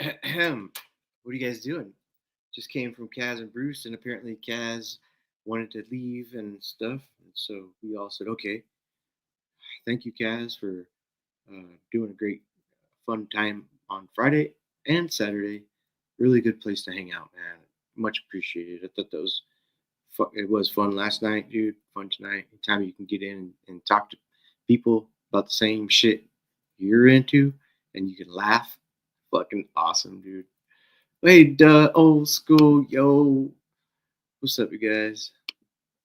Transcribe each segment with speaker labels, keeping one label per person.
Speaker 1: Ahem. What are you guys doing? Just came from Kaz and Bruce, and apparently Kaz wanted to leave and stuff. And so we all said, okay, thank you, Kaz, for doing a great, fun time on Friday and Saturday. Really good place to hang out, man. Much appreciated. I thought that was it was fun last night, dude. Fun tonight. Anytime you can get in and talk to people about the same shit you're into, and you can laugh, fucking awesome, dude. Hey, duh, old school, yo. What's up, you guys?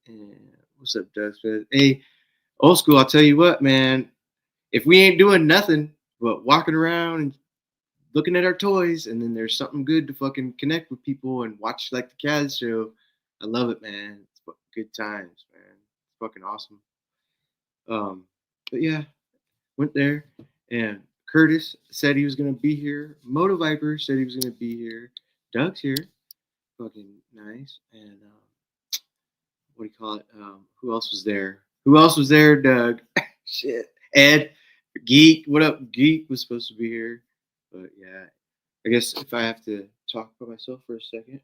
Speaker 1: Yeah, what's up, Doug Smith? Hey, old school, I'll tell you what, man. If we ain't doing nothing but walking around and looking at our toys, and then there's something good to fucking connect with people and watch like the Kaz show, I love it, man. It's fucking good times, man. It's fucking awesome. Um, but yeah, went there, and Curtis said he was gonna be here. Moto Viper said he was gonna be here. Doug's here. Fucking nice. And what do you call it? Who else was there? Who else was there, Doug? Shit. Ed, Geek. What up? Geek was supposed to be here. But yeah, I guess if I have to talk about myself for a second,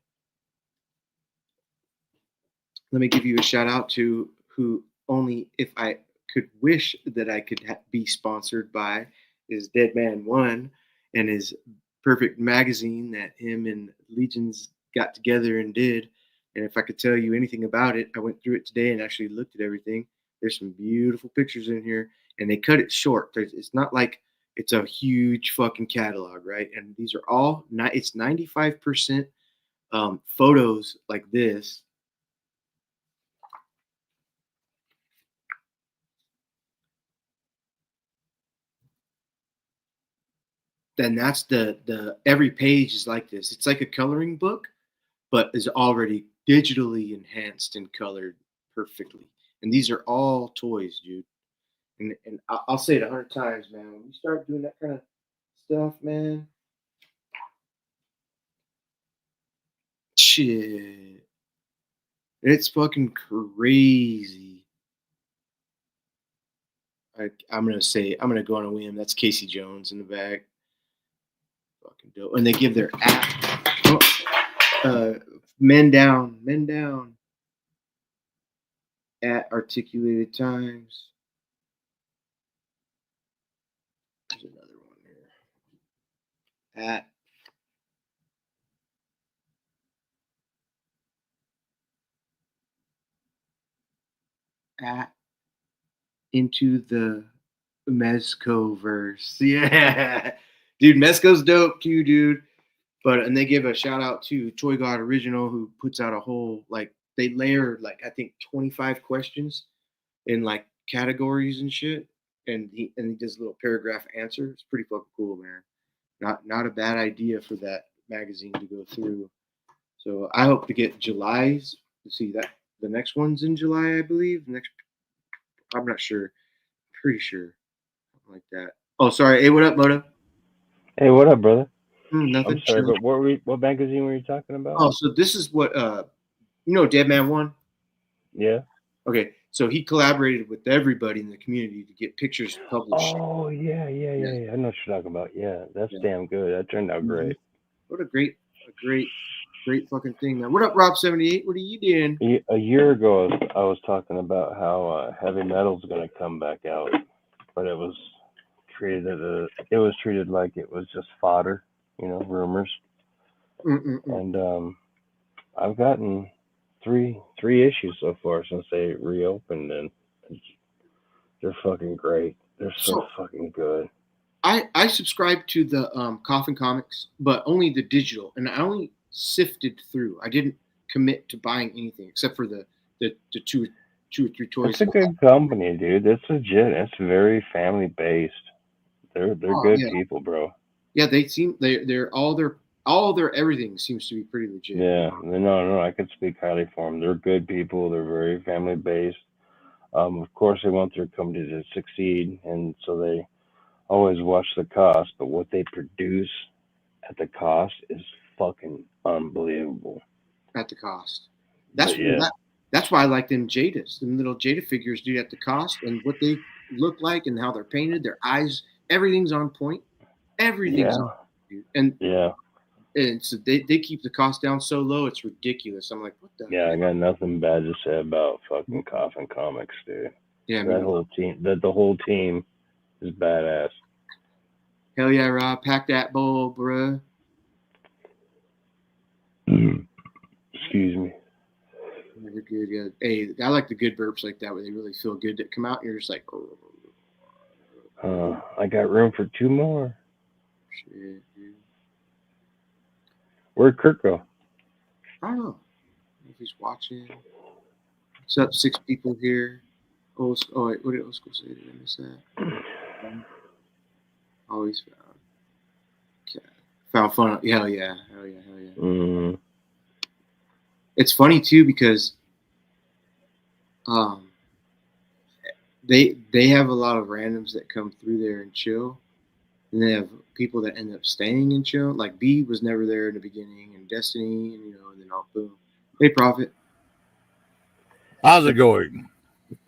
Speaker 1: let me give you a shout out to who only if I could wish that I could be sponsored by is Dead Man One and his perfect magazine that him and Legions got together and did. And if I could tell you anything about it, I went through it today and actually looked at everything. There's some beautiful pictures in here, and they cut it short. It's not like it's a huge fucking catalog, right? And these are all it's 95% photos like this. Then that's the every page is like this. It's like a coloring book, but is already digitally enhanced and colored perfectly. And these are all toys, dude. And I'll say it 100 times, man. When you start doing that kind of stuff, man, shit, it's fucking crazy. I'm gonna go on a whim. That's Casey Jones in the back. Fucking dope. And they give their app. Oh, men down at articulated times. There's another one here. At into the Mezco verse. Yeah. Dude, Mezco's dope too, dude. But and they give a shout out to Toy God Original who puts out a whole like they layer like I think 25 questions in like categories and shit. And he does a little paragraph answer. It's pretty fucking cool, man. Not a bad idea for that magazine to go through. So I hope to get July's. You see that the next one's in July, I believe. Next, I'm not sure. Pretty sure, something like that. Oh, sorry. Hey, what up, Moto?
Speaker 2: Hey, what up, brother? I'm
Speaker 1: Nothing.
Speaker 2: sorry,
Speaker 1: Chill.
Speaker 2: but what magazine were you talking about?
Speaker 1: Oh, so this is what Dead Man One.
Speaker 2: Yeah.
Speaker 1: Okay, so he collaborated with everybody in the community to get pictures published.
Speaker 2: Oh, yeah, yeah,
Speaker 1: Yeah,
Speaker 2: yeah, yeah. I know what you're talking about. Yeah, that's
Speaker 1: yeah.
Speaker 2: damn good. That turned out
Speaker 1: Mhm.
Speaker 2: great.
Speaker 1: What a great fucking thing, man. What up, Rob 78? What are you doing?
Speaker 2: A year ago, I was talking about how heavy metal's gonna come back out, but it was treated like it was just fodder, rumors.
Speaker 1: Mm-mm-mm.
Speaker 2: And I've gotten three issues so far since they reopened, and they're fucking great. They're so
Speaker 1: So
Speaker 2: fucking good.
Speaker 1: I subscribe to the Coffin Comics, but only the digital, and I only sifted through. I didn't commit to buying anything except for the two or three
Speaker 2: It's
Speaker 1: toys.
Speaker 2: a good company, dude. It's legit. It's very family based. They're
Speaker 1: Oh
Speaker 2: good
Speaker 1: yeah,
Speaker 2: people, bro.
Speaker 1: yeah. They're all their everything seems to be pretty legit.
Speaker 2: Yeah, no, no, I could speak highly for them. They're good people. They're very family based. Of course, they want their company to succeed, and so they always watch the cost. But what they produce at the cost is fucking unbelievable.
Speaker 1: At the cost.
Speaker 2: But
Speaker 1: That's
Speaker 2: yeah,
Speaker 1: that, that's why I like them little Jada figures, dude. At the cost and what they look like and how they're painted, their eyes, everything's on point. Everything's
Speaker 2: yeah,
Speaker 1: on. dude. And so they keep the cost down so low, it's ridiculous. I'm like, what the
Speaker 2: Yeah, I
Speaker 1: heck?
Speaker 2: got nothing bad to say about fucking Coffin Comics, dude.
Speaker 1: Yeah,
Speaker 2: That whole team, the whole team is badass.
Speaker 1: Hell yeah, Rob. Pack that bowl, bruh.
Speaker 2: Excuse me.
Speaker 1: Never good. Yeah. Hey, I like the good burps like that where they really feel good that come out. And you're just like,
Speaker 2: I got room for 2 more.
Speaker 1: shit, dude.
Speaker 2: Where'd Kurt go?
Speaker 1: I don't know if he's watching. What's up, 6 people here? Oh wait, what did old school say? Did I miss that? Always found. Okay. Found fun. Hell yeah.
Speaker 2: Mm-hmm.
Speaker 1: It's funny too because they have a lot of randoms that come through there and chill, and they have people that end up staying and chill. Like B was never there in the beginning, and Destiny, and and then boom, they profit.
Speaker 3: How's it going?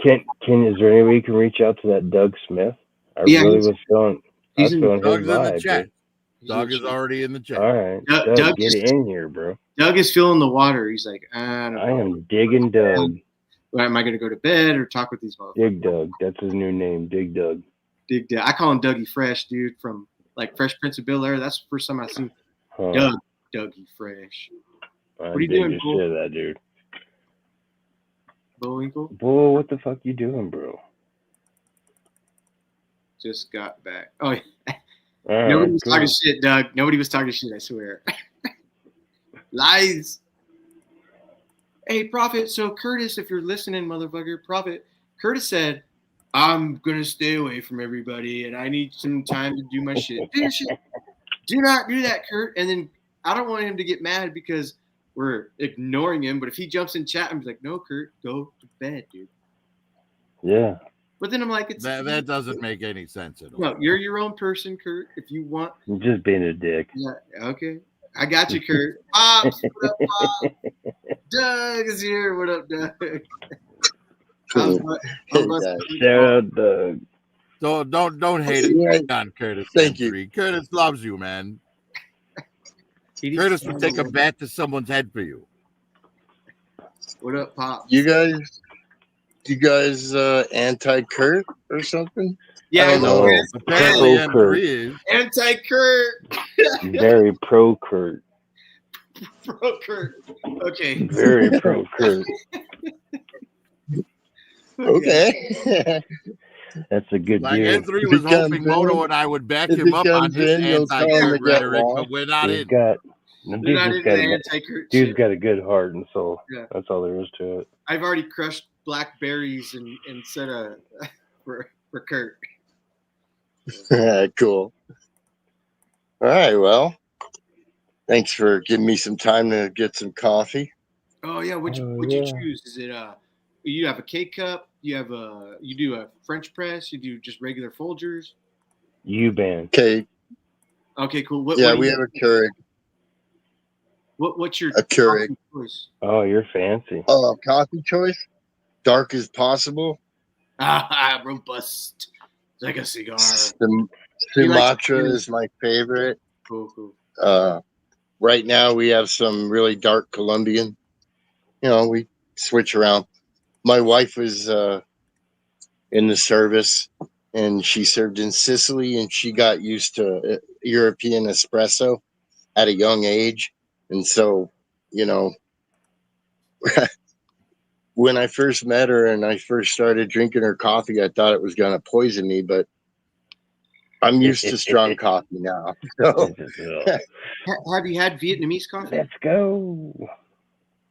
Speaker 2: Is there any way you can reach out to that Doug Smith? I
Speaker 1: Yeah,
Speaker 2: was feeling his
Speaker 3: Doug's
Speaker 2: vibe,
Speaker 3: in the chat.
Speaker 2: dude.
Speaker 3: Doug is already in the chat.
Speaker 2: All right, Doug, get in here, bro.
Speaker 1: Doug is filling the water. He's like, I
Speaker 2: am digging Doug.
Speaker 1: Am I going to go to bed or talk with these motherfuckers?
Speaker 2: Dig Doug. That's his new name, Dig Doug.
Speaker 1: Dig Doug. I call him Dougie Fresh, dude, from like Fresh Prince of Bel Air. That's the first time I seen Dougie Fresh. What are you doing, Bull?
Speaker 2: Shit, that dude.
Speaker 1: Bullwinkle?
Speaker 2: Bull, what the fuck you doing, bro?
Speaker 1: Just got back. Oh, yeah.
Speaker 2: Nobody
Speaker 1: was talking shit, Doug. Nobody was talking shit, I swear. Lies. Hey, Prophet. So, Curtis, if you're listening, motherfucker, Prophet, Curtis said, I'm going to stay away from everybody and I need some time to do my shit. Do your shit. Do not do that, Kurt. And then I don't want him to get mad because we're ignoring him. But if he jumps in chat, I'm like, no, Kurt, go to bed, dude.
Speaker 2: Yeah.
Speaker 1: But then I'm like,
Speaker 3: that doesn't make any sense at all.
Speaker 1: No, you're your own person, Kurt. If you want.
Speaker 2: I'm just being a dick.
Speaker 1: Yeah, okay. I got you, Kurt. Pops, what up, Pop? Doug is here. What up, Doug?
Speaker 2: Shout out, Doug.
Speaker 3: Don't hate it on Curtis.
Speaker 4: Thank you.
Speaker 3: Curtis loves you, man. Curtis would take a bat to someone's head for you.
Speaker 1: What up, Pop?
Speaker 4: You guys anti-Kurt or something?
Speaker 1: Yeah,
Speaker 4: I don't know.
Speaker 3: Apparently, M3 is
Speaker 1: anti-Kurt.
Speaker 2: Very pro-Kurt.
Speaker 1: Pro-Kurt. Okay.
Speaker 2: Very pro-Kurt.
Speaker 4: Okay.
Speaker 2: That's a good
Speaker 3: like
Speaker 2: dude.
Speaker 3: M3 was hoping Moto and I would back him up on his anti-Kurt rhetoric, but we're not in.
Speaker 2: Dude's got a good heart and soul. Yeah. That's all there is to it.
Speaker 1: I've already crushed blackberries and said for Kurt.
Speaker 4: Cool. All right, well, thanks for giving me some time to get some coffee.
Speaker 1: Oh yeah, what'd you choose? Is it you have a K-cup, you do a French press, you do just regular Folgers?
Speaker 2: U-band.
Speaker 4: Okay,
Speaker 1: cool.
Speaker 4: We have a Keurig.
Speaker 1: What's your
Speaker 4: a Keurig
Speaker 1: choice?
Speaker 2: Oh, you're fancy.
Speaker 4: Coffee choice? Dark as possible.
Speaker 1: Robust. Like a cigar.
Speaker 4: Sumatra is my favorite.
Speaker 1: Cool.
Speaker 4: Right now we have some really dark Colombian. We switch around. My wife was in the service, and she served in Sicily, and she got used to European espresso at a young age. And so, when I first met her and I first started drinking her coffee, I thought it was going to poison me, but I'm used to strong coffee now. So.
Speaker 1: Have you had Vietnamese coffee?
Speaker 2: Let's go.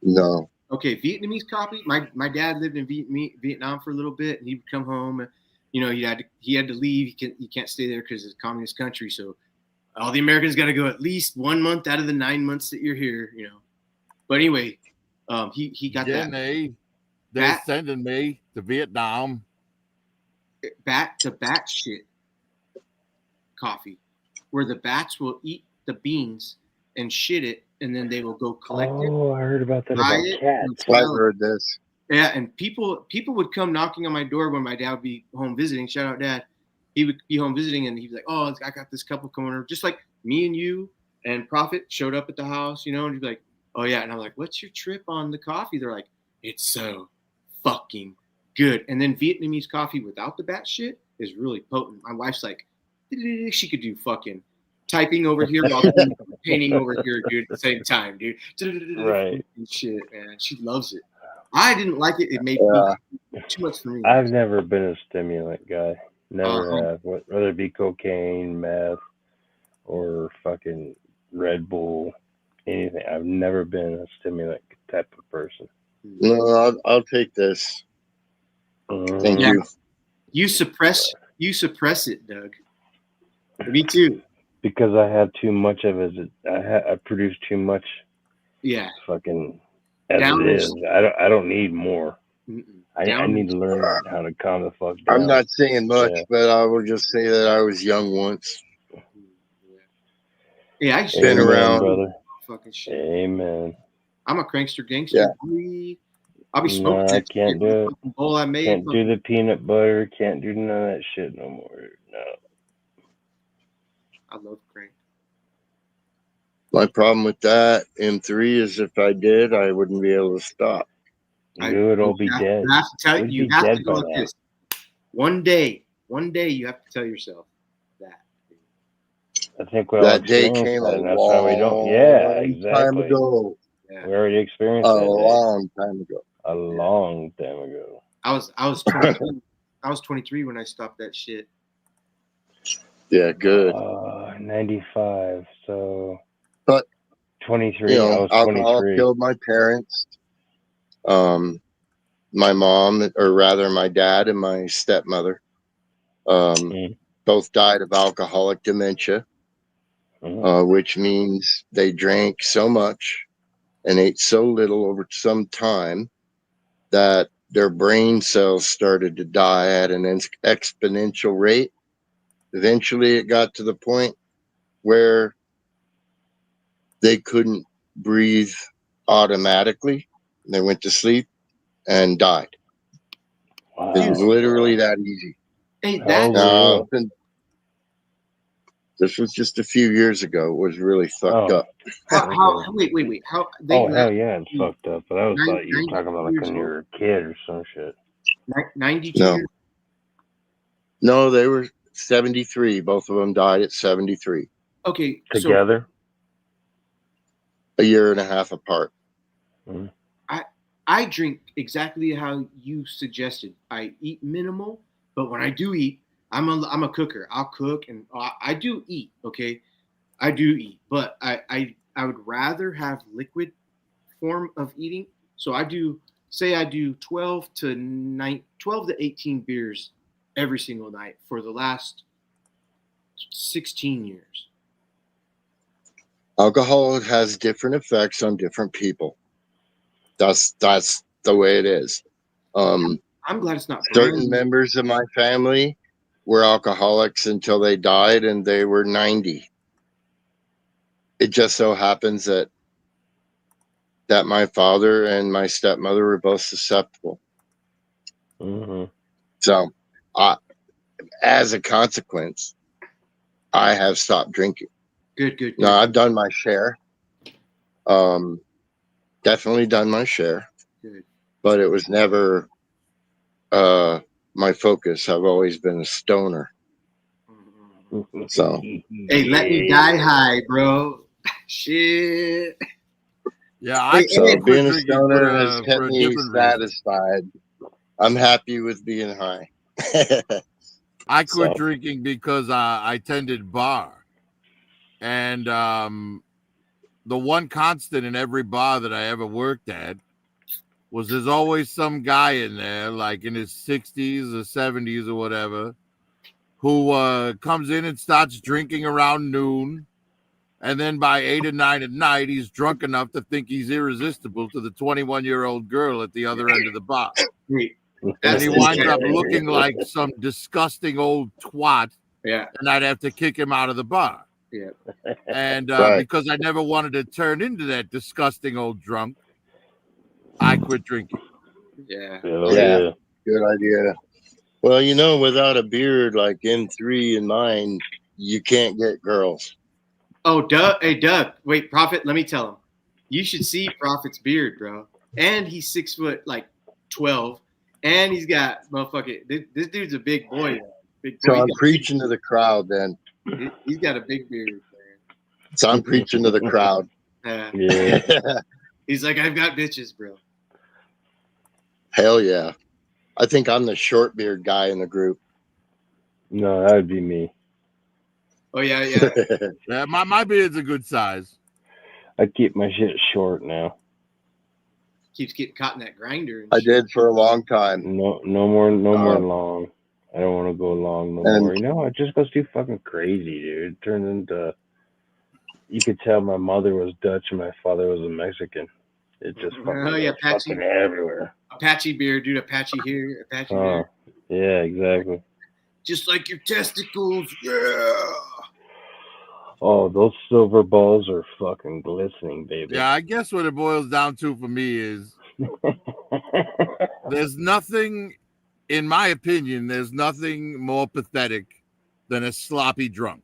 Speaker 4: No.
Speaker 1: Okay, Vietnamese coffee. My dad lived in Vietnam for a little bit, and he would come home. He had to leave. He can't stay there because it's a communist country. So all the Americans got to go at least 1 month out of the 9 months that you're here. But anyway, he got that.
Speaker 3: They're sending me to Vietnam.
Speaker 1: Bat shit coffee, where the bats will eat the beans and shit it, and then they will go collect it.
Speaker 2: Oh, I heard about that about cats.
Speaker 4: I've heard this.
Speaker 1: Yeah, and people would come knocking on my door when my dad would be home visiting. Shout out, Dad. He would be home visiting, and he'd be like, "Oh, I got this couple coming over," just like me and you and Prophet showed up at the house, and you'd be like, oh yeah, and I'm like, what's your trip on the coffee? They're like, it's so fucking good. And then Vietnamese coffee without the bat shit is really potent. My wife's like, she could do fucking typing over here while painting over here, dude, at the same time, dude.
Speaker 2: Right.
Speaker 1: Shit, man. She loves it. I didn't like it. It made too much for me.
Speaker 2: I've never been a stimulant guy. Never have. Whether it be cocaine, meth, or fucking Red Bull, anything. I've never been a stimulant type of person.
Speaker 4: No, I'll take this. Thank you.
Speaker 1: You suppress it, Doug. Me too.
Speaker 2: Because I have too much of it. I produce too much.
Speaker 1: Yeah.
Speaker 2: Fucking as it is. I don't need more. I need to learn how to calm the fuck down.
Speaker 4: I'm not saying much, but I will just say that I was young once.
Speaker 1: Yeah, I've
Speaker 4: been around,
Speaker 2: brother.
Speaker 1: Fucking shit.
Speaker 2: Amen.
Speaker 1: I'm a crankster gangster. Yeah. I'll be smoking.
Speaker 2: No, I can't do it.
Speaker 1: Bowl I made.
Speaker 2: Can't do the peanut butter. Can't do none of that shit no more. No.
Speaker 1: I love crank.
Speaker 4: My problem with that M3 is if I did, I wouldn't be able to stop.
Speaker 2: You would all be dead.
Speaker 1: You have to tell you have to go with this. One day you have to tell yourself that.
Speaker 2: I think we
Speaker 4: that day came a
Speaker 2: that's why we don't. Yeah, exactly.
Speaker 4: Time ago.
Speaker 2: Yeah. We already experienced
Speaker 4: a
Speaker 2: that
Speaker 4: long time ago.
Speaker 2: A long time ago.
Speaker 1: I was 23. I was 23 when I stopped that shit.
Speaker 4: Yeah, good.
Speaker 2: 95. So,
Speaker 4: but
Speaker 2: 23. I was 23.
Speaker 4: Alcohol killed my parents. My mom, or rather, my dad and my stepmother, both died of alcoholic dementia, which means they drank so much and ate so little over some time that their brain cells started to die at an exponential rate. Eventually, it got to the point where they couldn't breathe automatically. They went to sleep and died. Wow. It was literally that easy.
Speaker 1: Hey,
Speaker 4: this was just a few years ago. It was really fucked up.
Speaker 1: Wait. How?
Speaker 2: Hell yeah, it's fucked up. But I was thought you were talking about like when you were a kid or some shit.
Speaker 1: 92.
Speaker 4: No, they were 73. Both of them died at 73.
Speaker 1: Okay,
Speaker 2: together.
Speaker 4: A year and a half apart.
Speaker 2: Mm-hmm.
Speaker 1: I drink exactly how you suggested. I eat minimal, but when I do eat, I'm a cooker. I'll cook and I do eat. Okay, I do eat, but I would rather have liquid form of eating. So I do 12 to 18 beers every single night for the last 16 years.
Speaker 4: Alcohol has different effects on different people. That's the way it is.
Speaker 1: I'm glad it's not
Speaker 4: certain members of my family were alcoholics until they died, and they were 90. It just so happens that my father and my stepmother were both susceptible.
Speaker 2: Mm-hmm.
Speaker 4: So, as a consequence, I have stopped drinking.
Speaker 1: Good.
Speaker 4: No, I've done my share. Definitely done my share.
Speaker 1: Good.
Speaker 4: But it was never my focus. I've always been a stoner. So,
Speaker 1: hey, let me die high, bro. Shit.
Speaker 3: Yeah,
Speaker 4: being a stoner has kept me satisfied. I'm happy with being high.
Speaker 3: I quit drinking because I tended bar. And the one constant in every bar that I ever worked at was there's always some guy in there, like in his 60s or 70s or whatever, who comes in and starts drinking around noon. And then by 8 or 9 at night, he's drunk enough to think he's irresistible to the 21-year-old girl at the other end of the bar. And he winds up looking like some disgusting old twat.
Speaker 1: Yeah.
Speaker 3: And I'd have to kick him out of the bar.
Speaker 1: Yeah.
Speaker 3: And because I never wanted to turn into that disgusting old drunk, I quit drinking.
Speaker 1: Yeah.
Speaker 4: Good idea. Well, without a beard like M3 and mine, you can't get girls.
Speaker 1: Oh, Doug. Hey, Doug. Wait, Prophet. Let me tell him. You should see Prophet's beard, bro. And he's 6 foot, like 12, and he's got motherfucking. This dude's a big boy. Big boy.
Speaker 4: So I'm preaching to the crowd then.
Speaker 1: He's got a big beard, man.
Speaker 4: So I'm preaching to the crowd.
Speaker 2: Yeah.
Speaker 1: He's like, I've got bitches, bro.
Speaker 4: Hell yeah. I think I'm the short beard guy in the group.
Speaker 2: No, that would be me.
Speaker 1: Oh yeah, yeah.
Speaker 3: Yeah, my beard's a good size.
Speaker 2: I keep my shit short now.
Speaker 1: Keeps getting caught in that grinder. And
Speaker 4: I
Speaker 1: shit.
Speaker 4: did for a long time.
Speaker 2: No more long. I don't want to go long no more. You know, it just goes too fucking crazy, dude. It turns into. You could tell my mother was Dutch and my father was a Mexican. It just fucking, fucking everywhere.
Speaker 1: Apache beard, dude. Apache here, Apache there.
Speaker 2: Yeah, exactly.
Speaker 1: Just like your testicles, yeah.
Speaker 2: Oh, those silver balls are fucking glistening, baby.
Speaker 3: Yeah, I guess what it boils down to for me is there's nothing, in my opinion, there's nothing more pathetic than a sloppy drunk.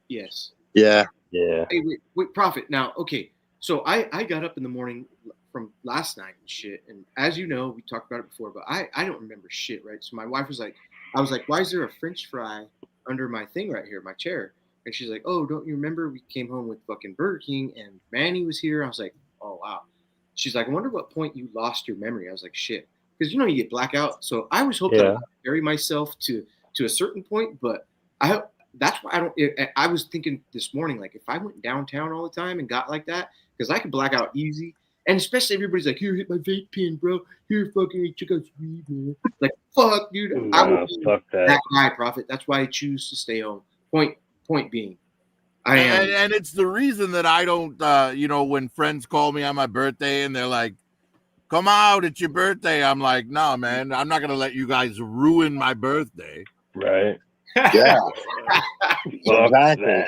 Speaker 1: Yes.
Speaker 4: Yeah.
Speaker 2: Yeah.
Speaker 1: Hey, wait, Prophet. Now, okay. So I got up in the morning from last night and shit. And as you know, we talked about it before, but I don't remember shit, right? So my wife was like, I was like, why is there a French fry under my thing right here, my chair? And she's like, oh, don't you remember we came home with fucking Burger King and Manny was here? I was like, oh, wow. She's like, I wonder what point you lost your memory. I was like, shit. Because, you know, you get blackout. So I was hoping I would carry myself to a certain point, but that's why I was thinking this morning, like if I went downtown all the time and got like that, because I could black out easy. And especially everybody's like, here, hit my vape pen, bro. Here, fucking check out weed, man. Like, fuck, dude. I would be that guy, Prophet. That's why I choose to stay home. Point being, I am.
Speaker 3: And it's the reason that I don't, you know, when friends call me on my birthday and they're like, come out, it's your birthday. I'm like, no, man, I'm not going to let you guys ruin my birthday.
Speaker 2: Right.
Speaker 4: Yeah. Exactly.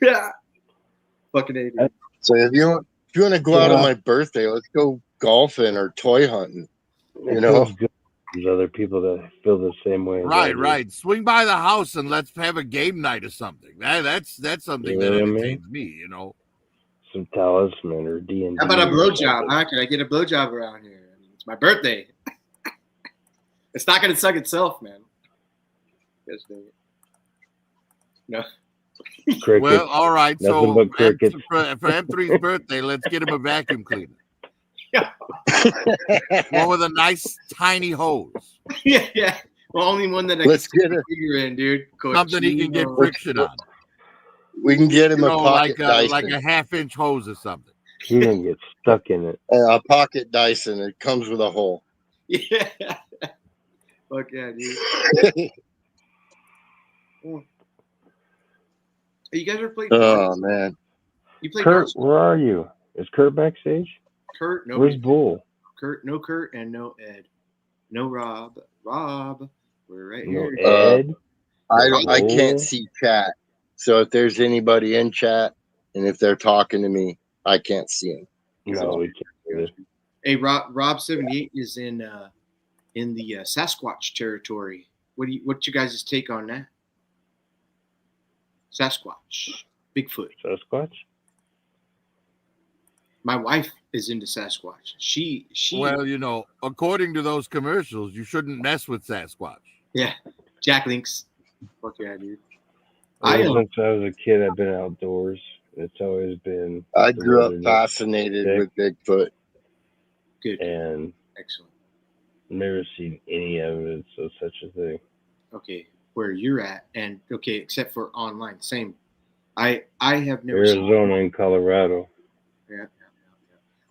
Speaker 1: Yeah. Fucking idiot.
Speaker 4: So if you want to go out on my birthday, let's go golfing or toy hunting. You know,
Speaker 2: there's other people that feel the same way.
Speaker 3: Right. Swing by the house and let's have a game night or something. That's something that entertains me, you know.
Speaker 2: Some talisman or D&D.
Speaker 1: How about a blowjob? Huh? Can I get a blowjob around here? I mean, it's my birthday. It's not gonna suck itself, man. No.
Speaker 2: Crickets.
Speaker 3: Well, all right.
Speaker 2: Nothing
Speaker 3: So
Speaker 2: but crickets.
Speaker 3: for M3's birthday, let's get him a vacuum cleaner.
Speaker 1: Yeah.
Speaker 3: One with a nice tiny hose.
Speaker 1: Yeah. Well, only one that I can stick a figure in, dude.
Speaker 3: Something he can get friction on.
Speaker 4: We can get him a pocket Dyson.
Speaker 3: Like a half-inch hose or something.
Speaker 2: He can get stuck in it.
Speaker 4: A pocket Dyson. It comes with a hole.
Speaker 1: Yeah. Fuck yeah, dude. You guys ever played?
Speaker 4: Oh man.
Speaker 1: You played
Speaker 2: Kurt, where are you? Is Kurt backstage?
Speaker 1: Kurt, no.
Speaker 2: Where's Bull?
Speaker 1: Kurt, and no Ed. No Rob. Rob, we're right here.
Speaker 2: Ed?
Speaker 4: I can't see chat. So if there's anybody in chat and if they're talking to me, I can't see them.
Speaker 2: No, we can't.
Speaker 1: Hey, Rob 78 is in the Sasquatch territory. What's your guys' take on that? Sasquatch, Bigfoot.
Speaker 2: Sasquatch.
Speaker 1: My wife is into Sasquatch. She.
Speaker 2: Well, you know, according to those commercials, you shouldn't mess with Sasquatch.
Speaker 1: Yeah, Jack Links. Fuck yeah, dude.
Speaker 2: Since I was a kid, I've been outdoors. It's always been.
Speaker 4: I grew up fascinated with Bigfoot.
Speaker 1: Good.
Speaker 2: And
Speaker 1: excellent.
Speaker 2: Never seen any evidence of such a thing.
Speaker 1: Okay, where you're at, and okay, except for online, same. I have never
Speaker 2: Arizona and Colorado.
Speaker 1: Yeah.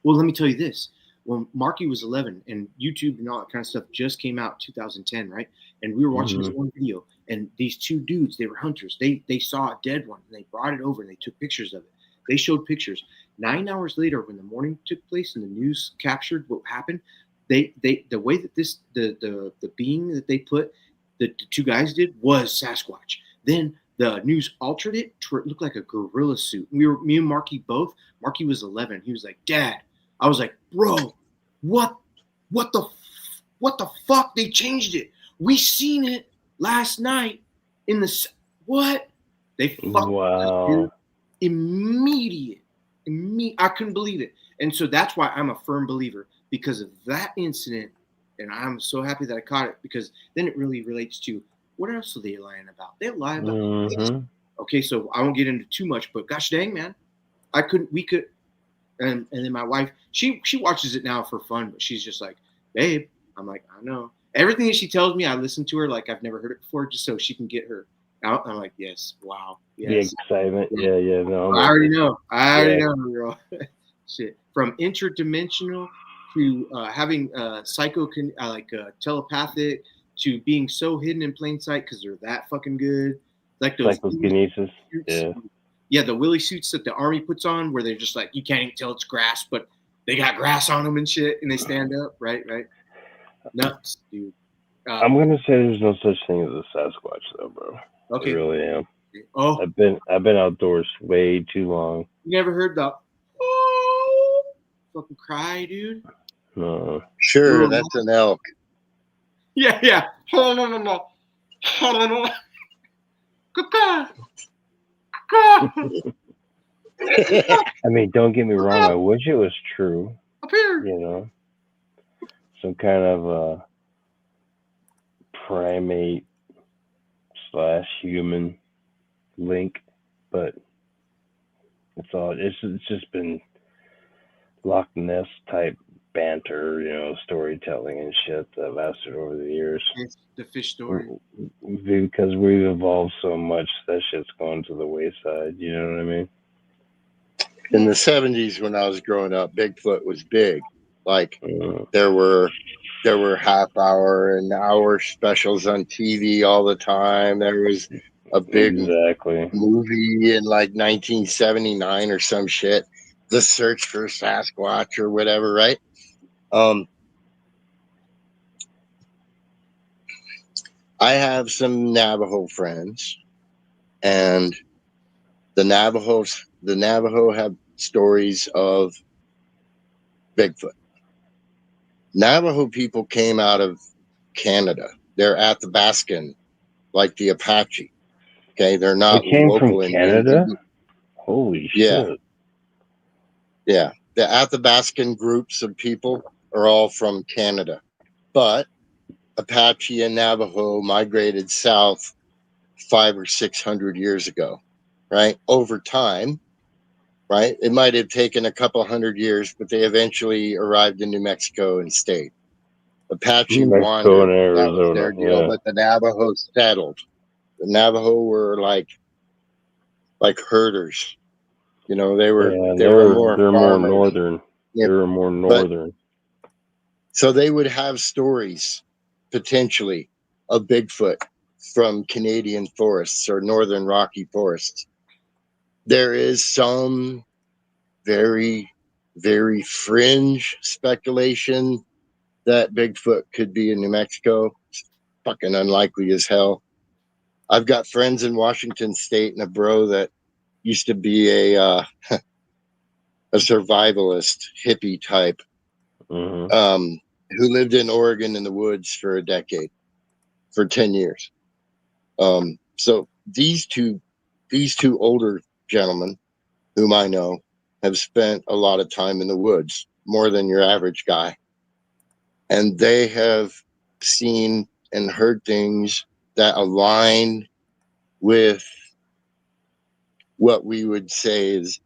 Speaker 1: Well, let me tell you this. When Marky was 11 and YouTube and all that kind of stuff just came out 2010, right? And we were watching this one video, and these two dudes, they were hunters. They saw a dead one, and they brought it over, and they took pictures of it. They showed pictures. 9 hours later, when the morning took place and the news captured what happened, the way that the being that they put, the two guys did, was Sasquatch. Then the news altered it to look like a gorilla suit. Me and Marky both. Marky was 11. He was like, Dad. I was like, bro, what the fuck? They changed it. We seen it last night in the what? They fucked with us,
Speaker 2: Wow.
Speaker 1: dude. Immediate. I couldn't believe it. And so that's why I'm a firm believer, because of that incident. And I'm so happy that I caught it, because then it really relates to what else are they lying about? They lie about this. Okay, so I won't get into too much, but gosh dang, man, we could, and then my wife, she watches it now for fun, but she's just like, babe, I'm like, I know. Everything that she tells me, I listen to her like I've never heard it before, just so she can get her out. I'm like, yes, wow, yes.
Speaker 2: The excitement, yeah. No,
Speaker 1: I already know, girl. Shit, from interdimensional to having telepathic, to being so hidden in plain sight because they're that fucking good. Like those
Speaker 2: psychokinesis,
Speaker 1: yeah, the willy suits that the army puts on, where they're just like, you can't even tell it's grass, but they got grass on them and shit, and they stand up, right? Nuts, dude.
Speaker 2: I'm gonna say there's no such thing as a Sasquatch, though, bro.
Speaker 1: Okay.
Speaker 2: I really am.
Speaker 1: Oh,
Speaker 2: I've been outdoors way too long.
Speaker 1: You never heard the oh fucking cry, dude?
Speaker 2: No.
Speaker 4: Sure, that's an elk.
Speaker 1: Yeah.
Speaker 2: I mean, don't get me wrong. I wish it was true.
Speaker 1: Up here.
Speaker 2: You know, some kind of primate / human link, but it's just been Loch Ness type banter, you know, storytelling and shit that lasted over the years.
Speaker 1: It's the fish story.
Speaker 2: Because we've evolved so much, that shit's gone to the wayside. You know what I mean?
Speaker 4: In the 70s, when I was growing up, Bigfoot was big. Like there were half hour and hour specials on TV all the time. There was a big movie in like 1979 or some shit, The Search for Sasquatch or whatever, right? I have some Navajo friends, and the Navajo have stories of Bigfoot. Navajo people came out of Canada. They're Athabascan, like the Apache. Okay, they're not local
Speaker 2: from Canada. Holy shit!
Speaker 4: Yeah, the Athabascan groups of people are all from Canada, but Apache and Navajo migrated south 500 or 600 years ago, right? Over time, right? It might have taken a couple hundred years, but they eventually arrived in New Mexico and stayed. Apache wandered, that was their deal, but the Navajo settled. The Navajo were like herders, you know. They were more
Speaker 2: northern. They were more northern.
Speaker 4: So they would have stories potentially of Bigfoot from Canadian forests or northern Rocky forests. There is some very, very fringe speculation that Bigfoot could be in New Mexico. It's fucking unlikely as hell. I've got friends in Washington State and a bro that used to be a survivalist hippie type, who lived in Oregon in the woods for a decade, for 10 years. So these two older gentlemen, whom I know, have spent a lot of time in the woods, more than your average guy. And they have seen and heard things that align with what we would say is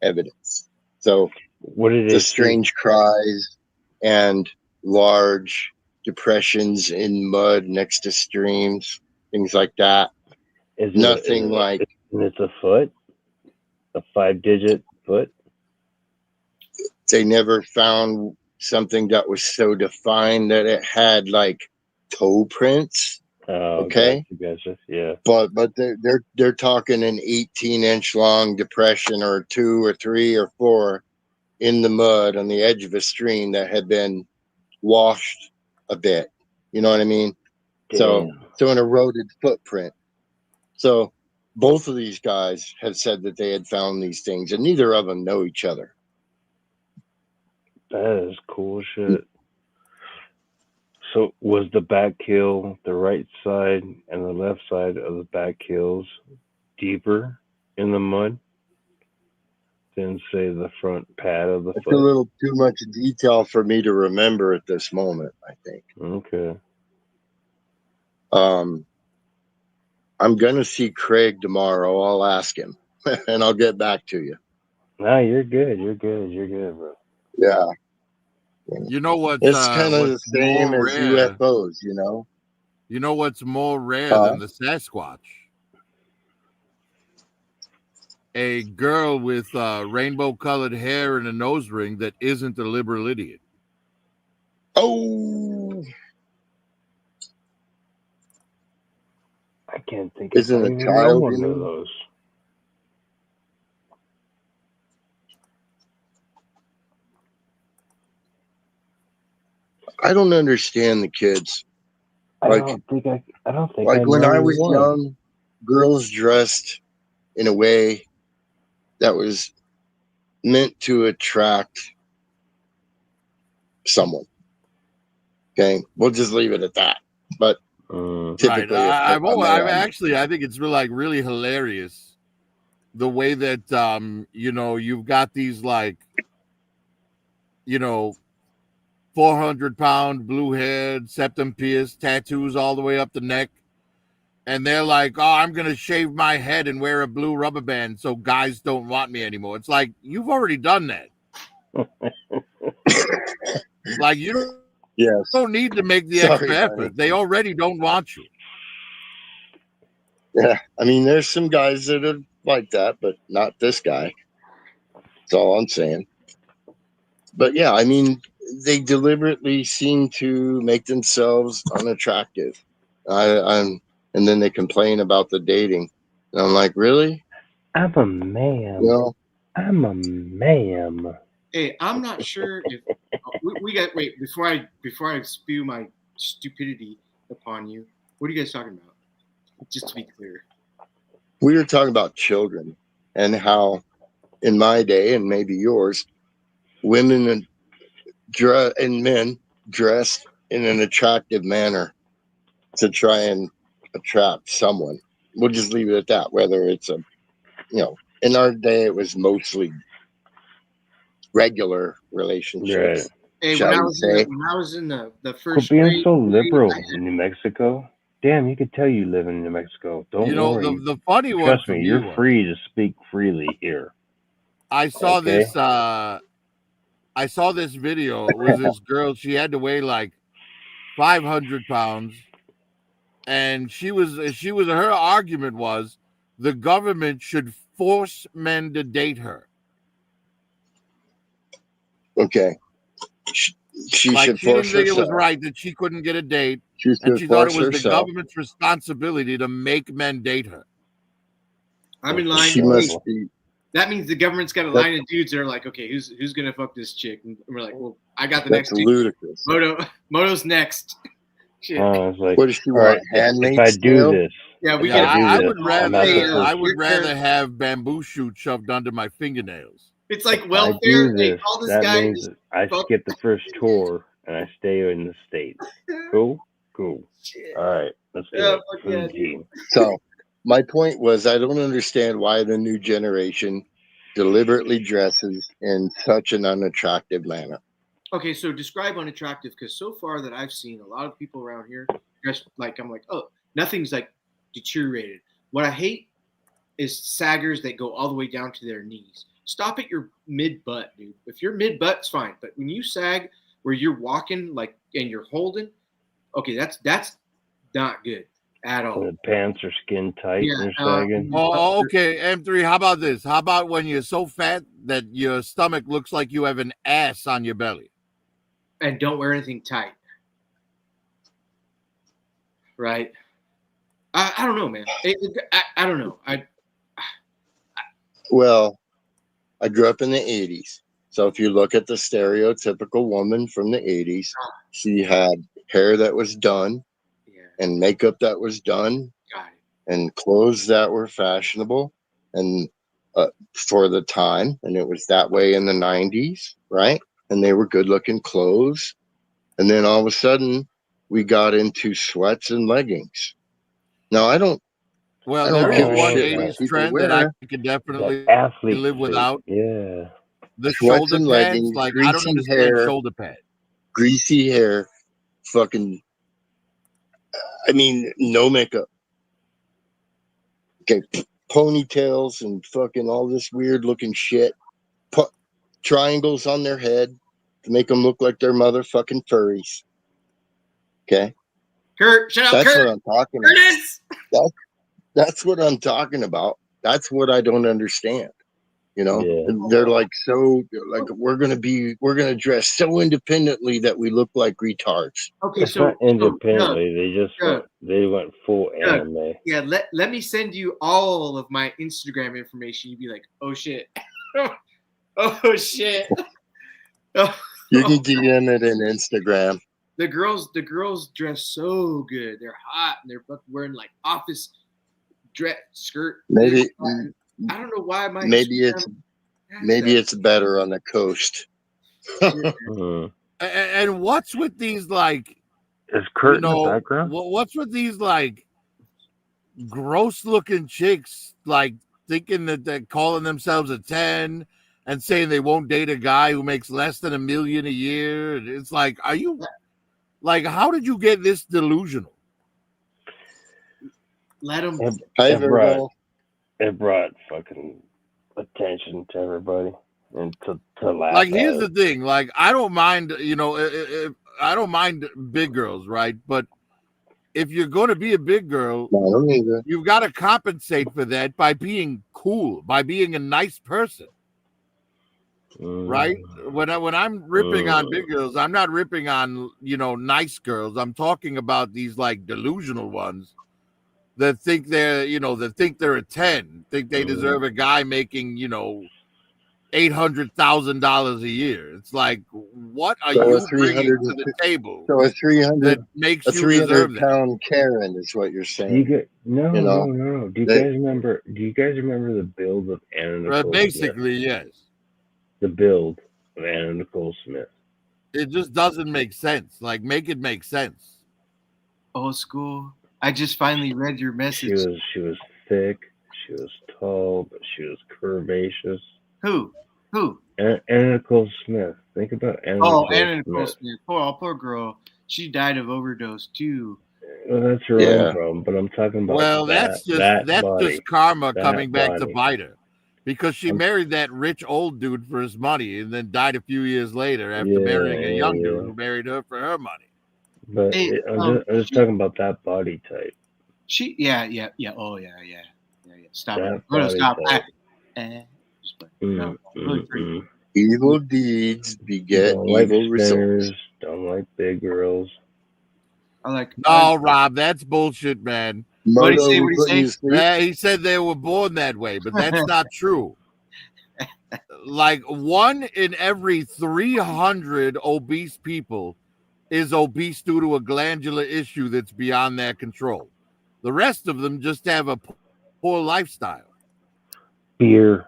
Speaker 4: evidence. So
Speaker 2: what did
Speaker 4: the strange cries and large depressions in mud next to streams, things like that. It's
Speaker 2: a foot, a 5-digit foot.
Speaker 4: They never found something that was so defined that it had like toe prints. Okay.
Speaker 2: Gotcha. Yeah.
Speaker 4: But they're talking an 18-inch long depression, or 2 or 3 or 4 in the mud on the edge of a stream that had been washed a bit. You know what I mean? Damn. So an eroded footprint. So both of these guys have said that they had found these things, and neither of them know each other.
Speaker 2: That is cool shit. So was the back kill the right side and the left side of the back kills deeper in the mud than, say, the front pad of the
Speaker 4: It's
Speaker 2: foot?
Speaker 4: a little too much detail for me to remember at this moment, I think.
Speaker 2: Okay.
Speaker 4: I'm going to see Craig tomorrow. I'll ask him and I'll get back to you.
Speaker 2: No, you're good. You're good. You're good, bro.
Speaker 4: Yeah.
Speaker 3: You know
Speaker 4: It's kind of the
Speaker 3: what's
Speaker 4: same
Speaker 3: more
Speaker 4: as
Speaker 3: rare?
Speaker 4: UFOs, you know?
Speaker 3: You know what's more rare than the Sasquatch? A girl with rainbow-colored hair and a nose ring that isn't a liberal idiot.
Speaker 4: Oh,
Speaker 2: I can't think if
Speaker 4: isn't
Speaker 2: I
Speaker 4: a
Speaker 2: even know
Speaker 4: child
Speaker 2: one
Speaker 4: in
Speaker 2: of
Speaker 4: him?
Speaker 2: those.
Speaker 4: I don't understand the kids.
Speaker 2: I
Speaker 4: Like,
Speaker 2: don't think I
Speaker 4: like when
Speaker 2: know
Speaker 4: I was
Speaker 2: one.
Speaker 4: young, girls dressed in a way that was meant to attract someone. Okay, we'll just leave it at that. But typically,
Speaker 3: Right.
Speaker 4: a man.
Speaker 3: I think it's really hilarious the way that you've got these 400-pound blue-haired, septum pierced tattoos all the way up the neck. And they're like, oh, I'm going to shave my head and wear a blue rubber band so guys don't want me anymore. It's like, you've already done that. Like, you don't need to make the extra effort. They already don't want you.
Speaker 4: Yeah. I mean, there's some guys that are like that, but not this guy. That's all I'm saying. But yeah, I mean, they deliberately seem to make themselves unattractive. And then they complain about the dating. And I'm like, really?
Speaker 2: I'm a man.
Speaker 4: No.
Speaker 2: I'm a man.
Speaker 1: Hey, I'm not sure if we got wait before I spew my stupidity upon you. What are you guys talking about? Just to be clear.
Speaker 4: We were talking about children and how in my day and maybe yours, women and men dressed in an attractive manner to try and attract someone. We'll just leave it at that. Whether it's in our day, it was mostly regular relationships.
Speaker 2: Right.
Speaker 1: Hey, when I was in the
Speaker 2: Quit
Speaker 1: first
Speaker 2: being
Speaker 1: grade,
Speaker 2: so liberal in New Mexico. Damn, you could tell you live in New Mexico. Don't worry.
Speaker 3: The funny one
Speaker 2: Trust
Speaker 3: for
Speaker 2: me,
Speaker 3: me
Speaker 2: you're
Speaker 3: was,
Speaker 2: free to speak freely here.
Speaker 3: I saw this video. It was this girl, she had to weigh like 500 pounds, and her argument was the government should force men to date her.
Speaker 4: Okay. She should
Speaker 3: she
Speaker 4: force
Speaker 3: didn't think
Speaker 4: herself.
Speaker 3: it was right that she couldn't get a date,
Speaker 4: and
Speaker 3: she thought it was the government's responsibility to make men date her.
Speaker 1: I'm in line.
Speaker 4: She must be.
Speaker 1: That means the government's got a line of dudes that are like, okay, who's gonna fuck this chick? And we're like, well, I got the next.
Speaker 4: That's ludicrous.
Speaker 1: Moto's next.
Speaker 2: Shit. It's like,
Speaker 4: what does she want?
Speaker 2: If I do this,
Speaker 1: yeah,
Speaker 3: I would rather have bamboo shoot shoved under my fingernails.
Speaker 1: It's like
Speaker 2: if
Speaker 1: welfare.
Speaker 2: I do this,
Speaker 1: that
Speaker 2: means I skip the first tour and I stay in the States. Cool? Cool. All right, let's do it.
Speaker 4: So my point was, I don't understand why the new generation deliberately dresses in such an unattractive manner.
Speaker 1: Okay, so describe unattractive, because so far that I've seen, a lot of people around here dress like, I'm like, oh, nothing's like deteriorated. What I hate is saggers that go all the way down to their knees. Stop at your mid butt, dude. If you're mid butt, it's fine. But when you sag where you're walking like and you're holding, okay, that's not good at all.
Speaker 2: The pants are skin tight and sagging.
Speaker 3: Oh, okay. M3, how about this? How about when you're so fat that your stomach looks like you have an ass on your belly?
Speaker 1: And don't wear anything tight. Right? I don't know, man. I don't know.
Speaker 4: Well, I grew up in the 80s. So if you look at the stereotypical woman from the 80s, she had hair that was done and makeup that was done and clothes that were fashionable and for the time. And it was that way in the 90s, right? And they were good looking clothes. And then all of a sudden we got into sweats and leggings. Now, I don't
Speaker 3: Well,
Speaker 4: I
Speaker 3: there
Speaker 4: don't
Speaker 3: is
Speaker 4: give a
Speaker 3: one
Speaker 4: shit what
Speaker 3: 80s
Speaker 4: people
Speaker 3: trend that I
Speaker 4: wear.
Speaker 3: could
Speaker 2: That
Speaker 3: definitely
Speaker 2: athlete
Speaker 3: live
Speaker 2: suit.
Speaker 3: without.
Speaker 2: Yeah.
Speaker 3: The
Speaker 4: Sweats
Speaker 3: shoulder
Speaker 4: and
Speaker 3: pads.
Speaker 4: leggings,
Speaker 3: Like, I don't
Speaker 4: greasy
Speaker 3: understand
Speaker 4: hair,
Speaker 3: shoulder pads.
Speaker 4: greasy hair, fucking, I mean, no makeup. Okay, ponytails and fucking all this weird looking shit. Triangles on their head to make them look like they're motherfucking furries. Okay,
Speaker 1: Kurt, shut up,
Speaker 4: that's
Speaker 1: Kurt.
Speaker 4: what I'm talking
Speaker 1: Curtis.
Speaker 4: about. That's what I'm talking about. That's what I don't understand. You know,
Speaker 2: Yeah.
Speaker 4: they're like so like we're gonna dress so independently that we look like retards.
Speaker 1: Okay,
Speaker 2: It's not
Speaker 1: so
Speaker 2: independently. They just
Speaker 1: Doug,
Speaker 2: went full
Speaker 1: Doug,
Speaker 2: anime.
Speaker 1: yeah, let me send you all of my Instagram information. You'd be like, oh shit. Oh shit. Oh,
Speaker 4: You can DM it in Instagram.
Speaker 1: the girls dress so good. They're hot and they're wearing like office dress skirt.
Speaker 4: Maybe
Speaker 1: I don't know why my
Speaker 4: maybe
Speaker 1: Instagram
Speaker 4: maybe
Speaker 1: has
Speaker 4: it's better on the coast.
Speaker 1: that.
Speaker 2: Hmm.
Speaker 3: And what's with these, like,
Speaker 2: Is Kurt
Speaker 3: you
Speaker 2: in the
Speaker 3: know,
Speaker 2: background?
Speaker 3: what's with these, like, gross looking chicks, like, thinking that they're calling themselves a 10 and saying they won't date a guy who makes less than $1 million a year? It's like, are you, like, how did you get this delusional?
Speaker 1: Let them.
Speaker 4: Hi,
Speaker 2: It brought
Speaker 4: Virgo.
Speaker 2: fucking attention to everybody and to laugh
Speaker 3: Like,
Speaker 2: at
Speaker 3: here's
Speaker 2: it.
Speaker 3: the thing. Like, I don't mind, you know, I don't mind big girls, right? But if you're going to be a big girl,
Speaker 4: No, I don't either.
Speaker 3: you've got to compensate for that by being cool, by being a nice person, right? When I'm ripping on big girls, I'm not ripping on, you know, nice girls. I'm talking about these, like, delusional ones that think they're, you know, that think they're a 10, think they deserve a guy making, you know, $800,000 a year. It's like, what are
Speaker 4: So a
Speaker 3: you bringing to the table
Speaker 4: so a 300
Speaker 3: that makes you deserve that?
Speaker 4: pound Karen is what you're
Speaker 2: Do you
Speaker 4: saying.
Speaker 2: get no,
Speaker 4: You know,
Speaker 2: no. Do you
Speaker 4: they-
Speaker 2: guys remember? Do you guys remember the build of Anna Nicole Smith?
Speaker 3: Basically, yes.
Speaker 2: The build of Anna Nicole Smith.
Speaker 3: It just doesn't make sense. Like, make it make sense.
Speaker 1: Old school. I just finally read your message.
Speaker 2: She was thick. She was tall, but she was curvaceous.
Speaker 1: Who?
Speaker 2: Anna Nicole Smith. Think about Anna
Speaker 1: Anna Nicole
Speaker 2: Smith.
Speaker 1: Smith. Poor girl. She died of overdose too.
Speaker 2: Well, that's her own problem, but I'm talking about
Speaker 3: Well, that's
Speaker 2: body,
Speaker 3: just karma
Speaker 2: that
Speaker 3: coming back to
Speaker 2: body.
Speaker 3: bite her, because she married that rich old dude for his money and then died a few years later after marrying a young dude who married her for her money.
Speaker 2: But I'm just talking about that body type.
Speaker 1: Yeah. Oh yeah. Stop.
Speaker 2: That
Speaker 1: I'm gonna
Speaker 2: body
Speaker 1: stop.
Speaker 2: type.
Speaker 1: No, really
Speaker 4: evil deeds beget
Speaker 2: Don't like
Speaker 4: evil
Speaker 2: spinners,
Speaker 4: results.
Speaker 2: don't like big girls.
Speaker 1: I like.
Speaker 3: No, Rob, that's bullshit, man.
Speaker 1: What did he say?
Speaker 4: Moto,
Speaker 1: What did he say?
Speaker 3: Yeah, he said they were born that way, but that's not true. Like, 1 in every 300 obese people is obese due to a glandular issue that's beyond their control. The rest of them just have a poor lifestyle.
Speaker 2: Beer.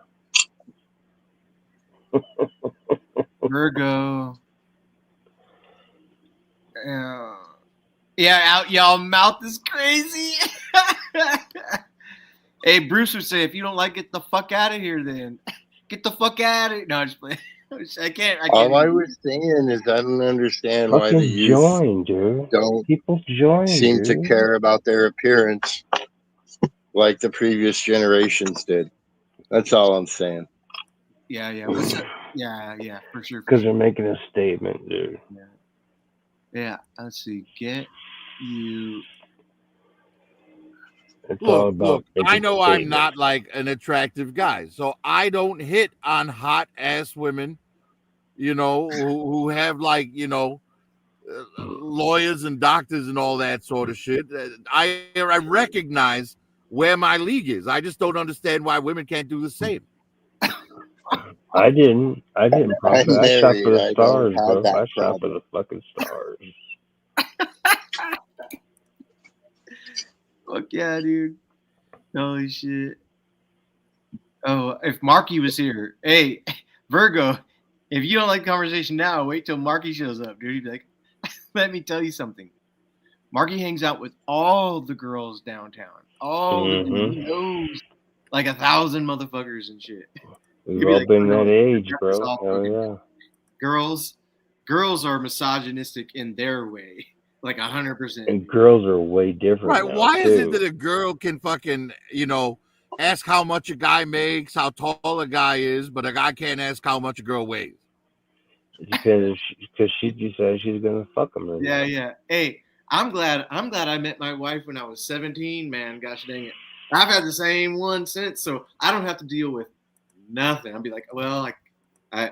Speaker 1: Virgo. Yeah, y'all mouth is crazy. Hey, Bruce would say, if you don't like it, get the fuck out of here then. Get the fuck out of here. No, just play. I can't.
Speaker 4: All I was saying is I don't understand why the youth
Speaker 2: join, dude. People
Speaker 4: seem to care about their appearance like the previous generations did. That's all I'm saying.
Speaker 1: Yeah. What's up? Yeah, for sure.
Speaker 2: Because they're making a statement, dude.
Speaker 1: Yeah. Let's see. Get you.
Speaker 2: It's all about.
Speaker 3: I know I'm not like an attractive guy, so I don't hit on hot ass women, you know, who have, like, you know, lawyers and doctors and all that sort of shit. I recognize where my league is. I just don't understand why women can't do the same.
Speaker 2: I didn't. Profit. I shot for the stars, bro. I shot for the fucking stars.
Speaker 1: Fuck yeah, dude. Holy shit. Oh, if Marky was here. Hey, Virgo, if you don't like conversation now, wait till Marky shows up, dude. He'd be like, let me tell you something. Marky hangs out with all the girls downtown. All the
Speaker 2: Mhm.
Speaker 1: he knows like 1,000 motherfuckers and shit.
Speaker 2: We've
Speaker 1: He'd be
Speaker 2: all
Speaker 1: like,
Speaker 2: been
Speaker 1: "Oh,
Speaker 2: that
Speaker 1: no,
Speaker 2: age,
Speaker 1: that's
Speaker 2: bro.
Speaker 1: all
Speaker 2: Hell
Speaker 1: fucking
Speaker 2: yeah.
Speaker 1: girls are misogynistic in their way, like 100%.
Speaker 2: And girls are way different
Speaker 3: Right?
Speaker 2: now,
Speaker 3: Why is it
Speaker 2: too.
Speaker 3: that a girl can fucking, ask how much a guy makes, how tall a guy is, but a guy can't ask how much a girl weighs?
Speaker 2: It depends because she decides she's gonna fuck him. Or
Speaker 1: Yeah,
Speaker 2: not.
Speaker 1: yeah. Hey, I'm glad I met my wife when I was 17, man. Gosh dang it. I've had the same one since, so I don't have to deal with nothing. I'll be like, well, I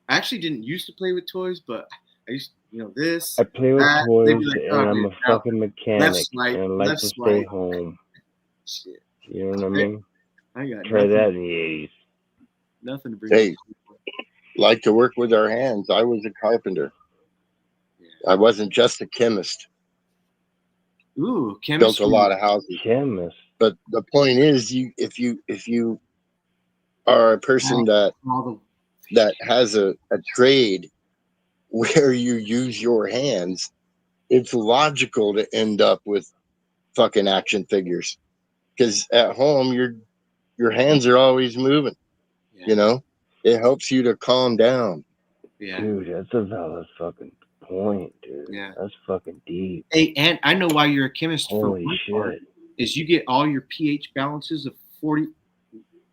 Speaker 1: actually didn't used to play with toys, but I used, this,
Speaker 2: I play with
Speaker 1: that. They'd
Speaker 2: toys,
Speaker 1: be like,
Speaker 2: and
Speaker 1: oh,
Speaker 2: I'm
Speaker 1: dude,
Speaker 2: a
Speaker 1: no.
Speaker 2: fucking mechanic,
Speaker 1: Left
Speaker 2: and I like
Speaker 1: left
Speaker 2: to stay
Speaker 1: swipe.
Speaker 2: home.
Speaker 1: Shit.
Speaker 2: You know what I mean?
Speaker 1: I got
Speaker 2: Try
Speaker 1: nothing,
Speaker 2: that in the 80s.
Speaker 1: nothing to bring.
Speaker 4: Hey, like to work with our hands. I was a carpenter.
Speaker 1: Yeah.
Speaker 4: I wasn't just a chemist.
Speaker 1: Ooh,
Speaker 4: Built
Speaker 1: chemistry.
Speaker 4: a lot of houses.
Speaker 2: Chemist.
Speaker 4: But the point is, if you are a person that has a trade where you use your hands, it's logical to end up with fucking action figures. Because at home, your hands are always moving.
Speaker 1: Yeah.
Speaker 4: You know, it helps you to calm down.
Speaker 1: Yeah.
Speaker 2: Dude, that's a valid fucking point, dude.
Speaker 1: Yeah.
Speaker 2: That's fucking deep.
Speaker 1: Hey, and I know why you're a chemist.
Speaker 2: Holy
Speaker 1: for one
Speaker 2: shit.
Speaker 1: part, is you get all your pH balances of 40.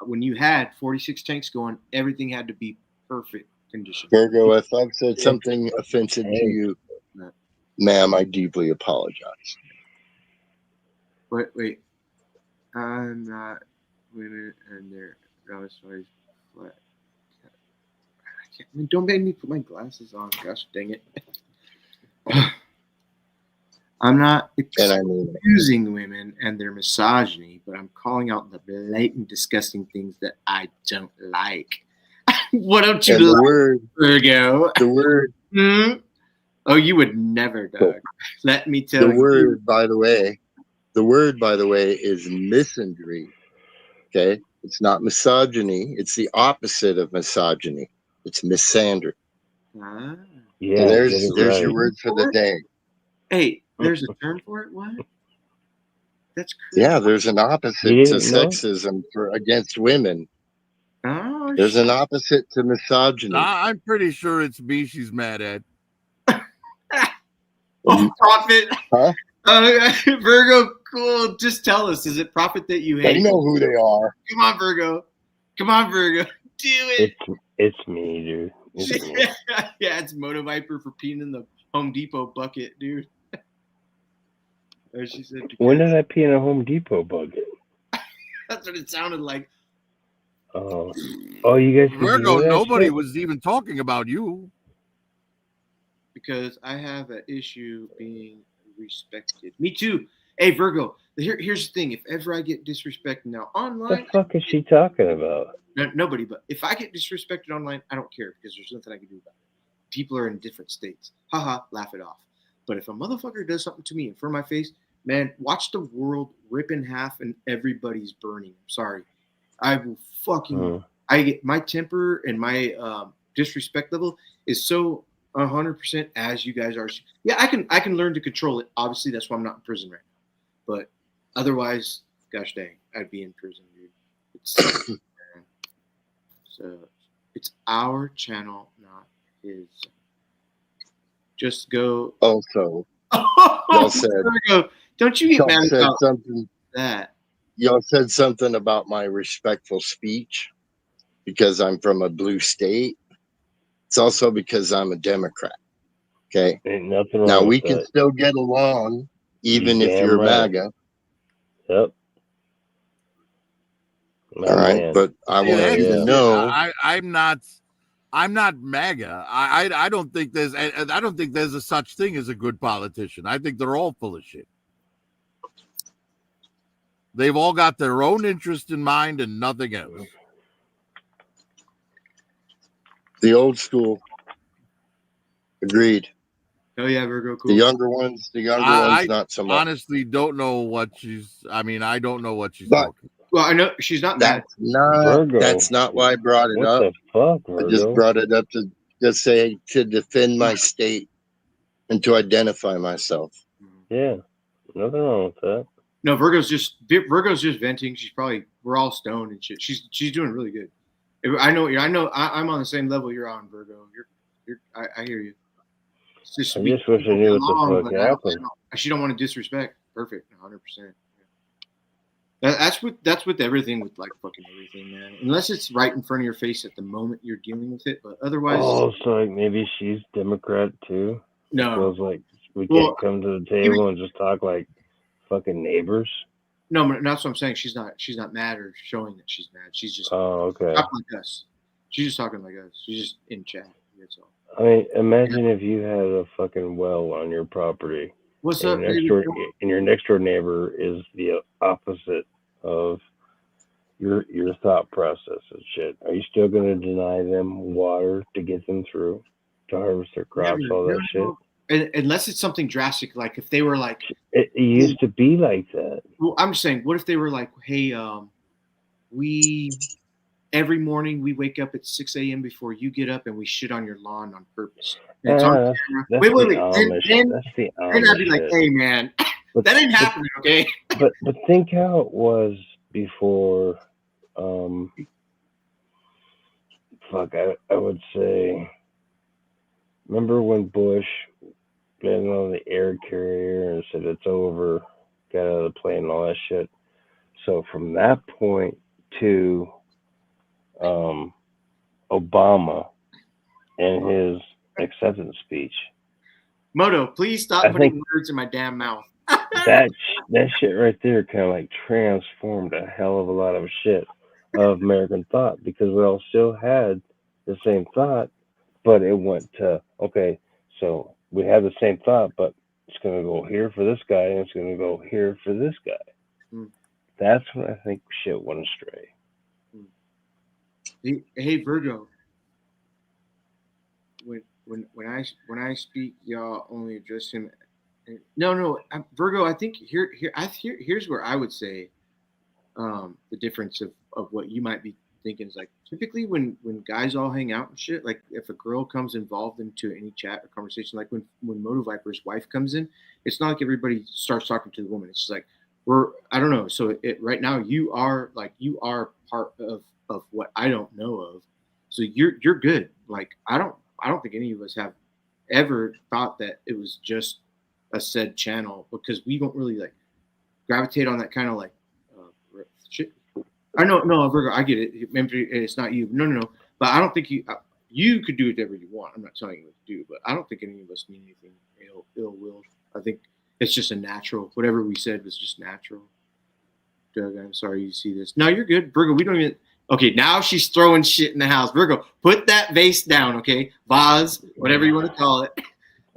Speaker 1: When you had 46 tanks going, everything had to be perfect condition.
Speaker 4: Virgo, if I've said something offensive to you, ma'am, I deeply apologize.
Speaker 1: Wait. I'm not women and their always flat. Don't make me put my glasses on. Gosh dang it. I'm not excusing women and their misogyny, but I'm calling out the blatant, disgusting things that I don't like. What don't you like, Virgo?
Speaker 4: The word.
Speaker 1: Oh, you would never, Doug. Let me tell you.
Speaker 4: The word, by the way, is misandry. Okay? It's not misogyny. It's the opposite of misogyny. It's misandry.
Speaker 1: Ah.
Speaker 2: Yeah,
Speaker 4: so there's your word for the day.
Speaker 1: Hey, there's a term for it? What? That's crazy.
Speaker 4: Yeah, there's an opposite to sexism against women.
Speaker 1: Oh,
Speaker 4: there's an opposite to misogyny.
Speaker 3: I'm pretty sure it's me she's mad at.
Speaker 1: Prophet.
Speaker 4: Huh?
Speaker 1: Virgo, cool. Just tell us. Is it Prophet that you hate?
Speaker 4: They know who they are.
Speaker 1: Come on, Virgo. Do it.
Speaker 2: It's me, dude. It's me.
Speaker 1: Yeah, it's Moto Viper for peeing in the Home Depot bucket, dude. Or she said,
Speaker 2: when did I pee in a Home Depot bucket?
Speaker 1: That's what it sounded like.
Speaker 2: Oh, you guys.
Speaker 3: Virgo, nobody was even talking about you.
Speaker 1: Because I have an issue being respected. Me too. Hey, Virgo, here's the thing. If ever I get disrespected now online.
Speaker 2: What the fuck is she talking about?
Speaker 1: Nobody, but if I get disrespected online, I don't care because there's nothing I can do about it. People are in different states. Haha, laugh it off. But if a motherfucker does something to me in front of my face, man, watch the world rip in half and everybody's burning. I'm sorry. I will fucking, I get my temper and my disrespect level is so 100% as you guys are. Yeah, I can learn to control it. Obviously, that's why I'm not in prison right now. But otherwise, gosh dang, I'd be in prison, dude. So it's our channel, not his. Just go.
Speaker 4: Also, y'all said.
Speaker 1: Don't you get mad about
Speaker 4: something
Speaker 1: that?
Speaker 4: Y'all said something about my respectful speech because I'm from a blue state. It's also because I'm a Democrat. Okay.
Speaker 2: Ain't nothing wrong
Speaker 4: now
Speaker 2: with
Speaker 4: we
Speaker 2: that.
Speaker 4: can still get along, even if you're MAGA.
Speaker 2: Yep.
Speaker 4: All right, but I want you to know
Speaker 3: I'm not MAGA. I don't think there's a such thing as a good politician. I think they're all full of shit. They've all got their own interest in mind and nothing else.
Speaker 4: The old school. Agreed.
Speaker 1: Oh yeah, Virgo, cool.
Speaker 4: The younger ones, not so much.
Speaker 3: I honestly don't know what I don't know what she's talking.
Speaker 1: Well, I know she's not mad.
Speaker 4: That's not why I brought it up.
Speaker 2: What the fuck, Virgo?
Speaker 4: I just brought it up to just say to defend my state and to identify myself.
Speaker 2: Yeah. Nothing wrong with that.
Speaker 1: No, Virgo's just venting. We're all stoned and shit. She's doing really good. I'm on the same level you're on, Virgo. I hear you.
Speaker 2: I just wish I knew what the fuck happened.
Speaker 1: She don't want to disrespect. Perfect, 100%. That's with everything, with like fucking everything, man. Unless it's right in front of your face at the moment you're dealing with it, but otherwise.
Speaker 2: Oh, so like maybe she's Democrat too.
Speaker 1: No,
Speaker 2: feels like we can't come to the table and just talk like fucking neighbors.
Speaker 1: No, that's what I'm saying. She's not mad or showing that she's mad. She's just
Speaker 2: okay.
Speaker 1: talking like us. She's just talking like us. She's just in chat. That's all.
Speaker 2: I mean, imagine if you had a fucking well on your property.
Speaker 1: What's up,
Speaker 2: and your next door neighbor is the opposite of your thought process and shit. Are you still going to deny them water to get them through, to harvest their crops, all that shit?
Speaker 1: Unless it's something drastic, like if they were like,
Speaker 2: it used to be like that.
Speaker 1: Well, I'm just saying, what if they were like, hey, every morning we wake up at 6 a.m. before you get up and we shit on your lawn on purpose.
Speaker 2: Wait.
Speaker 1: Then I'd be like, hey man, that ain't happening, okay?
Speaker 2: But think how it was before. I would say. Remember when Bush got on the air carrier and said it's over, got out of the plane and all that shit. So from that point to Obama and his acceptance speech.
Speaker 1: Moto, please stop putting words in my damn mouth.
Speaker 2: that shit right there kind of like transformed a hell of a lot of shit of American thought, because we all still had the same thought, but it went to, okay, so we have the same thought, but it's going to go here for this guy and it's going to go here for this guy. That's when I think shit went astray.
Speaker 1: Hey Virgo, when I speak, y'all only address him. No, Virgo. I think here's where I would say the difference of what you might be thinking is like, typically when guys all hang out and shit, like if a girl comes involved into any chat or conversation, like when Moto Viper's wife comes in, it's not like everybody starts talking to the woman. It's just like I don't know. So right now you are part of what I don't know of. So you're good. Like I don't think any of us have ever thought that it was just a said channel, because we don't really like gravitate on that kind of like shit. I know, no, Virgo, I get it. It's not you. No. But I don't think you could do whatever you want. I'm not telling you what to do, but I don't think any of us mean anything ill will. I think it's just a natural. Whatever we said was just natural. Doug, I'm sorry you see this. No, you're good, Virgo. We don't even. Okay, now she's throwing shit in the house. Virgo, put that vase down, okay? Vase, whatever you want to call it.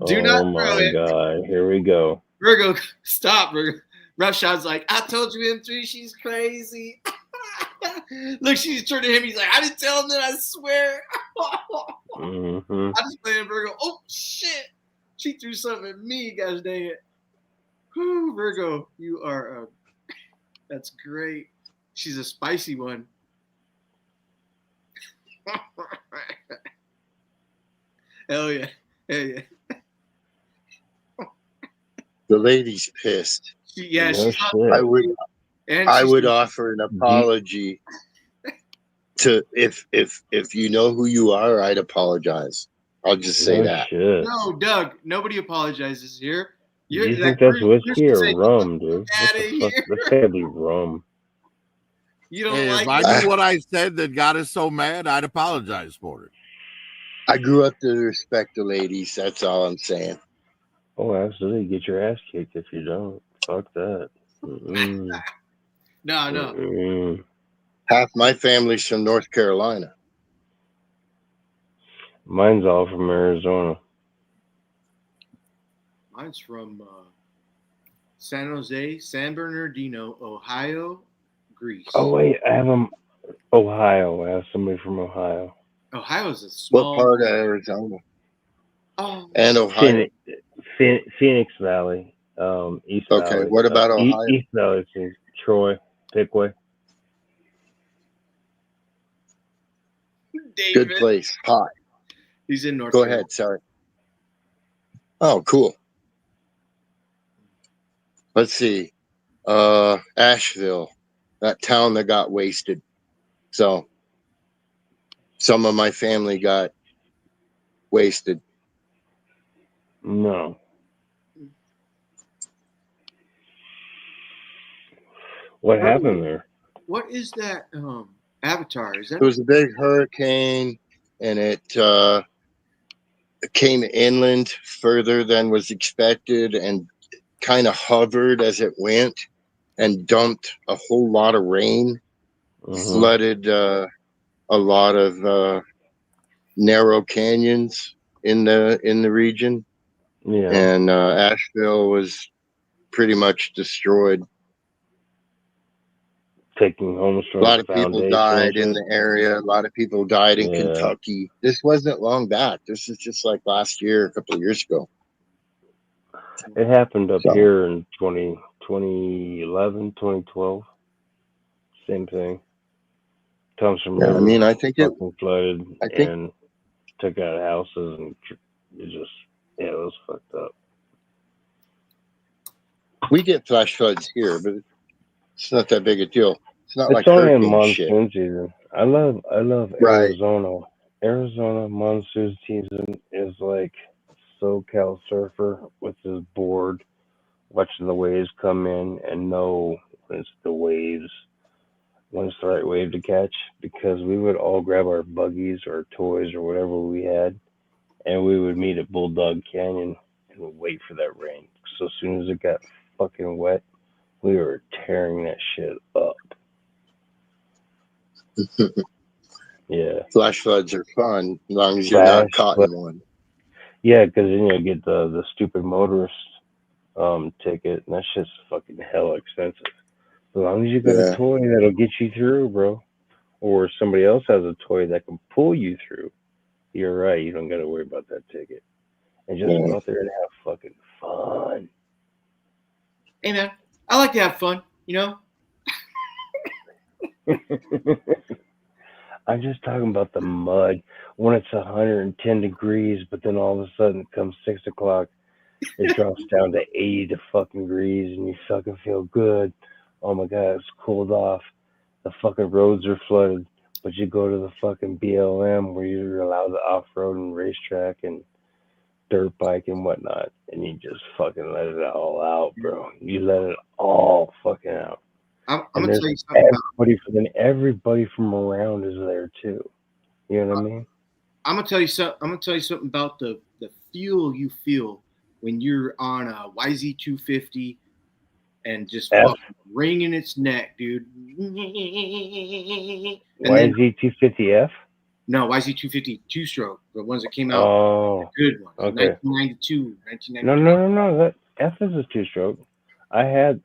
Speaker 1: Do not throw it.
Speaker 2: Oh my God, here we go.
Speaker 1: Virgo, stop, Virgo. Roughshot's like, I told you M3, she's crazy. Look, she's turned to him. He's like, I didn't tell him that, I swear. I'm just playing Virgo. Oh, shit. She threw something at me, gosh dang it. Whew, Virgo, you are, that's great. She's a spicy one. Hell yeah. The
Speaker 4: lady's pissed.
Speaker 1: I
Speaker 4: would offer an apology to if you know who you are. I'd apologize. I'll just say that.
Speaker 2: Shit.
Speaker 1: No, Doug, nobody apologizes here.
Speaker 2: You think that's whiskey or rum, dude? That's gotta be rum.
Speaker 1: You don't like
Speaker 3: if I knew what I said that got us so mad, I'd apologize for it.
Speaker 4: I grew up to respect the ladies. That's all I'm saying.
Speaker 2: Oh, absolutely. Get your ass kicked if you don't. Fuck that.
Speaker 1: No.
Speaker 4: Half my family's from North Carolina.
Speaker 2: Mine's all from Arizona.
Speaker 1: Mine's from San Jose, San Bernardino, Ohio, Greece.
Speaker 2: Oh, wait. I have Ohio. I have somebody from Ohio.
Speaker 1: Ohio's a small...
Speaker 4: What part of Arizona?
Speaker 1: Oh.
Speaker 4: And Ohio.
Speaker 2: Phoenix Valley. East Valley.
Speaker 4: Okay, what about Ohio?
Speaker 2: East Valley, Troy, Pickway.
Speaker 1: David.
Speaker 4: Good place. Hot.
Speaker 1: He's in North
Speaker 4: Go
Speaker 1: Carolina.
Speaker 4: ahead, sorry. Oh, cool. Let's see. Asheville, that town that got wasted. So some of my family got wasted.
Speaker 2: No. What happened there?
Speaker 1: What is that Avatar? Is that
Speaker 4: It was a big hurricane, and it came inland further than was expected and kind of hovered as it went and dumped a whole lot of rain, flooded a lot of narrow canyons in the region.
Speaker 2: Yeah.
Speaker 4: And Asheville was pretty much destroyed.
Speaker 2: Taking homes from
Speaker 4: A lot of people died in the area. A lot of people died in Kentucky. This wasn't long back. This is just like last year, a couple of years ago.
Speaker 2: It happened up here in 2011, 2012. Same thing. Thompson River.
Speaker 4: I mean, I think it
Speaker 2: flooded and took out houses, and it just, it was fucked up.
Speaker 4: We get flash floods here, but it's not that big a deal. It's not like
Speaker 2: only in
Speaker 4: hurricane
Speaker 2: monsoon season. I love Arizona. Arizona monsoon season is like SoCal surfer with his board, watching the waves come in and know when it's the right wave to catch, because we would all grab our buggies or toys or whatever we had, and we would meet at Bulldog Canyon and we'd wait for that rain. So as soon as it got fucking wet, we were tearing that shit up. Yeah.
Speaker 4: Flash floods are fun as long as you're not caught in one.
Speaker 2: Yeah, because then you'll get the stupid motorist ticket, and that shit's fucking hella expensive. As long as you got a toy that'll get you through, bro, or somebody else has a toy that can pull you through, you're right. You don't got to worry about that ticket. And just go out there and have fucking fun.
Speaker 1: Hey, man, I like to have fun, you know?
Speaker 2: I'm just talking about the mud when it's 110 degrees, but then all of a sudden it comes 6 o'clock, it drops down to 80 fucking degrees, and you fucking feel good. Oh my god, it's cooled off. The fucking roads are flooded, but you go to the fucking BLM where you're allowed to off-road and racetrack and dirt bike and whatnot, and you just fucking let it all out, bro. You let it all fucking out.
Speaker 1: I'm gonna tell you something.
Speaker 2: Everybody from around is there too. You know what I mean?
Speaker 1: I'm gonna tell you something about the feel you feel when you're on a YZ250 and just fucking wringing its neck, dude.
Speaker 2: YZ250F?
Speaker 1: No, YZ250 two-stroke, the ones that came out.
Speaker 2: Oh,
Speaker 1: the good ones.
Speaker 2: Okay.
Speaker 1: 1992.
Speaker 2: No. That F is a two-stroke. I had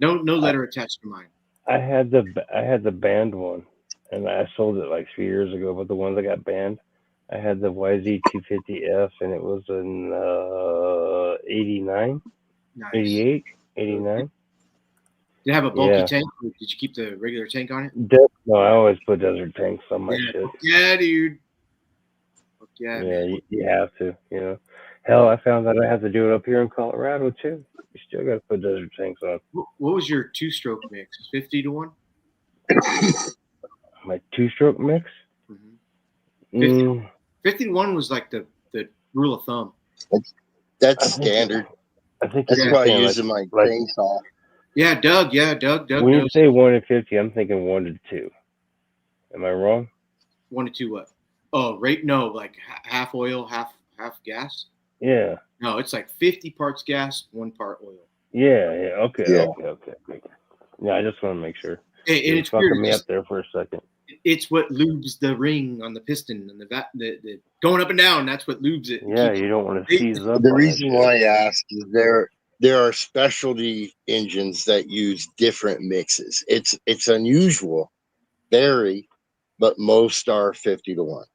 Speaker 1: no letter attached to mine.
Speaker 2: I had the banned one, and I sold it like 3 years ago. But the ones that got banned, I had the YZ250F, and it was in 89, nice. 88, 89.
Speaker 1: Did it have a bulky tank? Or did you keep the regular tank on it?
Speaker 2: No, I always put desert tanks on my shit.
Speaker 1: Yeah, dude.
Speaker 2: Yeah, you have to. You know, hell, I found that I have to do it up here in Colorado too. You still got to put desert tanks on.
Speaker 1: What was your two-stroke mix? 50-1?
Speaker 2: My two-stroke mix?
Speaker 1: 51 was like the rule of thumb.
Speaker 4: That's standard.
Speaker 2: I think
Speaker 4: that's why I use my chainsaw.
Speaker 1: Yeah, Doug.
Speaker 2: When you say 1 to 50, I'm thinking 1 to 2. Am I wrong?
Speaker 1: 1 to 2 what? Oh, right? No, like half oil, half gas.
Speaker 2: Yeah.
Speaker 1: No, it's like 50 parts gas, 1 part oil.
Speaker 2: Yeah. Okay. Yeah, I just want to make sure.
Speaker 1: And it's fucking
Speaker 2: me up there for a second.
Speaker 1: It's what lubes the ring on the piston and the going up and down. That's what lubes it.
Speaker 2: Yeah, you don't want to seize up.
Speaker 4: The reason why I ask is there are specialty engines that use different mixes. It's unusual, but most are 50-1.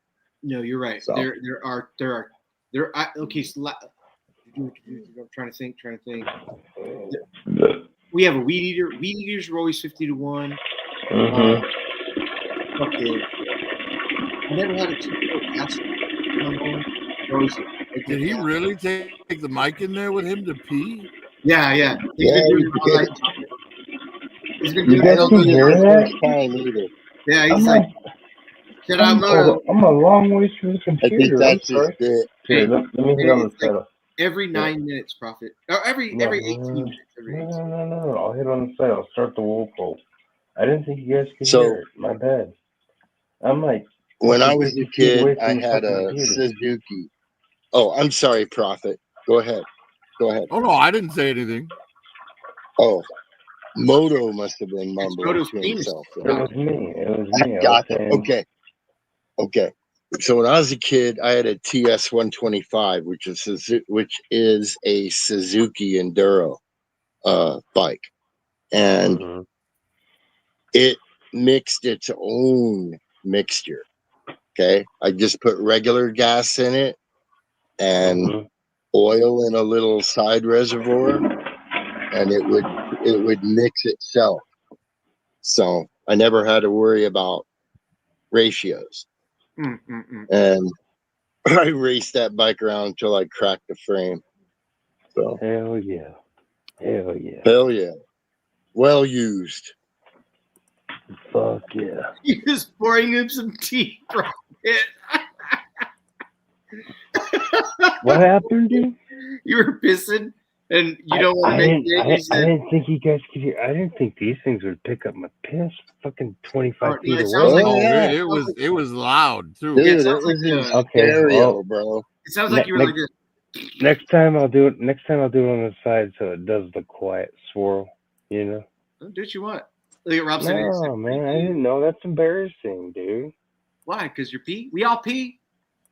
Speaker 1: No, you're right. So. There are. Okay, so I'm trying to think. We have a weed eater. Weed eaters are always 50-1. Okay. I never had a two-foot gas.
Speaker 3: Did he really take the mic in there with him to pee?
Speaker 1: Yeah. He's been doing it all night. He's been
Speaker 2: You
Speaker 1: doing
Speaker 4: I
Speaker 1: it
Speaker 2: guys
Speaker 1: all
Speaker 4: don't
Speaker 2: can
Speaker 4: think
Speaker 1: night.
Speaker 4: it's
Speaker 2: hear
Speaker 4: the
Speaker 2: that?
Speaker 4: first time either.
Speaker 1: Yeah,
Speaker 2: I'm
Speaker 1: he's
Speaker 2: like,
Speaker 1: like, shut up, Moto.
Speaker 2: I'm a long ways from the
Speaker 4: I think
Speaker 2: computer. I'm
Speaker 4: that's his
Speaker 2: sorry.
Speaker 4: bit.
Speaker 2: Here,
Speaker 1: Hey,
Speaker 2: let me hit on the
Speaker 1: it's like
Speaker 2: setup.
Speaker 1: every
Speaker 2: Yeah.
Speaker 1: 9 minutes, Prophet. Or every
Speaker 2: No,
Speaker 1: 18 minutes. Every 18.
Speaker 2: no. I'll hit on the side. I'll start the whirlpool. I didn't think you guys could
Speaker 4: So
Speaker 2: hear it. My bad. I'm like
Speaker 4: when I
Speaker 2: fucking
Speaker 4: was a
Speaker 2: 50 feet
Speaker 4: kid,
Speaker 2: away
Speaker 4: I
Speaker 2: from the
Speaker 4: had
Speaker 2: fucking
Speaker 4: a
Speaker 2: computer.
Speaker 4: Suzuki. Oh, I'm sorry, Prophet. Go ahead.
Speaker 3: Oh no, I didn't say anything.
Speaker 4: Oh, Moto must have been mumbling
Speaker 1: Moto's
Speaker 4: to
Speaker 1: penis.
Speaker 4: himself.
Speaker 2: It was me. It was me. I was
Speaker 4: Gotcha.
Speaker 2: saying,
Speaker 4: Okay. So when I was a kid, I had a TS 125, which is a Suzuki Enduro bike, and
Speaker 2: mhm.
Speaker 4: it mixed its own mixture. Okay, I just put regular gas in it and oil in a little side reservoir, and it would mix itself. So I never had to worry about ratios. And I raced that bike around until I cracked the frame. So
Speaker 2: Hell yeah.
Speaker 4: hell yeah, well used.
Speaker 2: Fuck yeah.
Speaker 1: He was pouring him some tea, Prophet.
Speaker 2: What happened, dude?
Speaker 1: You were pissing, and you don't want to make it. You
Speaker 2: I
Speaker 1: said,
Speaker 2: didn't think you guys could hear. I didn't think these things would pick up my piss fucking 25 feet
Speaker 1: it
Speaker 2: away.
Speaker 1: sounds like
Speaker 4: Oh yeah,
Speaker 3: It was loud too.
Speaker 4: dude,
Speaker 1: it
Speaker 4: it
Speaker 1: sounds
Speaker 4: was in
Speaker 1: like
Speaker 2: Okay,
Speaker 4: stereo,
Speaker 2: well,
Speaker 4: bro.
Speaker 1: it sounds like you were like
Speaker 2: next time I'll do it. Next time I'll do it on the side so it does the quiet swirl. You know?
Speaker 1: do what you want. Look at Rob saying,
Speaker 2: No, man, I didn't know. That's embarrassing, dude.
Speaker 1: why? Because you're pee? We all pee.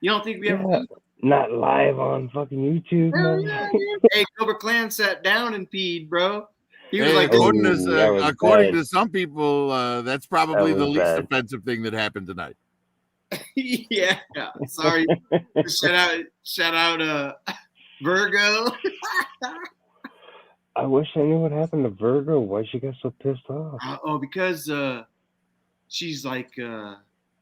Speaker 1: You don't think we ever
Speaker 2: Yeah,
Speaker 1: pee?
Speaker 2: not live on fucking YouTube,
Speaker 1: Hell
Speaker 2: man.
Speaker 1: yeah, dude. Hey, Cobra Clan sat down and peed, bro. He was
Speaker 3: Hey,
Speaker 1: like,
Speaker 2: that was
Speaker 3: according
Speaker 2: bad.
Speaker 3: to some people, that's probably the least offensive thing that happened tonight.
Speaker 1: yeah. Sorry. shout out, Virgo.
Speaker 2: I wish I knew what happened to Virgo. Why she got so pissed off?
Speaker 1: Because she's like,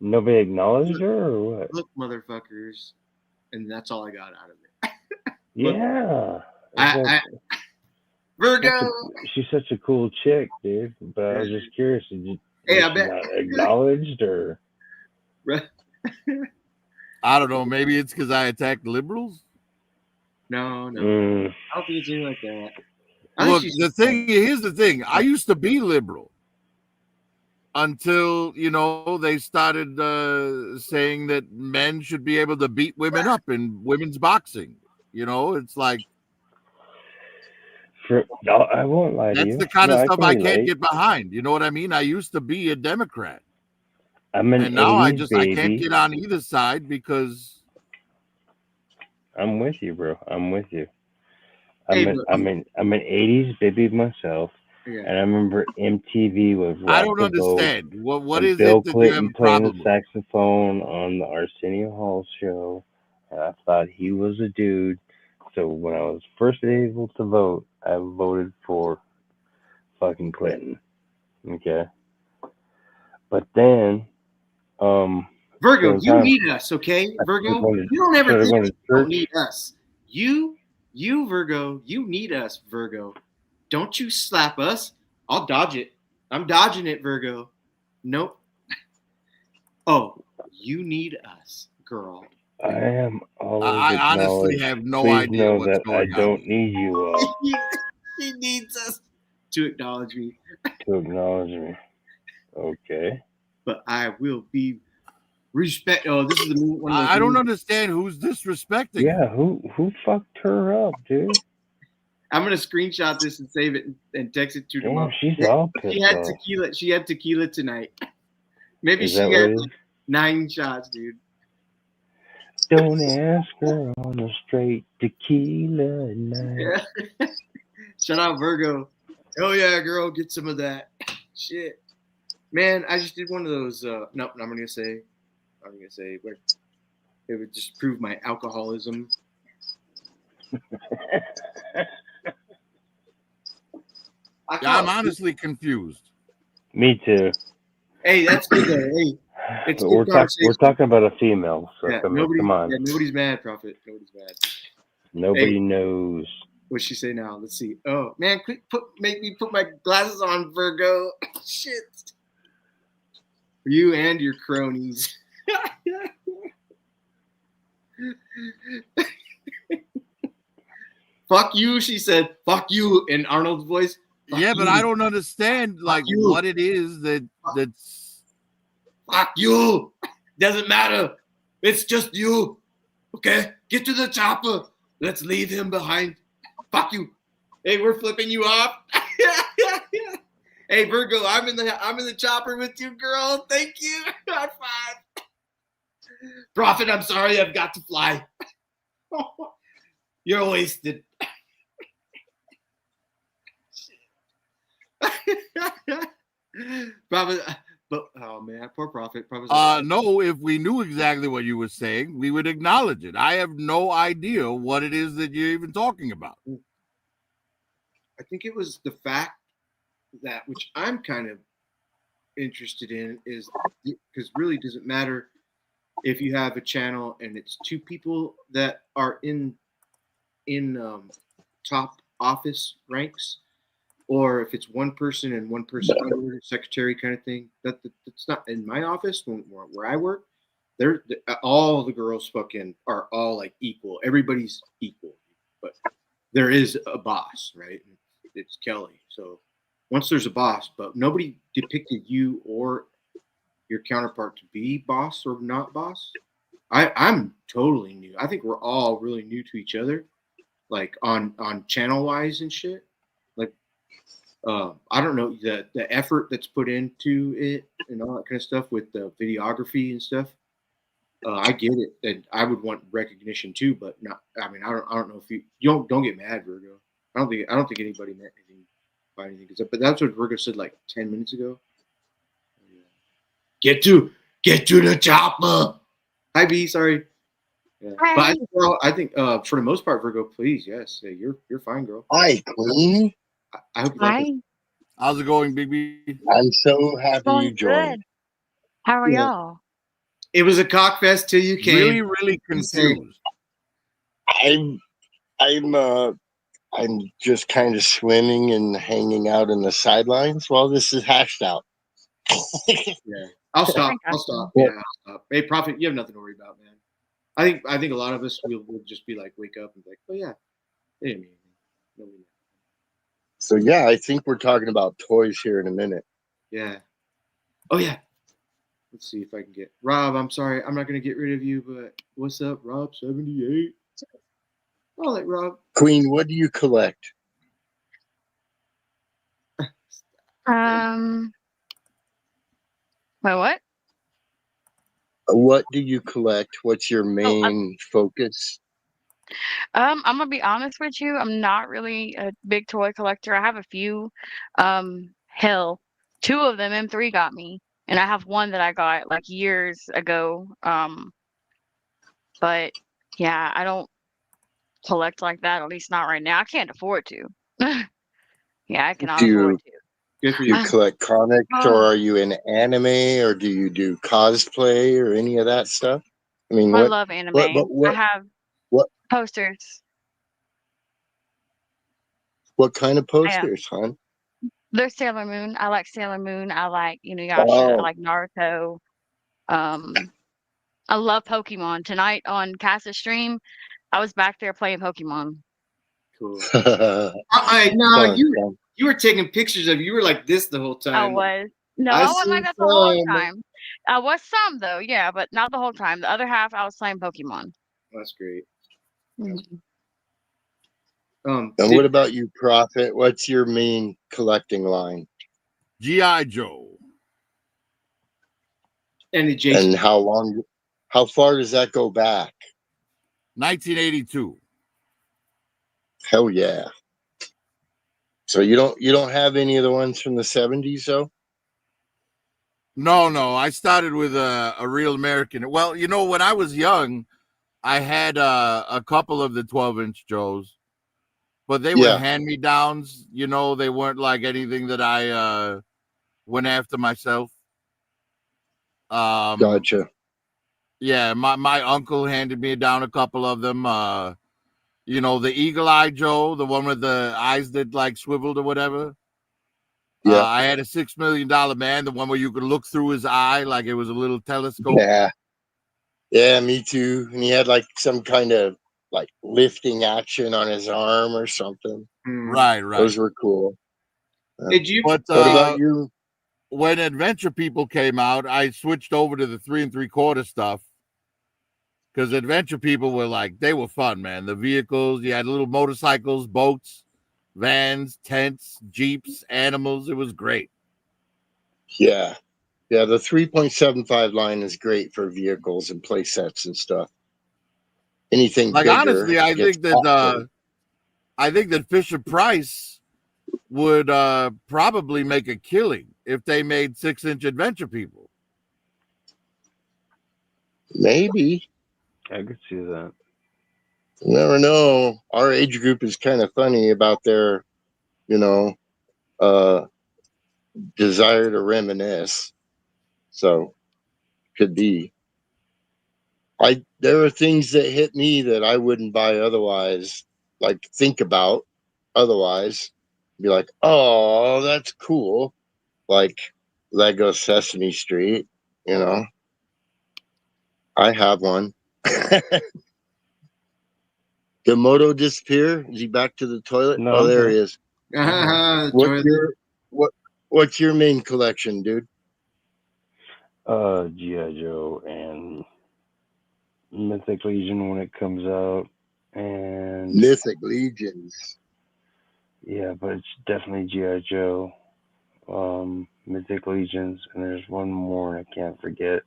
Speaker 2: Nobody acknowledged her or what?
Speaker 1: look, motherfuckers, and that's all I got out of it.
Speaker 2: Yeah.
Speaker 1: Virgo.
Speaker 2: She's such a cool chick, dude. But I was just curious.
Speaker 1: Hey, I bet
Speaker 2: not acknowledged or?
Speaker 3: I don't know. Maybe it's because I attacked liberals.
Speaker 1: No. I don't think it's anything like that.
Speaker 3: Look, here's the thing. I used to be liberal until they started saying that men should be able to beat women up in women's boxing. It's like
Speaker 2: I won't lie to you.
Speaker 3: That's the kind of stuff I can't
Speaker 2: relate.
Speaker 3: get behind. You know what I mean? I used to be a Democrat.
Speaker 2: And
Speaker 3: now
Speaker 2: 80s
Speaker 3: I can't get on either side because
Speaker 2: I'm with you, bro. I'm with you. I'm an 80s baby myself, and I remember MTV was.
Speaker 3: I don't understand. What is
Speaker 2: Bill
Speaker 3: it that
Speaker 2: Clinton
Speaker 3: you have a
Speaker 2: playing
Speaker 3: problem
Speaker 2: the saxophone on the Arsenio Hall show, and I thought he was a dude. So when I was first able to vote, I voted for fucking Clinton. Okay, but then
Speaker 1: Virgo, you need us, okay? Virgo, you don't ever think you don't need us. You, Virgo, you need us, Virgo. Don't you slap us. I'll dodge it. I'm dodging it, Virgo. Nope. Oh, you need us, girl.
Speaker 2: I am always
Speaker 3: I honestly have no idea what's going on.
Speaker 2: I don't need you all.
Speaker 1: He needs us to acknowledge me.
Speaker 2: To acknowledge me. Okay.
Speaker 1: But I will be respect. Oh, this is the one.
Speaker 3: I don't understand who's disrespecting.
Speaker 2: Yeah, who fucked her up, dude?
Speaker 1: I'm gonna screenshot this and save it and text it to tomorrow.
Speaker 2: She's all pissed
Speaker 1: She had
Speaker 2: off.
Speaker 1: tequila. She had tequila tonight. Maybe
Speaker 2: Is
Speaker 1: she had 9 shots, dude.
Speaker 2: Don't ask her on the straight tequila night.
Speaker 1: Yeah. Shout out Virgo. Oh yeah, girl, get some of that. Shit, man, I just did one of those. Nope, I'm gonna say. Where it would just prove my alcoholism.
Speaker 3: I'm honestly confused.
Speaker 2: Me too.
Speaker 1: Hey, that's good though. Hey, it's
Speaker 2: we're talking about a female, so
Speaker 1: yeah,
Speaker 2: come on.
Speaker 1: Yeah, nobody's mad, Prophet. Nobody's mad.
Speaker 2: Nobody knows.
Speaker 1: What'd she say now? Let's see. Oh man, quick, make me put my glasses on, Virgo. Shit. You and your cronies. Fuck you, she said. Fuck you in Arnold's voice. Fuck
Speaker 3: yeah,
Speaker 1: you.
Speaker 3: but I don't understand like
Speaker 1: you.
Speaker 3: what it is that's.
Speaker 1: Fuck you. Doesn't matter. It's just you. Okay? Get to the chopper. Let's leave him behind. Fuck you. Hey, we're flipping you off. Hey, Virgo, I'm in the chopper with you, girl. Thank you. High five. Prophet, I'm sorry, I've got to fly. You're wasted. Prophet, but oh man, poor Prophet.
Speaker 3: No, if we knew exactly what you were saying, we would acknowledge it. I have no idea what it is that you're even talking about.
Speaker 1: I think it was the fact that, which I'm kind of interested in, is because really doesn't matter if you have a channel and it's two people that are in top office ranks, or if it's one person and one person under secretary kind of thing. That's not in my office where I work. All the girls fucking are all like equal. Everybody's equal, but there is a boss, right? It's Kelly. So once there's a boss, but nobody depicted you or your counterpart to be boss or not boss. I'm totally new. I think we're all really new to each other, like on channel wise and shit. Like, I don't know the effort that's put into it and all that kind of stuff with the videography and stuff. I get it, and I would want recognition too, but not. I mean, I don't know if you don't get mad, Virgo. I don't think anybody meant anything by anything. But that's what Virgo said like 10 minutes ago. Get to the chopper. Hi, B. Sorry. Yeah.
Speaker 5: Hi.
Speaker 1: But I think for the most part, Virgo, please, yes, hey, you're fine, girl.
Speaker 4: Hi, Queen.
Speaker 1: I hope you like
Speaker 5: Hi.
Speaker 1: it.
Speaker 3: How's it going, Big B?
Speaker 4: I'm so happy
Speaker 5: Going
Speaker 4: you joined.
Speaker 5: good. How are
Speaker 1: Yeah.
Speaker 5: y'all?
Speaker 1: It was a cock fest till you came.
Speaker 3: Really, really confused.
Speaker 4: I'm just kind of swimming and hanging out in the sidelines while this is hashed out.
Speaker 1: Yeah, I'll stop.
Speaker 5: I
Speaker 1: I'll stop. Yeah, I'll stop. Hey, Prophet, you have nothing to worry about, man. I think a lot of us will just be like, wake up and be like, oh yeah, they didn't mean anything. Nobody meant
Speaker 4: So yeah, I think we're talking about toys here in a minute.
Speaker 1: Yeah. Oh yeah. Let's see if I can get Rob. I'm sorry, I'm not gonna get rid of you, but what's up, Rob? 78. I'll let Rob.
Speaker 4: Queen, what do you collect?
Speaker 5: Wait, what?
Speaker 4: What do you collect? What's your main focus?
Speaker 5: I'm gonna be honest with you. I'm not really a big toy collector. I have a few. Hell, two of them M3 got me, and I have one that I got like years ago. But yeah, I don't collect like that. At least not right now. I can't afford to. Yeah, I cannot afford to.
Speaker 1: Good for
Speaker 4: Do you
Speaker 1: you.
Speaker 4: collect comics, or are you in anime, or do you do cosplay, or any of that stuff? I mean,
Speaker 5: I love anime. I have
Speaker 4: what
Speaker 5: posters.
Speaker 4: what kind of posters, hon?
Speaker 5: There's Sailor Moon. I like Sailor Moon. I like Inuyasha. I like Naruto. I love Pokemon. Tonight on Cass's stream, I was back there playing Pokemon.
Speaker 1: Cool.
Speaker 4: Fun.
Speaker 1: You were taking pictures of you were like this the whole time.
Speaker 5: I was. No, I wasn't like that the whole time. I was some though, yeah, but not the whole time. The other half I was playing Pokemon.
Speaker 1: That's great.
Speaker 5: Mm-hmm.
Speaker 4: And what about you, Prophet? What's your main collecting line?
Speaker 3: G.I. Joe.
Speaker 4: And how far does that go back?
Speaker 3: 1982.
Speaker 4: Hell yeah. So you don't have any of the ones from the 70s though?
Speaker 3: No. I started with a real American. Well, when I was young, I had a couple of the 12-inch Joes, but they were hand-me-downs. They weren't like anything that I went after myself.
Speaker 4: Gotcha.
Speaker 3: Yeah, my uncle handed me down a couple of them. You know, the Eagle Eye Joe, the one with the eyes that like swiveled or whatever.
Speaker 4: Yeah.
Speaker 3: I had a $6 million man, the one where you could look through his eye like it was a little telescope.
Speaker 4: Yeah. Yeah, me too. And he had like some kind of like lifting action on his arm or something.
Speaker 3: Right.
Speaker 4: Those were cool.
Speaker 1: Did you?
Speaker 3: But
Speaker 4: What about you?
Speaker 3: When Adventure People came out, I switched over to the 3 3/4 stuff because Adventure People were like, they were fun, man. The vehicles, you had little motorcycles, boats, vans, tents, jeeps, animals. It was great.
Speaker 4: Yeah. Yeah, the 3.75 line is great for vehicles and play sets and stuff. Anything
Speaker 3: Like,
Speaker 4: bigger
Speaker 3: honestly, I
Speaker 4: gets
Speaker 3: think that Fisher Price would probably make a killing if they made 6-inch Adventure People.
Speaker 4: maybe.
Speaker 2: I could see that.
Speaker 4: You never know. Our age group is kind of funny about their, you know, desire to reminisce. So could be. There are things that hit me that I wouldn't buy otherwise, like think about otherwise. Be like, oh, that's cool. Like Lego Sesame Street, you know. I have one. Did Moto disappear? Is he back to the toilet?
Speaker 2: No,
Speaker 4: Oh,
Speaker 2: I'm
Speaker 4: there
Speaker 2: here.
Speaker 4: he is. What's your main collection, dude?
Speaker 2: G.I. Joe and Mythic Legion when it comes out, and
Speaker 4: Mythic Legions.
Speaker 2: yeah, but it's definitely G.I. Joe, Mythic Legions, and there's one more and I can't forget.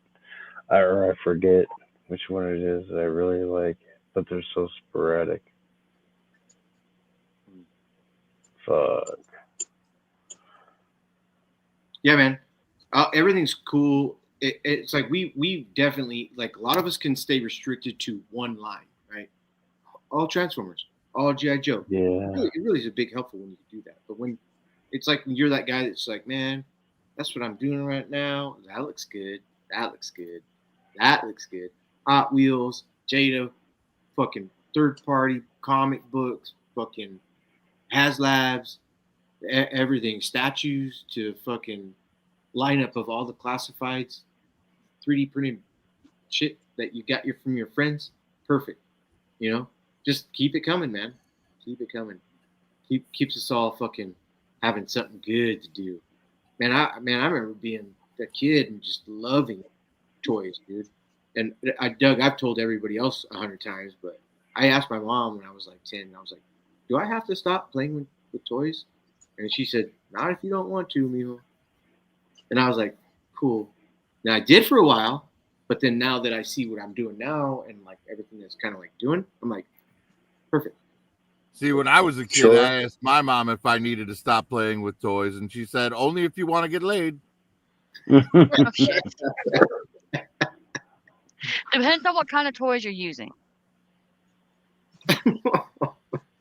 Speaker 2: I forget which one it is that I really like, but they're so sporadic. Fuck.
Speaker 1: Yeah, man. Everything's cool. It's like we definitely, like, a lot of us can stay restricted to one line, right? All Transformers, all GI Joe.
Speaker 2: Yeah.
Speaker 1: It really is a big helpful when you can do that. But when it's like when you're that guy that's like, man, that's what I'm doing right now. That looks good. That looks good. That looks good. Hot Wheels, Jada, fucking third party comic books, fucking HasLabs, everything, statues to fucking lineup of all the classifieds, 3D printed shit that you got from your friends. Perfect. You know, just keep it coming, man. Keep it coming. Keeps us all fucking having something good to do. I remember being a kid and just loving toys, dude. And I've told everybody else 100 times, but I asked my mom when I was like 10, and I was like, do I have to stop playing with toys? And she said, not if you don't want to, mijo. And I was like, cool. Now I did for a while, but then now that I see what I'm doing now and like everything that's kind of like doing, I'm like, perfect.
Speaker 3: See, when I was a kid,
Speaker 4: Sure.
Speaker 3: I asked my mom if I needed to stop playing with toys, and she said, only if you want to get laid.
Speaker 5: Oh, shit. Depends on what kind of toys you're using.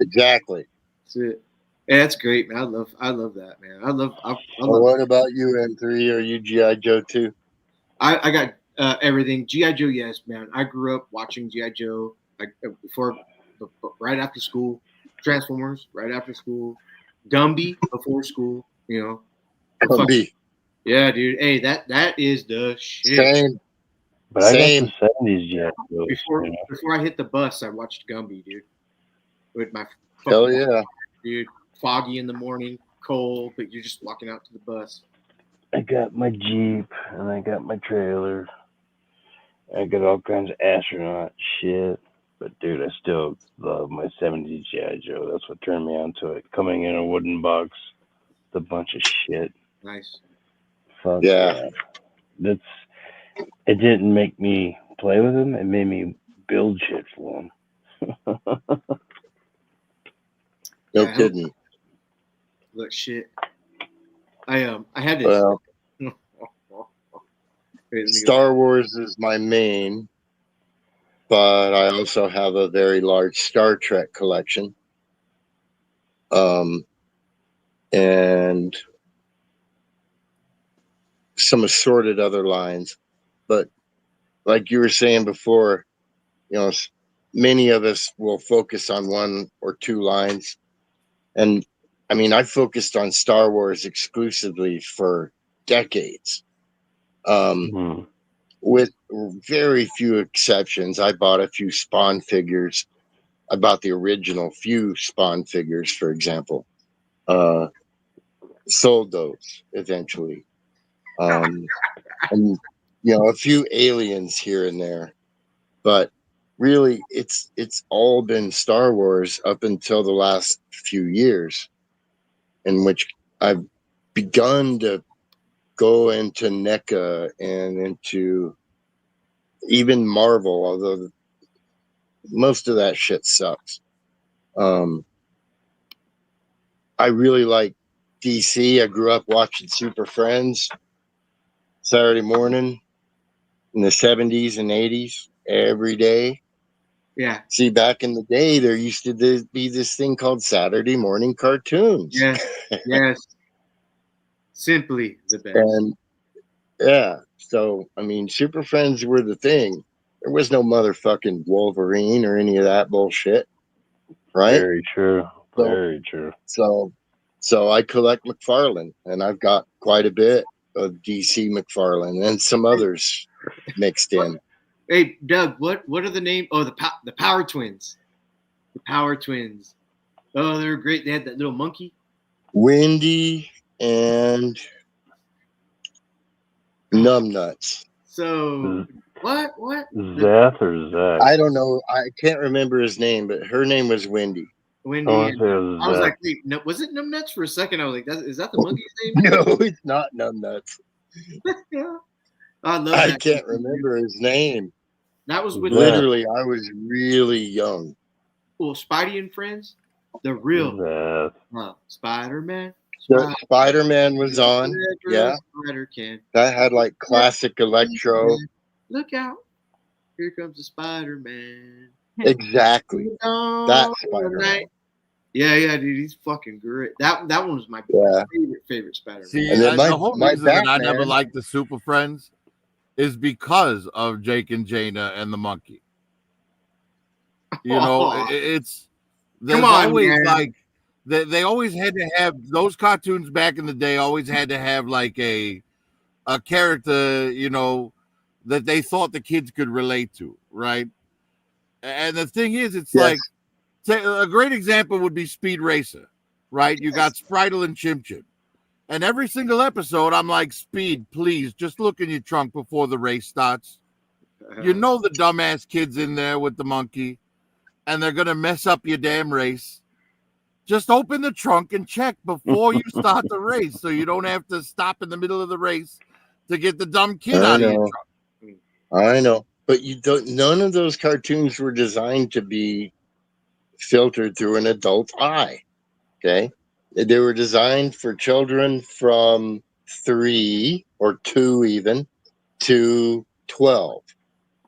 Speaker 4: Exactly.
Speaker 1: That's it. Yeah, that's great, man. I love that, man. I love.
Speaker 4: What about you, M3? Are you GI Joe too?
Speaker 1: I got everything. GI Joe, yes, man. I grew up watching GI Joe right after school. Transformers right after school. Gumby before school. You know.
Speaker 4: Gumby.
Speaker 1: Yeah, dude. Hey, that is the shit.
Speaker 4: Same.
Speaker 2: But I got the 70s G.I. Joe.
Speaker 1: Before I hit the bus, I watched Gumby, dude. With my
Speaker 4: hell yeah,
Speaker 1: dude. Foggy in the morning, cold, but you're just walking out to the bus.
Speaker 2: I got my Jeep and I got my trailer. I got all kinds of astronaut shit. But dude, I still love my 70s G.I. Joe. That's what turned me onto it. Coming in a wooden box, the bunch of shit.
Speaker 1: Nice.
Speaker 2: Fuck yeah. It didn't make me play with them. It made me build shit for them.
Speaker 4: no kidding.
Speaker 1: Look, shit. I had to.
Speaker 4: Well, Star Wars is my main, but I also have a very large Star Trek collection. And some assorted other lines. But like you were saying before, you know, many of us will focus on one or two lines. And I mean, I focused on Star Wars exclusively for decades. With very few exceptions. I bought a few Spawn figures. I bought the original few Spawn figures, for example. Sold those eventually. And, a few aliens here and there. But really, it's all been Star Wars up until the last few years, in which I've begun to go into NECA and into even Marvel, although most of that shit sucks. I really like DC. I grew up watching Super Friends Saturday morning in the 70s and 80s every day.
Speaker 1: Yeah.
Speaker 4: See, back in the day, there used to be this thing called Saturday morning cartoons.
Speaker 1: Yes. Yes. Simply the best.
Speaker 4: And yeah, so I mean, Super Friends were the thing. There was no motherfucking Wolverine or any of that bullshit, right?
Speaker 2: Very true. Very true.
Speaker 4: So I collect McFarlane, and I've got quite a bit of DC McFarlane and some others mixed in.
Speaker 1: Hey, Doug, what are the name? Oh, the Power Twins. The Power Twins. Oh, they were great. They had that little monkey.
Speaker 4: Wendy and Numbnuts.
Speaker 1: So what?
Speaker 2: Zeth or Zach?
Speaker 4: I don't know. I can't remember his name, but her name was Wendy.
Speaker 1: Wendy.
Speaker 2: I
Speaker 1: was like, wait, no, was it Numbnuts for a second? I was like, is that the monkey's name?
Speaker 4: No, it's not Numbnuts.
Speaker 1: Yeah. I love
Speaker 4: I
Speaker 1: that.
Speaker 4: can't remember his name.
Speaker 1: That was with
Speaker 4: literally, I was really young.
Speaker 1: Well, Spidey and Friends, the real Spider-Man.
Speaker 4: Spider-Man was on. Yeah.
Speaker 1: Spider-Can.
Speaker 4: That had like classic electro.
Speaker 1: Look out. Here comes the Spider-Man.
Speaker 4: Exactly. That Spider-Man.
Speaker 1: Yeah, dude, he's fucking great. That one was my favorite Spider-Man.
Speaker 3: See, the whole reason that I never liked the Super Friends is because of Jake and Jaina and the monkey. You know, there's always man. Like they always had to have those cartoons back in the day. Always had to have like a character, you know, that they thought the kids could relate to, right? And the thing is, it's like a great example would be Speed Racer, right? You got Spritle and Chim Chim. And every single episode, I'm like, Speed, please, just look in your trunk before the race starts. You know the dumbass kid's in there with the monkey, and they're going to mess up your damn race. Just open the trunk and check before you start the race so you don't have to stop in the middle of the race to get the dumb kid out of your trunk.
Speaker 4: I know. But none of those cartoons were designed to be filtered through an adult eye. Okay? They were designed for children from 3 or 2 even to 12.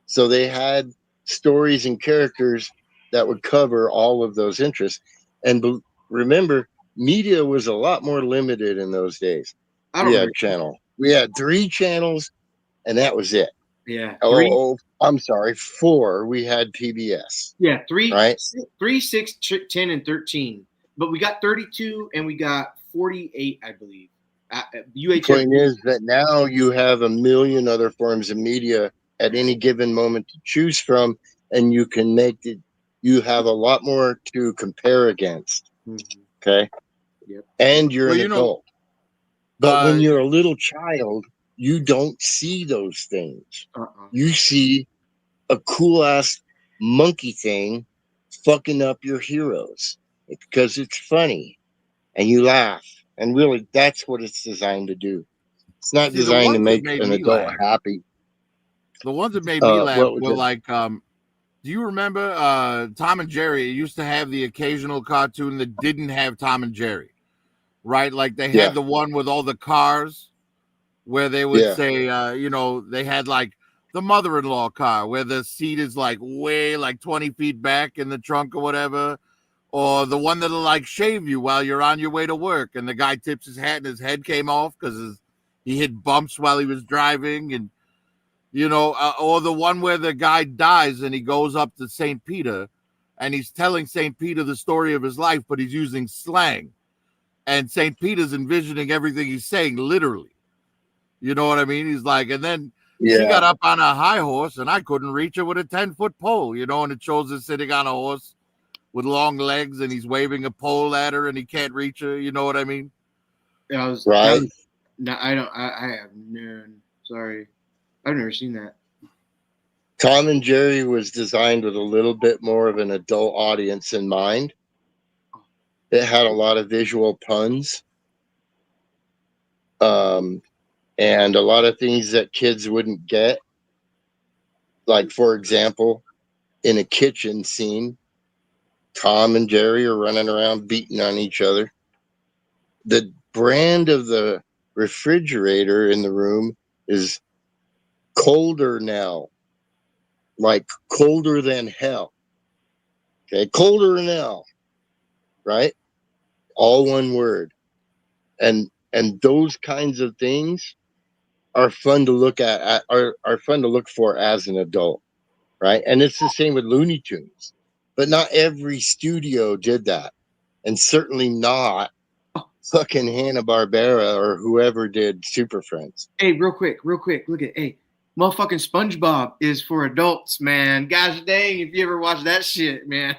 Speaker 4: So they had stories and characters that would cover all of those interests. And remember, media was a lot more limited in those days. We had 3 channels, and that was it.
Speaker 1: Yeah.
Speaker 4: 4. We had PBS.
Speaker 1: Yeah, 3,
Speaker 4: right?
Speaker 1: 3, 6, 10, and 13. But we got 32 and we got 48, I believe.
Speaker 4: The point is that now you have a million other forms of media at any given moment to choose from, and you can you have a lot more to compare against.
Speaker 1: Mm-hmm.
Speaker 4: Okay?
Speaker 1: Yep.
Speaker 4: And you're an adult. But when you're a little child, you don't see those things. You see a cool-ass monkey thing fucking up your heroes because it's funny and you laugh. And really, that's what it's designed to do. It's not designed to make an adult happy.
Speaker 3: The ones that made me laugh were like, do you remember Tom and Jerry? It used to have the occasional cartoon that didn't have Tom and Jerry, right? Like they had the one with all the cars where they would say, you know, they had like the mother-in-law car where the seat is like way like 20 feet back in the trunk or whatever. Or the one that'll like shave you while you're on your way to work, and the guy tips his hat and his head came off because he hit bumps while he was driving, and You know, or the one where the guy dies and he goes up to St. Peter and he's telling St. Peter the story of his life, but he's using slang. And St. Peter's envisioning everything he's saying literally. You know what I mean? He's like, and then she got up on a high horse and I couldn't reach her with a 10-foot pole, you know, and it shows her sitting on a horse with long legs and he's waving a pole at her and he can't reach her. You know what I mean?
Speaker 4: Right.
Speaker 1: No, I don't. I have none. Sorry. I've never seen that.
Speaker 4: Tom and Jerry was designed with a little bit more of an adult audience in mind. It had a lot of visual puns. And a lot of things that kids wouldn't get. Like, for example, in a kitchen scene, Tom and Jerry are running around beating on each other. The brand of the refrigerator in the room is colder now, like colder than hell. Okay, colder than hell, right? All one word. And those kinds of things are fun to look at are fun to look for as an adult, right? And it's the same with Looney Tunes. But not every studio did that. And certainly not fucking Hanna-Barbera or whoever did Super Friends.
Speaker 1: Hey, real quick. Look at, hey, motherfucking SpongeBob is for adults, man. Gosh dang, if you ever watch that shit, man.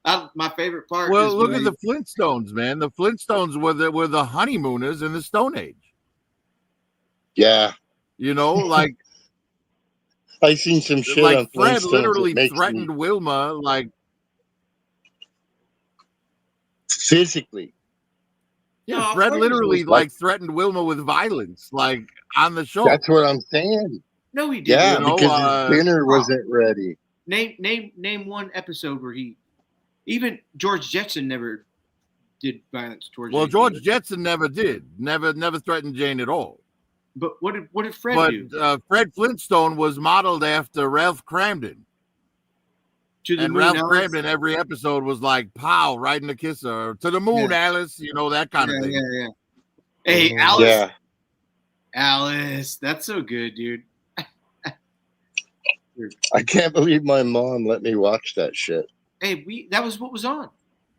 Speaker 1: My favorite part.
Speaker 3: Well, look at the Flintstones, man. The Flintstones were the honeymooners in the Stone Age.
Speaker 4: Yeah.
Speaker 3: You know, like
Speaker 4: I seen some shit
Speaker 3: like
Speaker 4: on
Speaker 3: Fred
Speaker 4: Flintstones
Speaker 3: literally threatened Wilma, like
Speaker 4: physically.
Speaker 3: Yeah, Fred literally like threatened Wilma with violence, like on the show.
Speaker 4: That's what I'm saying.
Speaker 1: No, he didn't.
Speaker 4: Yeah, because his dinner wasn't ready.
Speaker 1: Name one episode where even George Jetson never did violence towards.
Speaker 3: Well, George Jetson never did. Never threatened Jane at all.
Speaker 1: But what did Fred do?
Speaker 3: Fred Flintstone was modeled after Ralph Cramden. And Ralph Cramden, every episode was like, pow, riding a kisser, to the moon, Alice, you know, that kind of thing.
Speaker 1: Yeah. Hey, Alice. Yeah. Alice, that's so good, dude.
Speaker 4: I can't believe my mom let me watch that shit.
Speaker 1: Hey, that was what was on.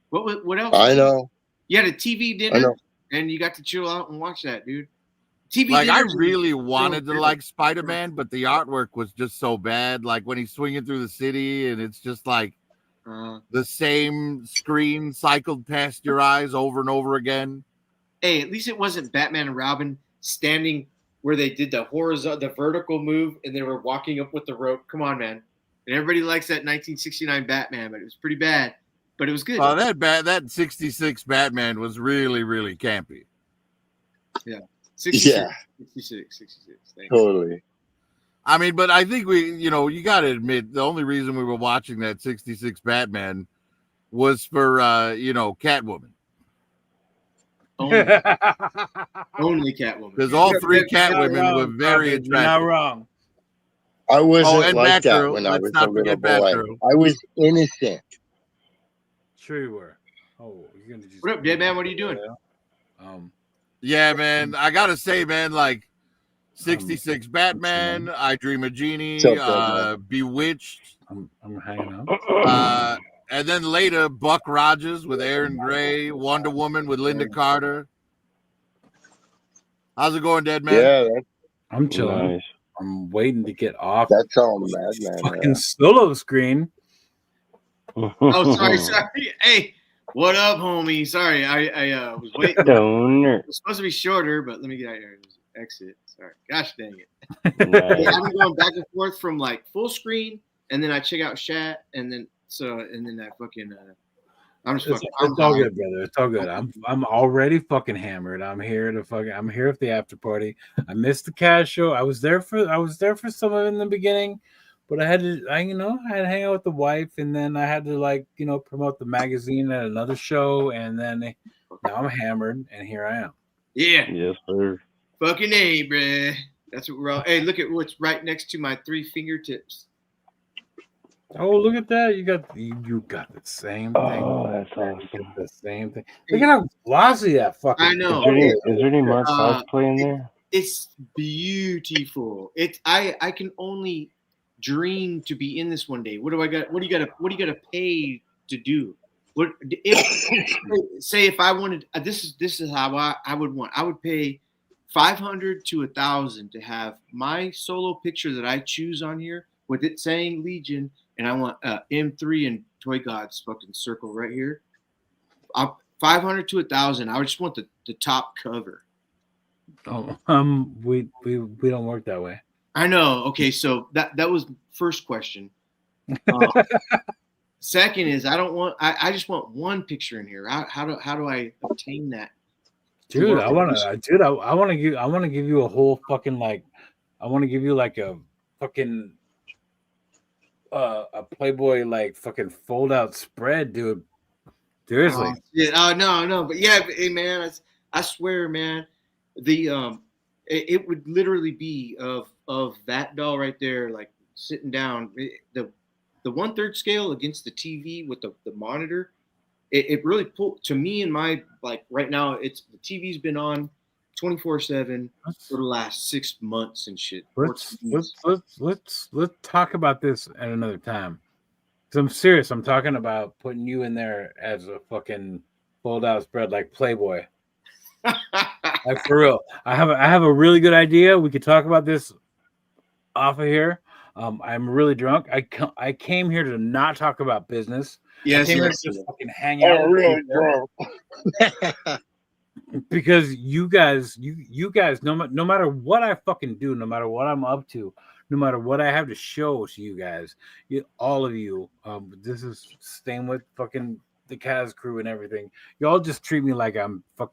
Speaker 1: What else?
Speaker 4: I know.
Speaker 1: You had a TV dinner, and you got to chill out and watch that, dude. TV
Speaker 3: like I really wanted to like Spider-Man, but the artwork was just so bad. Like when he's swinging through the city, and it's just like the same screen cycled past your eyes over and over again.
Speaker 1: Hey, at least it wasn't Batman and Robin standing where they did the vertical move, and they were walking up with the rope. Come on, man! And everybody likes that 1969 Batman, but it was pretty bad. But it was good.
Speaker 3: That 66 Batman was really, really campy.
Speaker 1: Yeah. 66.
Speaker 4: Totally.
Speaker 3: I mean, but I think you got to admit, the only reason we were watching that 66 Batman was for, Catwoman.
Speaker 1: Only Catwoman.
Speaker 3: Because all three Catwomen were very attractive.
Speaker 6: You're not wrong.
Speaker 4: I wasn't like that when I was a little boy. I was innocent.
Speaker 6: Sure you were. Oh, you're gonna just.
Speaker 1: What up, Dead Man? What are you doing?
Speaker 3: Yeah, man. I gotta say, man, like 66 Batman, I Dream of Jeannie, Bewitched.
Speaker 6: I'm hanging out.
Speaker 3: And then later, Buck Rogers with Aaron Gray, Wonder Woman with Linda Carter. How's it going, Dead Man?
Speaker 4: Yeah,
Speaker 6: I'm chilling. Nice. I'm waiting to get off.
Speaker 4: That's all Madman.
Speaker 6: Fucking solo screen.
Speaker 1: Oh, sorry. Hey, what up, homie? Sorry, I was waiting. It was supposed to be shorter, but let me get out here and exit. Sorry. Gosh dang it. Nice. Yeah, I've been going back and forth from like full screen, and then I check out chat, and then I fucking I'm just fucking.
Speaker 6: It's all good, brother. It's all good. I'm already fucking hammered. I'm here at the after party. I missed the cash show. I was there for some of it in the beginning. But I had to hang out with the wife, and then I had to promote the magazine at another show, and then now I'm hammered, and here I am.
Speaker 1: Yeah.
Speaker 2: Yes, sir.
Speaker 1: Fucking A, bruh. That's what we're all. Hey, look at what's right next to my 3 fingertips.
Speaker 6: Oh, look at that! You got the same thing.
Speaker 2: Oh, that's awesome.
Speaker 6: The same thing. Look at how glossy that fucking.
Speaker 1: I know.
Speaker 2: Is there any Mark cosplay in there?
Speaker 1: It's beautiful. I can only dream to be in this one day. What do I got? What do you got to pay to do? What if say if I wanted this is how I would want. I would pay 500 to 1,000 to have my solo picture that I choose on here with it saying Legion, and I want M3 and Toy God's fucking circle right here. 500 to 1,000. I just want the top cover.
Speaker 6: Oh, we don't work that way.
Speaker 1: I know. Okay, so that was first question. Second is I just want one picture in here. How do I obtain that?
Speaker 6: Dude, I want to give you a whole fucking like, I want to give you like a fucking a Playboy like fucking fold out spread, dude. Seriously.
Speaker 1: Oh no, but yeah, hey man, I swear, man, the it would literally be of that doll right there, like sitting down, the 1/3 scale against the TV with the monitor. It really pulled to me in my like right now. It's the TV's been on 24/7 for the last 6 months and shit.
Speaker 6: Let's talk about this at another time. Cause I'm serious. I'm talking about putting you in there as a fucking fold out spread like Playboy. Like for real. I have a really good idea. We could talk about this off of here. I'm really drunk. I came here to not talk about business.
Speaker 1: Yes,
Speaker 6: I came here to just fucking hang out.
Speaker 4: Oh, really, bro?
Speaker 6: Because you guys, no matter what I fucking do, no matter what I'm up to, no matter what I have to show to you guys, all of you, this is staying with fucking the Kaz crew and everything. Y'all just treat me like I'm just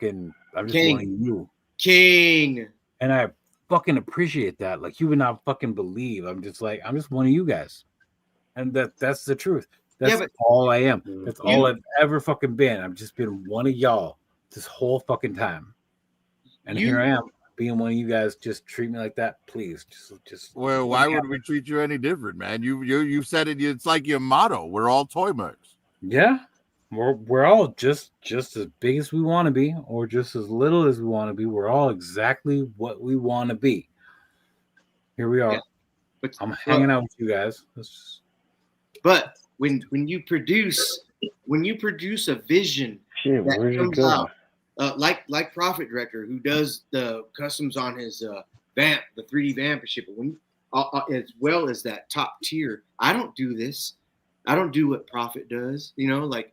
Speaker 1: King.
Speaker 6: one of you.
Speaker 1: King.
Speaker 6: And I fucking appreciate that. Like you would not fucking believe. I'm just one of you guys. And that's the truth. That's all I am. That's all I've ever fucking been. I've just been one of y'all this whole fucking time. And here I am being one of you guys. Just treat me like that, please. Just
Speaker 3: Well, why would we treat you any different, man? You said it. It's like your motto. We're all toy mercs.
Speaker 6: Yeah, we're all just as big as we want to be, or just as little as we want to be. We're all exactly what we want to be. Here we are. Yeah. But I'm hanging out with you guys.
Speaker 1: But when you produce a vision that comes out, like Prophet Director, who does the customs on his vamp, the 3D vamp and shit, but as well as that top tier, I don't do this. I don't do what Prophet does. Like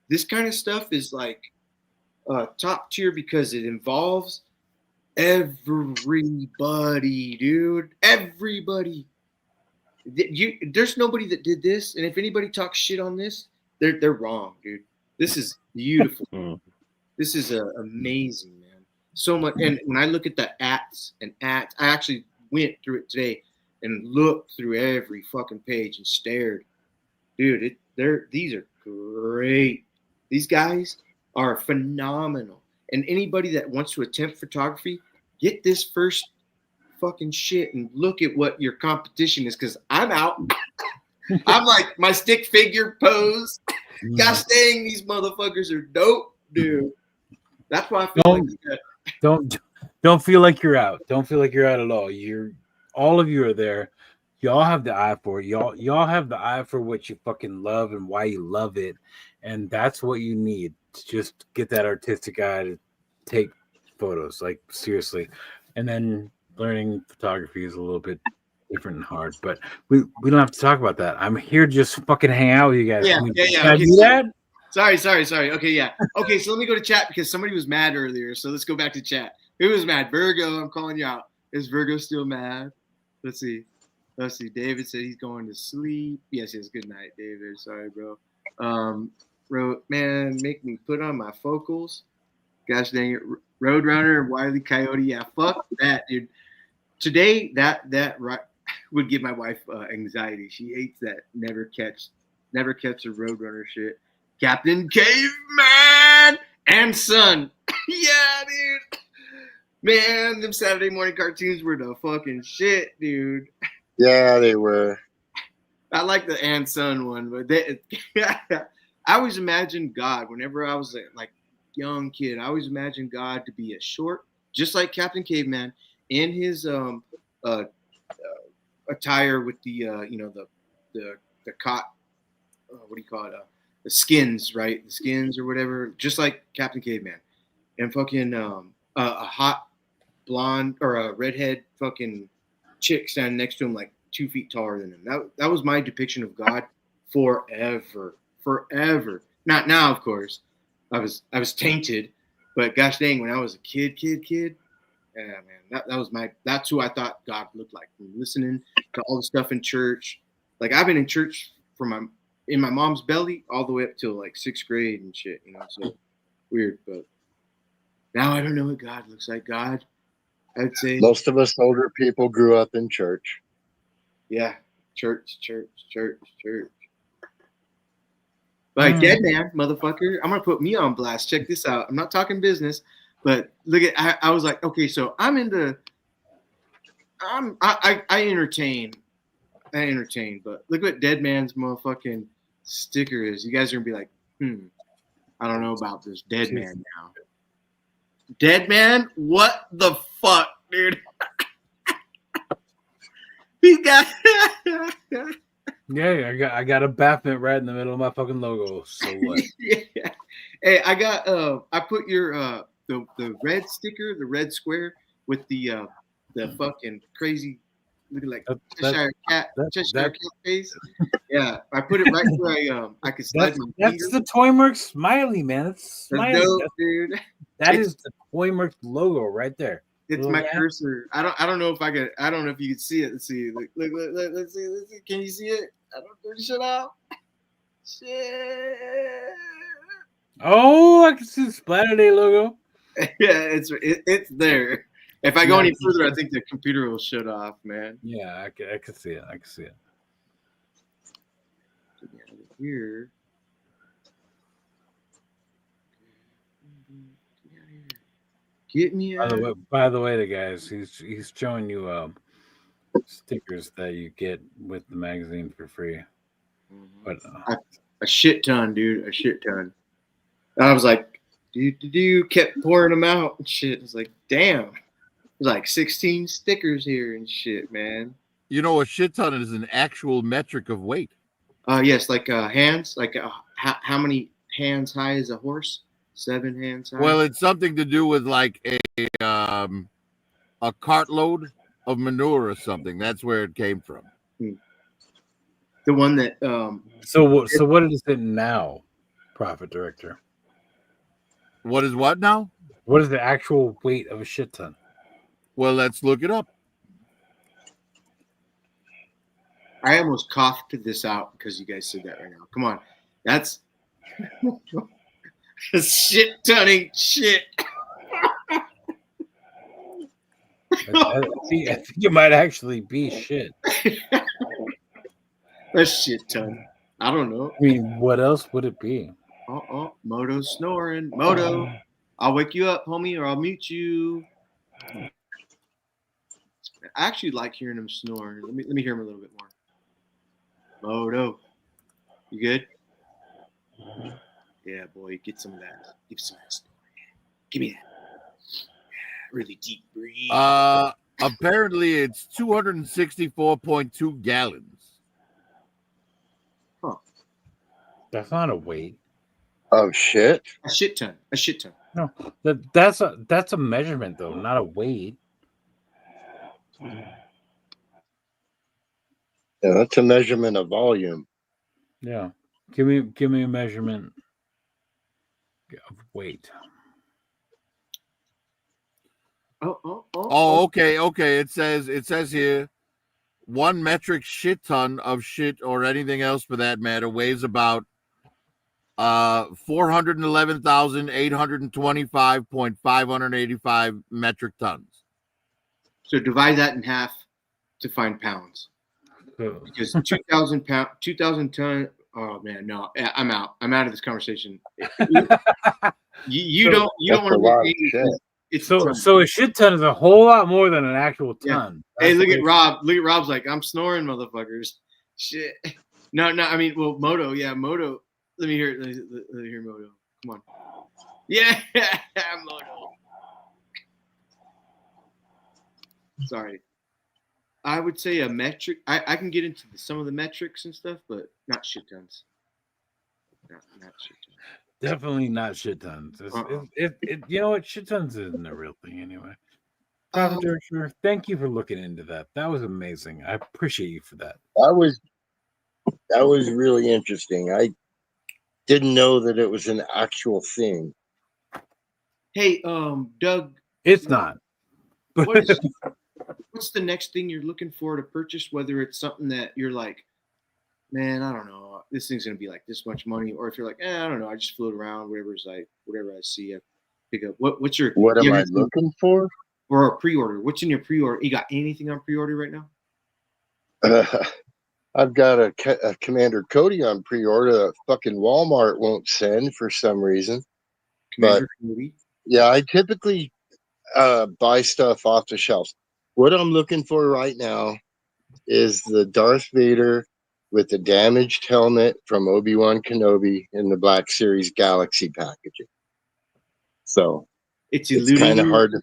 Speaker 1: this kind of stuff is like top tier because it involves everybody, dude. Everybody. There's nobody that did this, and if anybody talks shit on this, they're wrong, dude. This is beautiful. This is amazing, man. So much. And when I look at the ads, I actually went through it today and looked through every fucking page and stared. Dude, these are great. These guys are phenomenal. And anybody that wants to attempt photography, get this first fucking shit and look at what your competition is, because I'm out. I'm like my stick figure pose. Gosh dang, these motherfuckers are dope, dude. That's why I feel
Speaker 6: don't feel like you're out. Don't feel like you're out at all. All of you are there. Y'all have the eye for it. Y'all have the eye for what you fucking love and why you love it, and that's what you need to just get that artistic eye to take photos. Like seriously, and then learning photography is a little bit different and hard, but we don't have to talk about that. I'm here just fucking hang out with you guys.
Speaker 1: Yeah.
Speaker 6: Can I do that?
Speaker 1: Sorry. Okay, yeah. Okay, so let me go to chat because somebody was mad earlier. So let's go back to chat. Who was mad? Virgo, I'm calling you out. Is Virgo still mad? Let's see. David said he's going to sleep. Yes. Good night, David. Sorry, bro. Man, make me put on my focals. Gosh dang it. Roadrunner and Wile E. Coyote. Yeah, fuck that, dude. Today, that would give my wife anxiety. She hates that never catch a Roadrunner shit. Captain Caveman and Son. Yeah, dude. Man, them Saturday morning cartoons were the fucking shit, dude.
Speaker 4: Yeah, they were.
Speaker 1: I like the and Son one, but I always imagined God whenever I was like young kid. I always imagined God to be a short, just like Captain Caveman, in his attire with the the cot, what do you call it? The skins, right? The skins or whatever, just like Captain Caveman, and fucking a hot blonde or a redhead fucking chick standing next to him, like 2 feet taller than him. That was my depiction of God forever. Not now, of course. I was tainted, but gosh dang, when I was a kid, yeah, man, that's who I thought God looked like. From listening to all the stuff in church, like I've been in church in my mom's belly all the way up till like 6th grade and shit, so weird. But now I don't know what God looks like. God, I'd say
Speaker 4: most of us older people grew up in church.
Speaker 1: Yeah, church. Like dead man, motherfucker. I'm gonna put me on blast. Check this out. I'm not talking business, but look at. I was like, okay, so I entertain, but look what dead man's motherfucking sticker is. You guys are gonna be like, I don't know about this dead man now. Dead man, what the fuck, dude? He got.
Speaker 6: Yeah, I got a Batman right in the middle of my fucking logo. So what?
Speaker 1: Yeah. Hey, I got I put your the red sticker, the red square with the fucking crazy looking like Cheshire cat face. Yeah, I put it right where I could slide my
Speaker 6: That's
Speaker 1: finger.
Speaker 6: the Toymerk smiley, man. It's smiley.
Speaker 1: Dope, dude.
Speaker 6: That is the Toymerk logo right there.
Speaker 1: It's my cursor. I don't know if I could. I don't know if you can see it. Let's see. Look, let's see. Can you see it? I don't do shit out. Shit.
Speaker 6: Oh, I can see the Splatter Day logo.
Speaker 1: Yeah, it's there. If I go any further, I think the computer will shut off, man.
Speaker 6: Yeah, I can see it. I can see it.
Speaker 1: Here. Get me out.
Speaker 6: By the way, guys, he's showing you stickers that you get with the magazine for free. But
Speaker 1: a shit ton, dude, a shit ton. And I was like, you kept pouring them out and shit. It's like, damn, there's like 16 stickers here and shit, man.
Speaker 3: You know, a shit ton is an actual metric of weight.
Speaker 1: Yes, like hands, like how many hands high is a horse? 7 hands high.
Speaker 3: Well, it's something to do with like a cartload of manure or something. That's where it came from.
Speaker 1: The one that
Speaker 6: So what is it now, Profit Director?
Speaker 3: What is what now?
Speaker 6: What is the actual weight of a shit ton?
Speaker 3: Well, let's look it up.
Speaker 1: I almost coughed this out because you guys said that right now. Come on, that's a shit ton of shit.
Speaker 6: I think it might actually be shit.
Speaker 1: A shit ton. I don't know.
Speaker 6: I mean, what else would it be?
Speaker 1: Moto's snoring. Moto, I'll wake you up, homie, or I'll mute you. I actually like hearing him snore. Let me hear him a little bit more. Moto, you good? Yeah, boy, get some of that. Give some of that snore. Give me that. Really deep breathe.
Speaker 3: Apparently it's 264.2 gallons.
Speaker 1: Huh.
Speaker 6: That's not a weight.
Speaker 4: Oh shit.
Speaker 1: A shit ton.
Speaker 6: No, that's a measurement though, not a weight.
Speaker 4: Yeah, that's a measurement of volume.
Speaker 6: Yeah. Give me a measurement of weight.
Speaker 3: Okay. It says here 1 metric shit ton of shit or anything else for that matter weighs about 411,825.585 metric tons.
Speaker 1: So divide that in half to find pounds. Because 2,000 ton. Oh man, no, I'm out. I'm out of this conversation. You don't want to be. It's
Speaker 6: so a shit ton is a whole lot more than an actual ton.
Speaker 1: Yeah. Hey, look at Rob. Look at Rob's like, I'm snoring, motherfuckers. Shit. No. I mean, well, Moto. Yeah, Moto. Let me hear it. Let me hear Moto. Come on. Yeah, Moto. Sorry. I would say a metric. I can get into some of the metrics and stuff, but not shit tons. Not shit tons.
Speaker 6: Definitely not shit tons. You know what, shit tons isn't a real thing anyway. Director, thank you for looking into that. That was amazing. I appreciate you for that.
Speaker 4: That was really interesting. I didn't know that it was an actual thing.
Speaker 1: Hey, Doug.
Speaker 6: It's not.
Speaker 1: What's the next thing you're looking for to purchase? Whether it's something that you're like, man, I don't know, this thing's gonna be like this much money, or if you're like, I don't know, I just float around, whatever I see, I pick up. What
Speaker 4: am I looking for?
Speaker 1: Or a pre-order? What's in your pre-order? You got anything on pre-order right now?
Speaker 4: I've got a Commander Cody on pre-order that fucking Walmart won't send for some reason.
Speaker 1: Commander Cody?
Speaker 4: Yeah, I typically buy stuff off the shelves. What I'm looking for right now is the Darth Vader with the damaged helmet from Obi-Wan Kenobi in the Black Series Galaxy packaging. So it's kind of hard to.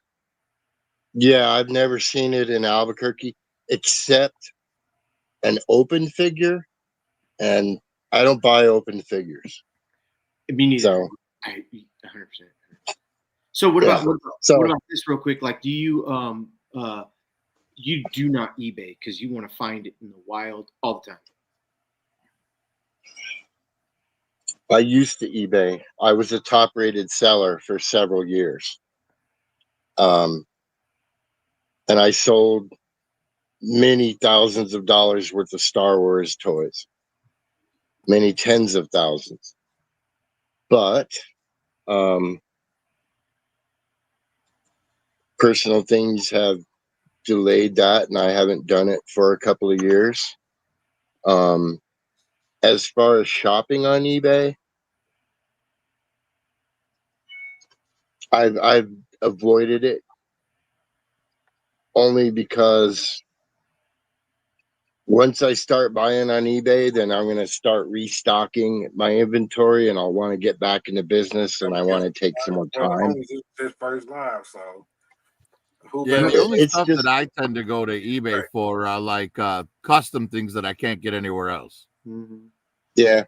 Speaker 4: Yeah, I've never seen it in Albuquerque except an open figure, and I don't buy open figures.
Speaker 1: Me neither.
Speaker 4: So,
Speaker 1: I 100%. So what about this real quick? Like, do you you do not eBay because you want to find it in the wild all the time?
Speaker 4: I used to eBay. I was a top-rated seller for several years. And I sold many thousands of dollars worth of Star Wars toys, many tens of thousands. But personal things have delayed that, and I haven't done it for a couple of years. As far as shopping on eBay, I've avoided it only because once I start buying on eBay, then I'm going to start restocking my inventory, and I'll want to get back into business, and I want to take some more time.
Speaker 7: This first live, so
Speaker 3: yeah, the only stuff that I tend to go to eBay for are like custom things that I can't get anywhere else.
Speaker 1: Mm-hmm.
Speaker 4: Yeah,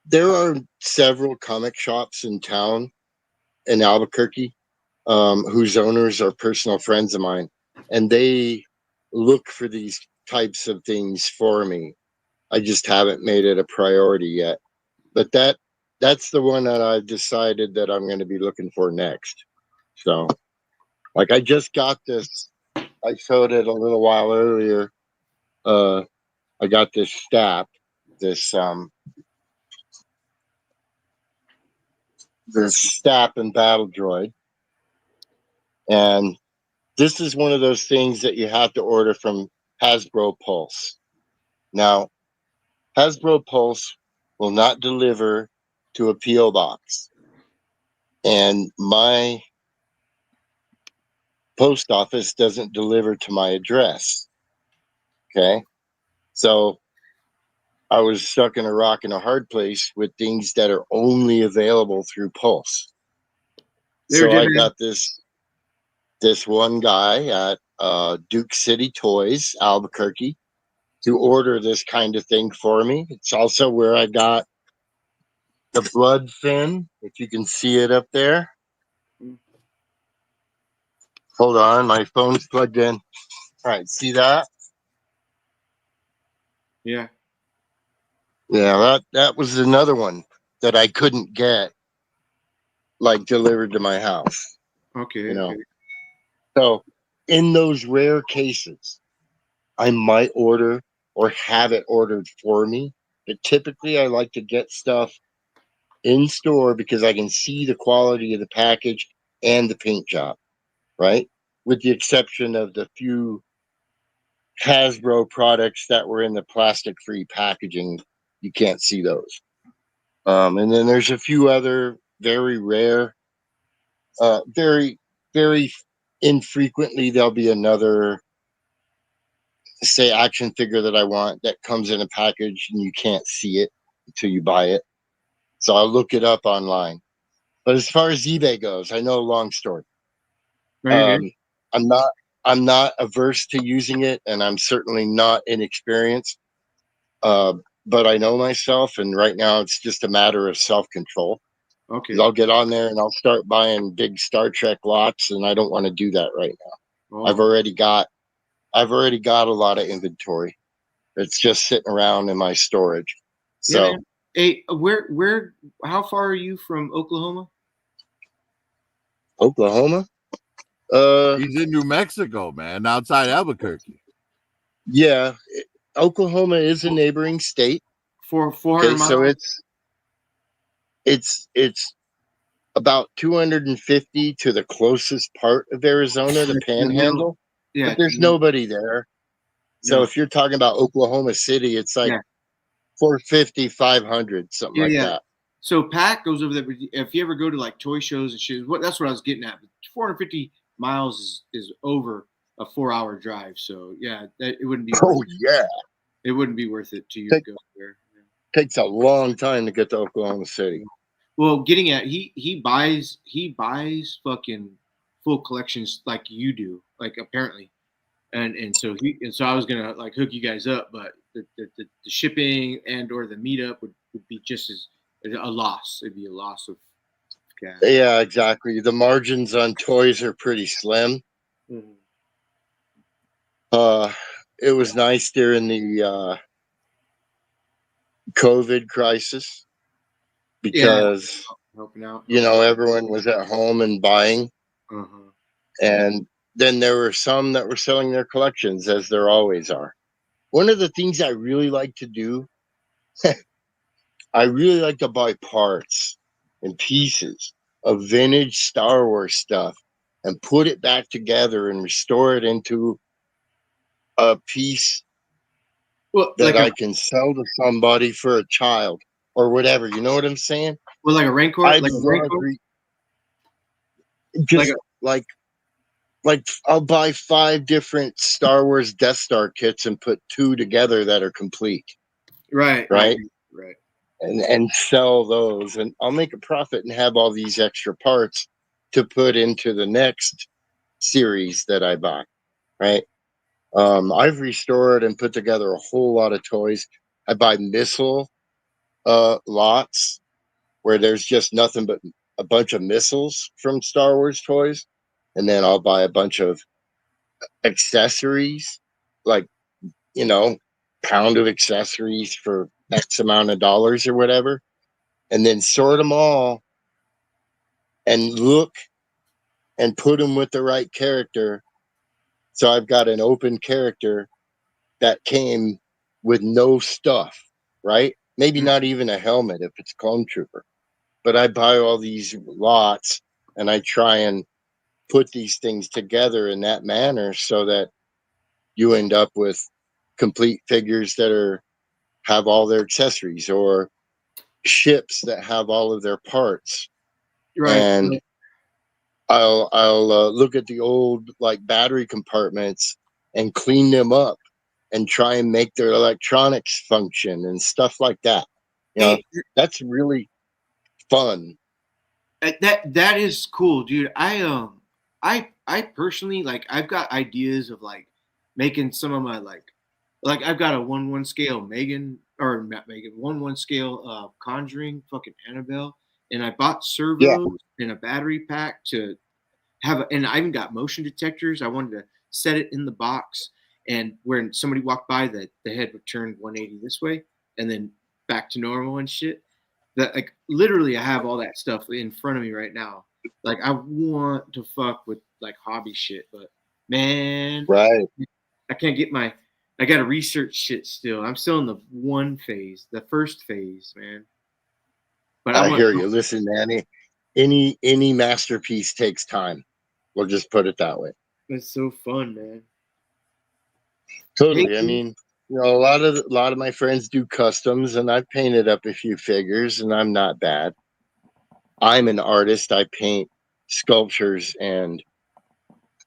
Speaker 4: there are several comic shops in town in Albuquerque whose owners are personal friends of mine, and they look for these types of things for me. I just haven't made it a priority yet, but that's the one that I've decided that I'm going to be looking for next. So, like, I just got this. I showed it a little while earlier. I got this Stap, this Stap and Battle Droid, and this is one of those things that you have to order from Hasbro Pulse. Now, Hasbro Pulse will not deliver to a P.O. box, and my post office doesn't deliver to my address. Okay, so I was stuck in a rock and a hard place with things that are only available through Pulse. So I got this one guy at Duke City Toys, Albuquerque, to order this kind of thing for me. It's also where I got the blood fin, if you can see it up there. Hold on, my phone's plugged in. All right, see that?
Speaker 1: Yeah.
Speaker 4: Yeah, that was another one that I couldn't get, like, delivered to my house.
Speaker 1: Okay.
Speaker 4: You know. So in those rare cases, I might order or have it ordered for me. But typically I like to get stuff in store because I can see the quality of the package and the paint job, right? With the exception of the few Hasbro products that were in the plastic-free packaging, you can't see those. And then there's a few other very rare, very, very infrequently there'll be another, say, action figure that I want that comes in a package and you can't see it until you buy it. So I'll look it up online. But as far as eBay goes, I know a long story. I'm I'm not averse to using it, and I'm certainly not inexperienced. But I know myself, and right now it's just a matter of self-control.
Speaker 1: Okay.
Speaker 4: I'll get on there and I'll start buying big Star Trek lots, and I don't want to do that right now.
Speaker 1: Oh.
Speaker 4: I've already got a lot of inventory. It's just sitting around in my storage. So,
Speaker 1: yeah, hey, how far are you from Oklahoma?
Speaker 4: Oklahoma?
Speaker 3: He's in New Mexico, man, outside Albuquerque.
Speaker 4: Yeah, Oklahoma is a neighboring state.
Speaker 1: 400 miles.
Speaker 4: So it's about 250 to the closest part of Arizona, the Panhandle.
Speaker 1: Yeah,
Speaker 4: but there's nobody there. So if you're talking about Oklahoma City, it's like 450, 500, something like that.
Speaker 1: So Pat goes over there. If you ever go to like toy shows and shit, that's what I was getting at. 450 miles is over a 4-hour drive. So yeah, it wouldn't be. It wouldn't be worth it to you to go there.
Speaker 4: Takes a long time to get to Oklahoma City.
Speaker 1: Well, getting at he buys fucking full collections like you do, like apparently, and so I was gonna like hook you guys up, but the shipping and or the meetup would be just as a loss. It'd be a loss of cash.
Speaker 4: Yeah, exactly. The margins on toys are pretty slim.
Speaker 1: Mm-hmm.
Speaker 4: It was nice during the COVID crisis because
Speaker 1: helping out.
Speaker 4: Everyone was at home and buying, and then there were some that were selling their collections, as there always are. One of the things I really like to do, I really like to buy parts and pieces of vintage Star Wars stuff and put it back together and restore it into a piece that I can sell to somebody for a child or whatever. You know what I'm saying?
Speaker 1: Well, like a Rancor?
Speaker 4: Like I'll buy 5 different Star Wars Death Star kits and put 2 together that are complete.
Speaker 1: Right.
Speaker 4: And sell those, and I'll make a profit and have all these extra parts to put into the next series that I buy. Right. I've restored and put together a whole lot of toys. I buy missile lots where there's just nothing but a bunch of missiles from Star Wars toys. And then I'll buy a bunch of accessories, like, pound of accessories for X amount of dollars or whatever. And then sort them all and look and put them with the right character. So I've got an open character that came with no stuff, right? Maybe not even a helmet if it's Clone Trooper. But I buy all these lots and I try and put these things together in that manner so that you end up with complete figures that have all their accessories, or ships that have all of their parts.
Speaker 1: Right.
Speaker 4: And I'll look at the old like battery compartments and clean them up and try and make their electronics function and stuff like that. That's really fun.
Speaker 1: That is cool, dude. I personally, like, I've got ideas of like making some of my like I've got a 1/1 scale Megan, or not Megan, 1/1 scale Conjuring fucking Annabelle, and I bought servos and a battery pack to have, and I even got motion detectors. I wanted to set it in the box, and when somebody walked by, the head would turn 180 this way and then back to normal and shit. That, like, literally, I have all that stuff in front of me right now. Like, I want to fuck with like hobby shit, but man,
Speaker 4: right,
Speaker 1: I can't get I got to research shit still. I'm still in the first phase, man. But
Speaker 4: I hear you. Listen, man, any masterpiece takes time. We'll just put it that way.
Speaker 1: It's so fun, man.
Speaker 4: Totally. I mean, a lot of my friends do customs, and I've painted up a few figures, and I'm not bad. I'm an artist. I paint sculptures and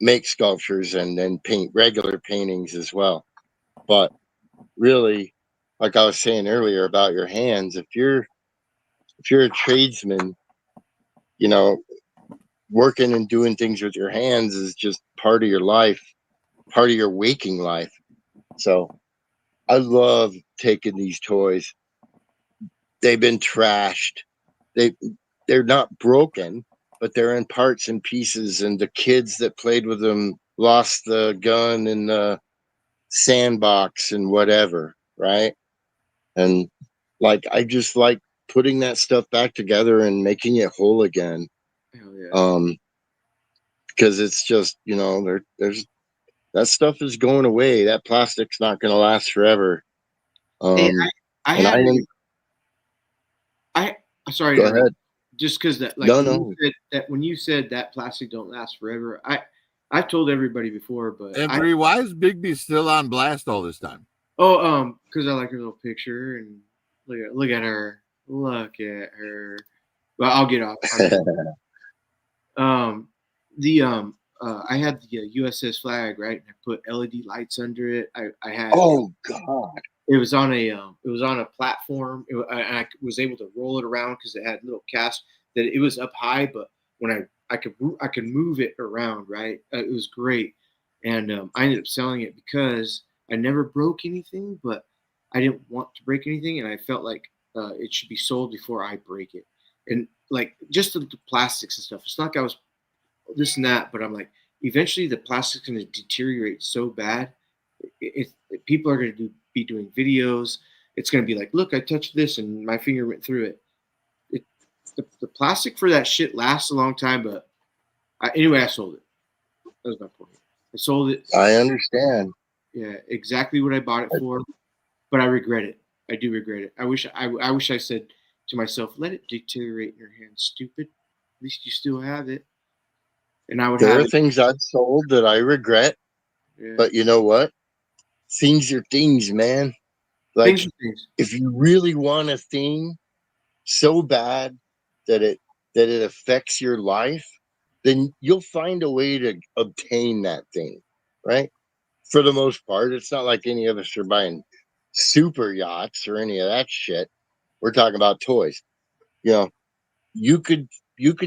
Speaker 4: make sculptures, and then paint regular paintings as well. But really, like I was saying earlier about your hands, if you're a tradesman, working and doing things with your hands is just part of your life. part of your waking life. So I love taking these toys. They've been trashed. They're not broken, but they're in parts and pieces. And the kids that played with them lost the gun in the sandbox and whatever, right? And like I just like putting that stuff back together and making it whole again.
Speaker 1: Hell yeah.
Speaker 4: Because it's just, you know, there's that stuff is going away. That plastic's not going to last forever.
Speaker 1: Hey, I
Speaker 4: and
Speaker 1: had
Speaker 4: I
Speaker 1: sorry
Speaker 4: go
Speaker 1: to
Speaker 4: ahead.
Speaker 1: just because that like
Speaker 4: No.
Speaker 1: when you said that plastic don't last forever, I've told everybody before, but
Speaker 3: M3, why is Bigby still on blast all this time?
Speaker 1: Because I like her little picture and look at her. Well, I'll get off. I had the USS Flag, right? And I put LED lights under it. I had.
Speaker 4: Oh God!
Speaker 1: It was on a platform. I was able to roll it around because it had little cast that it was up high, but when I could move it around, right? It was great, and I ended up selling it because I never broke anything, but I didn't want to break anything, and I felt like it should be sold before I break it, and like just the plastics and stuff. It's not like I was this and that, but I'm like, eventually the plastic's going to deteriorate so bad. People are going to be doing videos. It's going to be like, look, I touched this and my finger went through it. The plastic for that shit lasts a long time, but anyway, I sold it. That was my point. I sold it.
Speaker 4: I understand.
Speaker 1: Yeah, exactly what I bought it for, but I regret it. I do regret it. I wish I said to myself, let it deteriorate in your hands, stupid. At least you still have it. And I would
Speaker 4: There
Speaker 1: have
Speaker 4: are things I've sold that I regret, but you know what? Things are things, man. Like
Speaker 1: things.
Speaker 4: If you really want a thing so bad that it affects your life, then you'll find a way to obtain that thing, right? For the most part, it's not like any of us are buying super yachts or any of that shit. We're talking about toys. You know, you could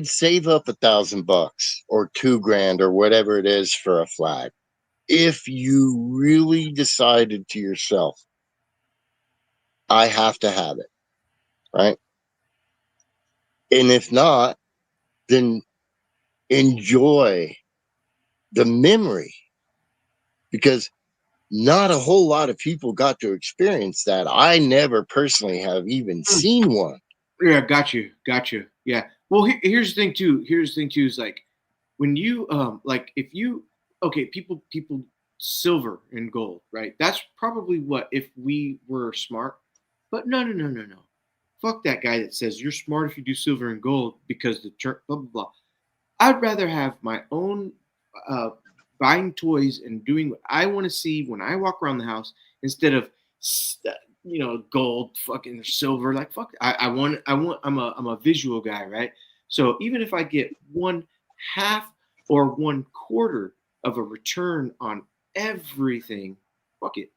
Speaker 4: save up $1,000 or $2,000 or whatever it is for a flag if you really decided to yourself, I have to have it, right? And if not, then enjoy the memory, because not a whole lot of people got to experience that. I never personally have even seen one.
Speaker 1: Yeah, got you. Yeah. Well, here's the thing too. Is like when you like if you people silver and gold, right? That's probably what if we were smart. But no. Fuck that guy that says you're smart if you do silver and gold because the blah blah blah. I'd rather have my own buying toys and doing what I want to see when I walk around the house instead of gold, fucking silver. Like fuck, I'm a visual guy, right? So even if I get 1/2 or 1/4 of a return on everything, fuck it.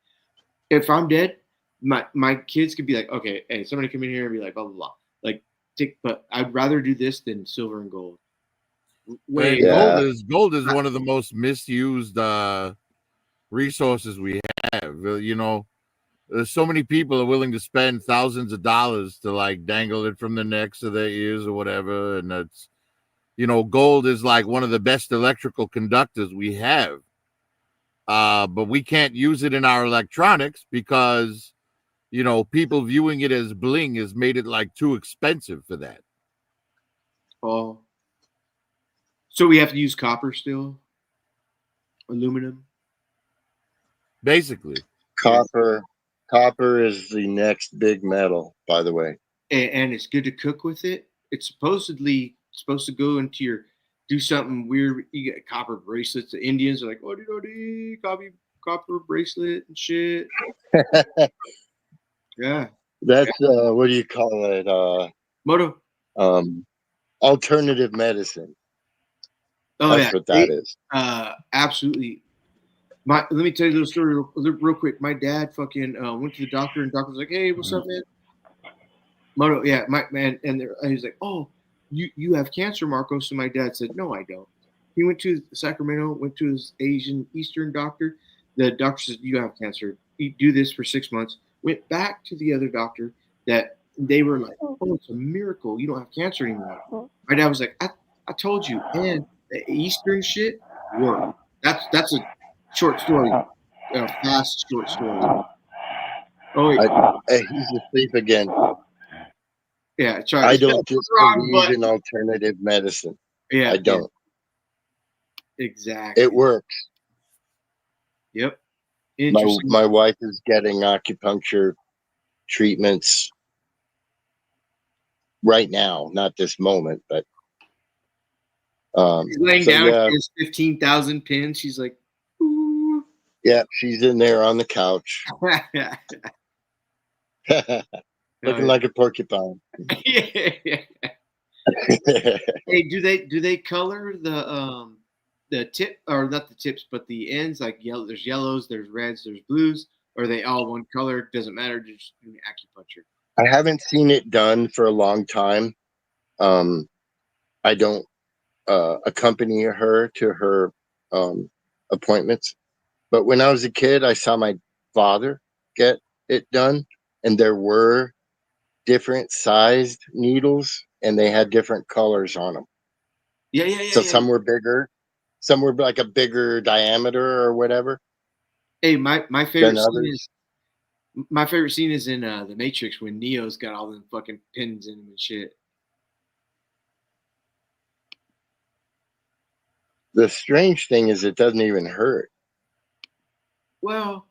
Speaker 1: If I'm dead, my kids could be like, okay, hey, somebody come in here and be like, blah blah blah. Like, but I'd rather do this than silver and gold.
Speaker 3: Gold is one of the most misused resources we have. There's so many people are willing to spend thousands of dollars to like dangle it from the necks of their ears or whatever, and that's gold is like one of the best electrical conductors we have, but we can't use it in our electronics because people viewing it as bling has made it like too expensive for that.
Speaker 1: Oh. So we have to use copper still? Aluminum?
Speaker 3: Basically.
Speaker 4: Copper is the next big metal, by the way.
Speaker 1: And it's good to cook with it. It's supposed to go into do something weird. You get copper bracelets. The Indians are like, oh, copper bracelet and shit. Yeah.
Speaker 4: That's what do you call it?
Speaker 1: Moto.
Speaker 4: Alternative medicine.
Speaker 1: Oh,
Speaker 4: that's what that is.
Speaker 1: Absolutely. Let me tell you a little story real quick. My dad fucking went to the doctor, and the doctor was like, "Hey, what's up, man?" Moto, yeah, my man, and he was like, "Oh, you have cancer, Marcos." And my dad said, "No, I don't." He went to Sacramento, went to his Eastern doctor. The doctor said, "You have cancer. You do this for 6 months." Went back to the other doctor that they were like, "Oh, it's a miracle. You don't have cancer anymore." My dad was like, I told you. And the Eastern shit worked. That's a short story, a fast short story. Oh,
Speaker 4: He's asleep again.
Speaker 1: yeah. Try.
Speaker 4: I don't disbelieve
Speaker 1: button.
Speaker 4: in alternative medicine.
Speaker 1: Yeah,
Speaker 4: I don't.
Speaker 1: Yeah. Exactly.
Speaker 4: It works.
Speaker 1: Yep. Interesting.
Speaker 4: My wife is getting acupuncture treatments right now, not this moment, but
Speaker 1: she's laying down. She has 15,000 pins. She's like, ooh.
Speaker 4: Yeah, she's in there on the couch. Looking like a porcupine.
Speaker 1: Yeah. Hey, do they color the tip, or not the tips, but the ends, like yellow? There's yellows, there's reds, there's blues. Or are they all one color? Doesn't matter. Just doing acupuncture.
Speaker 4: I haven't seen it done for a long time. I don't accompany her to her appointments. But when I was a kid, I saw my father get it done, and there were different sized needles, and they had different colors on them.
Speaker 1: Yeah.
Speaker 4: So some were bigger, some were like a bigger diameter or whatever.
Speaker 1: Hey, my favorite scene is in The Matrix when Neo's got all them fucking pins in him and shit.
Speaker 4: The strange thing is it doesn't even hurt.
Speaker 1: Well,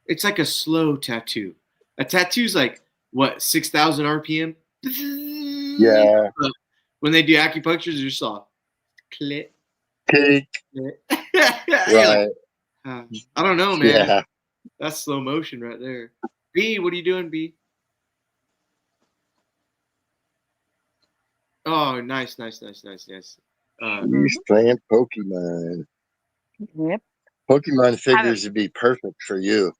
Speaker 1: it's like a slow tattoo. A tattoo's like, what, 6,000 RPM?
Speaker 4: Yeah.
Speaker 1: But when they do acupuncture, they're just all click.
Speaker 4: Click.
Speaker 1: Right. Like, I don't know, man.
Speaker 4: Yeah.
Speaker 1: That's slow motion right there. B, what are you doing, B? Oh, nice.
Speaker 4: He's playing Pokemon.
Speaker 5: Yep.
Speaker 4: Pokemon figures would be perfect for you.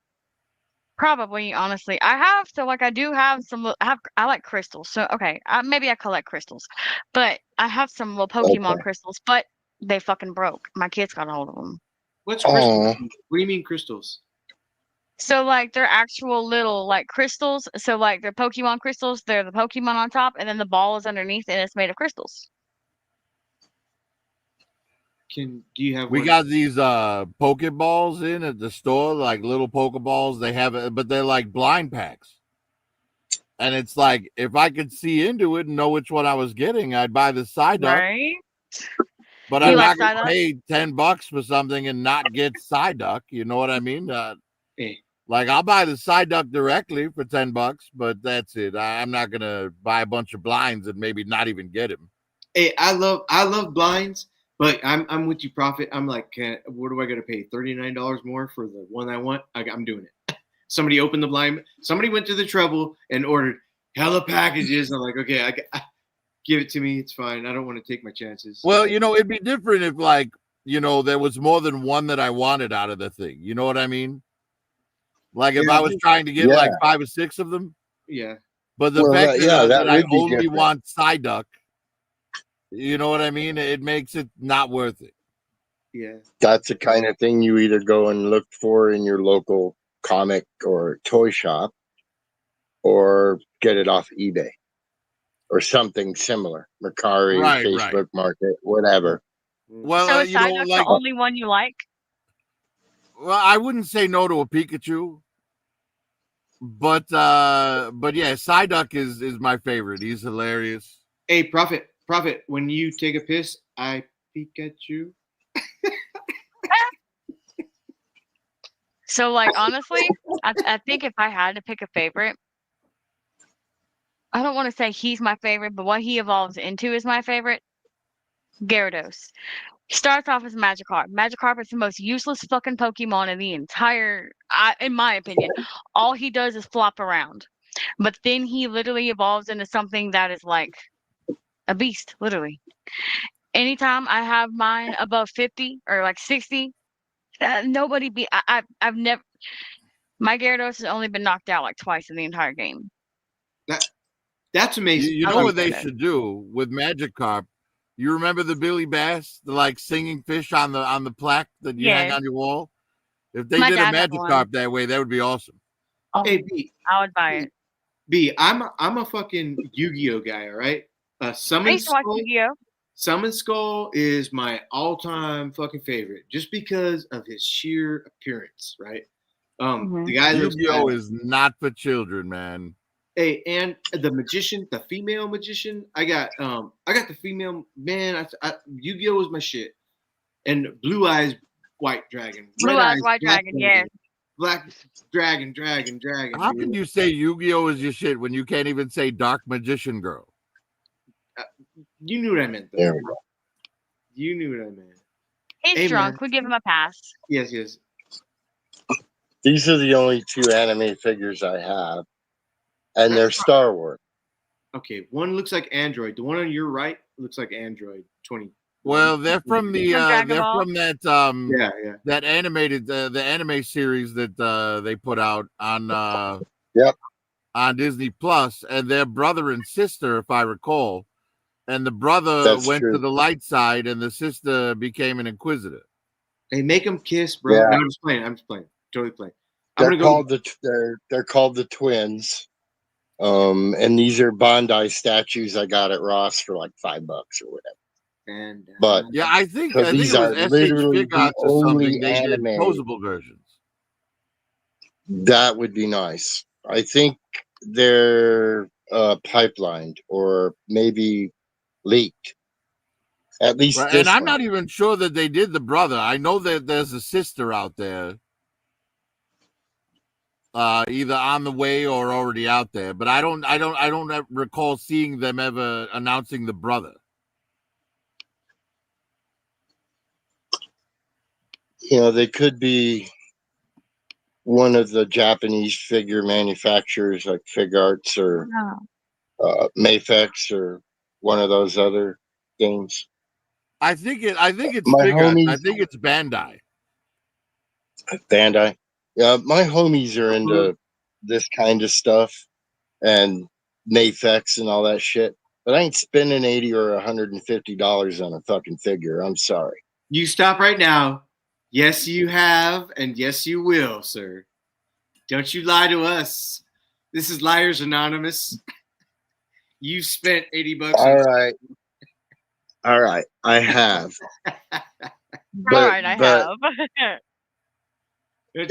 Speaker 5: Probably, honestly. I do have some. I like crystals. So okay, maybe I collect crystals, but I have some little Pokemon crystals. But they fucking broke. My kids got a hold of them.
Speaker 1: What's crystals? What do you mean crystals?
Speaker 5: So like they're actual little like crystals. So like they're Pokemon crystals. They're the Pokemon on top, and then the ball is underneath, and it's made of crystals.
Speaker 1: Do you have?
Speaker 3: We got these Pokeballs in at the store, like little Pokeballs. They have it, but they're like blind packs. And it's like, if I could see into it and know which one I was getting, I'd buy the Psyduck.
Speaker 5: Right.
Speaker 3: But I'm not going to pay $10 for something and not get Psyduck. You know what I mean? Like, I'll buy the Psyduck directly for $10, but that's it. I'm not going to buy a bunch of blinds and maybe not even get him.
Speaker 1: Hey, I love blinds, but I'm with you, Prophet. I'm like, what do I got to pay? $39 more for the one I want? I'm doing it. Somebody opened the blind. Somebody went to the trouble and ordered hella packages. I'm like, okay, I give it to me. It's fine. I don't want to take my chances.
Speaker 3: Well, it'd be different if, like, there was more than one that I wanted out of the thing. You know what I mean? Like, if I was trying to get like 5 or 6 of them.
Speaker 1: Yeah.
Speaker 3: But the fact that I only want Psyduck, you know what I mean? It makes it not worth it.
Speaker 1: Yeah.
Speaker 4: That's the kind of thing you either go and look for in your local comic or toy shop, or get it off eBay or something similar. Mercari, Facebook Market, whatever.
Speaker 5: Well, so is Psyduck the only one you like?
Speaker 3: Well, I wouldn't say no to a Pikachu. But yeah, Psyduck is my favorite. He's hilarious.
Speaker 1: Hey, Prophet, when you take a piss, I Pikachu.
Speaker 5: So, like, honestly, I think if I had to pick a favorite, I don't want to say he's my favorite, but what he evolves into is my favorite. Gyarados. He starts off as Magikarp. Magikarp is the most useless fucking Pokemon in the entire, in my opinion. All he does is flop around. But then he literally evolves into something that is like a beast, literally. Anytime I have mine above 50 or like 60, nobody beat. I've never. My Gyarados has only been knocked out like twice in the entire game.
Speaker 1: That's amazing.
Speaker 3: You know what they should do with Magikarp? You remember the Billy Bass, the like singing fish on the plaque that you hang
Speaker 5: Yes.
Speaker 3: on your wall? If they
Speaker 5: My
Speaker 3: did a
Speaker 5: dad had one.
Speaker 3: Magikarp that way, that would be awesome.
Speaker 5: Oh,
Speaker 1: Hey, B,
Speaker 5: I would buy it.
Speaker 1: B, I'm a fucking Yu-Gi-Oh guy, all right?
Speaker 5: I
Speaker 1: Summon
Speaker 5: used to watch
Speaker 1: Skull.
Speaker 5: Yu-Gi-Oh.
Speaker 1: Summon Skull is my all-time fucking favorite, just because of his sheer appearance, right? The guy lives.
Speaker 3: Yu-Gi-Oh is not for children, man.
Speaker 1: Hey, and the magician, the female magician, I got the female man. Yu-Gi-Oh was my shit, and Blue Eyes White Dragon,
Speaker 5: Blue
Speaker 1: Red
Speaker 5: Eyes
Speaker 1: Eyes
Speaker 5: White
Speaker 1: Black
Speaker 5: Dragon, yes.
Speaker 1: Black Dragon.
Speaker 3: How
Speaker 1: Dude.
Speaker 3: can you say Yu-Gi-Oh is your shit when you can't even say Dark Magician Girl?
Speaker 1: You knew what I meant, though.
Speaker 4: There we go.
Speaker 1: You knew what I meant.
Speaker 5: He's
Speaker 1: Hey,
Speaker 5: drunk.
Speaker 1: man.
Speaker 5: We give him a pass.
Speaker 1: Yes.
Speaker 4: These are the only 2 anime figures I have, and they're Star Wars.
Speaker 1: Okay, one looks like Android. The one on your right looks like Android 20.
Speaker 3: Well, they're from the
Speaker 5: Dragon Ball?
Speaker 3: that
Speaker 1: Yeah.
Speaker 3: that animated the anime series that they put out on
Speaker 4: Yep.
Speaker 3: on Disney Plus, and they're brother and sister, if I recall. And the brother
Speaker 4: That's
Speaker 3: went
Speaker 4: true.
Speaker 3: to the light side, and the sister became an inquisitor.
Speaker 1: Hey, make them kiss, bro.
Speaker 4: Yeah.
Speaker 1: No, I'm just playing. Totally playing.
Speaker 4: They're called the twins. And these are Bandai statues I got at Ross for like $5 or whatever.
Speaker 1: And
Speaker 4: But
Speaker 3: Yeah, I think
Speaker 4: these
Speaker 3: it
Speaker 4: are
Speaker 3: was SH
Speaker 4: literally
Speaker 3: Fig Arts
Speaker 4: the
Speaker 3: or
Speaker 4: only
Speaker 3: something. They did
Speaker 4: anime.
Speaker 3: posable versions.
Speaker 4: That would be nice. I think they're pipelined or maybe leaked. At least
Speaker 3: Right,
Speaker 4: this
Speaker 3: and I'm
Speaker 4: one.
Speaker 3: not even sure that they did the brother. I know that there's a sister out there, either on the way or already out there. But I don't recall seeing them ever announcing the brother.
Speaker 4: They could be one of the Japanese figure manufacturers like Fig Arts or Mafex or one of those other games.
Speaker 3: I think it's
Speaker 4: My
Speaker 3: Fig Arts.
Speaker 4: homies-
Speaker 3: I think it's Bandai.
Speaker 4: Bandai. Yeah, my homies are into this kind of stuff and Mafex and all that shit. But I ain't spending $80 or $150 on a fucking figure. I'm sorry.
Speaker 1: you stop right now. Yes, you have, and yes, you will, sir. Don't you lie to us. This is Liars Anonymous. You spent $80.
Speaker 4: All right. I have.
Speaker 5: All right, I have.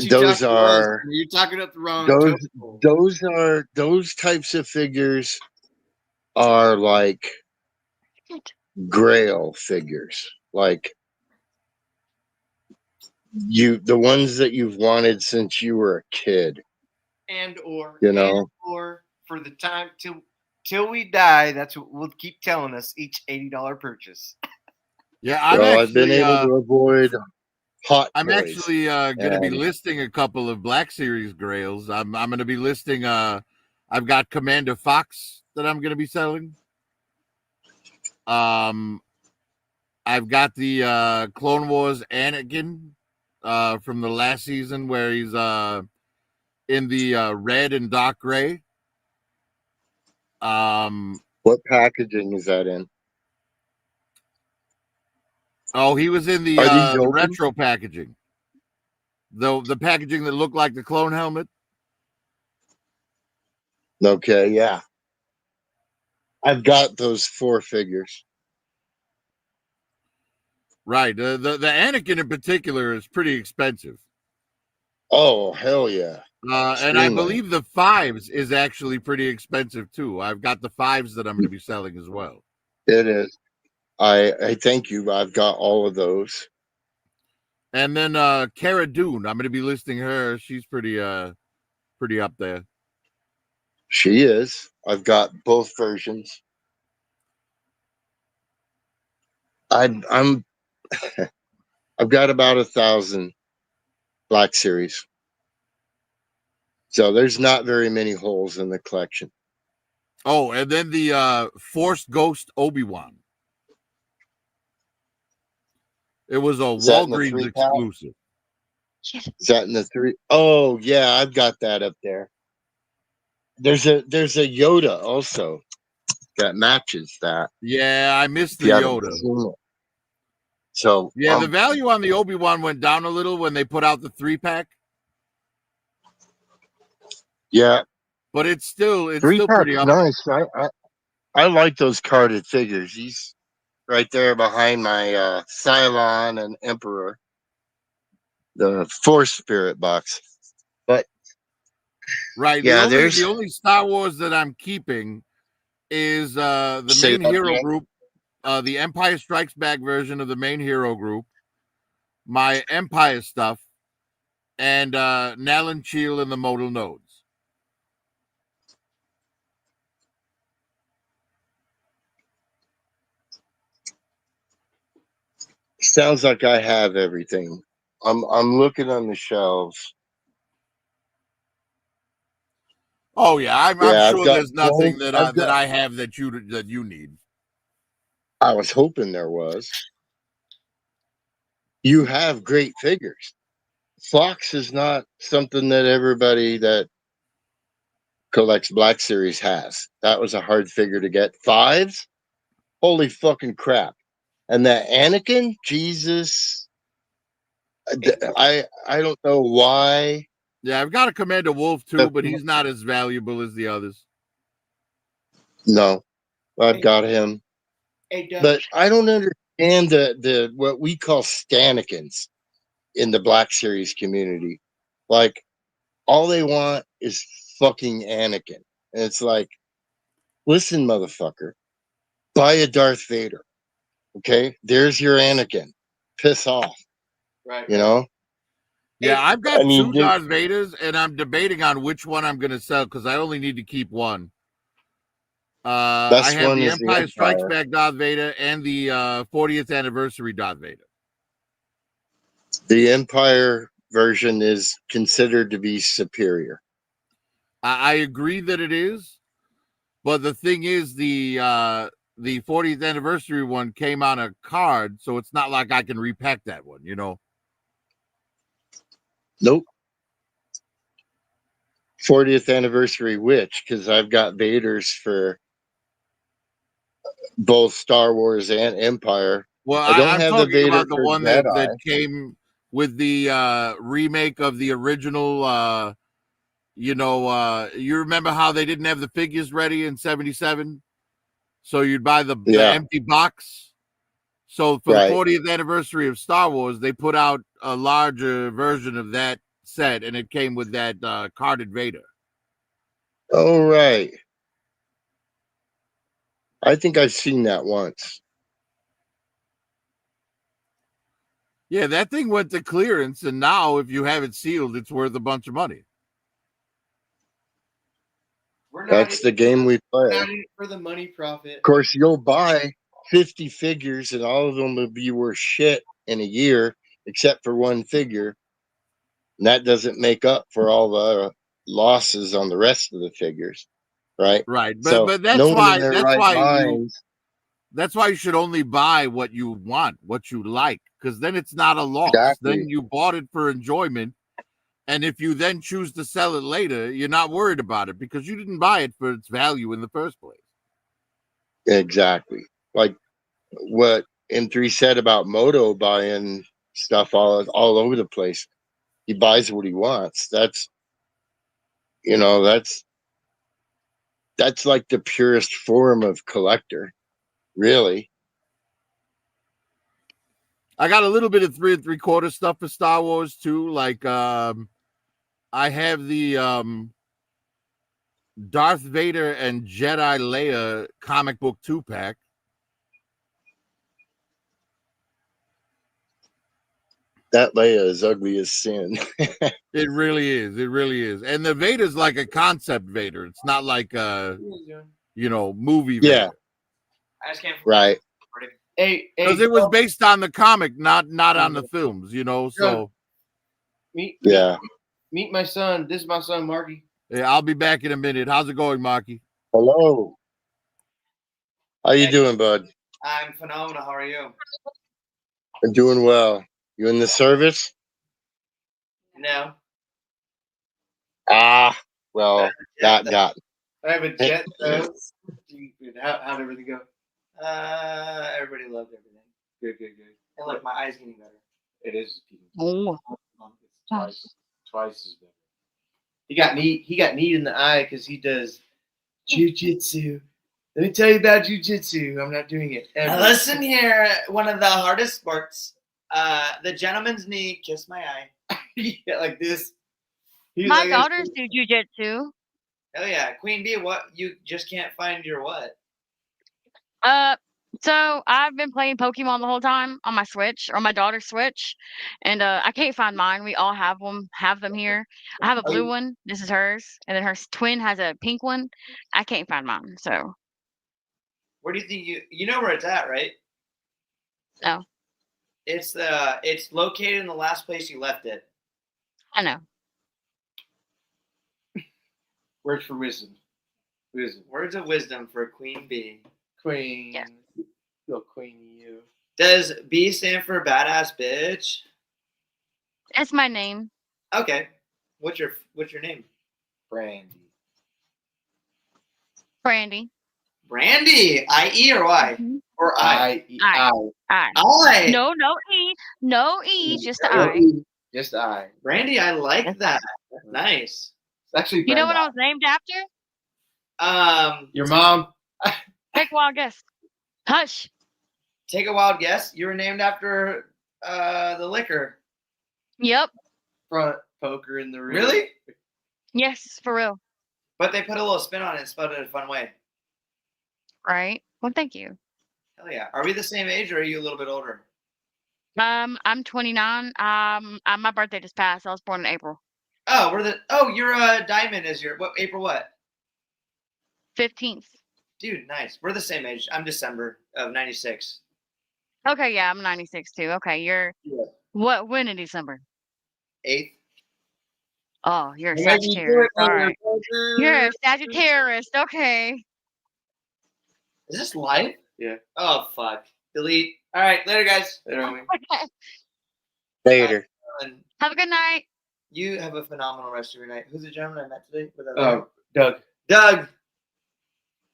Speaker 4: Those are
Speaker 1: you're talking up the wrong
Speaker 4: those types of figures are like grail figures, like the ones that you've wanted since you were a kid,
Speaker 1: or for the time till we die. That's what we'll keep telling us each $80 purchase.
Speaker 3: Yeah,
Speaker 4: I've been able to avoid hot
Speaker 3: I'm
Speaker 4: toys.
Speaker 3: actually going to be listing a couple of Black Series grails. I'm going to be listing. I've got Commander Fox that I'm going to be selling. I've got the Clone Wars Anakin from the last season where he's in the red and dark gray.
Speaker 4: What packaging is that in?
Speaker 3: Oh, he was in the retro packaging. The packaging that looked like the clone helmet.
Speaker 4: Okay, yeah. I've got those 4 figures.
Speaker 3: Right. The Anakin in particular is pretty expensive.
Speaker 4: Oh, hell yeah.
Speaker 3: And I believe the 5s is actually pretty expensive too. I've got the 5s that I'm going to be selling as well.
Speaker 4: It is. I thank you. I've got all of those.
Speaker 3: And then Cara Dune, I'm going to be listing her. She's pretty up there.
Speaker 4: She is. I've got both versions. I'm I've got about 1,000 Black Series. So there's not very many holes in the collection.
Speaker 3: Oh, and then the Force Ghost Obi-Wan. It was a Walgreens exclusive.
Speaker 4: Is that in the 3? Oh, yeah, I've got that up there. There's a Yoda also that matches that.
Speaker 3: Yeah, I missed
Speaker 4: If
Speaker 3: the
Speaker 4: you haven't
Speaker 3: Yoda.
Speaker 4: seen it. So
Speaker 3: Yeah, the value on the Obi-Wan went down a little when they put out the 3-pack.
Speaker 4: Yeah,
Speaker 3: but it's still
Speaker 4: three
Speaker 3: pretty
Speaker 4: pack's
Speaker 3: up.
Speaker 4: nice. I like those carded figures. He's right there behind my Cylon and Emperor, the Force Spirit box. But
Speaker 3: Right.
Speaker 4: yeah,
Speaker 3: The only Star Wars that I'm keeping is the main hero group, the Empire Strikes Back version of the main hero group, my Empire stuff, and Nal and Cheel and the modal nodes.
Speaker 4: sounds like I have everything. I'm looking on the shelves.
Speaker 3: Oh yeah, I'm sure there's nothing that I have that you need.
Speaker 4: I was hoping there was. You have great figures. Fox is not something that everybody that collects Black Series has. That was a hard figure to get. Fives? Holy fucking crap. And that Anakin, Jesus. I don't know why.
Speaker 3: Yeah, I've got a Commander Wolf too, but he's not as valuable as the others.
Speaker 4: No, I've got him. But I don't understand the what we call Stanikins in the Black Series community. Like, all they want is fucking Anakin. And it's like, listen, motherfucker, buy a Darth Vader. Okay? There's your Anakin. Piss off.
Speaker 1: Right.
Speaker 4: You know?
Speaker 3: Yeah, I've got two Darth Vaders, and I'm debating on which one I'm going to sell because I only need to keep one. I have the Empire Strikes Back Darth Vader and the 40th anniversary Darth Vader.
Speaker 4: The Empire version is considered to be superior.
Speaker 3: I agree that it is, but the thing is, the 40th anniversary one came on a card, so it's not like I can repack that one, you know?
Speaker 4: Nope. 40th anniversary which? Because I've got Vaders for both Star Wars and Empire.
Speaker 3: Well, I'm talking about the one that came with the remake of the original. You remember how they didn't have the figures ready in '77, so you'd buy the empty box. So for the 40th anniversary of Star Wars, they put out a larger version of that set, and it came with that carded Vader.
Speaker 4: Oh, right. I think I've seen that once.
Speaker 3: Yeah, that thing went to clearance, and now if you have it sealed, it's worth a bunch of money.
Speaker 4: That's the game we play.
Speaker 1: We're not in it for the money profit.
Speaker 4: Of course, you'll buy 50 figures, and all of them will be worth shit in a year, except for one figure. And that doesn't make up for all the losses on the rest of the figures, right?
Speaker 3: Right, but that's why that's why you should only buy what you want, what you like, because then it's not a loss. Exactly. Then you bought it for enjoyment, and if you then choose to sell it later, you're not worried about it because you didn't buy it for its value in the first place.
Speaker 4: Exactly, like what M3 said about Moto buying stuff all over the place. He buys what he wants. That's like the purest form of collector, really.
Speaker 3: I got a little bit of 3 3/4 stuff for Star Wars too. Like I have the Darth Vader and Jedi Leia comic book 2-pack.
Speaker 4: That Leia is ugly as sin.
Speaker 3: It really is. It really is. And the Vader's like a concept Vader. It's not like a movie Vader. Yeah.
Speaker 1: I just can't.
Speaker 4: Right.
Speaker 3: Because it was based on the comic, not on the films, so.
Speaker 1: Meet my son. This is my son, Marky.
Speaker 3: Yeah, I'll be back in a minute. How's it going, Marky?
Speaker 4: Hello. How you doing, bud?
Speaker 1: I'm phenomenal. How are you?
Speaker 4: I'm doing well. You in the service?
Speaker 1: No.
Speaker 4: Well, that got.
Speaker 1: I have a jet. How did everything go? Everybody loved everything. Good. And look, my eye's getting better. It is.
Speaker 5: Oh.
Speaker 1: It's twice as better. He got knee in the eye because he does jiu-jitsu. Let me tell you about jiu-jitsu. I'm not doing it ever.
Speaker 8: Now listen here, one of the hardest sports. The gentleman's knee kissed my eye.
Speaker 1: Yeah, like this.
Speaker 5: My daughters do jujitsu.
Speaker 8: Oh yeah, Queen Bee. What you just can't find your what?
Speaker 5: So I've been playing Pokemon the whole time on my Switch or my daughter's Switch, and I can't find mine. We all have them here. I have a blue one. This is hers, and then her twin has a pink one. I can't find mine. So
Speaker 8: Where do you think you know where it's at, right?
Speaker 5: no,
Speaker 8: It's located in the last place you left it.
Speaker 5: I know.
Speaker 1: Words for wisdom.
Speaker 8: Words of wisdom for Queen Bee.
Speaker 1: Queen.
Speaker 5: Yes.
Speaker 1: Feel queen you.
Speaker 8: Does B stand for badass bitch?
Speaker 5: It's my name.
Speaker 8: Okay. What's your name?
Speaker 1: Brandy.
Speaker 5: Brandy.
Speaker 8: Brandy. I-E or Y?
Speaker 5: Mhm.
Speaker 8: Or I?
Speaker 5: I.
Speaker 8: I.
Speaker 5: No E. No E. Just the I.
Speaker 1: Just I.
Speaker 8: Brandy, I like that. Nice.
Speaker 1: It's actually
Speaker 5: You know what
Speaker 1: Brenda.
Speaker 5: I was named after?
Speaker 1: Your mom.
Speaker 5: Take a wild guess. Hush.
Speaker 8: Take a wild guess. You were named after the liquor.
Speaker 5: Yep.
Speaker 1: Front poker in the room.
Speaker 8: Really?
Speaker 5: Yes, for real.
Speaker 8: But they put a little spin on it and spelled it in a fun way.
Speaker 5: Right. Well, thank you.
Speaker 8: Hell yeah. Are we the same age or are you a little bit older?
Speaker 5: I'm 29. My birthday just passed. I was born in April
Speaker 8: You're Diamond is your April what?
Speaker 5: 15th.
Speaker 8: Dude, nice. We're the same age. I'm December of 96.
Speaker 5: Okay, yeah, I'm 96 too. Okay, you're when in December?
Speaker 8: 8th.
Speaker 5: Oh, you're a Sagittarius. All right. You're a Sagittarius. Okay.
Speaker 8: Is this live?
Speaker 1: Yeah.
Speaker 8: Oh fuck. Delete. All right, later guys.
Speaker 1: Later, homie.
Speaker 4: Later.
Speaker 8: And
Speaker 5: Have a good night.
Speaker 8: you have a phenomenal rest of your night. Who's the gentleman I met today?
Speaker 1: Doug.
Speaker 8: Doug.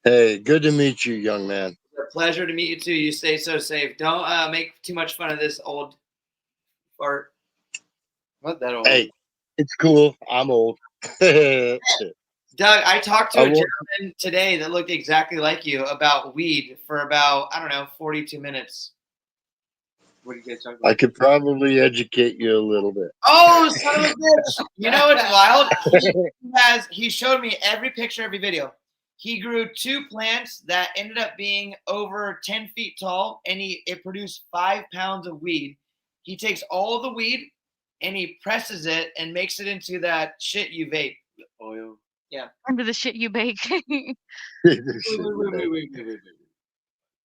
Speaker 4: Hey, good to meet you, young man.
Speaker 8: It's a pleasure to meet you too. You stay so safe. Don't make too much fun of this old fart.
Speaker 1: What that old?
Speaker 4: Hey, it's cool. I'm old.
Speaker 8: Doug, I talked to
Speaker 4: I
Speaker 8: a
Speaker 4: won't-
Speaker 8: gentleman today that looked exactly like you about weed for about, 42 minutes.
Speaker 1: What are you guys talking
Speaker 4: I
Speaker 1: about?
Speaker 4: could probably educate you a little bit.
Speaker 8: Oh, son of a bitch. You know what's wild? He showed me every picture, every video. He grew 2 plants that ended up being over 10 feet tall, and it produced 5 pounds of weed. He takes all the weed and he presses it and makes it into that shit you vape.
Speaker 1: Oil.
Speaker 5: Under the shit you bake.
Speaker 1: Wait.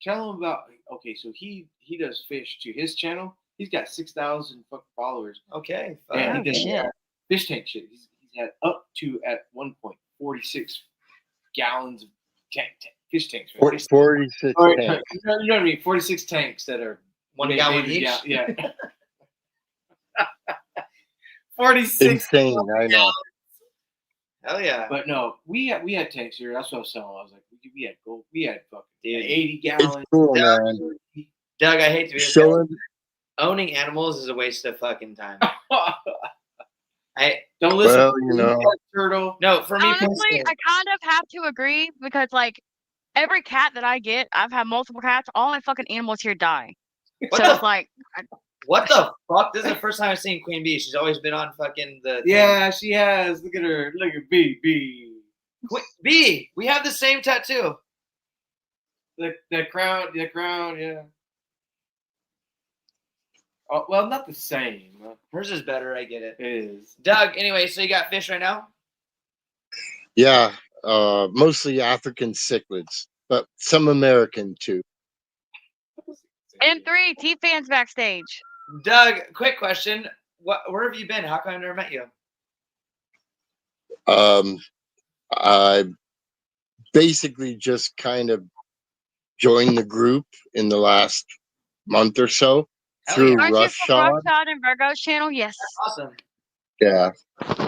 Speaker 1: Tell him about. Okay, so he does fish too. His channel. He's got 6,000 fucking followers.
Speaker 8: Okay.
Speaker 1: And
Speaker 5: Oh,
Speaker 1: he does
Speaker 5: shit.
Speaker 1: fish tank shit. He's had up to at one point 46 gallons of fish tanks. Right?
Speaker 4: 46
Speaker 1: Or,
Speaker 4: tanks.
Speaker 1: you know what I mean? 46 tanks that are
Speaker 8: 1 gallon
Speaker 1: maybe
Speaker 8: each.
Speaker 1: Yeah.
Speaker 8: 46.
Speaker 4: Insane, I know.
Speaker 8: Hell yeah.
Speaker 1: But no, we had tanks here. That's what I was saying. I was like, we had gold. We had fucking
Speaker 8: Dude.
Speaker 1: 80
Speaker 4: It's
Speaker 1: gallons.
Speaker 4: cool, man.
Speaker 8: Doug, I hate to be this guy.
Speaker 4: Showing,
Speaker 8: Owning animals is a waste of fucking time.
Speaker 1: Don't listen.
Speaker 4: well, you know,
Speaker 1: Turtle.
Speaker 8: No, for me
Speaker 5: Honestly,
Speaker 8: personally,
Speaker 5: I kind of have to agree because, like, every cat that I get, I've had multiple cats. All my fucking animals here die.
Speaker 8: What
Speaker 5: So
Speaker 8: the-
Speaker 5: it's like,
Speaker 8: what the fuck? This is the first time I've seen Queen Bee. She's always been on fucking the
Speaker 1: Yeah, she has. Look at her. Look at B.
Speaker 8: Bee. We have the same tattoo.
Speaker 1: The crown. Yeah. Oh, well, not the same.
Speaker 8: Hers is better. I get it.
Speaker 1: It is.
Speaker 8: Doug. Anyway, so you got fish right now?
Speaker 4: yeah, mostly African cichlids, but some American too.
Speaker 5: M3, T-Fans backstage.
Speaker 8: Doug, quick question. Where have you been? How come I've never met you?
Speaker 4: I basically just kind of joined the group in the last month or so
Speaker 8: Hell
Speaker 4: through
Speaker 8: yeah.
Speaker 5: Aren't you from
Speaker 4: Roughshod.
Speaker 5: Roughshod and Virgo's channel? Yes.
Speaker 8: Awesome.
Speaker 4: Yeah,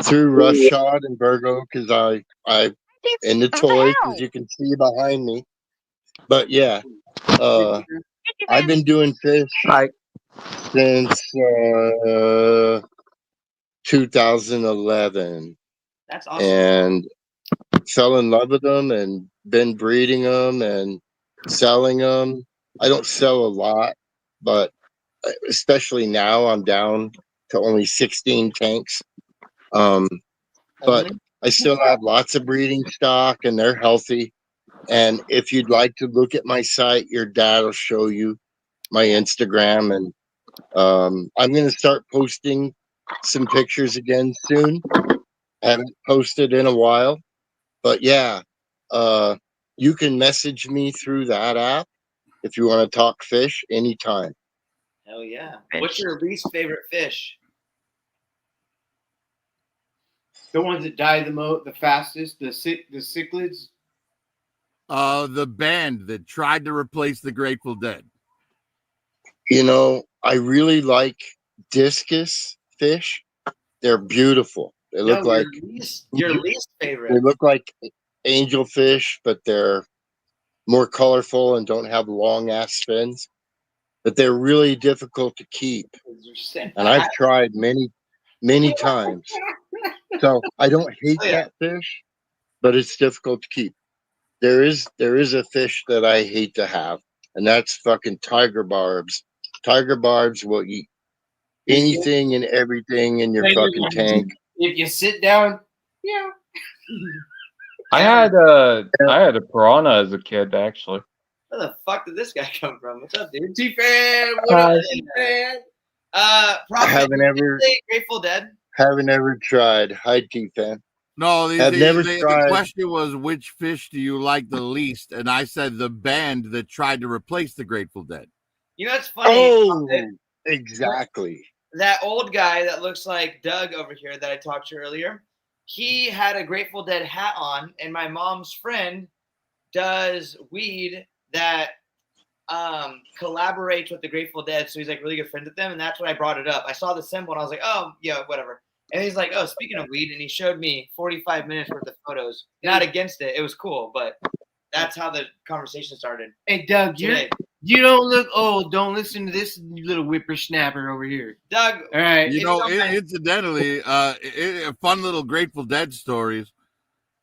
Speaker 4: through Roughshod and Virgo, because I in the toys, as you can see behind me. But yeah, I've been doing fish since 2011.
Speaker 8: That's awesome.
Speaker 4: And fell in love with them and been breeding them and selling them. I don't sell a lot, but especially now I'm down to only 16 tanks. But I still have lots of breeding stock and they're healthy. And if you'd like to look at my site, your dad will show you my Instagram. And I'm going to start posting some pictures again soon. Haven't posted in a while. But yeah, you can message me through that app if you want to talk fish anytime.
Speaker 8: Hell yeah. What's your least favorite fish?
Speaker 1: The ones that die the fastest, the cichlids.
Speaker 3: The band that tried to replace the Grateful Dead.
Speaker 4: You know, I really like discus fish. They're beautiful. They look like
Speaker 8: your least favorite.
Speaker 4: They look like angelfish, but they're more colorful and don't have long ass fins. But they're really difficult to keep. And I've tried many times. So I don't hate that fish, but it's difficult to keep. There is a fish that I hate to have, and that's fucking tiger barbs. Tiger barbs will eat anything and everything in your fucking tank.
Speaker 1: If you sit down, yeah.
Speaker 9: I had a piranha as a kid, actually.
Speaker 8: Where the fuck did this guy come from? What's up, dude? T-Fan, what up, T-Fan? Grateful Dead.
Speaker 4: Haven't ever tried. Hi, T-Fan.
Speaker 3: No, the question was, which fish do you like the least? And I said the band that tried to replace the Grateful Dead.
Speaker 8: You know, it's funny.
Speaker 4: Oh, exactly.
Speaker 8: That old guy that looks like Doug over here that I talked to earlier, he had a Grateful Dead hat on, and my mom's friend does weed that collaborates with the Grateful Dead, so he's like really good friends with them, and that's when I brought it up. I saw the symbol, and I was like, oh, yeah, whatever. And he's like, oh, speaking of weed, and he showed me 45 minutes worth of photos. Not against it. It was cool, but that's how the conversation started.
Speaker 1: Hey, Doug, you don't look old. Don't listen to this little whippersnapper over here.
Speaker 8: Doug.
Speaker 1: All right.
Speaker 3: You know, incidentally, fun little Grateful Dead stories.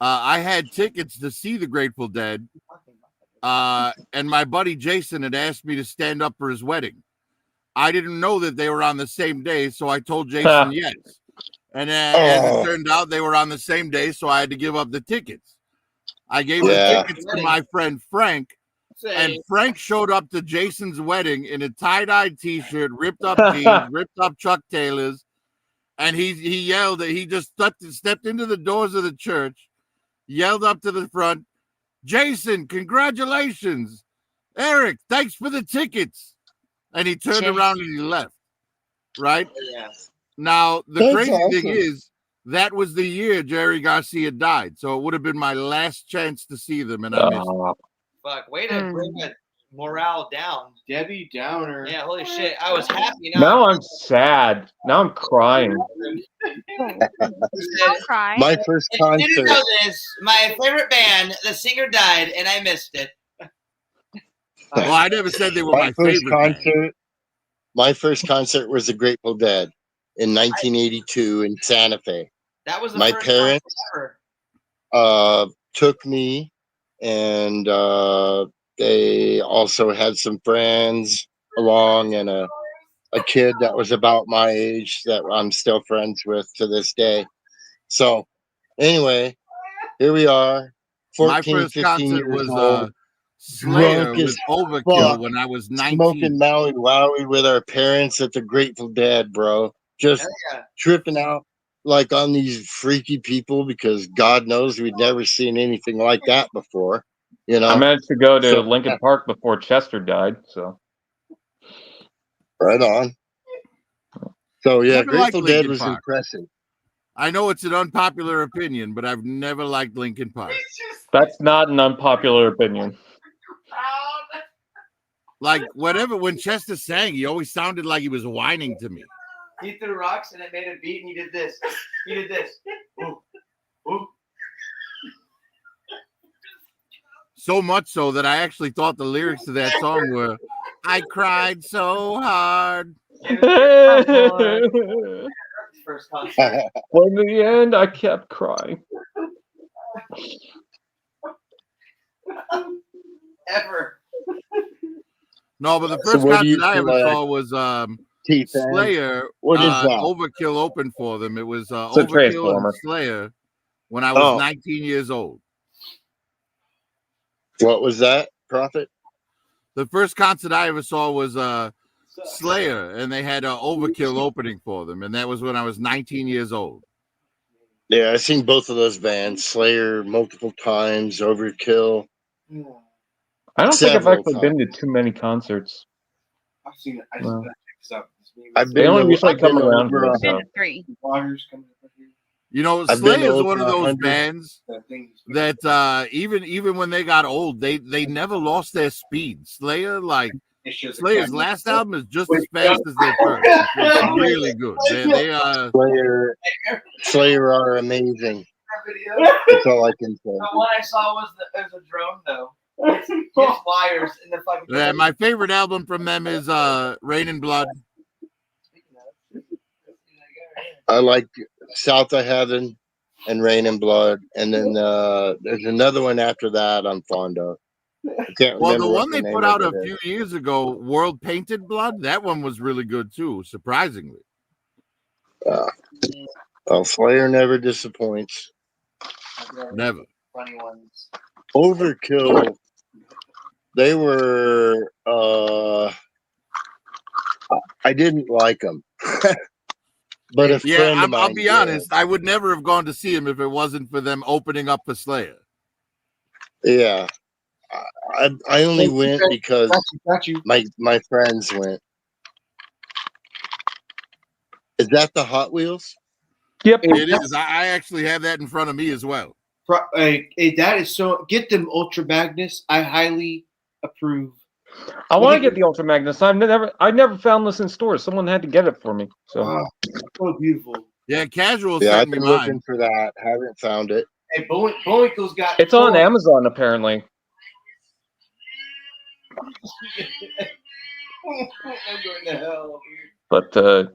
Speaker 3: I had tickets to see the Grateful Dead, and my buddy Jason had asked me to stand up for his wedding. I didn't know that they were on the same day, so I told Jason yes. And as it turned out, they were on the same day, so I had to give up the tickets. I gave the tickets to my friend Frank, and Frank showed up to Jason's wedding in a tie-dye T-shirt, ripped up jeans, ripped up Chuck Taylors, and he yelled that he just stepped into the doors of the church, yelled up to the front, Jason, congratulations. Eric, thanks for the tickets. And he turned around and he left. Right?
Speaker 8: Yeah.
Speaker 3: Now, the crazy thing is, that was the year Jerry Garcia died. So it would have been my last chance to see them, and I missed it.
Speaker 8: Fuck, way to bring the morale down.
Speaker 1: Debbie Downer.
Speaker 8: Yeah, holy shit. I was happy.
Speaker 9: Now I'm sad. Now I'm crying.
Speaker 4: My first concert.
Speaker 8: You didn't know this. My favorite band, the singer died, and I missed it.
Speaker 3: Well, I never said they were my favorite
Speaker 4: concert.
Speaker 3: band.
Speaker 4: My first concert was the Grateful Dead in 1982 in Santa Fe.
Speaker 8: That was
Speaker 4: my parents took me, and they also had some friends along, and a kid that was about my age that I'm still friends with to this day. So anyway, here we are. 14,
Speaker 3: my first
Speaker 4: 15
Speaker 3: concert
Speaker 4: years
Speaker 3: was
Speaker 4: old,
Speaker 3: Slayer with Overkill when I was 19.
Speaker 4: Smoking Maui Wowie with our parents at the Grateful Dead, bro. Just tripping out like on these freaky people, because God knows we'd never seen anything like that before. You know,
Speaker 9: I managed to go to Lincoln Park before Chester died, so
Speaker 4: right on. So yeah, Grateful Dead was impressive.
Speaker 3: I know it's an unpopular opinion, but I've never liked Lincoln Park.
Speaker 9: That's not an unpopular opinion.
Speaker 3: Like, whatever, when Chester sang, he always sounded like he was whining to me.
Speaker 8: He threw rocks and it made a beat, and he did this. He did this. Ooh. Ooh.
Speaker 3: So much so that I actually thought the lyrics to that song were, "I cried so hard."
Speaker 8: First concert.
Speaker 9: Well, in the end, I kept crying.
Speaker 8: Ever.
Speaker 3: No, but the
Speaker 4: So
Speaker 3: first
Speaker 4: what do you
Speaker 3: concert I ever
Speaker 4: collect,
Speaker 3: saw was
Speaker 4: T-Fan?
Speaker 3: Slayer.
Speaker 4: What is that?
Speaker 3: Overkill opened for them. It was
Speaker 9: It's a
Speaker 3: Overkill and
Speaker 9: Transformer.
Speaker 3: Slayer when I was
Speaker 4: Oh.
Speaker 3: 19 years old.
Speaker 4: What was that, Prophet?
Speaker 3: The first concert I ever saw was Slayer, and they had Overkill opening for them, and that was when I was 19 years old.
Speaker 4: Yeah, I've seen both of those bands, Slayer, multiple times, Overkill.
Speaker 9: I don't think I've
Speaker 4: Several
Speaker 9: actually been to too many concerts.
Speaker 7: I've seen it. I
Speaker 9: Wow.
Speaker 7: just check this out.
Speaker 4: I've
Speaker 9: They
Speaker 4: been
Speaker 9: only
Speaker 4: to,
Speaker 9: usually
Speaker 4: I've been
Speaker 9: come
Speaker 4: to
Speaker 9: around
Speaker 4: over
Speaker 9: here,
Speaker 5: I've been
Speaker 9: so.
Speaker 5: to 3.
Speaker 7: Waters coming up right here.
Speaker 3: You know,
Speaker 4: I've been
Speaker 3: Slayer is
Speaker 4: to
Speaker 3: one of
Speaker 4: over
Speaker 3: those
Speaker 4: 100.
Speaker 3: bands
Speaker 7: That thing.
Speaker 3: that even when they got old, they never lost their speed. Slayer, like
Speaker 7: It shows the
Speaker 3: Slayer's
Speaker 7: camera.
Speaker 3: last album is just as fast as their first. It's really good. They
Speaker 4: Slayer are amazing. That's all I can say.
Speaker 8: The one I saw was a drone though. It's wires in the fucking.
Speaker 3: yeah, my favorite album from them is Rain and Blood.
Speaker 4: I like South of Heaven and Rain and Blood, and then there's another one after that I'm fond of. I can't
Speaker 3: Well,
Speaker 4: remember
Speaker 3: the
Speaker 4: what
Speaker 3: one
Speaker 4: the
Speaker 3: they
Speaker 4: name
Speaker 3: put
Speaker 4: of
Speaker 3: out a
Speaker 4: it is.
Speaker 3: few years ago, World Painted Blood, that one was really good too, surprisingly.
Speaker 4: Well, Slayer never disappoints.
Speaker 3: Never.
Speaker 8: Funny ones.
Speaker 4: Overkill, they were I didn't like them. But a
Speaker 3: Yeah,
Speaker 4: friend of mine
Speaker 3: I'll be
Speaker 4: did.
Speaker 3: honest, I would never have gone to see him if it wasn't for them opening up for Slayer.
Speaker 4: Yeah. I only went because
Speaker 7: Got you.
Speaker 4: my friends went. Is that the Hot Wheels?
Speaker 9: Yep.
Speaker 3: It is. I actually have that in front of me as well.
Speaker 1: That is so. Get them Ultra Magnus. I highly approve.
Speaker 9: I want to get the Ultra Magnus. I never found this in stores. Someone had to get it for me. So
Speaker 1: So beautiful.
Speaker 3: Yeah, Casual
Speaker 4: Yeah,
Speaker 3: sent
Speaker 4: I've
Speaker 3: me
Speaker 4: been
Speaker 3: mine.
Speaker 4: looking for that. Haven't found it.
Speaker 1: Hey, Boeing's got.
Speaker 9: it's on Amazon apparently.
Speaker 1: I'm going to hell, dude.
Speaker 9: But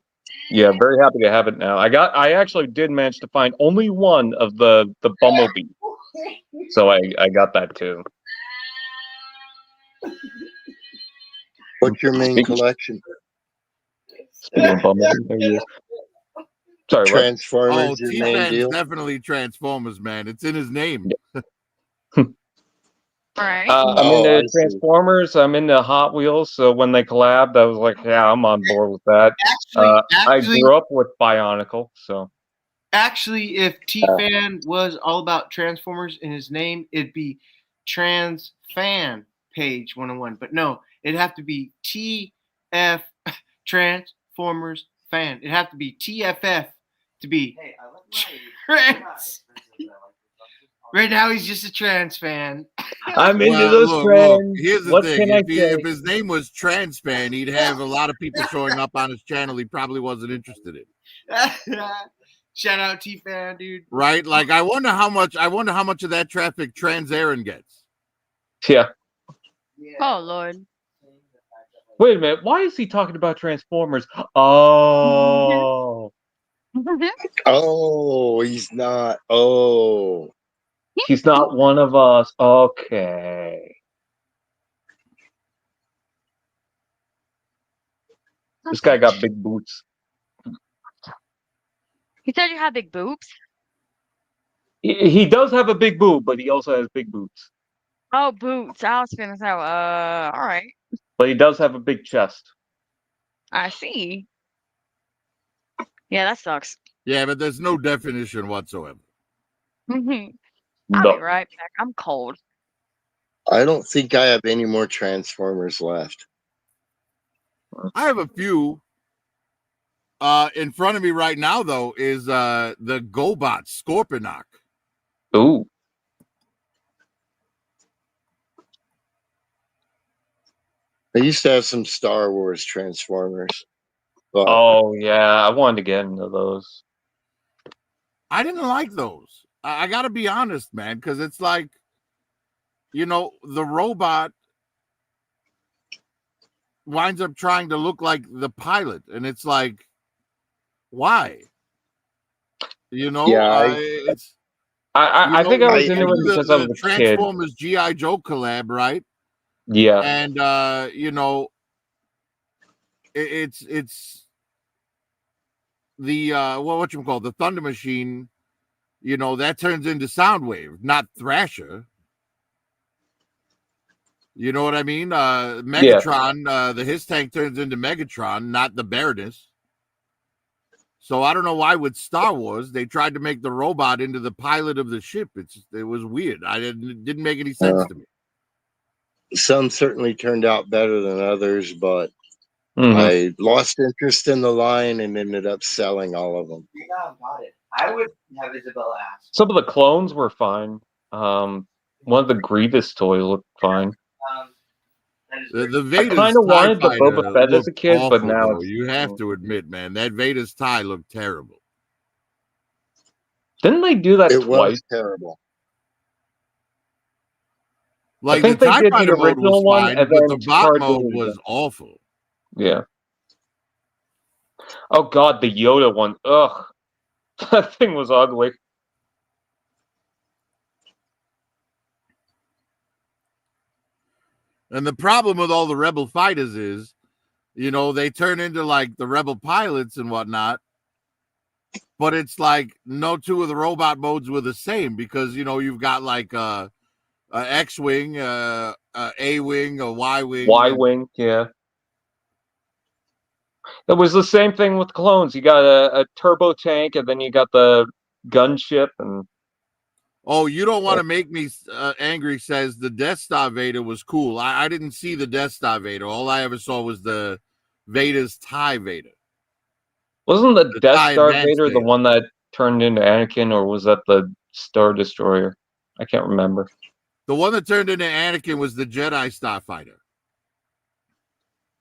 Speaker 9: yeah, very happy to have it now. I actually did manage to find only one of the Bumblebee, so I got that too.
Speaker 4: What's your main collection?
Speaker 9: Speaking of Bumblebee, there he is. Sorry, what?
Speaker 4: Transformers,
Speaker 3: Oh,
Speaker 4: your main
Speaker 3: T-Fan's
Speaker 4: deal?
Speaker 3: definitely Transformers, man. It's in his name.
Speaker 5: Right.
Speaker 9: I'm
Speaker 4: Oh, I
Speaker 9: into
Speaker 4: see.
Speaker 9: Transformers. I'm into Hot Wheels. So when they collabed, I was like, yeah, I'm on board with that. I grew up with Bionicle, so.
Speaker 1: Actually, if T-Fan was all about Transformers in his name, it'd be Trans Fan Page 101. But no, it'd have to be TF Transformers Fan. It'd have to be TFF to be trans. Right now, he's just a trans fan.
Speaker 9: I'm into
Speaker 3: Well,
Speaker 9: those
Speaker 3: look,
Speaker 9: trends.
Speaker 3: here's the
Speaker 9: What
Speaker 3: thing.
Speaker 9: can I
Speaker 3: If
Speaker 9: say?
Speaker 3: his name was Transfan, he'd have a lot of people showing up on his channel he probably wasn't interested in.
Speaker 1: Shout out T-Fan, dude.
Speaker 3: Right? Like, I wonder how much of that traffic Trans Aaron gets.
Speaker 9: Yeah.
Speaker 5: Oh Lord.
Speaker 9: Wait a minute. Why is he talking about Transformers? Oh.
Speaker 4: Oh, he's not. Oh.
Speaker 9: He's not one of us. Okay. This guy got big boots.
Speaker 5: You said you had big boobs?
Speaker 9: He does have a big boob, but he also has big boots.
Speaker 5: Oh, boots. I was gonna say, all right.
Speaker 9: But he does have a big chest.
Speaker 5: I see. Yeah, that sucks.
Speaker 3: Yeah, but there's no definition whatsoever.
Speaker 5: I'll be
Speaker 9: No.
Speaker 5: right back. I'm cold.
Speaker 4: I don't think I have any more Transformers left.
Speaker 3: I have a few. In front of me right now, though, is the GoBot Scorponok.
Speaker 9: Ooh.
Speaker 4: I used to have some Star Wars Transformers. But
Speaker 9: Oh yeah, I wanted to get into those.
Speaker 3: I didn't like those. I got to be honest, man, because it's like you know, the robot winds up trying to look like the pilot, and it's like, why? You know,
Speaker 4: Yeah,
Speaker 3: it's
Speaker 9: I think I was
Speaker 3: they
Speaker 9: into
Speaker 3: do
Speaker 9: it because I was
Speaker 3: the
Speaker 9: a kid.
Speaker 3: Transformers GI Joe collab, right?
Speaker 9: Yeah.
Speaker 3: And you know, it's the what you call the Thunder Machine. You know, that turns into Soundwave, not Thrasher. You know what I mean?
Speaker 9: Yeah.
Speaker 3: Megatron, the his tank turns into Megatron, not the Baroness. So I don't know why with Star Wars they tried to make the robot into the pilot of the ship. It was weird. It didn't make any sense to me.
Speaker 4: some certainly turned out better than others, but
Speaker 9: Mhm.
Speaker 4: I lost interest in the line and ended up selling all of them.
Speaker 8: Got it. I would have Isabella ask.
Speaker 9: Some of the clones were fine. One of the Grievous toys looked fine.
Speaker 3: The
Speaker 9: I
Speaker 3: Vader's
Speaker 9: kind of
Speaker 3: TIE
Speaker 9: wanted the
Speaker 3: fighter
Speaker 9: Boba Fett as a
Speaker 3: looked
Speaker 9: kid, but
Speaker 3: awful,
Speaker 9: now
Speaker 3: though.
Speaker 9: it's,
Speaker 3: You have to admit, man, that Vader's tie looked terrible.
Speaker 9: didn't they do that
Speaker 4: It
Speaker 9: twice?
Speaker 4: was terrible.
Speaker 9: I
Speaker 3: Like the
Speaker 9: think they
Speaker 3: TIE
Speaker 9: did the
Speaker 3: fighter mode was
Speaker 9: original one,
Speaker 3: fine,
Speaker 9: and
Speaker 3: but the
Speaker 9: then
Speaker 3: bot
Speaker 9: Tar
Speaker 3: mode
Speaker 9: did it
Speaker 3: was
Speaker 9: again.
Speaker 3: awful.
Speaker 9: Yeah. Oh God, the Yoda one. Ugh, that thing was ugly.
Speaker 3: And the problem with all the Rebel fighters is, you know, they turn into like the Rebel pilots and whatnot, but it's like no two of the robot modes were the same because, you know, you've got like a X-wing, a A-wing, a Y-wing.
Speaker 9: Y-wing, yeah. It was the same thing with clones. You got a turbo tank, and then you got the gunship, and
Speaker 3: Oh, you don't want to make me angry, says the Death Star Vader was cool. I didn't see the Death Star Vader. All I ever saw was the Vader's TIE Vader.
Speaker 9: wasn't the Death
Speaker 3: TIE
Speaker 9: Star
Speaker 3: Advanced
Speaker 9: Vader the
Speaker 3: Vader.
Speaker 9: one that turned into Anakin, or was that the Star Destroyer? I can't remember.
Speaker 3: The one that turned into Anakin was the Jedi Starfighter.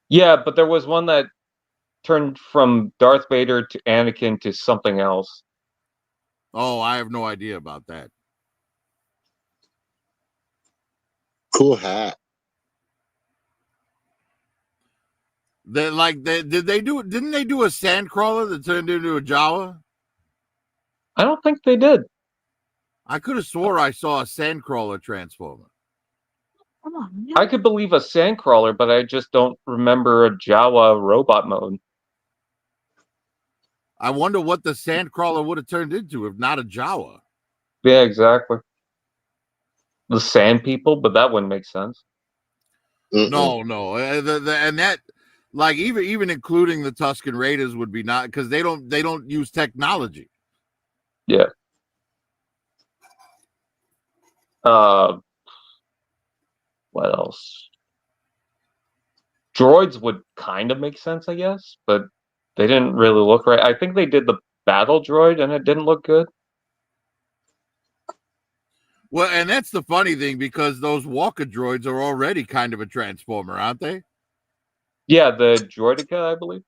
Speaker 9: Yeah, but there was one that turned from Darth Vader to Anakin to something else.
Speaker 3: Oh, I have no idea about that.
Speaker 4: Cool hat.
Speaker 3: Didn't they do a Sandcrawler that turned into a Jawa?
Speaker 9: I don't think they did.
Speaker 3: I could have swore I saw a Sandcrawler transformer.
Speaker 5: Come on, man.
Speaker 9: I could believe a Sandcrawler, but I just don't remember a Jawa robot mode.
Speaker 3: I wonder what the Sandcrawler would have turned into if not a Jawa.
Speaker 9: Yeah, exactly. The Sand People, but that wouldn't make sense.
Speaker 3: No. And that, like, even including the Tusken Raiders would be not, because they don't use technology.
Speaker 9: Yeah. What else? Droids would kind of make sense, I guess, but they didn't really look right. I think they did the battle droid, and it didn't look good.
Speaker 3: Well, and that's the funny thing, because those Walker droids are already kind of a transformer, aren't they?
Speaker 9: Yeah, the Droideka, I believe.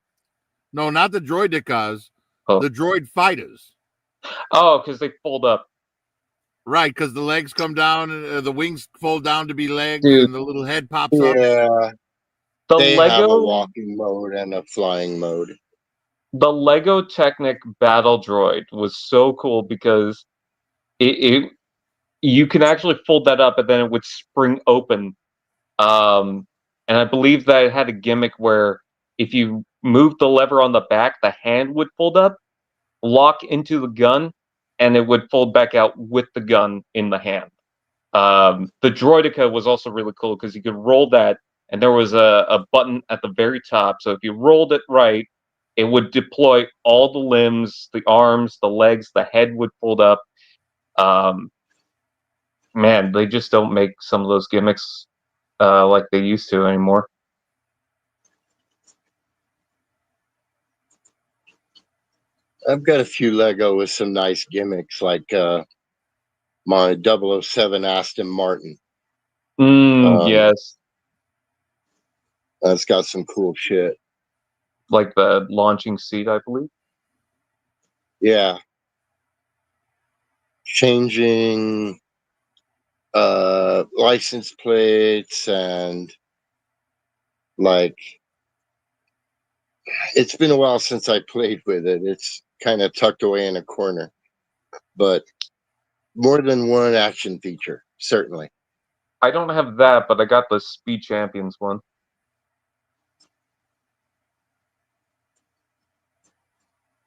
Speaker 3: No, not the Droidicas,
Speaker 9: Oh.
Speaker 3: the droid fighters.
Speaker 9: Oh, because they fold up.
Speaker 3: Right, because the legs come down, and the wings fold down to be legs,
Speaker 9: Dude.
Speaker 3: and the little head pops up.
Speaker 4: Yeah.
Speaker 9: The
Speaker 4: They have a
Speaker 9: Lego
Speaker 4: walking mode and a flying mode.
Speaker 9: the Lego Technic battle droid was so cool because it you can actually fold that up and then it would spring open. And I believe that it had a gimmick where if you moved the lever on the back, the hand would fold up, lock into the gun, and it would fold back out with the gun in the hand. The Droideka was also really cool because you could roll that, and there was a button at the very top. So if you rolled it right, it would deploy all the limbs, the arms, the legs, the head would fold up. Man, they just don't make some of those gimmicks like they used to anymore.
Speaker 4: I've got a few Lego with some nice gimmicks, like my 007 Aston Martin.
Speaker 9: Yes.
Speaker 4: That's got some cool shit.
Speaker 9: Like the launching seat, I believe.
Speaker 4: Yeah. Changing license plates and like it's been a while since I played with it. It's kind of tucked away in a corner, but more than one action feature, certainly.
Speaker 9: I don't have that, but I got the Speed Champions one.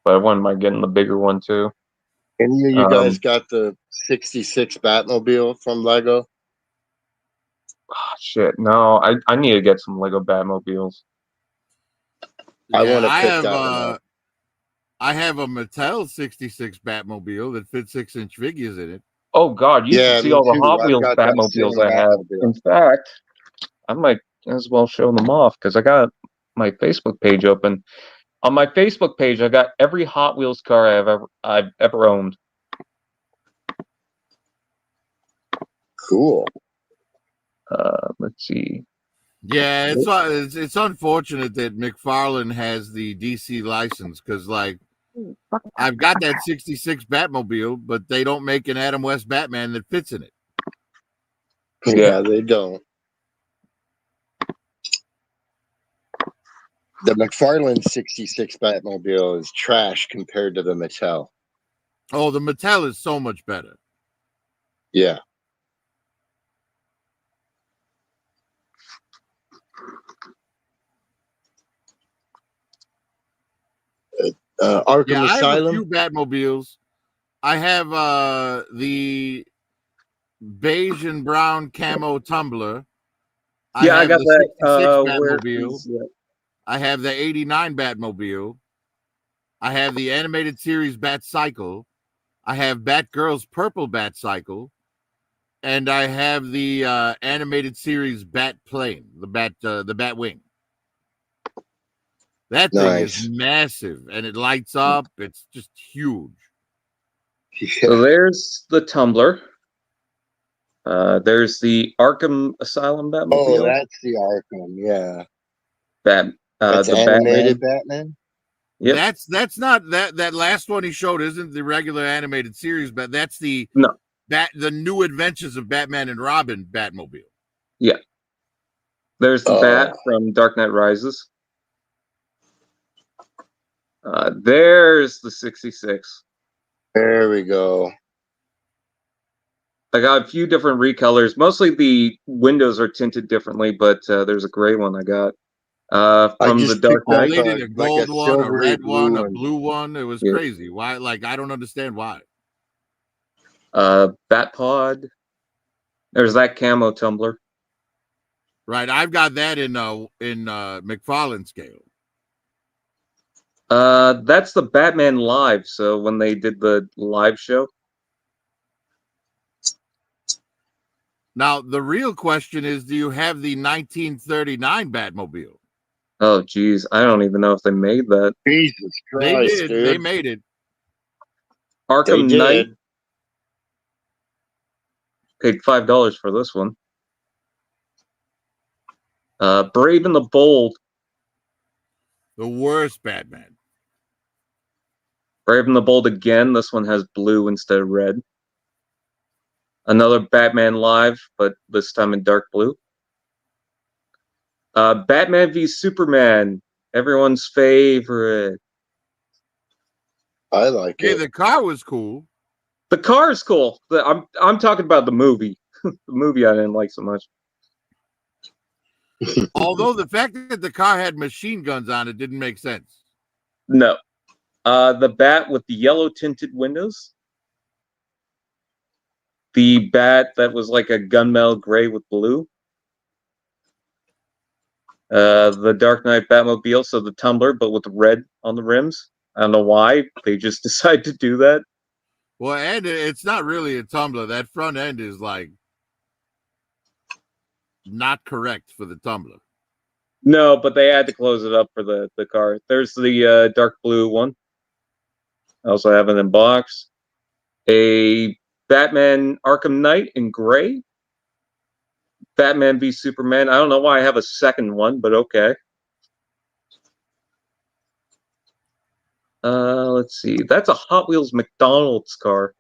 Speaker 9: But I wouldn't mind getting the bigger one too.
Speaker 4: Any of you guys got the 66 Batmobile from Lego?
Speaker 9: Oh, shit, no, I need to get some Lego Batmobiles.
Speaker 4: I want to pick that one up.
Speaker 3: I have a Mattel 66 Batmobile that fits 6-inch figures in it.
Speaker 9: Oh God, you should see all the Hot Wheels Batmobiles I have. In fact, I might as well show them off because I got my Facebook page open. On my Facebook page, I got every Hot Wheels car I've ever owned.
Speaker 4: Cool.
Speaker 9: Let's see.
Speaker 3: Yeah, it's unfortunate that McFarlane has the DC license because, like, I've got that 66 Batmobile, but they don't make an Adam West Batman that fits in it.
Speaker 4: Yeah, they don't. The McFarlane 66 Batmobile is trash compared to the Mattel.
Speaker 3: Oh, the Mattel is so much better.
Speaker 4: Yeah. Arkham Asylum.
Speaker 3: I have a few Batmobiles. I have the beige and brown camo tumbler.
Speaker 9: I got
Speaker 3: the
Speaker 9: that.
Speaker 3: Batmobile. I have the 89 Batmobile. I have the animated series Bat Cycle. I have Batgirl's purple Bat Cycle. And I have the animated series Bat Plane, the Batwing. That thing is massive, and it lights up. It's just huge.
Speaker 4: Yeah.
Speaker 9: So there's the tumbler. There's the Arkham Asylum Batmobile.
Speaker 4: Oh, that's the Arkham, yeah.
Speaker 9: That's
Speaker 4: the animated Batman.
Speaker 9: Yep.
Speaker 3: That's not that last one he showed isn't the regular animated series, but that's the New Adventures of Batman and Robin Batmobile.
Speaker 9: Yeah. There's the Bat from Dark Knight Rises. There's the 66.
Speaker 4: There we go.
Speaker 9: I got a few different recolors. Mostly the windows are tinted differently, but there's a gray one I got from the Dark Knight.
Speaker 3: They did a gold one, a red one, a blue one. It was crazy. Why? Like, I don't understand why.
Speaker 9: Batpod. There's that camo tumbler.
Speaker 3: Right, I've got that in McFarlane scale.
Speaker 9: That's the Batman Live. So when they did the live show.
Speaker 3: Now the real question is, do you have the 1939 Batmobile?
Speaker 9: Oh, geez, I don't even know if they made that.
Speaker 4: Jesus Christ,
Speaker 3: they did.
Speaker 4: Dude.
Speaker 3: They made it.
Speaker 9: Arkham Knight. Paid $5 for this one. Brave and the Bold.
Speaker 3: The worst Batman.
Speaker 9: Brave and the Bold again. This one has blue instead of red. Another Batman Live, but this time in dark blue. Batman v Superman. Everyone's favorite.
Speaker 4: I like it.
Speaker 3: The car was cool.
Speaker 9: The car is cool. I'm talking about the movie. The movie I didn't like so much.
Speaker 3: Although the fact that the car had machine guns on it didn't make sense.
Speaker 9: No. The Bat with the yellow tinted windows. The Bat that was like a gunmetal gray with blue. The Dark Knight Batmobile, so the tumbler, but with red on the rims. I don't know why. They just decided to do that.
Speaker 3: Well, and it's not really a tumbler. That front end is like not correct for the tumbler.
Speaker 9: No, but they had to close it up for the car. There's the dark blue one. I also have it in box. A Batman Arkham Knight in gray. Batman v Superman. I don't know why I have a second one, but okay. Let's see. That's a Hot Wheels McDonald's car.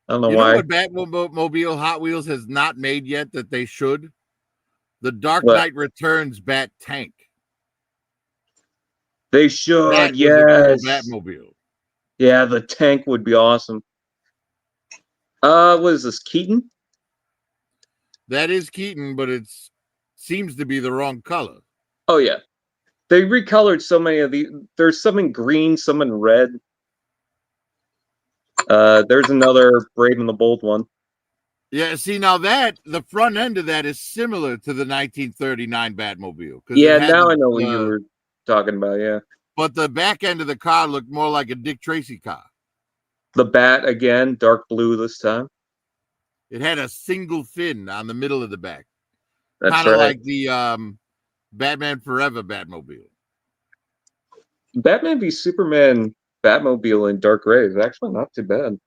Speaker 9: I don't know
Speaker 3: You know
Speaker 9: why.
Speaker 3: what Batmobile Hot Wheels has not made yet that they should? The Dark
Speaker 9: What?
Speaker 3: Knight Returns Bat Tank.
Speaker 9: They should,
Speaker 3: That was a cool
Speaker 9: yes.
Speaker 3: Batmobile.
Speaker 9: Yeah, the tank would be awesome. What is this, Keaton?
Speaker 3: That is Keaton, but it seems to be the wrong color.
Speaker 9: Oh yeah, they recolored so many of these. There's some in green, some in red. There's another Brave and the Bold one.
Speaker 3: Yeah, see, now the front end of that is similar to the 1939 Batmobile.
Speaker 9: Yeah, now I know what you were talking about, yeah.
Speaker 3: But the back end of the car looked more like a Dick Tracy car.
Speaker 9: The Bat again, dark blue this time.
Speaker 3: It had a single fin on the middle of the back.
Speaker 9: That's
Speaker 3: kind of
Speaker 9: right.
Speaker 3: like the Batman Forever Batmobile.
Speaker 9: Batman v Superman Batmobile in dark gray is actually not too bad.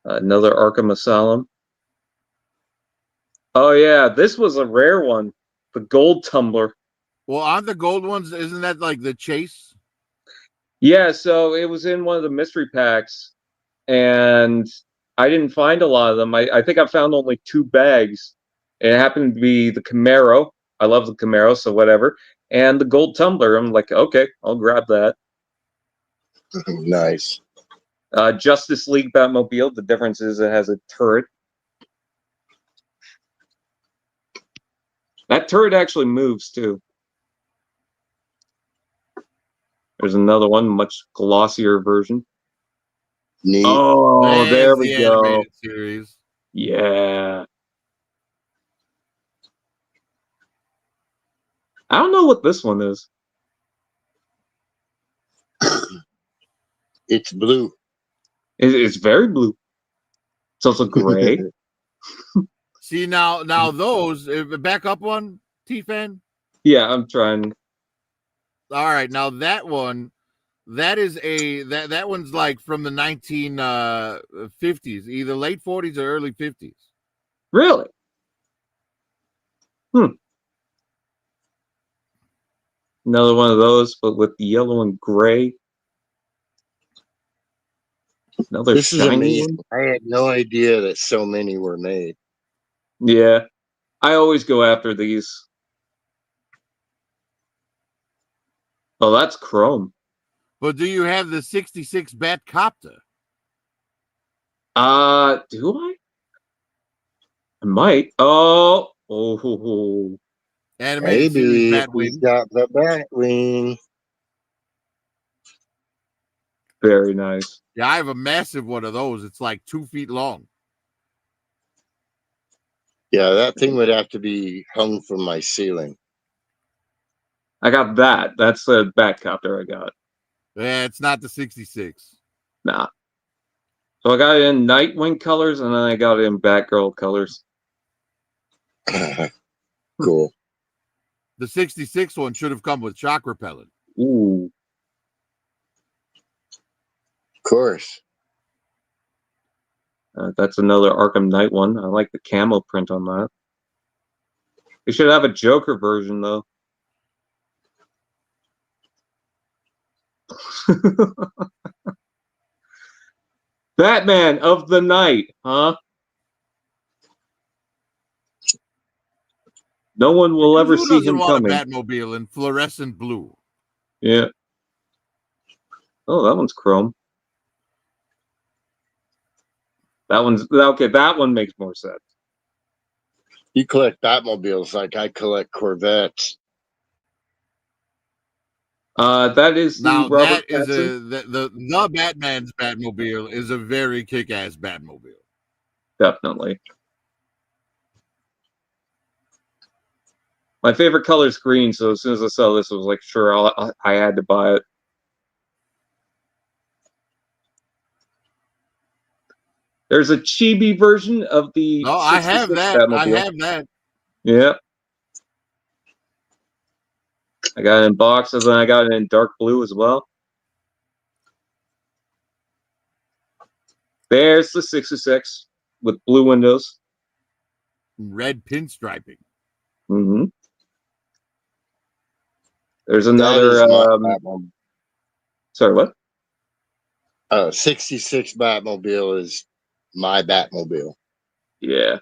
Speaker 9: Another Arkham Asylum. Oh yeah, this was a rare one. The gold tumbler.
Speaker 3: Well, aren't the gold ones, isn't that like the chase?
Speaker 9: Yeah, so it was in one of the mystery packs, and I didn't find a lot of them. I think I found only 2 bags. It happened to be the Camaro. I love the Camaro, so whatever. And the gold tumbler. I'm like, okay, I'll grab that.
Speaker 4: Nice.
Speaker 9: Justice League Batmobile. The difference is it has a turret. That turret actually moves too. There's another one, much glossier version.
Speaker 4: Neat.
Speaker 9: Oh, there
Speaker 3: There's
Speaker 9: we
Speaker 3: the
Speaker 9: go.
Speaker 3: animated series.
Speaker 9: Yeah. I don't know what this one is.
Speaker 4: It's blue.
Speaker 9: It's very blue. It's also gray.
Speaker 3: See, now those, back up one, T-Fan.
Speaker 9: Yeah, I'm trying.
Speaker 3: All right, now that one, that is that one's like from the 1950s, either late 40s or early 50s.
Speaker 9: Really? Another one of those, but with yellow and gray. Another
Speaker 4: This is
Speaker 9: shiny
Speaker 4: amazing.
Speaker 9: one.
Speaker 4: I had no idea that so many were made.
Speaker 9: Yeah. I always go after these. Oh, that's chrome.
Speaker 3: But do you have the 66 Batcopter?
Speaker 9: Do I? I might. Oh.
Speaker 3: Animated series
Speaker 4: Maybe if he's
Speaker 3: Batwing.
Speaker 4: got the Batwing.
Speaker 9: Very nice.
Speaker 3: Yeah, I have a massive one of those. It's like 2 feet long.
Speaker 4: Yeah, that thing would have to be hung from my ceiling.
Speaker 9: I got that. That's the Batcopter I got.
Speaker 3: Yeah, it's not the 66.
Speaker 9: Nah. So I got it in Nightwing colors, and then I got it in Batgirl colors.
Speaker 4: Cool.
Speaker 3: The 66 one should have come with shock repellent.
Speaker 9: Ooh.
Speaker 4: Of course.
Speaker 9: That's another Arkham Knight one. I like the camo print on that. They should have a Joker version, though. Batman of the Night, huh? No one will ever
Speaker 3: Who
Speaker 9: see
Speaker 3: doesn't
Speaker 9: him
Speaker 3: want
Speaker 9: coming.
Speaker 3: a Batmobile in fluorescent blue?
Speaker 9: Yeah. Oh, that one's chrome. That one's okay. That one makes more sense.
Speaker 4: You collect Batmobiles like I collect Corvettes.
Speaker 9: That is the
Speaker 3: Now
Speaker 9: Robert
Speaker 3: that is
Speaker 9: Pattinson.
Speaker 3: the Batman's Batmobile is a very kick-ass Batmobile.
Speaker 9: Definitely. My favorite color is green, so as soon as I saw this, I was like, sure, I had to buy it. There's a chibi version of the
Speaker 3: No, I have
Speaker 9: 66
Speaker 3: that.
Speaker 9: Batmobile.
Speaker 3: I have that.
Speaker 9: Yeah. I got it in boxes, and I got it in dark blue as well. There's the 66 with blue windows.
Speaker 3: Red pinstriping.
Speaker 9: Mm-hmm. There's
Speaker 4: That
Speaker 9: another.
Speaker 4: is my Batmobile.
Speaker 9: Sorry, what?
Speaker 4: '66 Batmobile is my Batmobile.
Speaker 9: Yeah.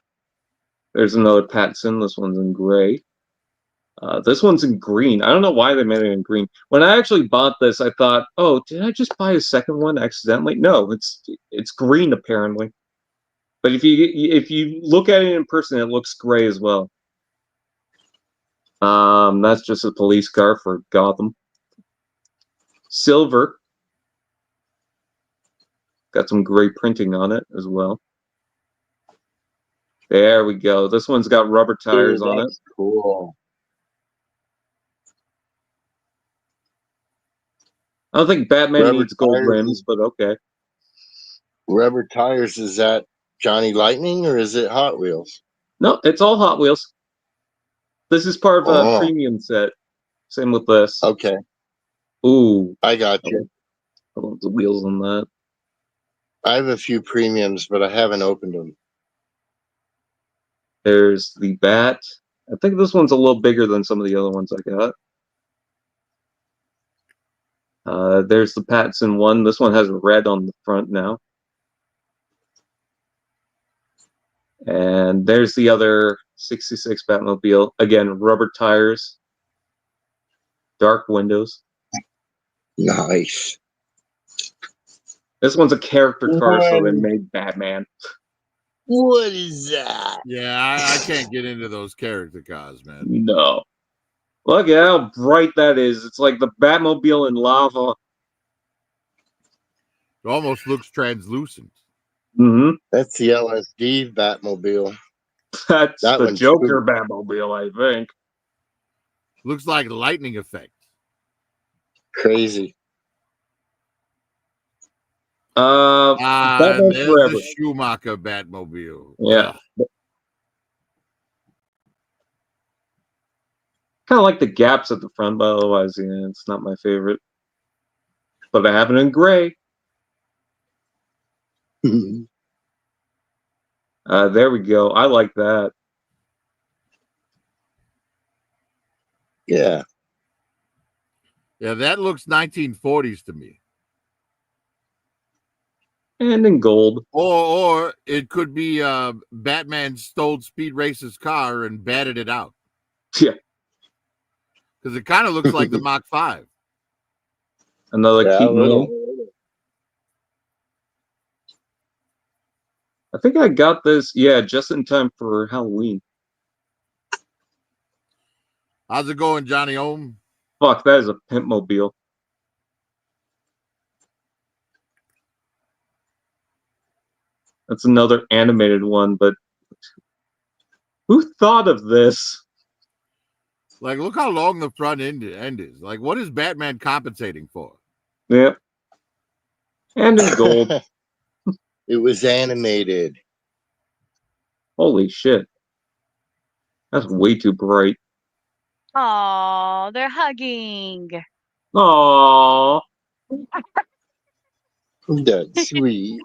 Speaker 9: There's another Pattinson. This one's in gray. This one's in green. I don't know why they made it in green. When I actually bought this, I thought, "Oh, did I just buy a second one accidentally?" No, it's green apparently. But if you look at it in person, it looks gray as well. That's just a police car for Gotham. Silver. Got some gray printing on it as well. There we go. This one's got rubber tires on it.
Speaker 4: That's cool.
Speaker 9: I don't think Batman
Speaker 4: Rubber
Speaker 9: needs gold
Speaker 4: tires
Speaker 9: rims,
Speaker 4: is-
Speaker 9: but okay.
Speaker 4: Rubber tires, is that Johnny Lightning or is it Hot Wheels?
Speaker 9: No, it's all Hot Wheels. This is part of a
Speaker 4: Oh.
Speaker 9: premium set. Same with this.
Speaker 4: Okay,
Speaker 9: Ooh,
Speaker 4: I got you.
Speaker 9: I love the wheels on that.
Speaker 4: I have a few premiums, but I haven't opened them.
Speaker 9: There's the Bat. I think this one's a little bigger than some of the other ones I got. There's the Pattinson one. This one has red on the front now. And there's the other 66 Batmobile. Again, rubber tires, dark windows.
Speaker 4: Nice.
Speaker 9: This one's a character car, so they
Speaker 4: What?
Speaker 9: made Batman.
Speaker 4: What is that?
Speaker 3: Yeah, I can't get into those character cars, man.
Speaker 9: No. Look at how bright that is. It's like the Batmobile in lava.
Speaker 3: It almost looks translucent.
Speaker 9: Mm-hmm.
Speaker 4: That's the LSD Batmobile.
Speaker 9: That's
Speaker 4: That
Speaker 9: the
Speaker 4: one's
Speaker 9: Joker
Speaker 4: cool.
Speaker 9: Batmobile, I think.
Speaker 3: Looks like lightning effect.
Speaker 4: Crazy.
Speaker 9: Batman
Speaker 3: There's
Speaker 9: Forever.
Speaker 3: the Schumacher Batmobile.
Speaker 9: Yeah.
Speaker 3: Ugh.
Speaker 9: Kind of like the gaps at the front, but otherwise, yeah, it's not my favorite. But I have it in gray. There we go. I like that.
Speaker 4: Yeah.
Speaker 3: Yeah, that looks 1940s to me.
Speaker 9: And in gold.
Speaker 3: Or it could be Batman stole Speed Racer's car and batted it out.
Speaker 9: Yeah.
Speaker 3: Because it kind of looks like the Mach 5.
Speaker 9: Another
Speaker 4: Yeah, a
Speaker 9: Keaton
Speaker 4: little.
Speaker 9: wheel. I think I got this, yeah, just in time for Halloween.
Speaker 3: How's it going, Johnny Ohm?
Speaker 9: Fuck, that is a pimp mobile. That's another animated one, but who thought of this?
Speaker 3: Like, look how long the front end is. Like, what is Batman compensating for?
Speaker 9: Yeah. And in gold.
Speaker 4: It was animated.
Speaker 9: Holy shit. That's way too bright.
Speaker 5: Oh, they're hugging.
Speaker 9: Aww.
Speaker 4: That's sweet.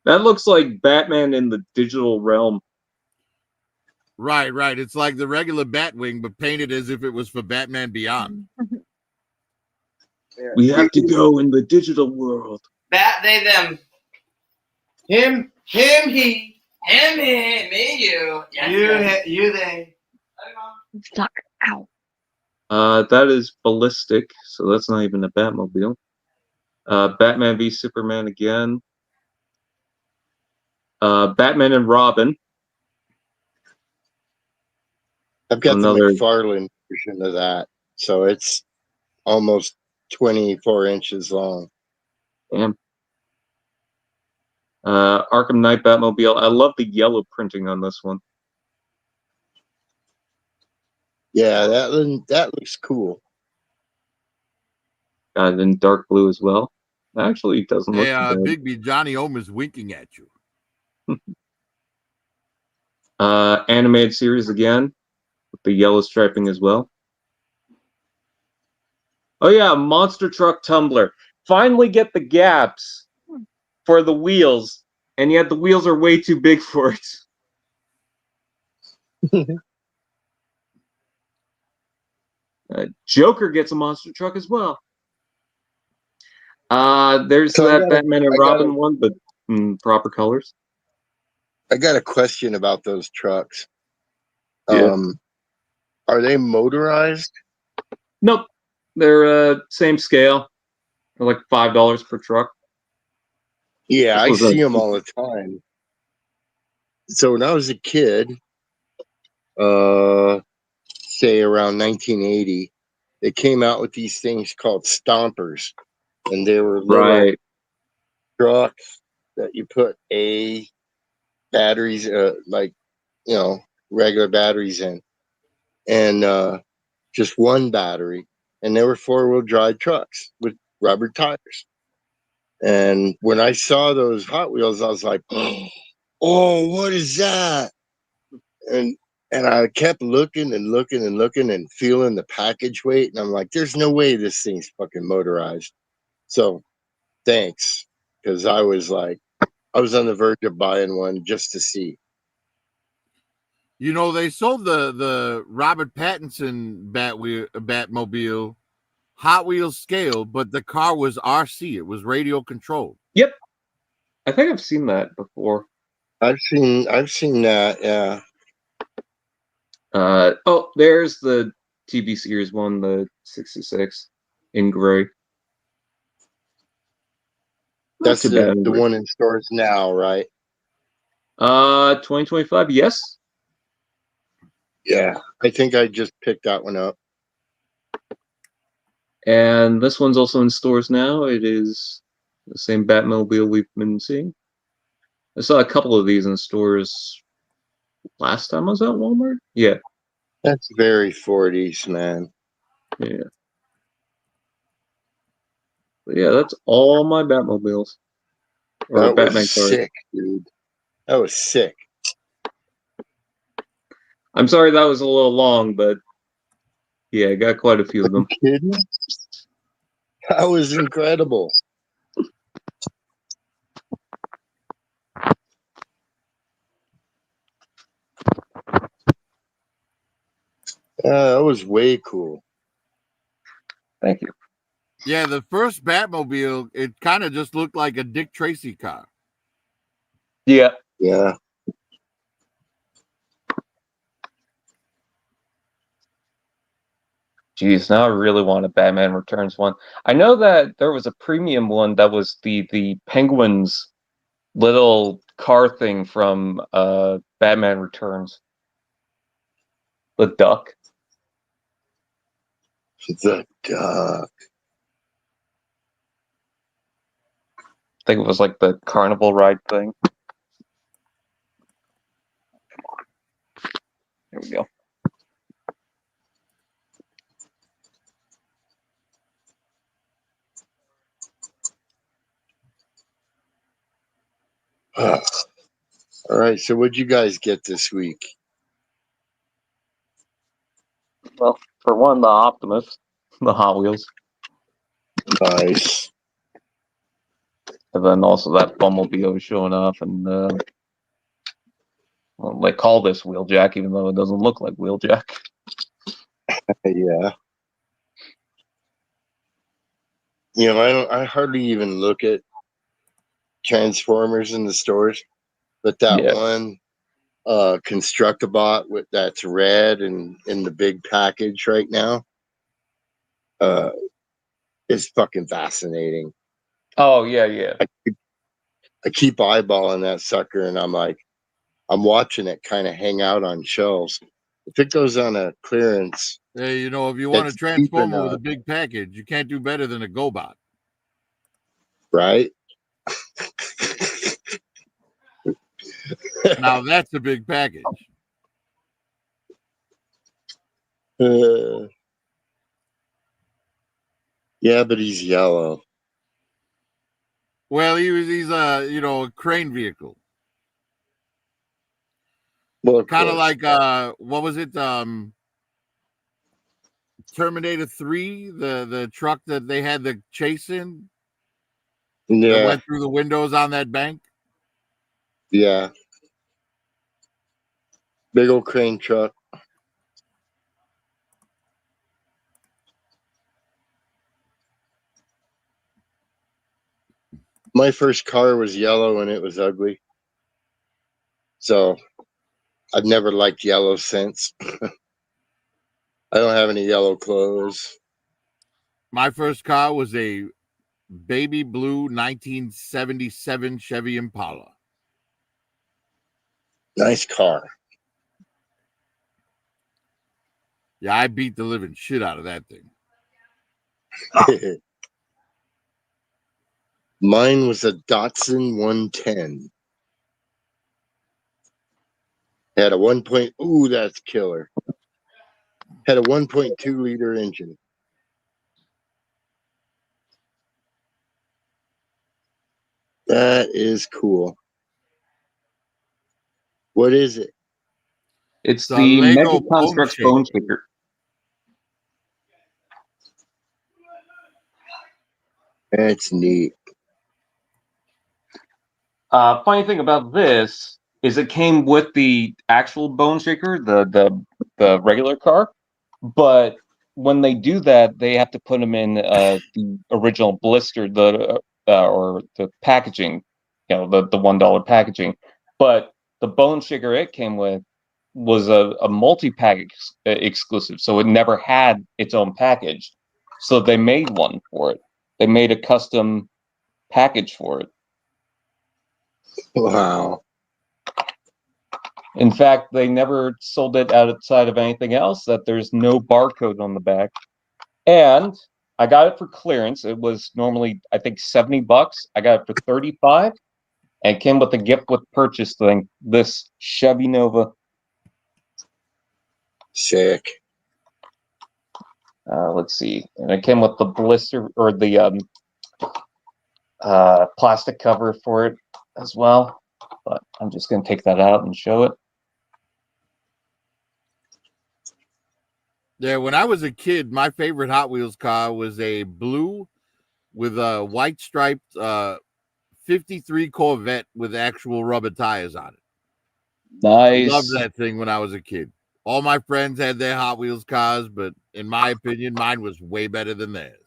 Speaker 9: That looks like Batman in the digital realm.
Speaker 3: Right. It's like the regular Batwing, but painted as if it was for Batman Beyond.
Speaker 9: We have to go in the digital world.
Speaker 8: Bat, they, them. Him, he. Him, me, you. Yes, you, they.
Speaker 5: Fuck. Ow.
Speaker 9: That is ballistic, so that's not even a Batmobile. Batman v Superman again. Batman and Robin.
Speaker 4: I've got
Speaker 9: Another-
Speaker 4: the McFarlane version of that, so it's almost 24 inches long.
Speaker 9: Damn. Arkham Knight Batmobile. I love the yellow printing on this one.
Speaker 4: Yeah, that looks cool.
Speaker 9: Got it in dark blue as well. Actually, it doesn't look
Speaker 3: Hey,
Speaker 9: too bad.
Speaker 3: Bigby, Johnny Ohm is winking at you.
Speaker 9: Animated series again, with the yellow striping as well. Oh yeah, monster truck tumbler. Finally get the gaps for the wheels, and yet the wheels are way too big for it. Joker gets a monster truck as well. There's
Speaker 4: So
Speaker 9: that Batman and
Speaker 4: I got
Speaker 9: Robin one, but in proper colors.
Speaker 4: I got a question about those trucks.
Speaker 9: Yeah.
Speaker 4: Are they motorized?
Speaker 9: Nope. They're same scale. They're like $5 per truck.
Speaker 4: Yeah,
Speaker 9: This
Speaker 4: I
Speaker 9: was a
Speaker 4: see them all the time. So when I was a kid, say around 1980, they came out with these things called stompers, and they were little
Speaker 9: right.
Speaker 4: trucks that you put a batteries, like regular batteries in, and just one battery, and they were 4-wheel drive trucks with rubber tires. And when I saw those Hot Wheels, I was like, "Oh, what is that?" And I kept looking and looking and looking and feeling the package weight, and I'm like, "There's no way this thing's fucking motorized." So thanks, because I was on the verge of buying one just to see.
Speaker 3: You know, they sold the Robert Pattinson Batmobile Hot Wheels scale, but the car was RC. It was radio controlled.
Speaker 9: Yep. I think I've seen that before.
Speaker 4: I've seen that. Yeah.
Speaker 9: Oh, there's the TV series one, the 66 in gray. Not
Speaker 4: That's
Speaker 9: too bad.
Speaker 4: the one in stores now, right?
Speaker 9: 2025, yes.
Speaker 4: Yeah, I think I just picked that one up.
Speaker 9: And this one's also in stores now. It is the same Batmobile we've been seeing. I saw a couple of these in stores last time I was at Walmart. Yeah.
Speaker 4: That's very 40s, man.
Speaker 9: Yeah. But yeah, that's all my Batmobiles. Or
Speaker 4: That
Speaker 9: Batman
Speaker 4: was
Speaker 9: cars.
Speaker 4: sick, dude. That was sick.
Speaker 9: I'm sorry that was a little long, but yeah, I got quite a few of them.
Speaker 4: Are you kidding? That was incredible. That was way cool.
Speaker 9: Thank you.
Speaker 3: Yeah, the first Batmobile, it kind of just looked like a Dick Tracy car.
Speaker 9: Yeah.
Speaker 4: Yeah.
Speaker 9: Geez, now I really want a Batman Returns one. I know that there was a premium one that was the Penguin's little car thing from Batman Returns. The duck.
Speaker 4: The duck.
Speaker 9: I think it was like the carnival ride thing. Here we go.
Speaker 4: All right, so what'd you guys get this week?
Speaker 9: Well, for one, the Optimus, the Hot Wheels,
Speaker 4: Nice.
Speaker 9: and then also that Bumblebee was showing off, and well, they call this Wheeljack, even though it doesn't look like Wheeljack.
Speaker 4: Yeah. I hardly even look at Transformers in the stores, but that
Speaker 9: Yeah.
Speaker 4: one Constructabot that's red and in the big package right now is fucking fascinating.
Speaker 9: Oh yeah.
Speaker 4: I keep eyeballing that sucker, and I'm watching it kind of hang out on shelves. If it goes on a clearance,
Speaker 3: Hey, you know, if you want a
Speaker 4: that's
Speaker 3: Transformer with a big package, you can't do better than a GoBot.
Speaker 4: right?
Speaker 3: Now that's a big package.
Speaker 4: Yeah, but he's yellow.
Speaker 3: Well, he's a crane vehicle.
Speaker 4: Well,
Speaker 3: Kind of like what was it? Terminator 3, the truck that they had the chase in that went through the windows on that bank.
Speaker 4: Yeah. Big old crane truck. My first car was yellow and it was ugly. So I've never liked yellow since. I don't have any yellow clothes.
Speaker 3: My first car was a baby blue 1977 Chevy Impala.
Speaker 4: Nice car.
Speaker 3: Yeah, I beat the living shit out of that thing.
Speaker 4: Mine was a Datsun 110. Had a 1. Ooh, that's killer. Had a 1.2 liter engine. That is cool. What is it?
Speaker 9: It's
Speaker 3: The
Speaker 9: the
Speaker 3: Lego
Speaker 9: Mega Construx
Speaker 3: Bone
Speaker 9: Bone Shaker.
Speaker 4: That's neat.
Speaker 9: Funny thing about this is it came with the actual Bone Shaker, the regular car, but when they do that, they have to put them in the original blister, or the packaging, the $1 packaging. But the Bone Shaker it came with was a multi-pack exclusive, so it never had its own package. So they made one for it. They made a custom package for it.
Speaker 4: Wow.
Speaker 9: In fact, they never sold it outside of anything else, that there's no barcode on the back. And I got it for clearance. It was normally, I think, $70. I got it for 35, and it came with a gift with purchase thing, this Chevy Nova.
Speaker 4: Sick.
Speaker 9: Let's see. And it came with the blister, or the plastic cover for it as well. But I'm just going to take that out and show it.
Speaker 3: Yeah, when I was a kid, my favorite Hot Wheels car was a blue with a white striped 53 Corvette with actual rubber tires on it.
Speaker 9: Nice.
Speaker 3: Loved that thing when I was a kid. All my friends had their Hot Wheels cars, but in my opinion, mine was way better than theirs.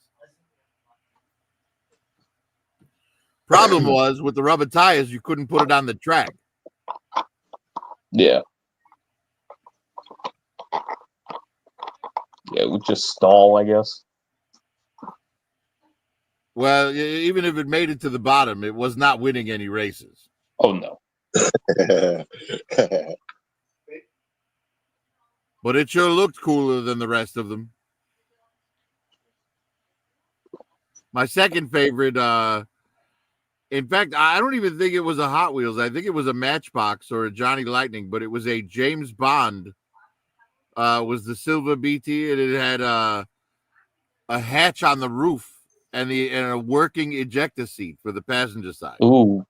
Speaker 3: Problem was, with the rubber tires, you couldn't put it on the track.
Speaker 9: Yeah. Yeah, it would just stall, I guess.
Speaker 3: Well, even if it made it to the bottom, it was not winning any races.
Speaker 9: Oh, no.
Speaker 3: But it sure looked cooler than the rest of them. My second favorite, in fact, I don't even think it was a Hot Wheels. I think it was a Matchbox or a Johnny Lightning, but it was a James Bond. Was the silver BT, and it had a hatch on the roof and a working ejector seat for the passenger side.
Speaker 9: Ooh.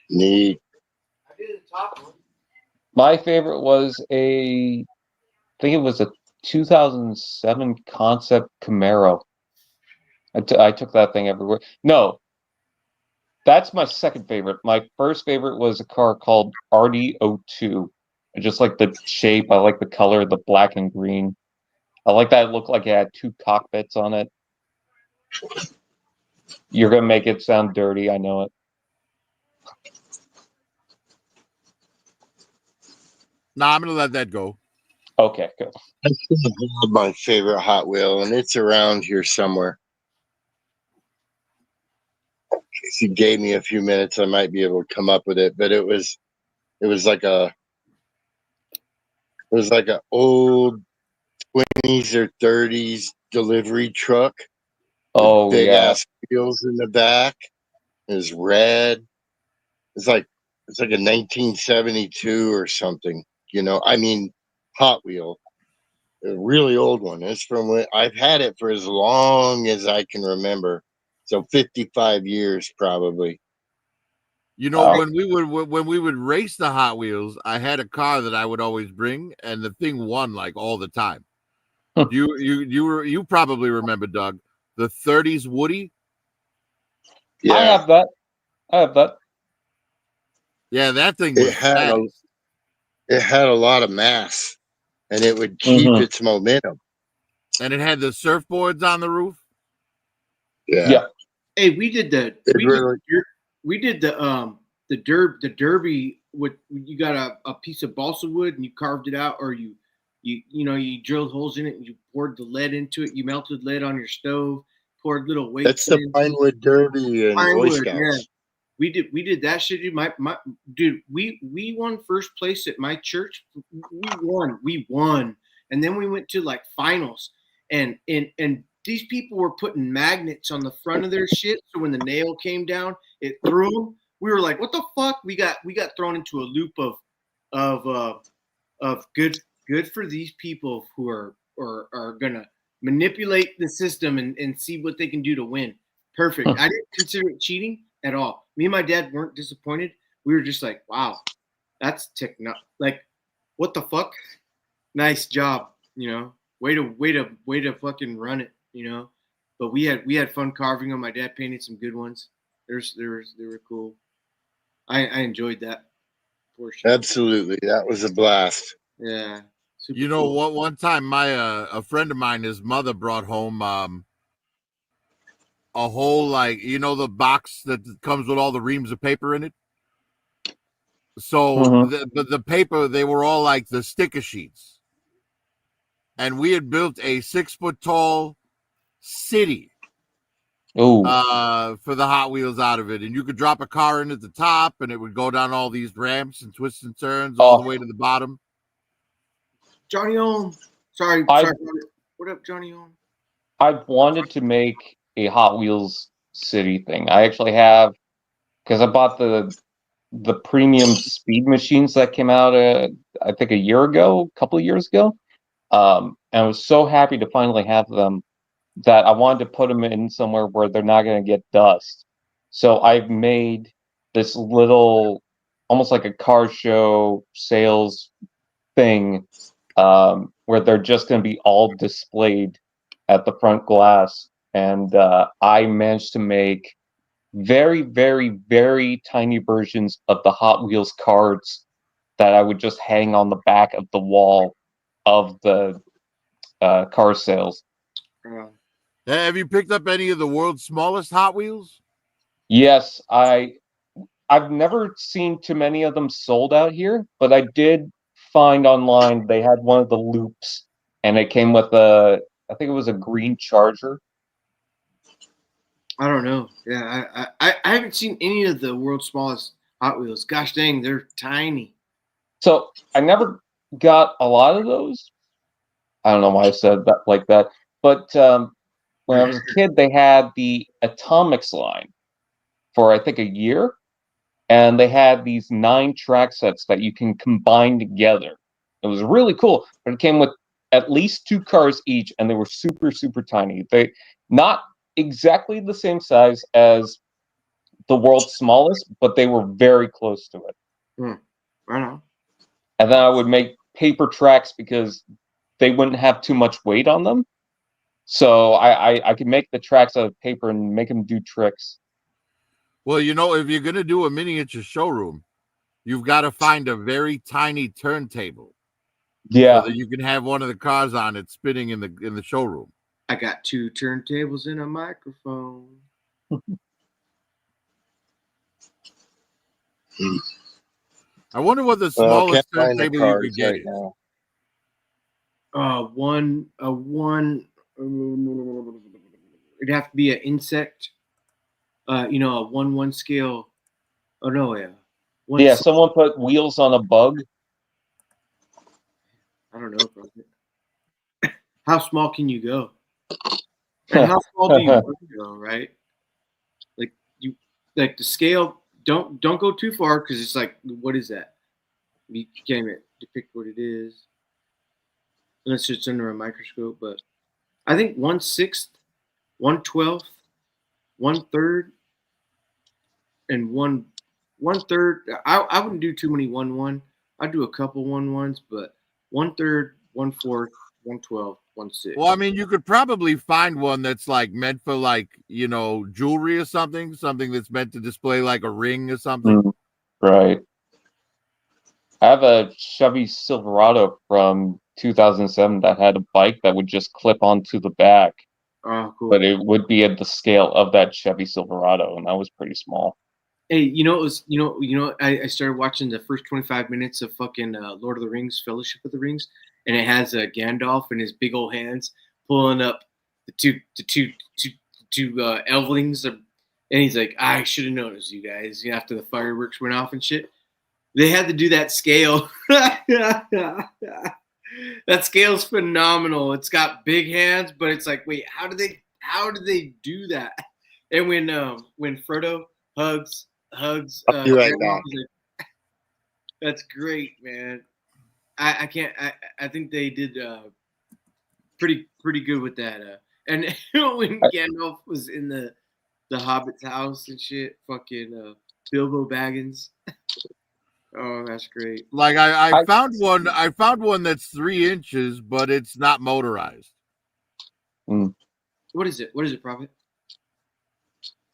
Speaker 4: Neat.
Speaker 9: My favorite was I think it was a 2007 concept Camaro. I took that thing everywhere. No, that's my second favorite. My first favorite was a car called RD02. I just like the shape. I like the color, the black and green. I like that it looked like it had two cockpits on it. You're going to make it sound dirty. I know it.
Speaker 3: No, I'm going to let that go.
Speaker 9: Okay, good.
Speaker 4: I still have my favorite Hot Wheel, and it's around here somewhere. If you gave me a few minutes, I might be able to come up with it. But it was like a old 20s or 30s delivery truck.
Speaker 9: Oh,
Speaker 4: Big
Speaker 9: yeah.
Speaker 4: ass wheels in the back. It was red. It's like a 1972 or something. I mean, Hot Wheel. A really old one. It's from when I've had it for as long as I can remember. So 55 years probably.
Speaker 3: You know, when we would race the Hot Wheels, I had a car that I would always bring, and the thing won like all the time. You probably remember, Doug, the 30s Woody.
Speaker 4: Yeah,
Speaker 9: I have that.
Speaker 3: Yeah, that thing was fast.
Speaker 4: It had a lot of mass, and it would keep its momentum.
Speaker 3: And it had the surfboards on the roof.
Speaker 4: Yeah.
Speaker 9: Yeah.
Speaker 1: Hey, we did the
Speaker 4: really-
Speaker 1: the derby with you got a piece of balsa wood and you carved it out, or you drilled holes in it and you poured the lead into it. You melted lead on your stove, poured little weights.
Speaker 4: That's the
Speaker 1: in.
Speaker 4: Pinewood Derby and Boy
Speaker 1: Pinewood,
Speaker 4: Scouts.
Speaker 1: yeah. We did that shit, dude. Dude, we won first place at my church. We won, and then we went to like finals, and these people were putting magnets on the front of their shit, so when the nail came down, it threw them. We were like, what the fuck? We got thrown into a loop of good for these people who are gonna manipulate the system and see what they can do to win. Perfect. I didn't consider it cheating at all. Me and my dad weren't disappointed. We were just like, wow, that's like, what the fuck? Nice job, way to fucking run it, But we had fun carving them. My dad painted some good ones. They were cool. I enjoyed that portion.
Speaker 4: Absolutely, that was a blast.
Speaker 1: Yeah.
Speaker 3: You know what? One time, a friend of mine, his mother brought home a whole, like, the box that comes with all the reams of paper in it. So the paper, they were all like the sticker sheets, and we had built a 6-foot tall city for the Hot Wheels out of it, and you could drop a car in at the top, and it would go down all these ramps and twists and turns all the way to the bottom.
Speaker 1: Johnny Ohm. Sorry. What up, Johnny Ohm?
Speaker 9: I've wanted to make a Hot Wheels city thing. I actually have, because I bought the premium speed machines that came out, I think a couple of years ago. And I was so happy to finally have them that I wanted to put them in somewhere where they're not going to get dust. So I've made this little, almost like a car show sales thing, where they're just going to be all displayed at the front glass. And I managed to make very, very, very tiny versions of the Hot Wheels cards that I would just hang on the back of the wall of the car sales.
Speaker 3: Have you picked up any of the world's smallest Hot Wheels?
Speaker 9: Yes, I've never seen too many of them sold out here, but I did find online they had one of the loops, and it came with I think it was a green Charger.
Speaker 1: I don't know. Yeah, I haven't seen any of the world's smallest Hot Wheels. Gosh dang, they're tiny.
Speaker 9: So I never got a lot of those. I don't know why I said that like that. But when I was a kid, they had the Atomics line for, I think, a year. And they had these 9 track sets that you can combine together. It was really cool. But it came with at least 2 cars each, and they were super, super tiny. They not exactly the same size as the world's smallest, but they were very close to it.
Speaker 1: Right on.
Speaker 9: And then I would make paper tracks because they wouldn't have too much weight on them. So I could make the tracks out of paper and make them do tricks.
Speaker 3: Well, if you're going to do a miniature showroom, you've got to find a very tiny turntable.
Speaker 9: Yeah.
Speaker 3: So that you can have one of the cars on it spinning in the showroom.
Speaker 1: I got 2 turntables and a microphone.
Speaker 3: I wonder what the smallest turntable you could get
Speaker 4: right now.
Speaker 1: One. It'd have to be an insect. A 1/1 scale. Oh no, yeah.
Speaker 9: Yeah, someone put wheels on a bug.
Speaker 1: I don't know. How small can you go? And how small do you want to go? Right? Like the scale. Don't go too far because it's like, what is that? You can't even depict what it is unless it's under a microscope. But I think 1/6, 1/12, 1/3, and 1/3. I wouldn't do too many 1/1. I'd do a couple 1/1s, but 1/3, 1/4, 1/12, 1/6.
Speaker 3: Well, I mean, you could probably find one that's like meant for like, jewelry or something that's meant to display like a ring or something.
Speaker 9: Right. I have a Chevy Silverado from 2007 that had a bike that would just clip onto the back.
Speaker 1: Oh, cool.
Speaker 9: But it would be at the scale of that Chevy Silverado, and that was pretty small.
Speaker 1: Hey, I started watching the first 25 minutes of fucking Lord of the Rings, Fellowship of the Rings, and it has Gandalf and his big old hands pulling up the two elvelings, and he's like, I should have noticed you guys after the fireworks went off and shit. They had to do that scale. That scale's phenomenal. It's got big hands, but it's like, wait, how did they do that? And when Frodo hugs
Speaker 4: I'll be right back.
Speaker 1: like, that's great, man. I can't I think they did pretty good with that. And when Gandalf was in the Hobbit's house and shit, fucking Bilbo Baggins. Oh, that's great.
Speaker 3: Like I found one. I found one that's 3 inches, but it's not motorized.
Speaker 1: What is it? What is it, Prophet?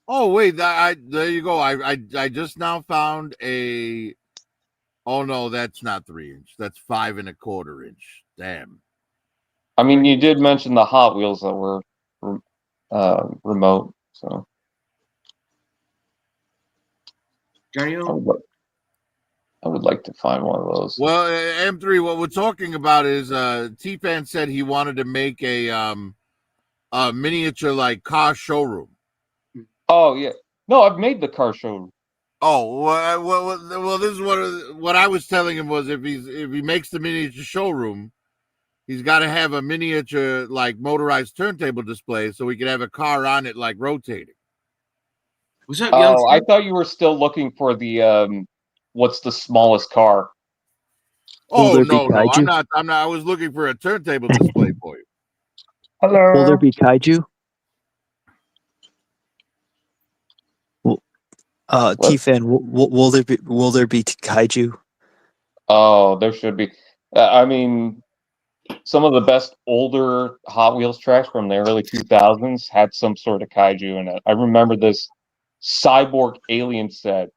Speaker 3: Oh wait, there you go. I just now found a. Oh no, that's not 3 inch. That's 5 1/4 inch. Damn.
Speaker 9: I mean, you did mention the Hot Wheels that were remote, so
Speaker 1: Johnny,
Speaker 9: I would like to find one of those.
Speaker 3: Well, M3, what we're talking about is T-Fan said he wanted to make a miniature like car showroom.
Speaker 9: Oh yeah, no, I've made the car showroom.
Speaker 3: Oh well, this is what I was telling him was if he makes the miniature showroom, he's got to have a miniature like motorized turntable display so we can have a car on it like rotating.
Speaker 1: What's up,
Speaker 9: Oh, I thought you were still looking for the what's the smallest car?
Speaker 3: Oh no, I'm not. I was looking for a turntable display for you.
Speaker 9: Hello.
Speaker 10: Will there be kaiju? T-Fan, will there be kaiju?
Speaker 9: Oh, there should be. I mean, some of the best older Hot Wheels tracks from the early 2000s had some sort of kaiju in it. I remember this cyborg alien set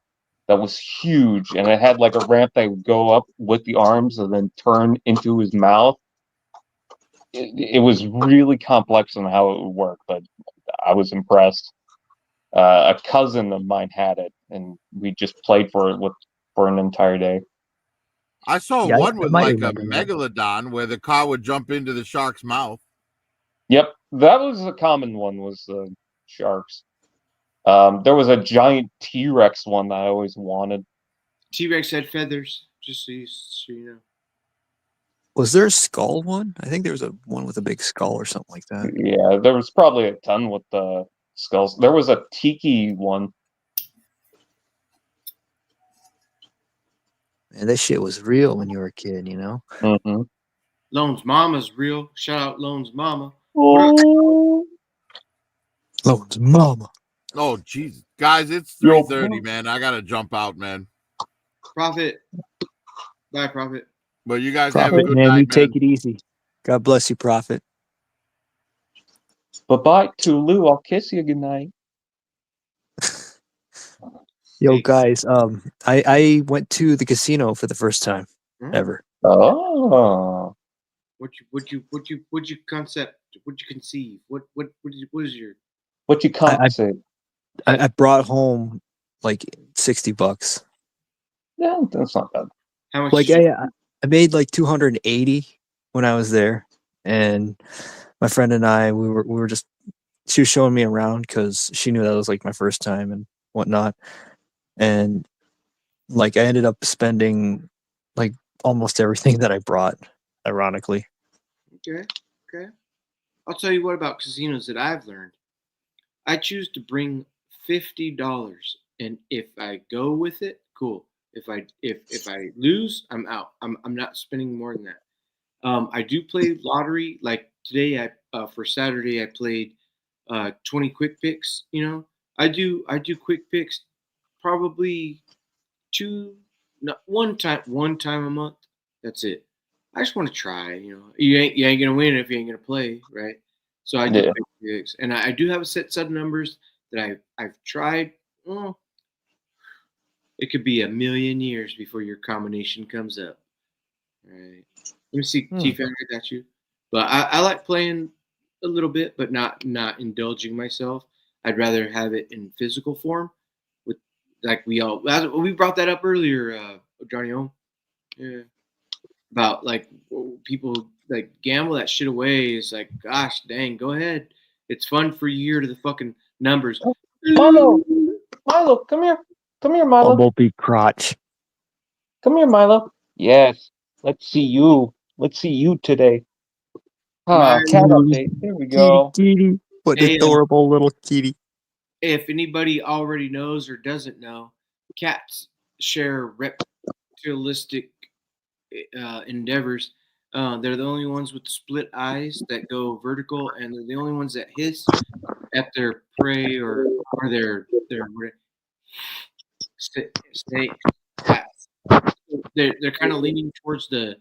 Speaker 9: that was huge, and it had like a ramp that would go up with the arms and then turn into his mouth. It was really complex on how it would work, but I was impressed. A cousin of mine had it, and we just played for it for an entire day.
Speaker 3: I saw one with like a megalodon where the car would jump into the shark's mouth.
Speaker 9: Yep, that was a common one. Was sharks. There was a giant T-Rex one that I always wanted.
Speaker 1: T-Rex had feathers, just so you know.
Speaker 10: Was there a skull one? I think there was a one with a big skull or something like that.
Speaker 9: Yeah, there was probably a ton with the skulls. There was a tiki one.
Speaker 10: And this shit was real when you were a kid, you know?
Speaker 9: Mm-hmm.
Speaker 1: Lone's mama's real. Shout out Lone's mama.
Speaker 10: Lone's mama.
Speaker 3: Oh, Jesus. Guys, it's 3:30, man. I got to jump out, man.
Speaker 1: Prophet. Bye, Prophet.
Speaker 3: But you guys
Speaker 10: Prophet,
Speaker 3: have a good
Speaker 10: man,
Speaker 3: night,
Speaker 10: you take it easy. God bless you, Prophet.
Speaker 9: Bye-bye, Tulu. I'll kiss you goodnight.
Speaker 10: Yo, guys, I went to the casino for the first time ever.
Speaker 9: Oh.
Speaker 1: What you concept? What you conceive? What is your?
Speaker 9: What you concept?
Speaker 10: I brought home like $60.
Speaker 9: Yeah, that's not bad.
Speaker 1: How much?
Speaker 10: Like I made like 280 when I was there, and my friend and I we were just, she was showing me around because she knew that was like my first time and whatnot, and like I ended up spending like almost everything that I brought, ironically.
Speaker 1: Okay. I'll tell you what about casinos that I've learned. I choose to bring $50, and if I go with it, cool. If I lose, I'm out. I'm not spending more than that. I do play lottery. Like today, for Saturday I played 20 quick picks. You know, I do quick picks probably one time a month. That's it. I just want to try. You know, you ain't gonna win if you ain't gonna play, right? So I do quick picks, and I do have a set of numbers that I've tried. Well, it could be a million years before your combination comes up. All right. Let me see, T-Fan, I got you. But I like playing a little bit, but not indulging myself. I'd rather have it in physical form. With like we brought that up earlier, Johnny O. Yeah, about like people like gamble that shit away. It's like, gosh, dang, go ahead. It's fun for a year to the fucking numbers.
Speaker 9: Milo, come here, Milo.
Speaker 10: Bumblebee crotch.
Speaker 9: Come here, Milo. Yes, let's see you. Let's see you today.
Speaker 1: My
Speaker 9: Cat update. There we go.
Speaker 10: Kitty. What an
Speaker 1: Hey,
Speaker 10: adorable little kitty.
Speaker 1: if anybody already knows or doesn't know, cats share reptilistic endeavors. They're the only ones with split eyes that go vertical, and they're the only ones that hiss at their prey or their snake cats. They're kind of leaning towards the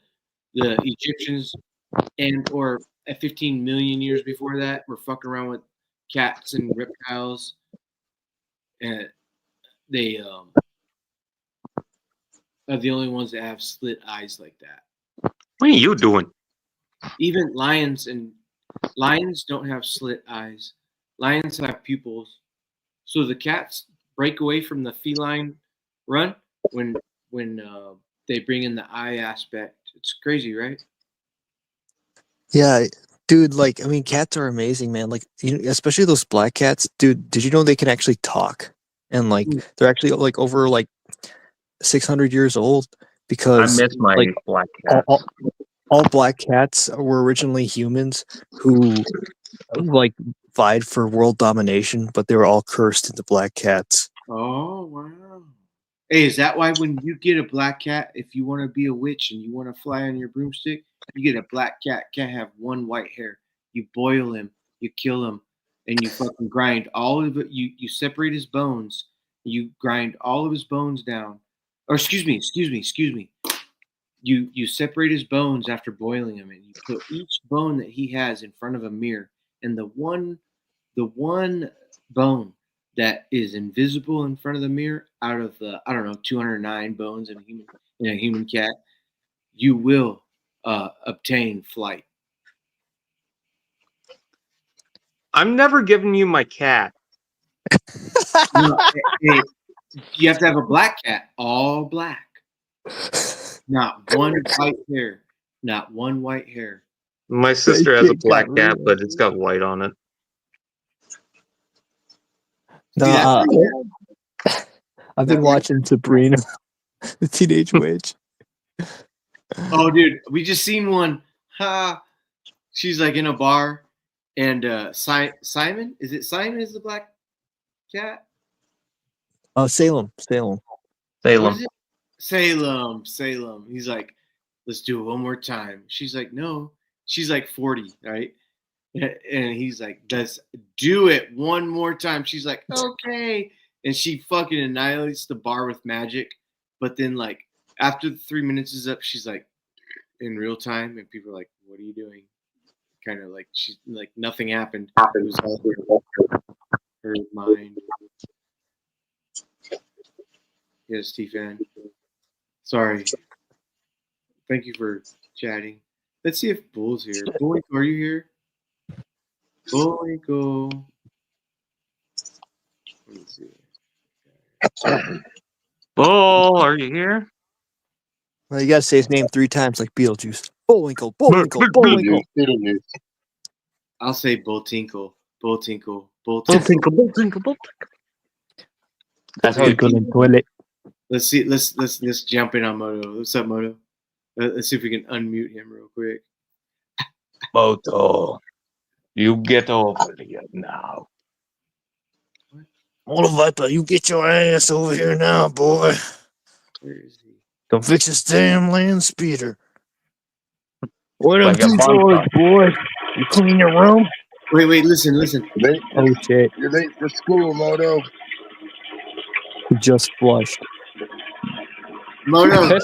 Speaker 1: Egyptians and or 15 million years before that were fucking around with cats and reptiles, and they are the only ones that have slit eyes like that.
Speaker 9: What are you doing?
Speaker 1: Even lions don't have slit eyes. Lions have pupils. So the cats break away from the feline run when they bring in the eye aspect. It's crazy, right?
Speaker 10: Yeah, dude. Like, I mean, cats are amazing, man. Like, especially those black cats, dude. Did you know they can actually talk? And like, they're actually like over like 600 years old because
Speaker 9: I miss my
Speaker 10: like
Speaker 9: black cat.
Speaker 10: all black cats were originally humans who like vied for world domination, but they were all cursed into black cats.
Speaker 1: Oh wow! Hey, is that why when you get a black cat, if you want to be a witch and you want to fly on your broomstick, you get a black cat? Can't have one white hair. You boil him, you kill him, and you fucking grind all of it. You separate his bones. You grind all of his bones down. Or excuse me. You separate his bones after boiling him, and you put each bone that he has in front of a mirror, and the one bone that is invisible in front of the mirror out of the 209 bones in a human cat, you will obtain flight.
Speaker 9: I'm never giving you my cat.
Speaker 1: No, hey, you have to have a black cat, all black. Not one white hair. Not one white hair.
Speaker 9: My sister has a black cat, but it's got white on it.
Speaker 10: No, I've been watching Sabrina, the Teenage Witch.
Speaker 1: Oh, dude, we just seen one. She's like in a bar, and Simon, is it Simon? Is the black cat?
Speaker 10: Oh, Salem.
Speaker 1: What is it? Salem. He's like, let's do it one more time. She's like, no. She's like 40, right? And he's like, let's do it one more time. She's like, okay. And she fucking annihilates the bar with magic. But then, like, after the 3 minutes is up, she's like, in real time. And people are like, what are you doing? Kind of like, she's like, nothing happened. It was all her mind. Yes, T-Fan. Sorry. Thank you for chatting. Let's see if Bull's here. Bull, are you here? Bull. Let me see.
Speaker 9: Bull, are you here?
Speaker 10: Well, you gotta say his name 3 times like Beetlejuice. Bullwinkle.
Speaker 1: I'll say Bull Tinkle.
Speaker 9: That's how
Speaker 10: toilet.
Speaker 1: Let's see. Let's jump in on Moto. What's up, Moto? Let's see if we can unmute him real quick.
Speaker 9: Moto, you get over here now.
Speaker 10: Motovita, you get your ass over here now, boy.
Speaker 1: Where is he?
Speaker 10: Go fix this damn land speeder. What
Speaker 9: Like
Speaker 10: up,
Speaker 9: a
Speaker 10: boy? You clean your room?
Speaker 1: Wait, listen.
Speaker 10: Oh shit!
Speaker 4: You're late for school, Moto.
Speaker 10: He just flushed.
Speaker 1: Moto.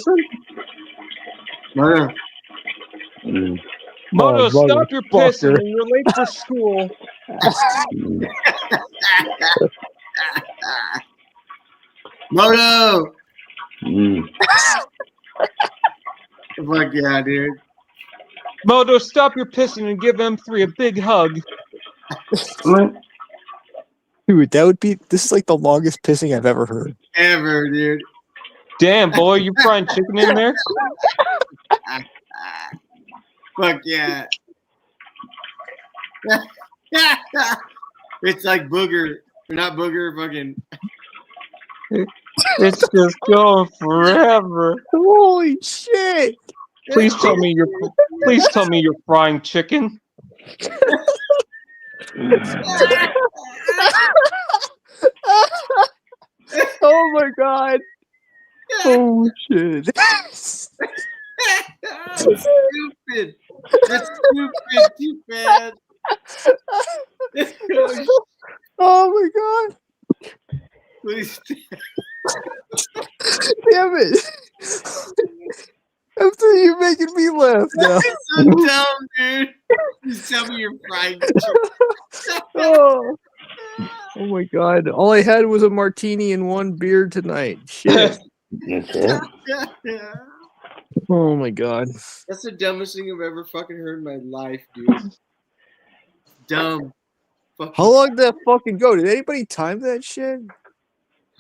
Speaker 9: Moto,
Speaker 10: Oh,
Speaker 9: stop your
Speaker 10: motherfucker.
Speaker 9: pissing. You're late for school.
Speaker 1: Moto. Fuck yeah, dude.
Speaker 9: Moto, stop your pissing and give M3 a big hug.
Speaker 10: Dude, this is like the longest pissing I've ever heard.
Speaker 1: Ever, dude.
Speaker 9: Damn, boy, you frying chicken in there?
Speaker 1: Fuck yeah. It's like booger. Or not booger, fucking.
Speaker 9: It's just going forever.
Speaker 10: Holy shit!
Speaker 9: Please tell me you're frying chicken.
Speaker 10: Oh my god! Oh shit!
Speaker 1: Stupid. That's stupid. Too bad.
Speaker 10: Oh my god!
Speaker 1: Please.
Speaker 10: Damn it! After you're making me laugh now.
Speaker 1: It's so dumb, dude. Just tell me you're frying chicken.
Speaker 10: Oh my god! All I had was a martini and one beer tonight. Shit.
Speaker 2: That's it.
Speaker 10: Oh my god.
Speaker 1: That's the dumbest thing I've ever fucking heard in my life, dude. Dumb. Fucking.
Speaker 10: How long did that fucking go? Did anybody time that shit?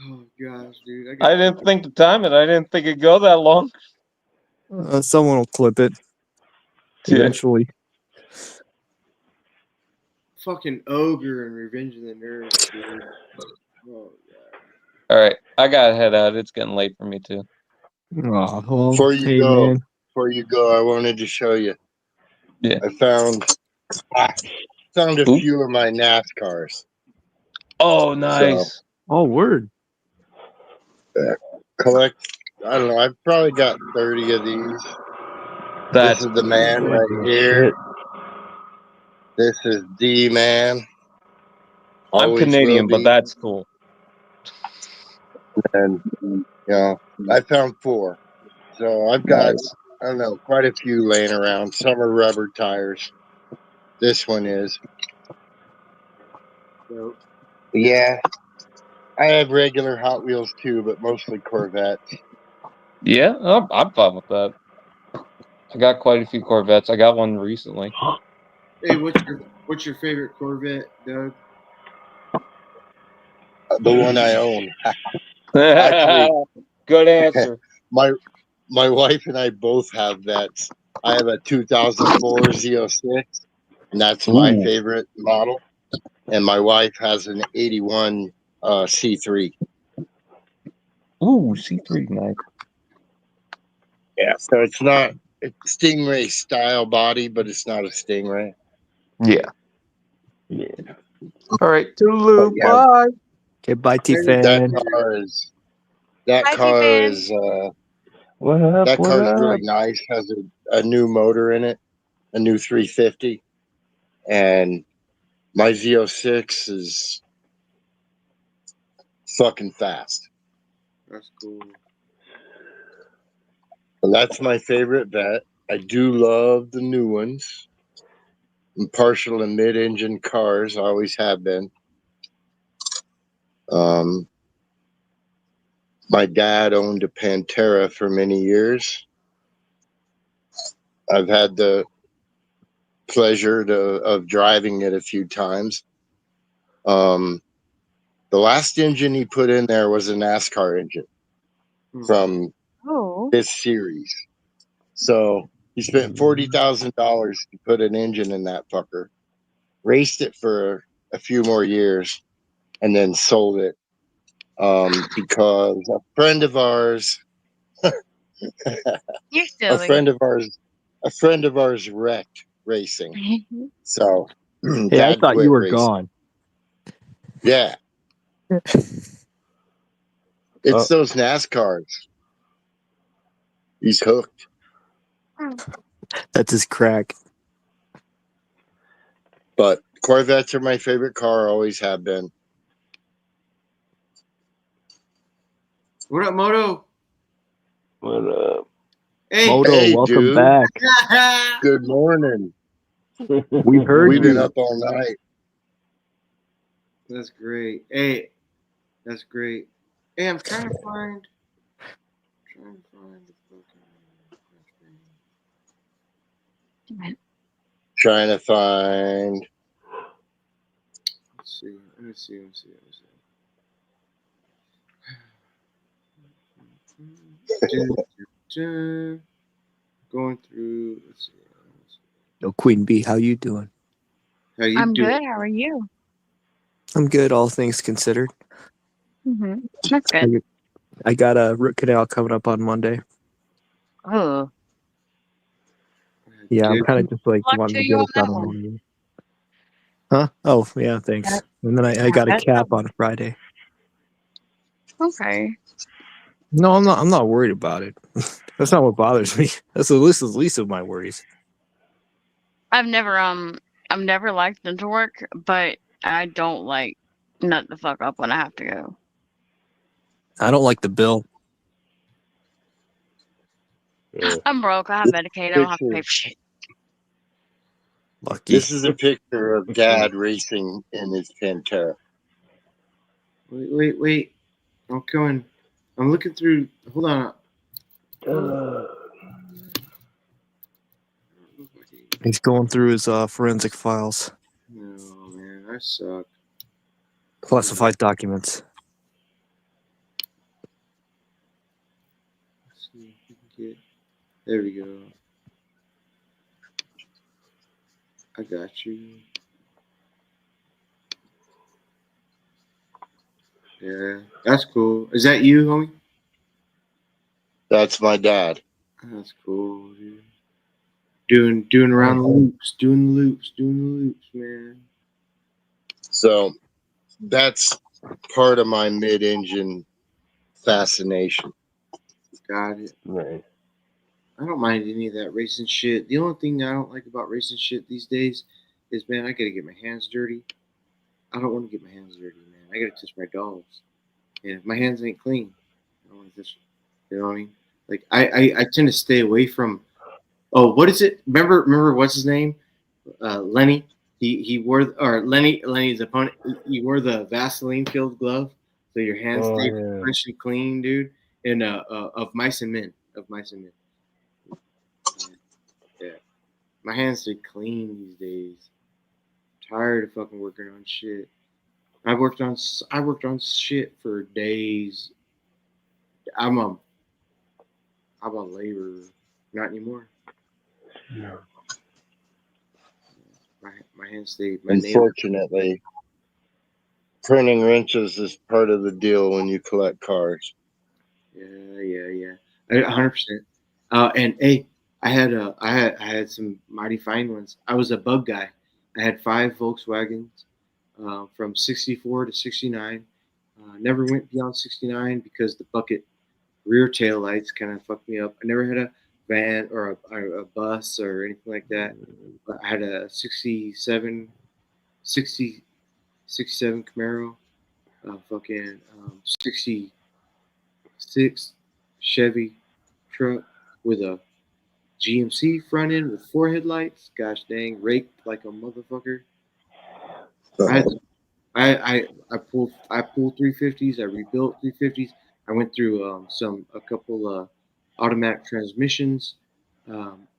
Speaker 1: Oh gosh, dude.
Speaker 9: I didn't think to time it. I didn't think it'd go that long.
Speaker 10: Someone will clip it eventually.
Speaker 1: Fucking ogre and Revenge of the Nerds, dude. Oh god.
Speaker 9: All right, I gotta head out. It's getting late for me too.
Speaker 10: Oh, well,
Speaker 4: Before you
Speaker 10: hey,
Speaker 4: go,
Speaker 10: man.
Speaker 4: I wanted to show you.
Speaker 9: Yeah.
Speaker 4: I found a few of my NASCARs.
Speaker 9: Oh, nice.
Speaker 10: Oh, word.
Speaker 4: Collect. I don't know. I've probably got 30 of these.
Speaker 9: That's
Speaker 4: This is the man right here. This is the man.
Speaker 9: I'm
Speaker 4: Always
Speaker 9: Canadian,
Speaker 4: will
Speaker 9: but
Speaker 4: be.
Speaker 9: that's cool.
Speaker 4: And I found 4. So I've got I don't know, quite a few laying around. Some are rubber tires. This one is.
Speaker 1: So,
Speaker 4: Yeah. I have regular Hot Wheels too, but mostly Corvettes.
Speaker 9: Yeah, I'm fine with that. I got quite a few Corvettes. I got one recently.
Speaker 1: hey, what's your favorite Corvette, Doug?
Speaker 4: The one I own. Actually,
Speaker 9: good answer.
Speaker 4: My wife and I both have that. I have a 2004 Z06, and that's my favorite model. And my wife has an 81 C3.
Speaker 9: Ooh, C3 nice.
Speaker 4: Yeah, so it's Stingray style body, but it's not a Stingray.
Speaker 9: Yeah.
Speaker 2: Yeah.
Speaker 9: All right, toodaloo,
Speaker 4: Yeah.
Speaker 9: bye.
Speaker 10: Okay, bye, T-Fan.
Speaker 4: That car is
Speaker 2: What up?
Speaker 4: that
Speaker 2: What
Speaker 4: car's
Speaker 2: up?
Speaker 4: really nice. Has a new motor in it, a new 350, and my Z06 is fucking fast.
Speaker 1: That's cool.
Speaker 4: And that's my favorite vet. I do love the new ones. I'm partial to mid-engine cars. I always have been. My dad owned a Pantera for many years. I've had the pleasure of driving it a few times. The last engine he put in there was a NASCAR engine from this series. So he spent $40,000 to put an engine in that fucker, raced it for a few more years, and then sold it because a friend of ours,
Speaker 5: You're
Speaker 4: a
Speaker 5: silly.
Speaker 4: friend of ours wrecked racing. So
Speaker 10: Hey, I
Speaker 4: Dad
Speaker 10: thought
Speaker 4: quit
Speaker 10: you were
Speaker 4: racing.
Speaker 10: gone.
Speaker 4: Yeah. It's those NASCARs. He's hooked.
Speaker 10: That's his crack.
Speaker 4: But Corvettes are my favorite car, always have been.
Speaker 1: What up, Moto?
Speaker 2: What up?
Speaker 1: Hey,
Speaker 10: Moto, welcome
Speaker 4: dude.
Speaker 10: back.
Speaker 4: Good morning.
Speaker 10: We heard
Speaker 4: We've been
Speaker 10: you.
Speaker 4: up all night.
Speaker 1: That's great. Hey, that's great. Hey, I'm trying to find the fucking.
Speaker 4: Trying to find.
Speaker 1: Let's see. Let me see. Going through. Let's see.
Speaker 10: No, Queen Bee, how you doing?
Speaker 1: How you
Speaker 5: I'm
Speaker 1: doing?
Speaker 5: good. How are you?
Speaker 10: I'm good, all things considered.
Speaker 5: That's good.
Speaker 10: I got a root canal coming up on Monday.
Speaker 5: Oh,
Speaker 10: Yeah, I'm
Speaker 1: Dude,
Speaker 10: kind of just like
Speaker 5: luck
Speaker 10: wanting
Speaker 5: to
Speaker 10: to
Speaker 5: you
Speaker 10: get
Speaker 5: on
Speaker 10: it done
Speaker 5: that one.
Speaker 10: already. Huh? Oh, yeah, thanks. And then I got a cap on Friday.
Speaker 5: Okay.
Speaker 10: No, I'm not worried about it. That's not what bothers me. That's the least of my worries.
Speaker 5: I've never liked dental work, but I don't like nut the fuck up when I have to go.
Speaker 10: I don't like the bill.
Speaker 5: I'm broke. I have Medicaid. I don't have to pay for shit.
Speaker 10: Lucky.
Speaker 4: This is a picture of Dad racing in his Pantera.
Speaker 1: Wait. I'm coming. I'm looking through. Hold on.
Speaker 10: He's going through his forensic files,
Speaker 1: No, man, I suck.
Speaker 10: classified documents.
Speaker 1: Let's see if we can get. There we go. I got you. Yeah, that's cool. Is that you, homie?
Speaker 4: That's my dad.
Speaker 1: That's cool, dude. Doing around the loops, doing the loops, man.
Speaker 4: So that's part of my mid-engine fascination.
Speaker 1: Got it.
Speaker 2: Right.
Speaker 1: I don't mind any of that racing shit. The only thing I don't like about racing shit these days is, man, I gotta get my hands dirty. I don't want to get my hands dirty, man. I gotta touch my dogs. And if my hands ain't clean, I don't want to touch. You know what I mean? Like I tend to stay away from. Oh, what is it? Remember what's his name? Lenny. He wore Lenny's opponent. He wore the Vaseline filled glove, so your hands stay fresh and clean, dude. And of mice and men. Yeah, my hands stay clean these days. I'm tired of fucking working on shit. I worked on shit for days. I'm a laborer. Not anymore.
Speaker 2: Yeah.
Speaker 1: My hands stay.
Speaker 4: Unfortunately, printing wrenches is part of the deal when you collect cars.
Speaker 1: Yeah. 100%. And hey, I had some mighty fine ones. I was a bug guy. I had 5 Volkswagens from '64 to '69. Never went beyond '69 because the bucket rear tail lights kind of fucked me up. I never had a van or a bus or anything like that. But I had a 67 Camaro, fucking 66 Chevy truck with a GMC front end with 4 headlights. Gosh dang, raked like a motherfucker. I pulled 350s. I rebuilt 350s. I went through a couple automatic transmissions.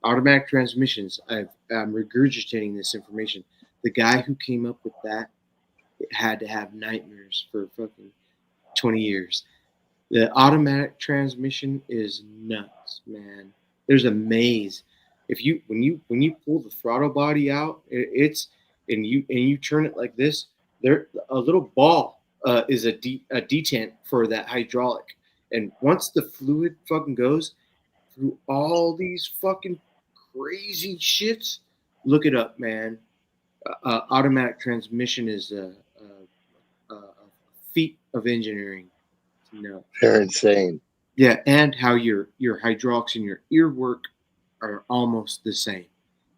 Speaker 1: Automatic transmissions. I'm regurgitating this information. The guy who came up with that had to have nightmares for fucking 20 years. The automatic transmission is nuts, man. There's a maze. If you when you pull the throttle body out, it's and you turn it like this, there a little ball is a detent for that hydraulic. And once the fluid fucking goes through all these fucking crazy shits, look it up, man. Automatic transmission is a feat of engineering. No.
Speaker 4: They're insane.
Speaker 1: Yeah, and how your hydraulics and your ear work are almost the same.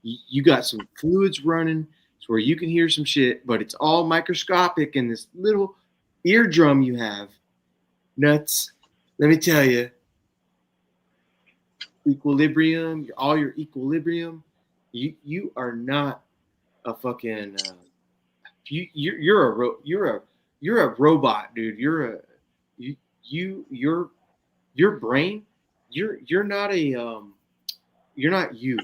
Speaker 1: You got some fluids running, so where you can hear some shit, but it's all microscopic in this little eardrum you have. Nuts. Let me tell you. Equilibrium, all your equilibrium. You are not a fucking. You're a robot, dude. Your brain. You're not a you're not you.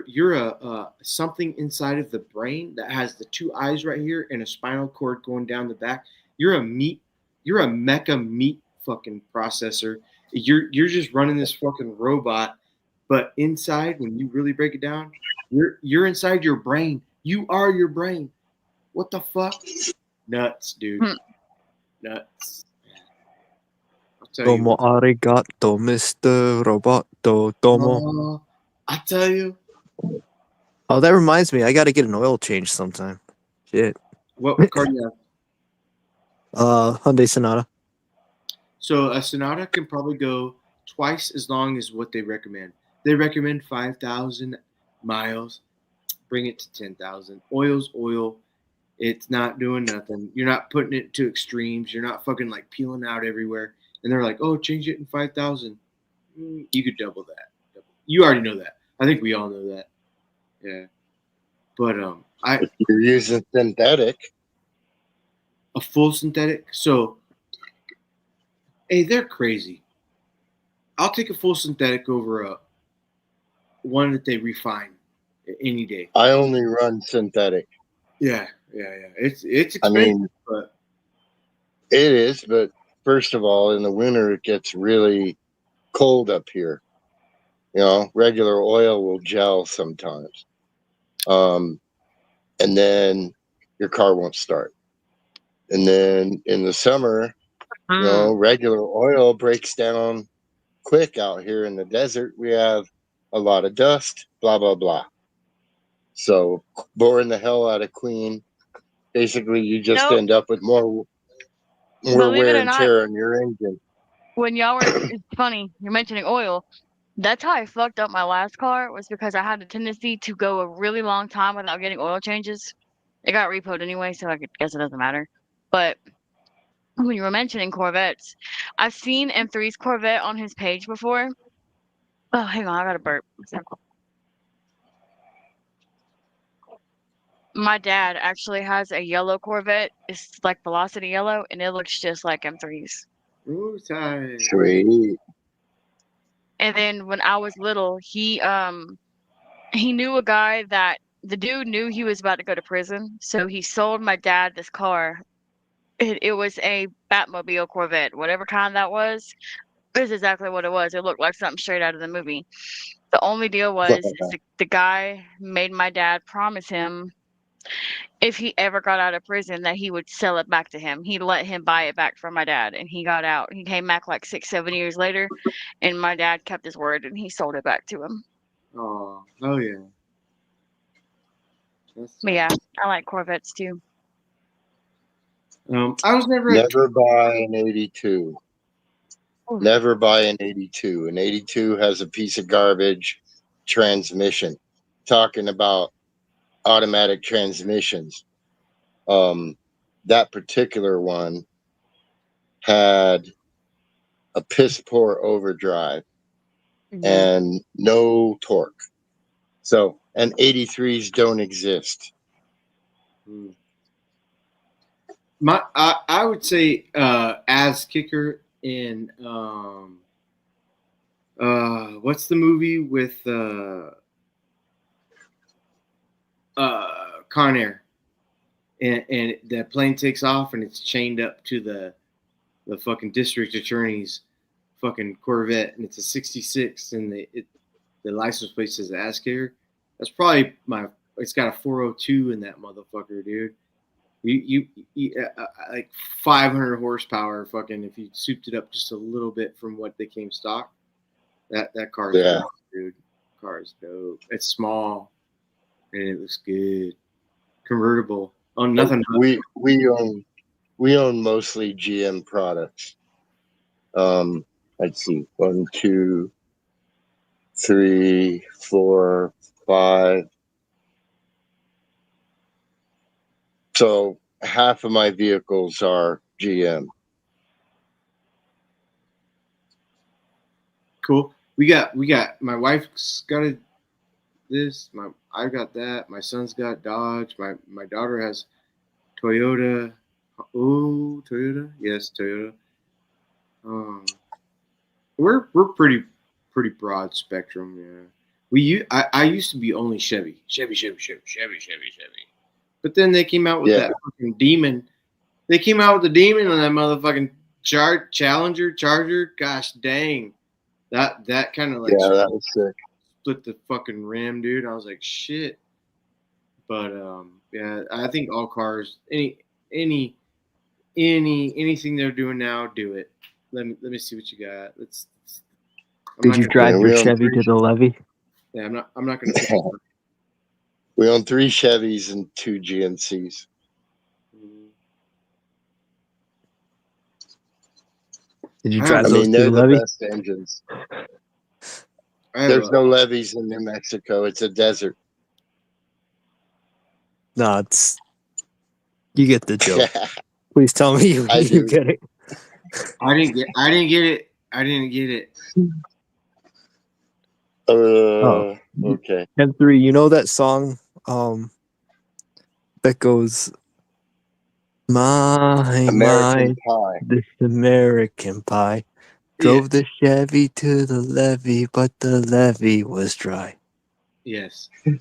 Speaker 1: you're a something inside of the brain that has the two eyes right here and a spinal cord going down the back. You're a mecha meat fucking processor. You're just running this fucking robot, but inside, when you really break it down, you're inside your brain. You are your brain. What the fuck? Nuts, dude. Nuts. I'll tell you.
Speaker 10: Domo arigato, Mr. Roboto. Domo.
Speaker 1: I tell you.
Speaker 10: Oh, that reminds me. I got to get an oil change sometime. Shit.
Speaker 1: What car do you have?
Speaker 10: Hyundai Sonata.
Speaker 1: So a Sonata can probably go twice as long as what they recommend. They recommend 5,000 miles. Bring it to 10,000. Oil's oil. It's not doing nothing. You're not putting it to extremes. You're not fucking like peeling out everywhere. And they're like, oh, change it in 5,000. You could double that. You already know that. I think we all know that. Yeah. But
Speaker 4: if you're using synthetic,
Speaker 1: a full synthetic. So, hey, they're crazy. I'll take a full synthetic over a one that they refine any day.
Speaker 4: I only run synthetic.
Speaker 1: Yeah. It's expensive,
Speaker 4: I mean,
Speaker 1: but
Speaker 4: it is. But first of all, in the winter, it gets really cold up here. You know, regular oil will gel sometimes. And then your car won't start. And then in the summer, you know, regular oil breaks down quick out here in the desert. We have a lot of dust, blah, blah, blah. So boring the hell out of Queen. Basically, you just end up with more wear and tear on your engine.
Speaker 5: When y'all were, it's funny, you're mentioning oil. That's how I fucked up my last car, was because I had a tendency to go a really long time without getting oil changes. It got repoed anyway, so I guess it doesn't matter. But when you were mentioning Corvettes, I've seen M3's Corvette on his page before. Oh, hang on, I got a burp. My dad actually has a yellow Corvette. It's like Velocity yellow, and it looks just like M3's.
Speaker 1: Ooh, tight.
Speaker 4: Sweet.
Speaker 5: And then when I was little, he knew a guy that the dude knew he was about to go to prison, so he sold my dad this car. It was a Batmobile Corvette, whatever kind that was. This is exactly what it was. It looked like something straight out of the movie. The only deal was the guy made my dad promise him if he ever got out of prison that he would sell it back to him. He'd let him buy it back from my dad, and he got out. He came back like 6-7 years later, and my dad kept his word and he sold it back to him.
Speaker 1: Oh yeah.
Speaker 5: But yeah, I like Corvettes too.
Speaker 1: I was never
Speaker 4: buy an 82. Never buy an 82. An 82 has a piece of garbage transmission. Talking about automatic transmissions. That particular one had a piss poor overdrive and no torque. So, and 83s don't exist.
Speaker 1: I would say as kicker in what's the movie with Con Air, and the plane takes off and it's chained up to the fucking district attorney's fucking Corvette, and it's a 66, and the license plate says ass kicker. That's probably it's got a 402 in that motherfucker, dude. You like 500 horsepower, fucking. If you souped it up just a little bit from what they came stock, that car is dope, dude. Car is dope. It's small and it looks good. Convertible. Oh, nothing.
Speaker 4: We own mostly GM products. Let's see, 1, 2, 3, 4, 5. So half of my vehicles are GM.
Speaker 1: Cool. We got my wife's got I got that. My son's got Dodge. My daughter has Toyota. Oh, Toyota. Yes, Toyota. We're pretty broad spectrum, yeah. I used to be only Chevy. But then they came out with that fucking demon. They came out with the demon on that motherfucking Challenger Charger. Gosh dang, that kind of like
Speaker 4: that was sick.
Speaker 1: split the fucking rim, dude. I was like shit. But yeah, I think all cars, anything they're doing now, do it. Let me see what you got.
Speaker 10: Did you drive your Chevy to the levee?
Speaker 1: Yeah, I'm not gonna.
Speaker 4: We own 3 Chevys and 2 GMCs.
Speaker 10: Did you drive those to the levee?
Speaker 4: They're the best engines. There's no levees in New Mexico. It's a desert.
Speaker 10: No, it's you get the joke. Please tell me you get it.
Speaker 1: I didn't get it.
Speaker 4: Okay.
Speaker 10: M3, you know that song that goes
Speaker 4: American Pie.
Speaker 10: This American Pie drove the Chevy to the levee, but the levee was dry.
Speaker 1: Yes. Is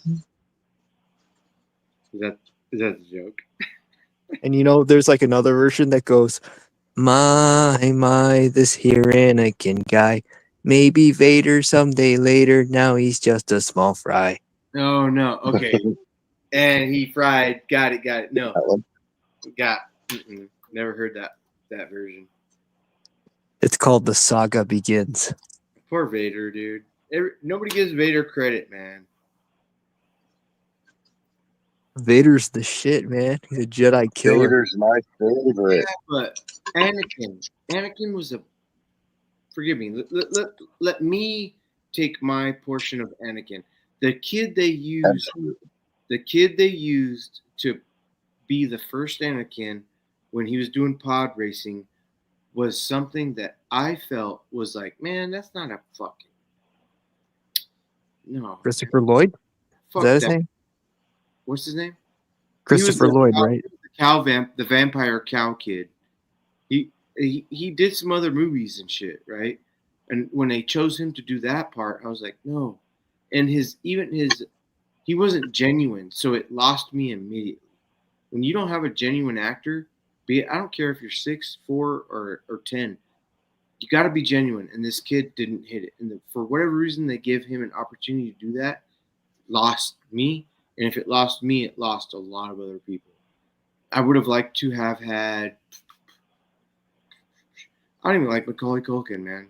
Speaker 1: that the joke?
Speaker 10: And you know, there's like another version that goes, my, this here Anakin guy. Maybe Vader someday later. Now he's just a small fry.
Speaker 1: Oh no. Okay. And he fried. Got it. No. Never heard that version.
Speaker 10: It's called The Saga Begins.
Speaker 1: Poor Vader, dude. Nobody gives Vader credit, man.
Speaker 10: Vader's the shit, man. He's a Jedi killer.
Speaker 4: Vader's my favorite.
Speaker 1: Yeah, but Anakin was a. Forgive me. Let me take my portion of Anakin. The kid they used to be the first Anakin when he was doing pod racing was something that I felt was like, man, that's not a fucking no.
Speaker 10: Christopher Lloyd?
Speaker 1: Fuck
Speaker 10: Is that his name?
Speaker 1: What's his name?
Speaker 10: Christopher Lloyd, right?
Speaker 1: The vampire cow kid. He did some other movies and shit, right? And when they chose him to do that part, I was like, no. And he wasn't genuine, so it lost me immediately. When you don't have a genuine actor, I don't care if you're 6'4" or 10, you got to be genuine. And this kid didn't hit it. And for whatever reason, they give him an opportunity to do that. Lost me. And if it lost me, it lost a lot of other people. I would have liked to have had. I don't even like Macaulay Culkin, man.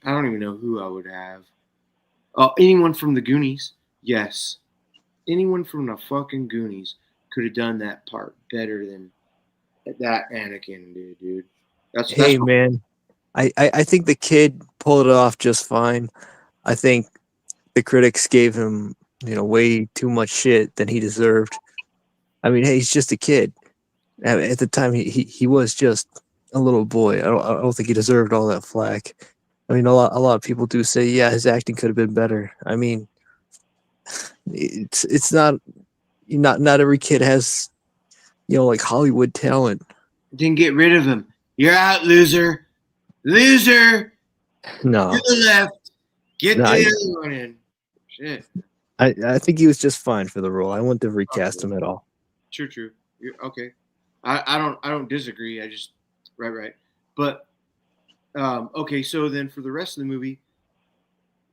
Speaker 1: I don't even know who I would have. Anyone from the Goonies? Yes. Anyone from the fucking Goonies could have done that part better than that Anakin did, dude.
Speaker 10: Hey, man. I think the kid pulled it off just fine. I think the critics gave him, way too much shit than he deserved. I mean, hey, he's just a kid. At the time, he was just a little boy. I don't think he deserved all that flack. I mean, a lot of people do say, yeah, his acting could have been better. I mean, it's not every kid has, like Hollywood talent.
Speaker 1: Then get rid of him. You're out, loser. Loser.
Speaker 10: No.
Speaker 1: To the left. Get the other one in. Shit.
Speaker 10: I think he was just fine for the role. I wouldn't have recast him at all.
Speaker 1: True. You're, okay. I don't disagree. I just right. But okay, so then for the rest of the movie,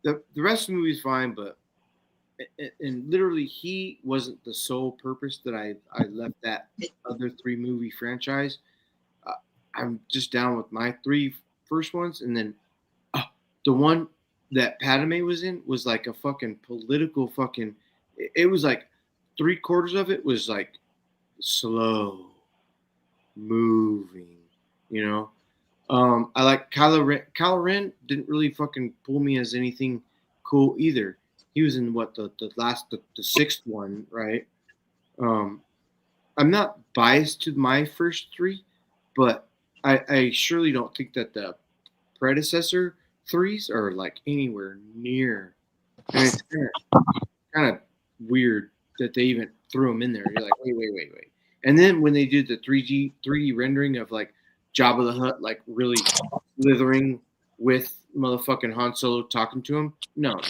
Speaker 1: the rest of the movie is fine, but and literally he wasn't the sole purpose that I left that other 3 movie franchise. I'm just down with my 3 first ones, and then the one that Padme was in was like a fucking political fucking. It was like 3/4 of it was like slow moving, I like Kylo Ren. Kylo Ren didn't really fucking pull me as anything cool either. He was in the 6th one, right? I'm not biased to my first 3, but I surely don't think that the predecessor 3s are like anywhere near. And it's kind of weird that they even threw them in there. You're like, wait. And then when they did the 3D rendering of like Jabba the Hutt, like really slithering with motherfucking Han Solo talking to him, no.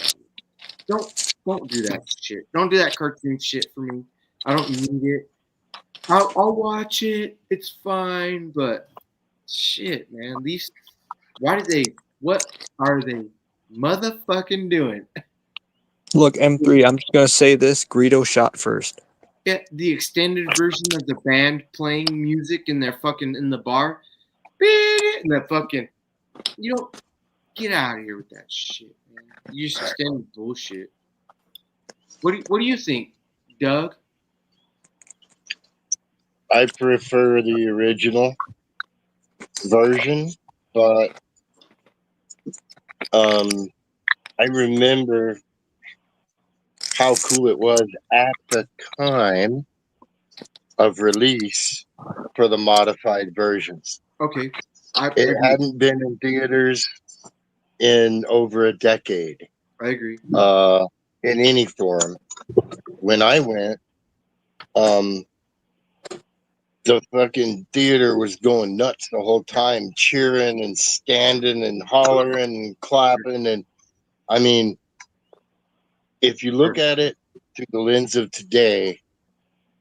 Speaker 1: Don't do that shit. Don't do that cartoon shit for me. I don't need it. I'll watch it. It's fine, but shit, man. These what are they motherfucking doing?
Speaker 10: Look, M3, I'm just gonna say this: Greedo shot first.
Speaker 1: Yeah, the extended version of the band playing music in the bar. And that fucking get out of here with that shit, man. You just extended bullshit. What do you think, Doug?
Speaker 4: I prefer the original version, but I remember how cool it was at the time of release for the modified versions.
Speaker 1: Okay.
Speaker 4: It hadn't been in theaters in over a decade.
Speaker 1: I agree.
Speaker 4: In any form. When I went, the fucking theater was going nuts the whole time, cheering and standing and hollering and clapping. And I mean, if you look at it through the lens of today,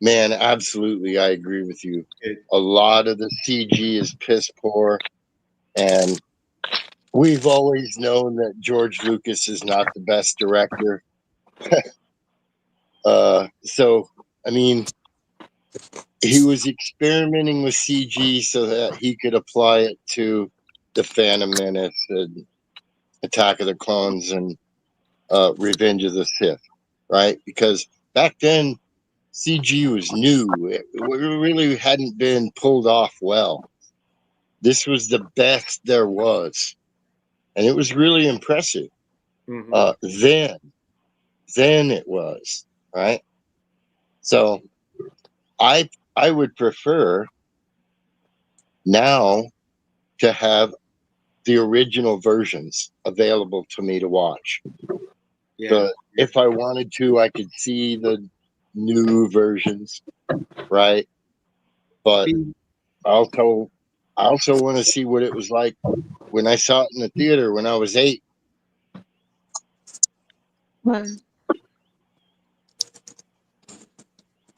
Speaker 4: man, absolutely, I agree with you. A lot of the CG is piss poor, and we've always known that George Lucas is not the best director. So, I mean, he was experimenting with CG so that he could apply it to the Phantom Menace and Attack of the Clones and Revenge of the Sith, right? Because back then, CG was new. It really hadn't been pulled off well. This was the best there was. And it was really impressive. Then it was, right? So I would prefer now to have the original versions available to me to watch.
Speaker 1: Yeah.
Speaker 4: But if I wanted to, I could see the new versions, right? But I also want to see what it was like when I saw it in the theater when I was 8.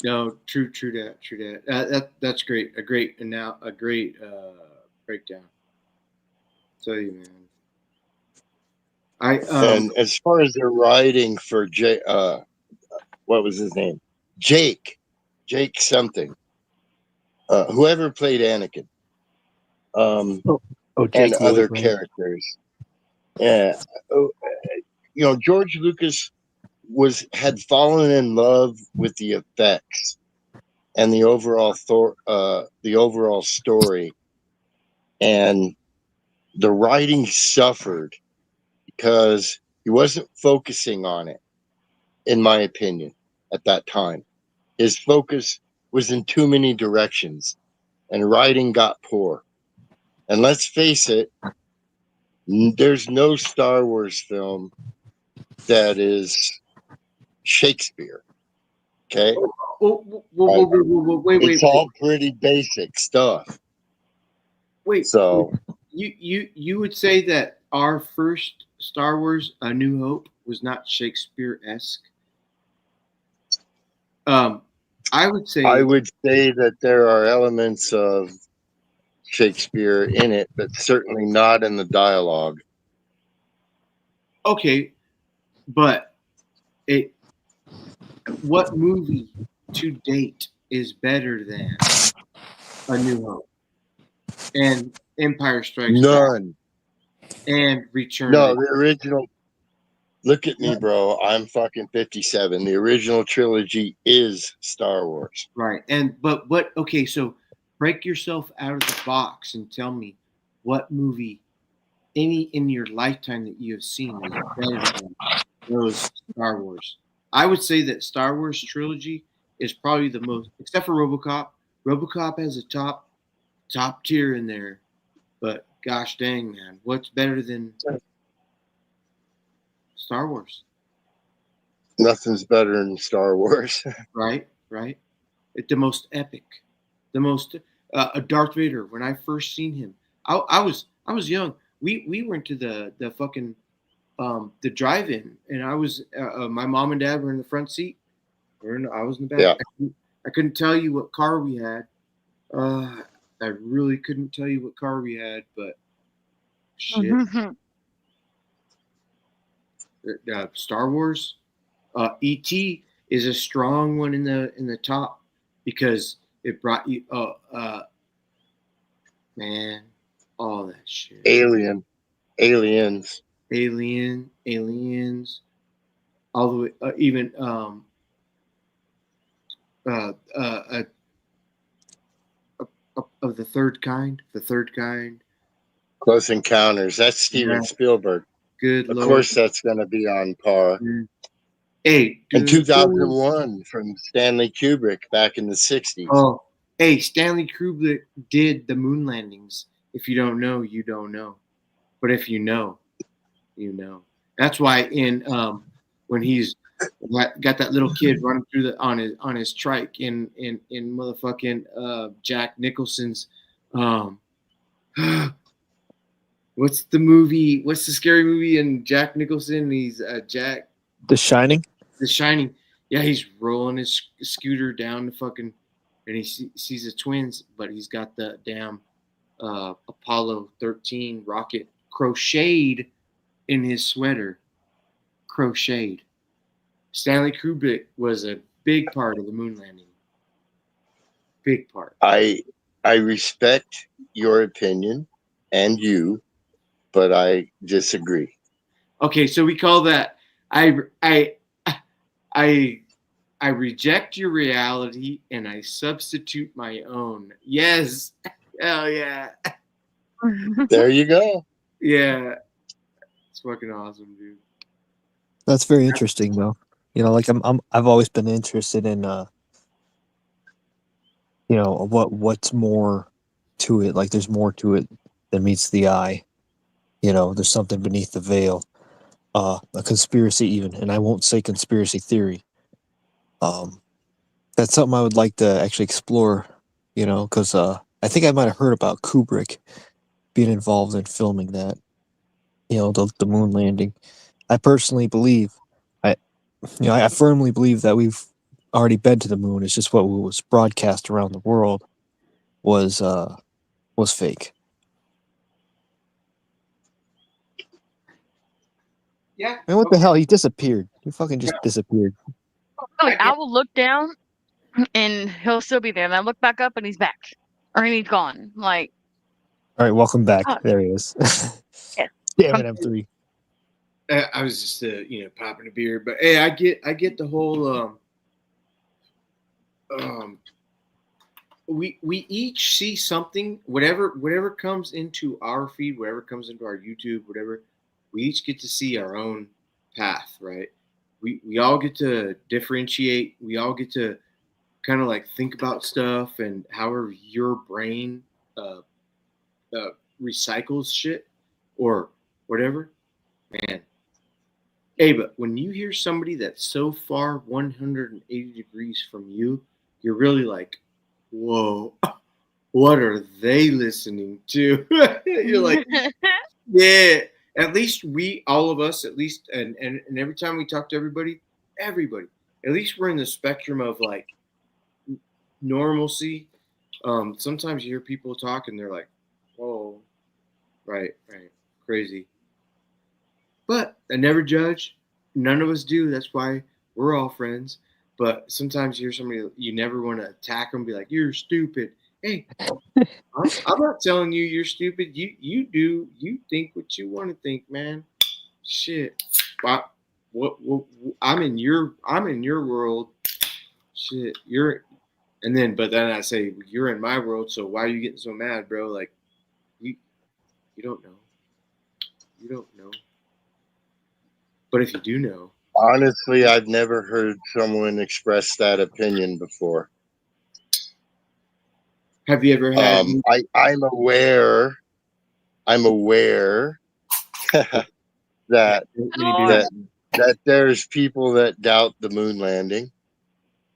Speaker 1: No, true that. That's great. A great breakdown. Tell you, man.
Speaker 4: And as far as the writing for what was his name? Jake something. Whoever played Anakin.
Speaker 10: Jake
Speaker 4: and other
Speaker 10: Lloyd,
Speaker 4: characters. Yeah. George Lucas had fallen in love with the effects and the overall story, and the writing suffered because he wasn't focusing on it, in my opinion, at that time. His focus was in too many directions, and writing got poor. And let's face it, there's no Star Wars film that is Shakespeare. Okay?
Speaker 1: Wait.
Speaker 4: It's all pretty basic stuff.
Speaker 1: Wait.
Speaker 4: So
Speaker 1: you would say that our first Star Wars, A New Hope, was not Shakespeare-esque? I would say
Speaker 4: that there are elements of Shakespeare in it, but certainly not in the dialogue.
Speaker 1: Okay, but what movie to date is better than A New Hope and Empire Strikes
Speaker 4: None.
Speaker 1: Back and Return?
Speaker 4: No, the original. Look at me, bro. I'm fucking 57. The original trilogy is Star Wars.
Speaker 1: Right. Okay, so break yourself out of the box and tell me what movie any in your lifetime that you have seen is better than those Star Wars. I would say that Star Wars trilogy is probably the most, except for RoboCop. RoboCop has a top tier in there, but gosh dang, man, what's better than Star Wars?
Speaker 4: Nothing's better than Star Wars.
Speaker 1: Right. It's the most epic, the most Darth Vader. When I first seen him, I was young. We went to the fucking the drive-in, and I was my mom and dad were in the front seat. I was in the back.
Speaker 4: Yeah.
Speaker 1: I couldn't tell you what car we had. I really couldn't tell you what car we had, but shit. Star Wars, E.T. is a strong one in the top because it brought you man, all that shit.
Speaker 4: Aliens,
Speaker 1: aliens, all the way even of the third kind,
Speaker 4: Close Encounters. That's Steven Spielberg.
Speaker 1: Good
Speaker 4: Of
Speaker 1: Lord.
Speaker 4: course, that's going to be on par.
Speaker 1: Hey,
Speaker 4: in 2001 from Stanley Kubrick back in the 60s.
Speaker 1: Oh, hey, Stanley Kubrick did the moon landings. If you don't know, you don't know. But if you know, you know. That's why in when he's got that little kid running through on his trike in motherfucking Jack Nicholson's what's the movie? What's the scary movie in Jack Nicholson? He's Jack.
Speaker 10: The Shining.
Speaker 1: The Shining. Yeah, he's rolling his scooter down the fucking, and he sees the twins, but he's got the damn Apollo 13 rocket crocheted in his sweater. Crocheted. Stanley Kubrick was a big part of the moon landing. Big part.
Speaker 4: I respect your opinion and you, but I disagree.
Speaker 1: Okay, so we call that I reject your reality and I substitute my own. Yes. Hell yeah.
Speaker 4: There you go.
Speaker 1: Yeah. It's fucking awesome, dude.
Speaker 10: That's very interesting, though. You know, like I've always been interested in, you know, what's more to it. Like, there's more to it than meets the eye. You know, there's something beneath the veil, a conspiracy even, and I won't say conspiracy theory. That's something I would like to actually explore. You know, because I think I might have heard about Kubrick being involved in filming that. You know, the moon landing. I personally believe, I firmly believe that we've already been to the moon. It's just what was broadcast around the world was fake.
Speaker 1: Yeah.
Speaker 10: Man, what the hell? He disappeared. He fucking just disappeared.
Speaker 5: Like, I will look down and he'll still be there. And I look back up and he's back. Or he's gone. Like,
Speaker 10: All right, welcome back.
Speaker 5: oh,
Speaker 10: There he is.
Speaker 5: yeah.
Speaker 10: Damn it, M3.
Speaker 1: I was just popping a beer, but hey, I get the whole we each see something, whatever comes into our feed, whatever comes into our YouTube, whatever, we each get to see our own path, right? We all get to differentiate, we all get to kind of like think about stuff, and however your brain recycles shit or whatever, man. Hey, but when you hear somebody that's so far 180 degrees from you, you're really like, whoa, what are they listening to? You're like, yeah, at least all of us, at least, and every time we talk to everybody, at least we're in the spectrum of like normalcy. Sometimes you hear people talk and they're like, whoa, right, crazy. But I never judge. None of us do. That's why we're all friends. But sometimes you hear somebody, you never want to attack them, be like, you're stupid. Hey, I'm not telling you you're stupid. You do. You think what you want to think, man. Shit. What I'm in your world. Shit. But then I say, you're in my world, so why are you getting so mad, bro? Like, you don't know. You don't know. But if you do know.
Speaker 4: Honestly, I've never heard someone express that opinion before.
Speaker 1: Have you ever had?
Speaker 4: I'm aware that there's people that doubt the moon landing,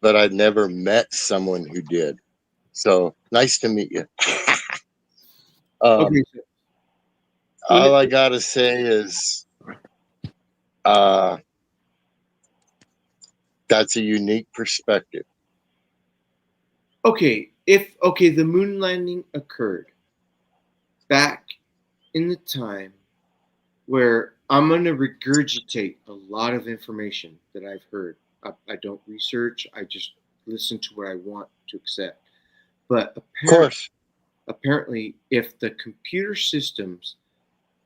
Speaker 4: but I've never met someone who did. So nice to meet you.
Speaker 1: Okay.
Speaker 4: All I gotta say is That's a unique perspective.
Speaker 1: Okay, the moon landing occurred back in the time where I'm going to regurgitate a lot of information that I've heard. I don't research, I just listen to what I want to accept. But
Speaker 4: Of course.
Speaker 1: apparently, if the computer systems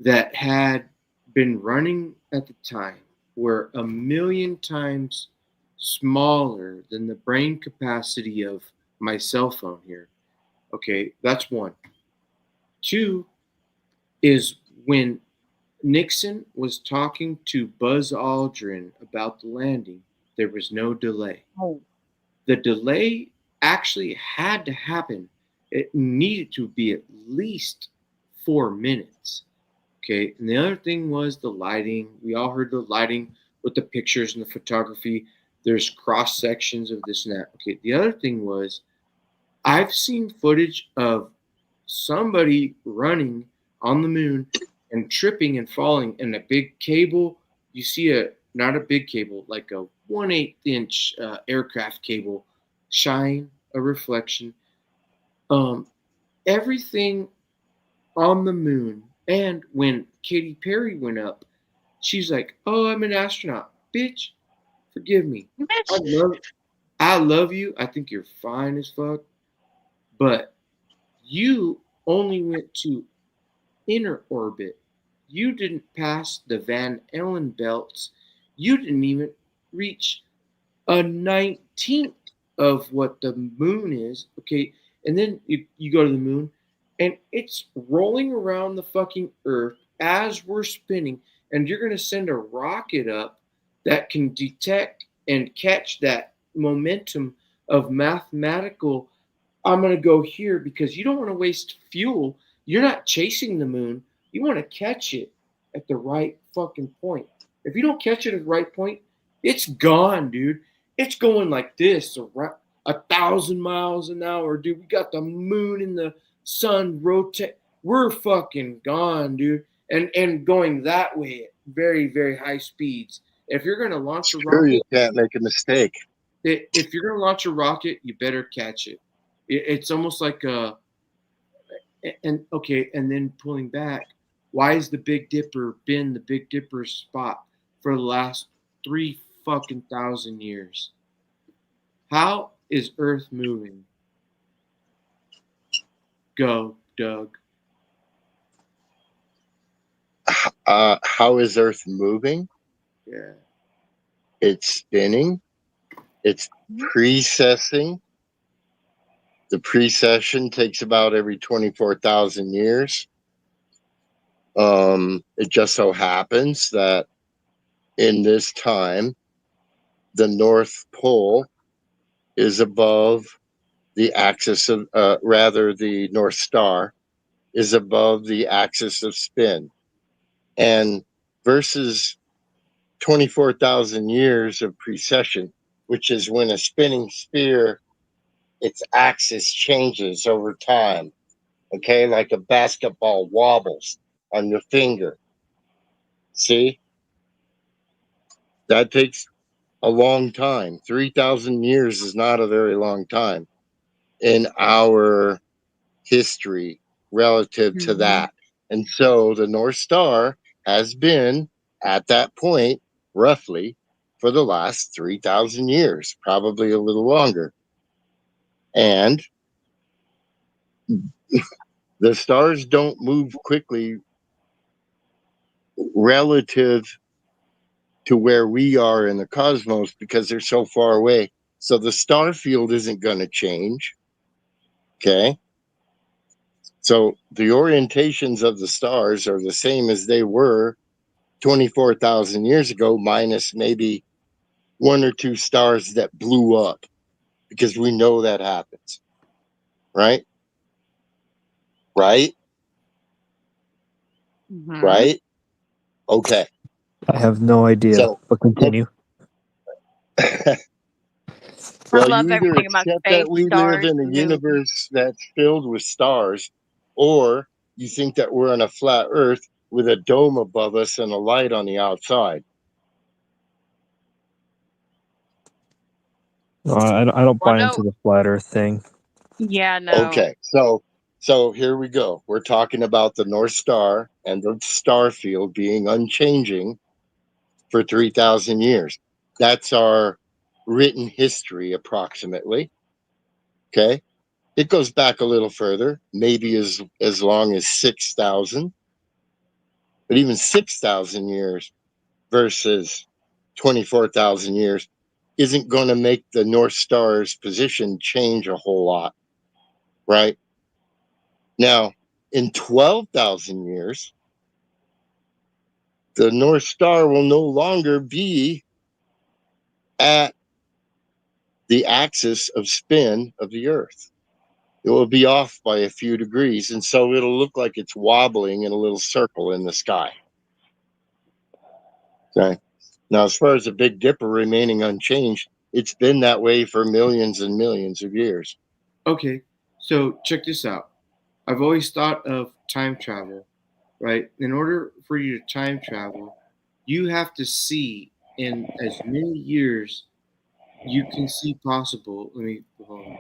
Speaker 1: that had been running at the time were 1,000,000 times smaller than the brain capacity of my cell phone here, okay, that's one. Two is when Nixon was talking to Buzz Aldrin about the landing, there was no delay.
Speaker 5: Oh.
Speaker 1: The delay actually had to happen. It needed to be at least 4 minutes. Okay, and the other thing was the lighting. We all heard the lighting with the pictures and the photography. There's cross sections of this and that. Okay, the other thing was I've seen footage of somebody running on the moon and tripping and falling in a big cable. You see not a big cable, like a 1/8 inch aircraft cable shine a reflection. Everything on the moon. And when Katy Perry went up, she's like, "Oh, I'm an astronaut, bitch. Forgive me. I love you. I think you're fine as fuck, but you only went to inner orbit. You didn't pass the Van Allen belts. You didn't even reach a 19th of what the moon is." Okay, and then you go to the moon, and it's rolling around the fucking Earth as we're spinning, and you're going to send a rocket up that can detect and catch that momentum of mathematical. I'm going to go here because you don't want to waste fuel. You're not chasing the moon. You want to catch it at the right fucking point. If you don't catch it at the right point, it's gone, dude. It's going like this, around 1,000 miles an hour, dude. We got the moon and the sun rotate. We're fucking gone, dude. And going that way at very, very high speeds. If you're gonna launch a rocket,
Speaker 4: you can't make a mistake.
Speaker 1: If you're gonna launch a rocket, you better catch it. It's almost like and then pulling back. Why has the Big Dipper been the Big Dipper spot for the last 3 fucking thousand years? How is Earth moving? Go, Doug.
Speaker 4: How is Earth moving?
Speaker 1: Yeah.
Speaker 4: It's spinning. It's precessing. The precession takes about every 24,000 years. It just so happens that in this time, the North Pole is above the axis of, the North Star is above the axis of spin. And versus 24,000 years of precession, which is when a spinning sphere, its axis changes over time. Okay, like a basketball wobbles on your finger. See? That takes a long time. 3,000 years is not a very long time in our history relative to that. And so the North Star has been at that point roughly for the last 3,000 years, probably a little longer. And the stars don't move quickly relative to where we are in the cosmos because they're so far away. So the star field isn't going to change. Okay. So the orientations of the stars are the same as they were 24,000 years ago, minus maybe 1 or 2 stars that blew up, because we know that happens. Right? Right?
Speaker 5: Mm-hmm.
Speaker 4: Right? Okay.
Speaker 10: I have no idea, but continue.
Speaker 4: Well,
Speaker 5: love
Speaker 4: you either
Speaker 5: everything about
Speaker 4: accept
Speaker 5: space,
Speaker 4: that we live
Speaker 5: stars,
Speaker 4: in a
Speaker 5: and moons.
Speaker 4: universe that's filled with stars, or you think that we're on a flat Earth with a dome above us and a light on the outside.
Speaker 10: No, I don't
Speaker 5: Well,
Speaker 10: buy
Speaker 5: no.
Speaker 10: into the flat Earth thing.
Speaker 5: Yeah, no.
Speaker 4: Okay, so here we go. We're talking about the North Star and the star field being unchanging for 3,000 years. That's our written history, approximately. Okay, it goes back a little further, maybe as long as 6,000, but even 6,000 years versus 24,000 years isn't going to make the North Star's position change a whole lot, right? Now, in 12,000 years, the North Star will no longer be at the axis of spin of the Earth. It will be off by a few degrees, and so it'll look like it's wobbling in a little circle in the sky. Okay. Now, as far as the Big Dipper remaining unchanged, it's been that way for millions and millions of years.
Speaker 1: Okay, so check this out. I've always thought of time travel, right? In order for you to time travel, you have to see in as many years you can see possible. Let me hold on.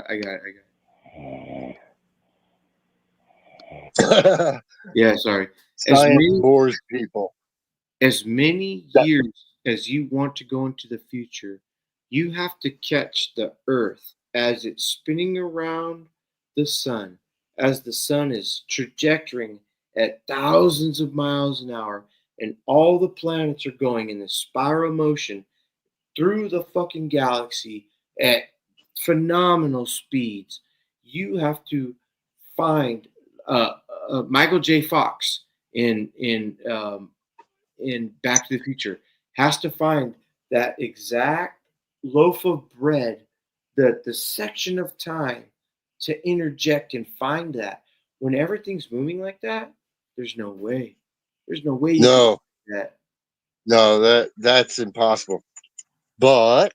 Speaker 1: I got it. Yeah, sorry. As
Speaker 4: Science
Speaker 1: many
Speaker 4: bores people.
Speaker 1: as many
Speaker 4: That-
Speaker 1: years as you want to go into the future, you have to catch the Earth as it's spinning around the sun, as the sun is trajectoring at thousands of miles an hour, and all the planets are going in this spiral motion through the fucking galaxy at phenomenal speeds. You have to find Michael J. Fox in Back to the Future has to find that exact loaf of bread, the section of time to interject and find that. When everything's moving like that, there's no way. There's no way you can
Speaker 4: no,
Speaker 1: do that.
Speaker 4: no, that's impossible. But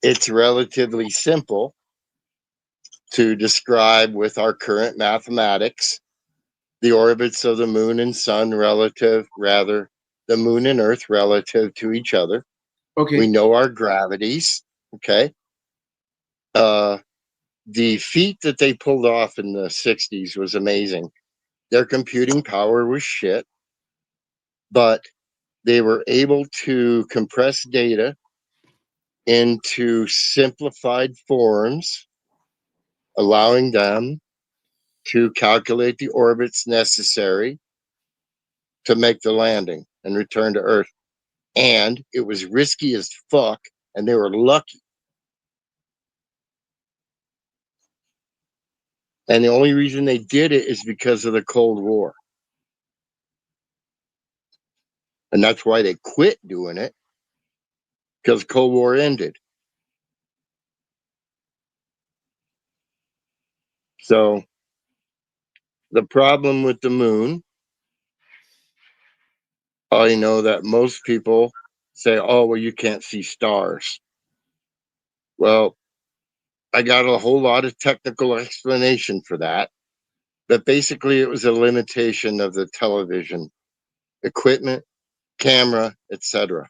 Speaker 4: it's relatively simple to describe with our current mathematics the orbits of the moon and sun the moon and earth relative to each other.
Speaker 1: Okay.
Speaker 4: We know our gravities. Okay. The feat that they pulled off in the 60s was amazing. Their computing power was shit, but they were able to compress data into simplified forms, allowing them to calculate the orbits necessary to make the landing and return to Earth. And it was risky as fuck, and they were lucky. And the only reason they did it is because of the Cold War. And that's why they quit doing it, because Cold War ended. So the problem with the moon, I know that most people say, oh, well, you can't see stars. Well, I got a whole lot of technical explanation for that. But basically, it was a limitation of the television equipment, camera, etc.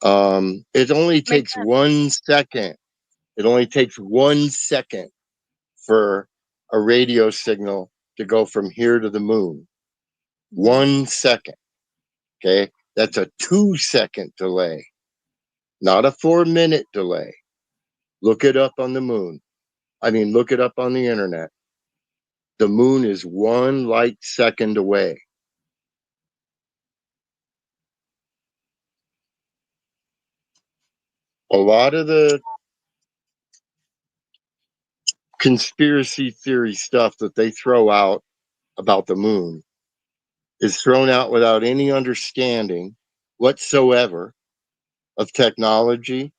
Speaker 4: It only takes 1 second. It only takes 1 second for a radio signal to go from here to the moon. 1 second. Okay. That's a 2-second delay, not a 4-minute delay. Look it up on the moon. Look it up on the internet. The moon is 1 light second away. A lot of the conspiracy theory stuff that they throw out about the moon is thrown out without any understanding whatsoever of technology,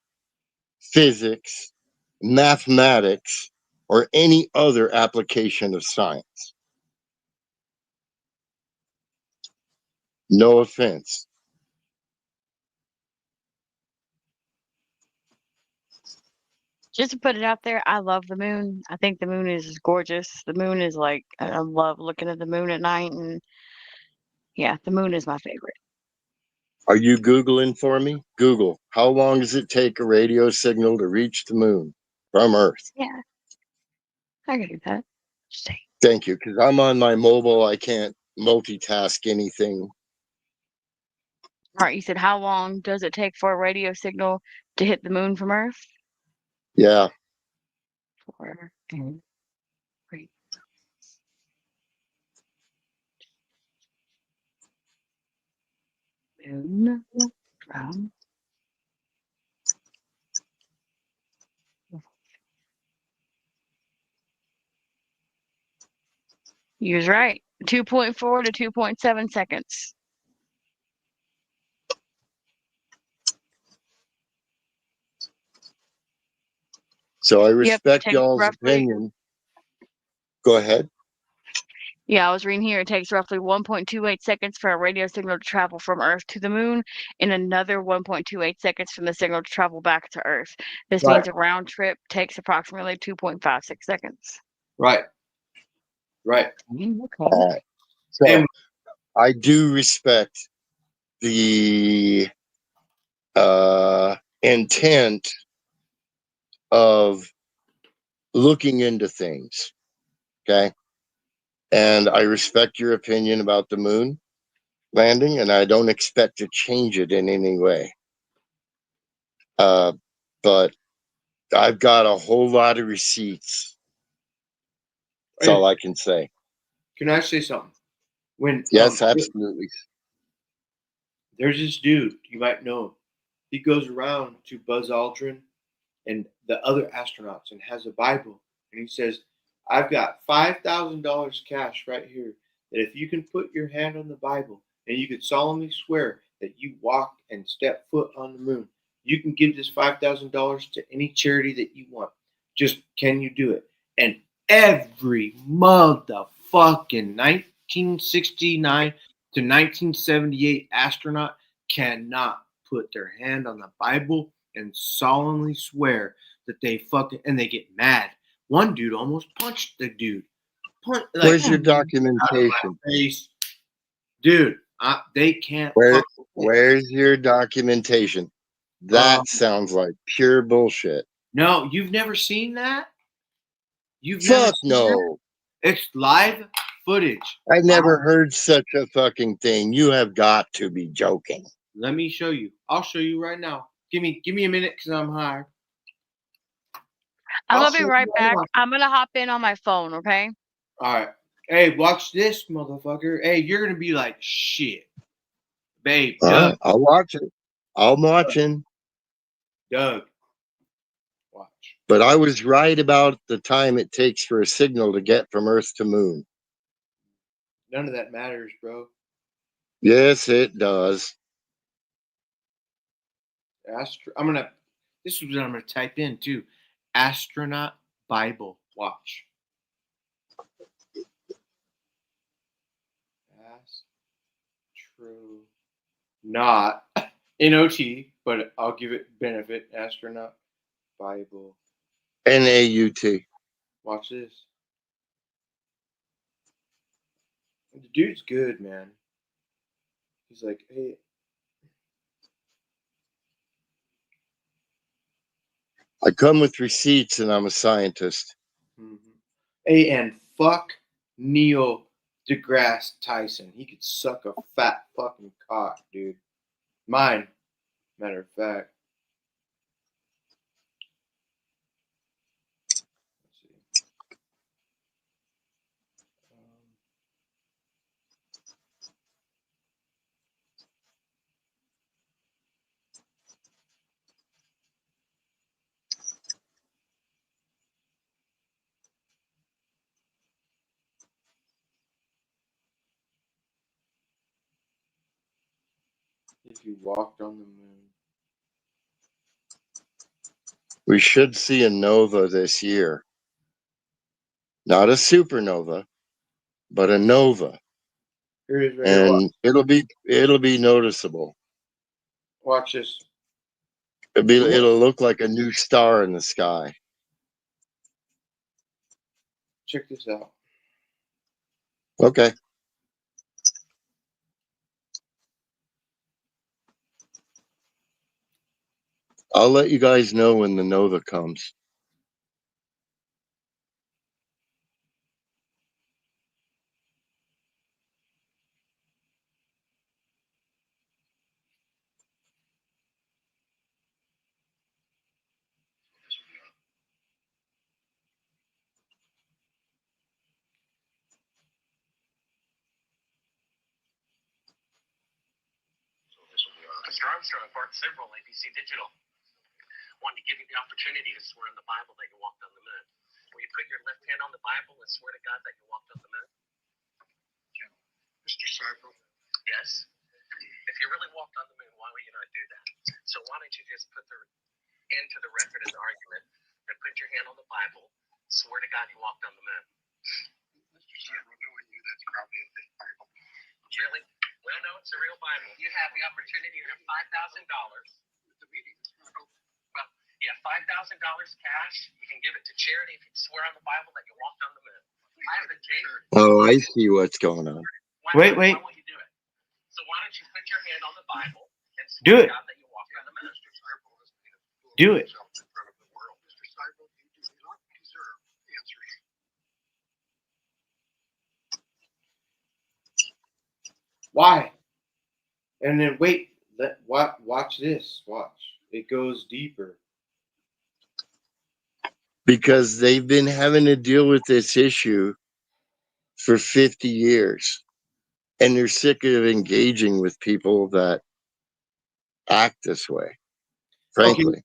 Speaker 4: physics, mathematics, or any other application of science. No offense.
Speaker 5: Just to put it out there, I love the moon. I think the moon is gorgeous. The moon is like, I love looking at the moon at night. And yeah, the moon is my favorite.
Speaker 4: Are you Googling for me? Google, how long does it take a radio signal to reach the moon from Earth?
Speaker 5: Yeah, I can do that. Stay.
Speaker 4: Thank you, because I'm on my mobile. I can't multitask anything.
Speaker 5: All right, you said how long does it take for a radio signal to hit the moon from Earth?
Speaker 4: Yeah.
Speaker 5: 4 and 3. Moon from you was right. 2.4 to 2.7 seconds.
Speaker 4: So I
Speaker 5: Yep,
Speaker 4: respect
Speaker 5: takes
Speaker 4: y'all's
Speaker 5: roughly.
Speaker 4: opinion. Go ahead.
Speaker 5: Yeah, I was reading here. It takes roughly 1.28 seconds for a radio signal to travel from Earth to the moon, and another 1.28 seconds from the signal to travel back to Earth. This
Speaker 8: Right.
Speaker 5: means a round trip takes approximately 2.56 seconds.
Speaker 8: Right. Right.
Speaker 5: Okay.
Speaker 4: All right. So
Speaker 8: And
Speaker 4: I do respect the intent of looking into things. Okay. And I respect your opinion about the moon landing, and I don't expect to change it in any way. But I've got a whole lot of receipts. That's all I can say.
Speaker 1: Can I say something? When
Speaker 4: Yes, absolutely.
Speaker 1: there's this dude, you might know him. He goes around to Buzz Aldrin and the other astronauts and has a Bible, and he says, "I've got $5,000 cash right here. That if you can put your hand on the Bible and you could solemnly swear that you walk and step foot on the moon, you can give this $5,000 to any charity that you want. Just can you do it?" And every motherfucking 1969 to 1978 astronaut cannot put their hand on the Bible and solemnly swear that they fucking, and they get mad. One dude almost punched the dude.
Speaker 4: Where's your
Speaker 1: Out of my
Speaker 4: documentation?
Speaker 1: face. Dude, they can't
Speaker 4: Where's your documentation? That sounds like pure bullshit.
Speaker 1: No, you've never seen that? You've
Speaker 4: Fuck
Speaker 1: never seen
Speaker 4: no.
Speaker 1: that? It's live footage.
Speaker 4: I never heard such a fucking thing. You have got to be joking.
Speaker 1: Let me show you. I'll show you right now. Give me a minute because I'm high.
Speaker 5: I'm
Speaker 1: I'll
Speaker 5: gonna be
Speaker 1: show you
Speaker 5: right back.
Speaker 1: now.
Speaker 5: I'm gonna hop in on my phone, okay?
Speaker 1: All right. Hey, watch this, motherfucker. Hey, you're gonna be like, shit, babe, Doug,
Speaker 4: I'll watch it. I'm watching.
Speaker 1: Doug. Watch.
Speaker 4: But I was right about the time it takes for a signal to get from Earth to Moon.
Speaker 1: None of that matters, bro.
Speaker 4: Yes, it does.
Speaker 1: This is what I'm gonna type in too. Astronaut Bible. Watch. Not N-O-T, but I'll give it benefit. Astronaut Bible.
Speaker 4: NAUT.
Speaker 1: Watch this. The dude's good, man. He's like, hey.
Speaker 4: I come with receipts and I'm a scientist.
Speaker 1: Mm-hmm. Hey, and fuck Neil deGrasse Tyson. He could suck a fat fucking cock, dude. Mine, matter of fact. Let's see. If you walked on the moon.
Speaker 4: We should see a nova this year. Not a supernova, but a nova.
Speaker 1: Here it is right
Speaker 4: And it'll be noticeable.
Speaker 1: Watch this.
Speaker 4: It'll look like a new star in the sky.
Speaker 1: Check this out.
Speaker 4: Okay. I'll let you guys know when the Nova comes.
Speaker 11: Mr. Armstrong, Bart Sibrel, ABC Digital. Wanted to give you the opportunity to swear on the Bible that you walked on the moon. Will you put your left hand on the Bible and swear to God that you walked on the moon? Mr. Sibrel. Yes. If you really walked on the moon, why would you not do that? So why don't you just put the end to the record of the argument and put your hand on the Bible, swear to God you walked on the moon. Mr. Sibrel, knowing you, that's probably a fake Bible. Really? Well, no, it's a real Bible. You have the opportunity to have $5,000. The meeting. Well, yeah, $5,000 cash. You can give it to charity if you swear on the Bible that you walked on the moon. I have the tape.
Speaker 4: Oh, I see what's going on.
Speaker 1: Wait.
Speaker 11: Why won't you do it? So why don't you put your hand on the Bible and swear to God that you walked on the moon?
Speaker 1: Do it.
Speaker 11: Mr. Sibrel, you do not deserve answers.
Speaker 1: Why? And then wait. Watch this. Watch. It goes deeper.
Speaker 4: Because they've been having to deal with this issue for 50 years. And they're sick of engaging with people that act this way, frankly.
Speaker 1: Okay.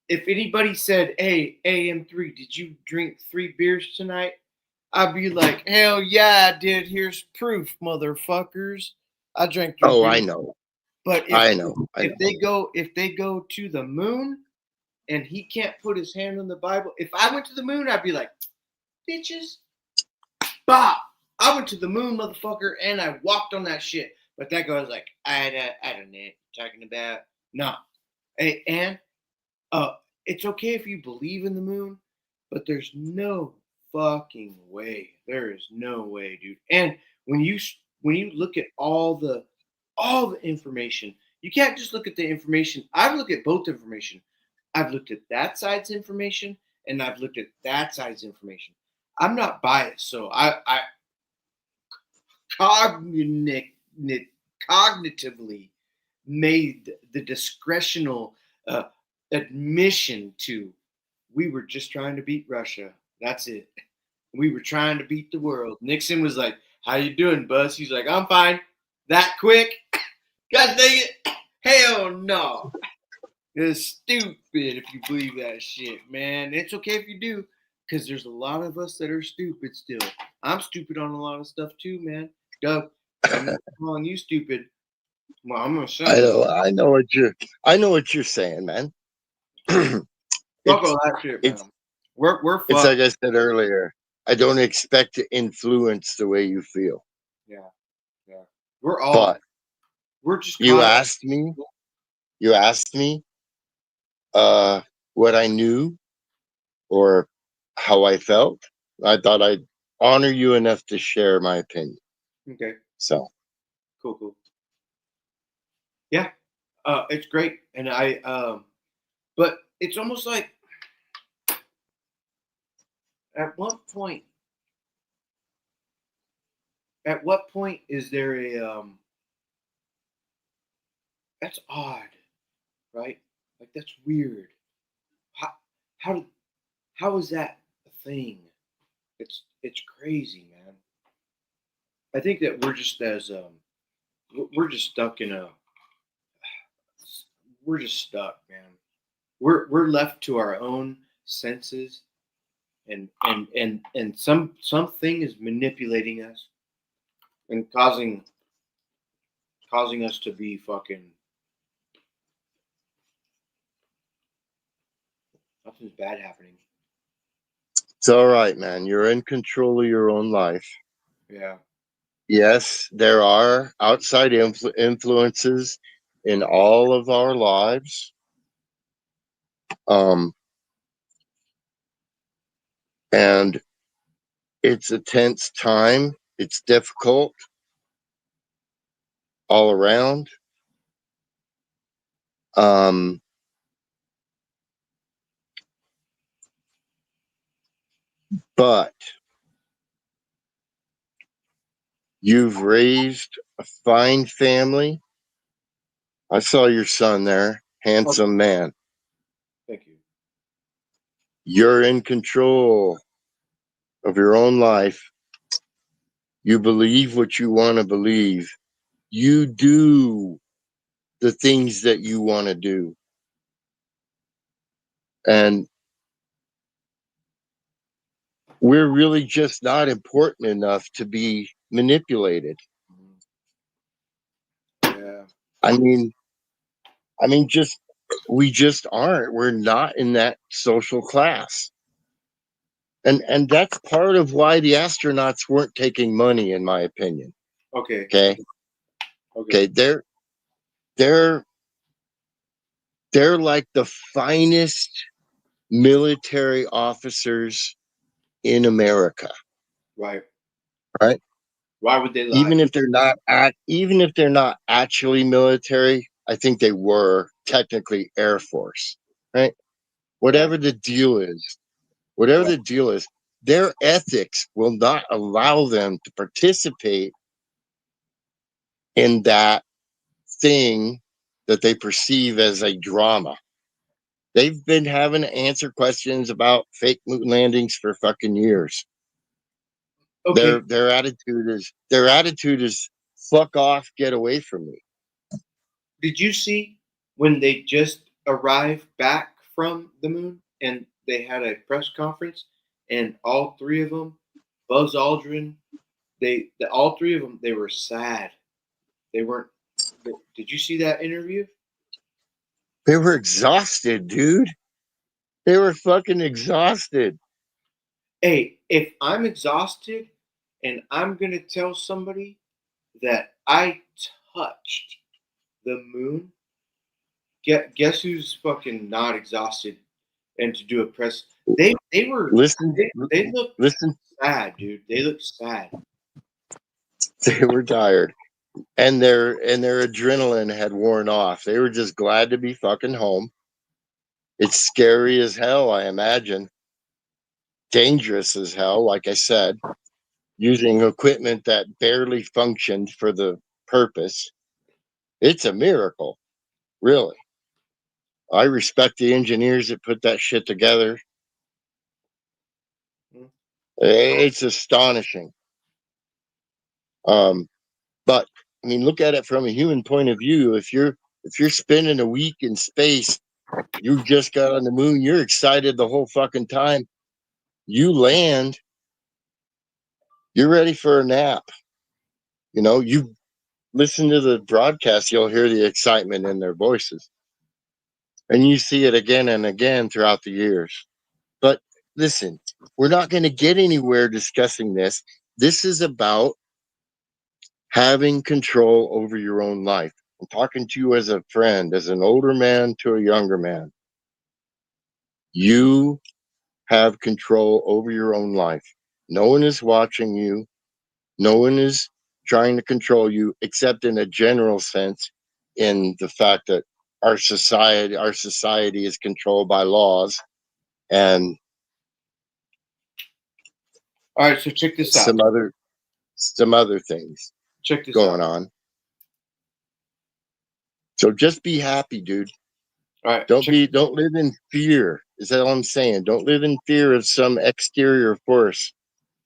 Speaker 1: If anybody said, "Hey, AM3, did you drink 3 beers tonight?" I'd be like, "Hell yeah, I did. Here's proof, motherfuckers. I drank 3
Speaker 4: Oh,
Speaker 1: beers."
Speaker 4: I know.
Speaker 1: But
Speaker 4: I know.
Speaker 1: if they go to the moon and he can't put his hand on the Bible, if I went to the moon, I'd be like, "Bitches, bop! I went to the moon, motherfucker, and I walked on that shit." But that guy's like, I don't know what you're talking about. No. Hey, and it's okay if you believe in the moon, but there's no fucking way. There is no way, dude. And when you look at all the information, you can't just look at the information. I've looked at both information. I've looked at that side's information and I've looked at that side's information. I'm not biased, so I cognitively made the discretional admission to, we were just trying to beat Russia. That's it. We were trying to beat the world. Nixon was like, "How you doing, Buzz?" He's like, "I'm fine." That quick? God dang it. Hell no. It's stupid if you believe that shit, man. It's okay if you do, because there's a lot of us that are stupid still. I'm stupid on a lot of stuff too, man. Doug, I'm not calling you stupid. Well, I'm gonna say
Speaker 4: I know what you're saying, man.
Speaker 1: fuck all that shit, man. We're fucked.
Speaker 4: It's like I said earlier. I don't expect to influence the way you feel.
Speaker 1: Yeah. We're all.
Speaker 4: But
Speaker 1: we're just.
Speaker 4: You asked me what I knew or how I felt. I thought I'd honor you enough to share my opinion.
Speaker 1: Okay.
Speaker 4: So.
Speaker 1: Cool. Yeah. It's great. And but it's almost like, at what point is there a that's odd, right? Like, that's weird. How is that a thing? It's crazy, man. I think that we're just stuck in a we're just stuck, man. We're left to our own senses, and something is manipulating us and causing us to be fucking. Nothing's bad happening.
Speaker 4: It's all right, man. You're in control of your own life.
Speaker 1: Yeah.
Speaker 4: Yes, there are outside influences in all of our lives. And it's a tense time. It's difficult all around. But you've raised a fine family. I saw your son there, handsome man.
Speaker 1: Thank you.
Speaker 4: You're in control of your own life. You believe what you want to believe. You do the things that you want to do. And we're really just not important enough to be manipulated.
Speaker 1: Yeah.
Speaker 4: I mean, just we just aren't. We're not in that social class. And that's part of why the astronauts weren't taking money, in my opinion.
Speaker 1: Okay.
Speaker 4: Okay. They're like the finest military officers in America.
Speaker 1: Right.
Speaker 4: Right.
Speaker 1: Why would they lie?
Speaker 4: Even if they're not actually military, I think they were technically Air Force. Right. Whatever the deal is, their ethics will not allow them to participate in that thing that they perceive as a drama. They've been having to answer questions about fake moon landings for fucking years.
Speaker 1: Okay.
Speaker 4: Their attitude is fuck off, get away from me.
Speaker 1: Did you see when they just arrived back from the moon and they had a press conference and all three of them, Buzz Aldrin, all three of them, they were sad. They weren't. Did you see that interview?
Speaker 4: They were exhausted, dude. They were fucking exhausted.
Speaker 1: Hey, if I'm exhausted and I'm gonna tell somebody that I touched the moon, guess who's fucking not exhausted and to do a press? They were they looked sad, dude. They looked sad.
Speaker 4: They were tired. And their adrenaline had worn off. They were just glad to be fucking home. It's scary as hell, I imagine. Dangerous as hell, like I said. Using equipment that barely functioned for the purpose. It's a miracle, really. I respect the engineers that put that shit together. It's astonishing. But I mean, look at it from a human point of view. If you're spending a week in space, you just got on the moon, you're excited the whole fucking time. You land, you're ready for a nap. You know, you listen to the broadcast, you'll hear the excitement in their voices. And you see it again and again throughout the years. But listen, we're not going to get anywhere discussing this. This is about having control over your own life. I'm talking to you as a friend, as an older man to a younger man. You have control over your own life. No one is watching you. No one is trying to control you, except in a general sense, in the fact that our society is controlled by laws and
Speaker 1: all right, so check this out.
Speaker 4: Some other things
Speaker 1: check this
Speaker 4: going
Speaker 1: out.
Speaker 4: on. So just be happy, dude.
Speaker 1: All right.
Speaker 4: Don't live in fear. Is that all I'm saying? Don't live in fear of some exterior force.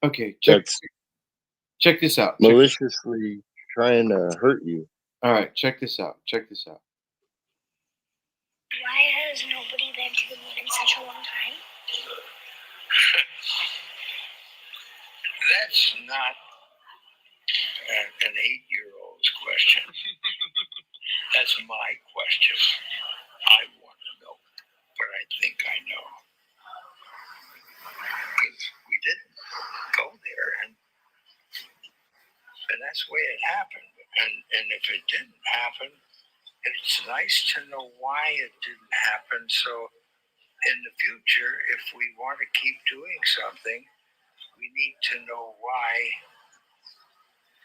Speaker 1: Okay, check this out.
Speaker 4: Maliciously trying to hurt you.
Speaker 1: All right, check this out.
Speaker 12: Why has nobody been to the moon in such a long time?
Speaker 13: That's not an 8-year-old's question. That's my question. I want to know, but I think I know. Because we didn't go there, and that's the way it happened. And if it didn't happen, it's nice to know why it didn't happen. So in the future, if we want to keep doing something, we need to know why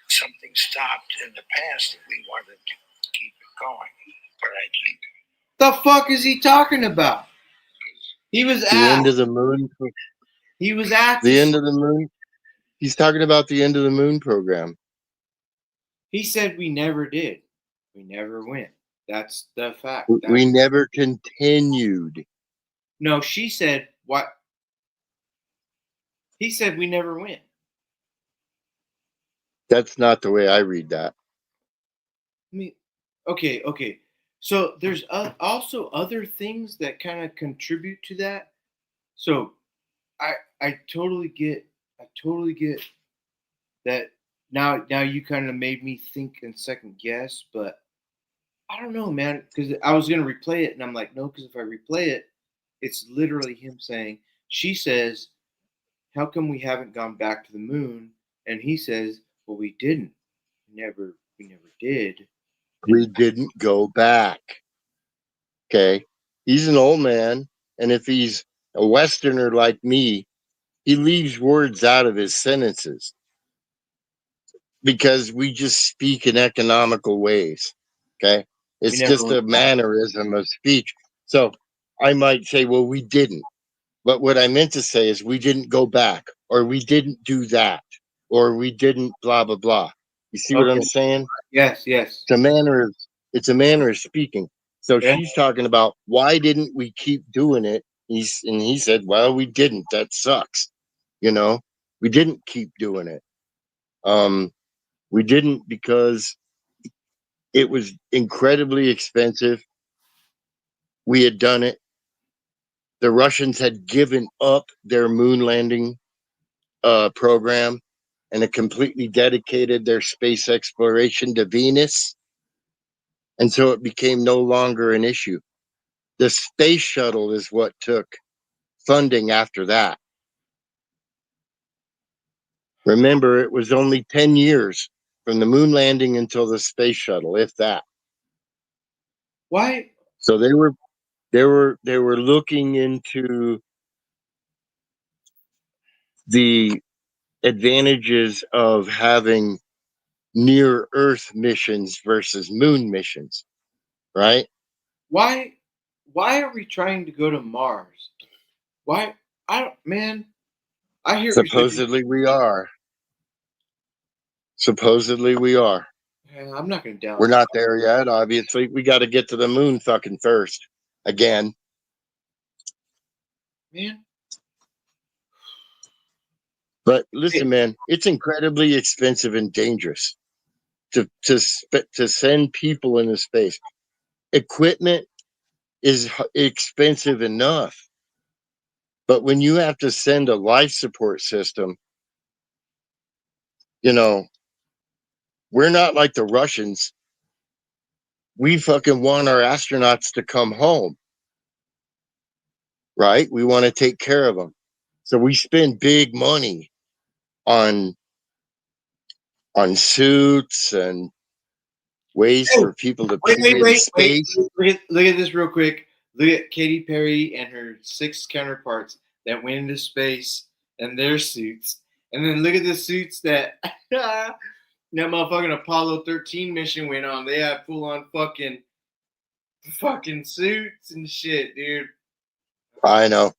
Speaker 13: something stopped in the past that we wanted to keep it going. But I think.
Speaker 1: The fuck is he talking about? He was
Speaker 4: the end of the moon.
Speaker 8: He was at
Speaker 4: the end of the moon. He's talking about the end of the moon program.
Speaker 1: He said we never did. We never went. That's the fact.
Speaker 4: We never continued.
Speaker 1: No, she said what? He said we never went.
Speaker 4: That's not the way I read that.
Speaker 1: I mean, okay. So there's also other things that kind of contribute to that. So I totally get that. Now you kind of made me think and second guess, but I don't know, man, because I was gonna replay it and I'm like, no, because if I replay it, it's literally him saying, she says, how come we haven't gone back to the moon? And he says, well, we didn't. We never did.
Speaker 4: We didn't go back. Okay. He's an old man. And if he's a Westerner like me, he leaves words out of his sentences because we just speak in economical ways. Okay. It's just a mannerism of speech. So I might say, well, we didn't. But what I meant to say is we didn't go back, or we didn't do that, or we didn't blah, blah, blah. You see what I'm saying?
Speaker 1: Yes.
Speaker 4: It's a manner of speaking. So she's talking about why didn't we keep doing it? He said, well, we didn't. That sucks. You know, we didn't keep doing it. We didn't because it was incredibly expensive. We had done it. The Russians had given up their moon landing program and had completely dedicated their space exploration to Venus. And so it became no longer an issue. The space shuttle is what took funding after that. Remember, it was only 10 years from the moon landing until the space shuttle, if that.
Speaker 1: Why?
Speaker 4: So they were looking into the advantages of having near Earth missions versus moon missions, right?
Speaker 1: Why are we trying to go to Mars? Why? I don't, man. I hear
Speaker 4: Supposedly we are. Supposedly we are.
Speaker 1: I'm not going to doubt.
Speaker 4: We're not there yet, obviously. We got to get to the moon fucking first. Again.
Speaker 1: Man.
Speaker 4: But listen, man, it's incredibly expensive and dangerous to send people into space. Equipment is expensive enough. But when you have to send a life support system, you know, we're not like the Russians. We fucking want our astronauts to come home. Right? We want to take care of them. So we spend big money on suits and ways for people to pee in space.
Speaker 1: Look at this real quick. Look at Katy Perry and her 6 counterparts that went into space and their suits. And then look at the suits that that motherfucking Apollo 13 mission went on. They had full on fucking suits and shit, dude.
Speaker 4: I know.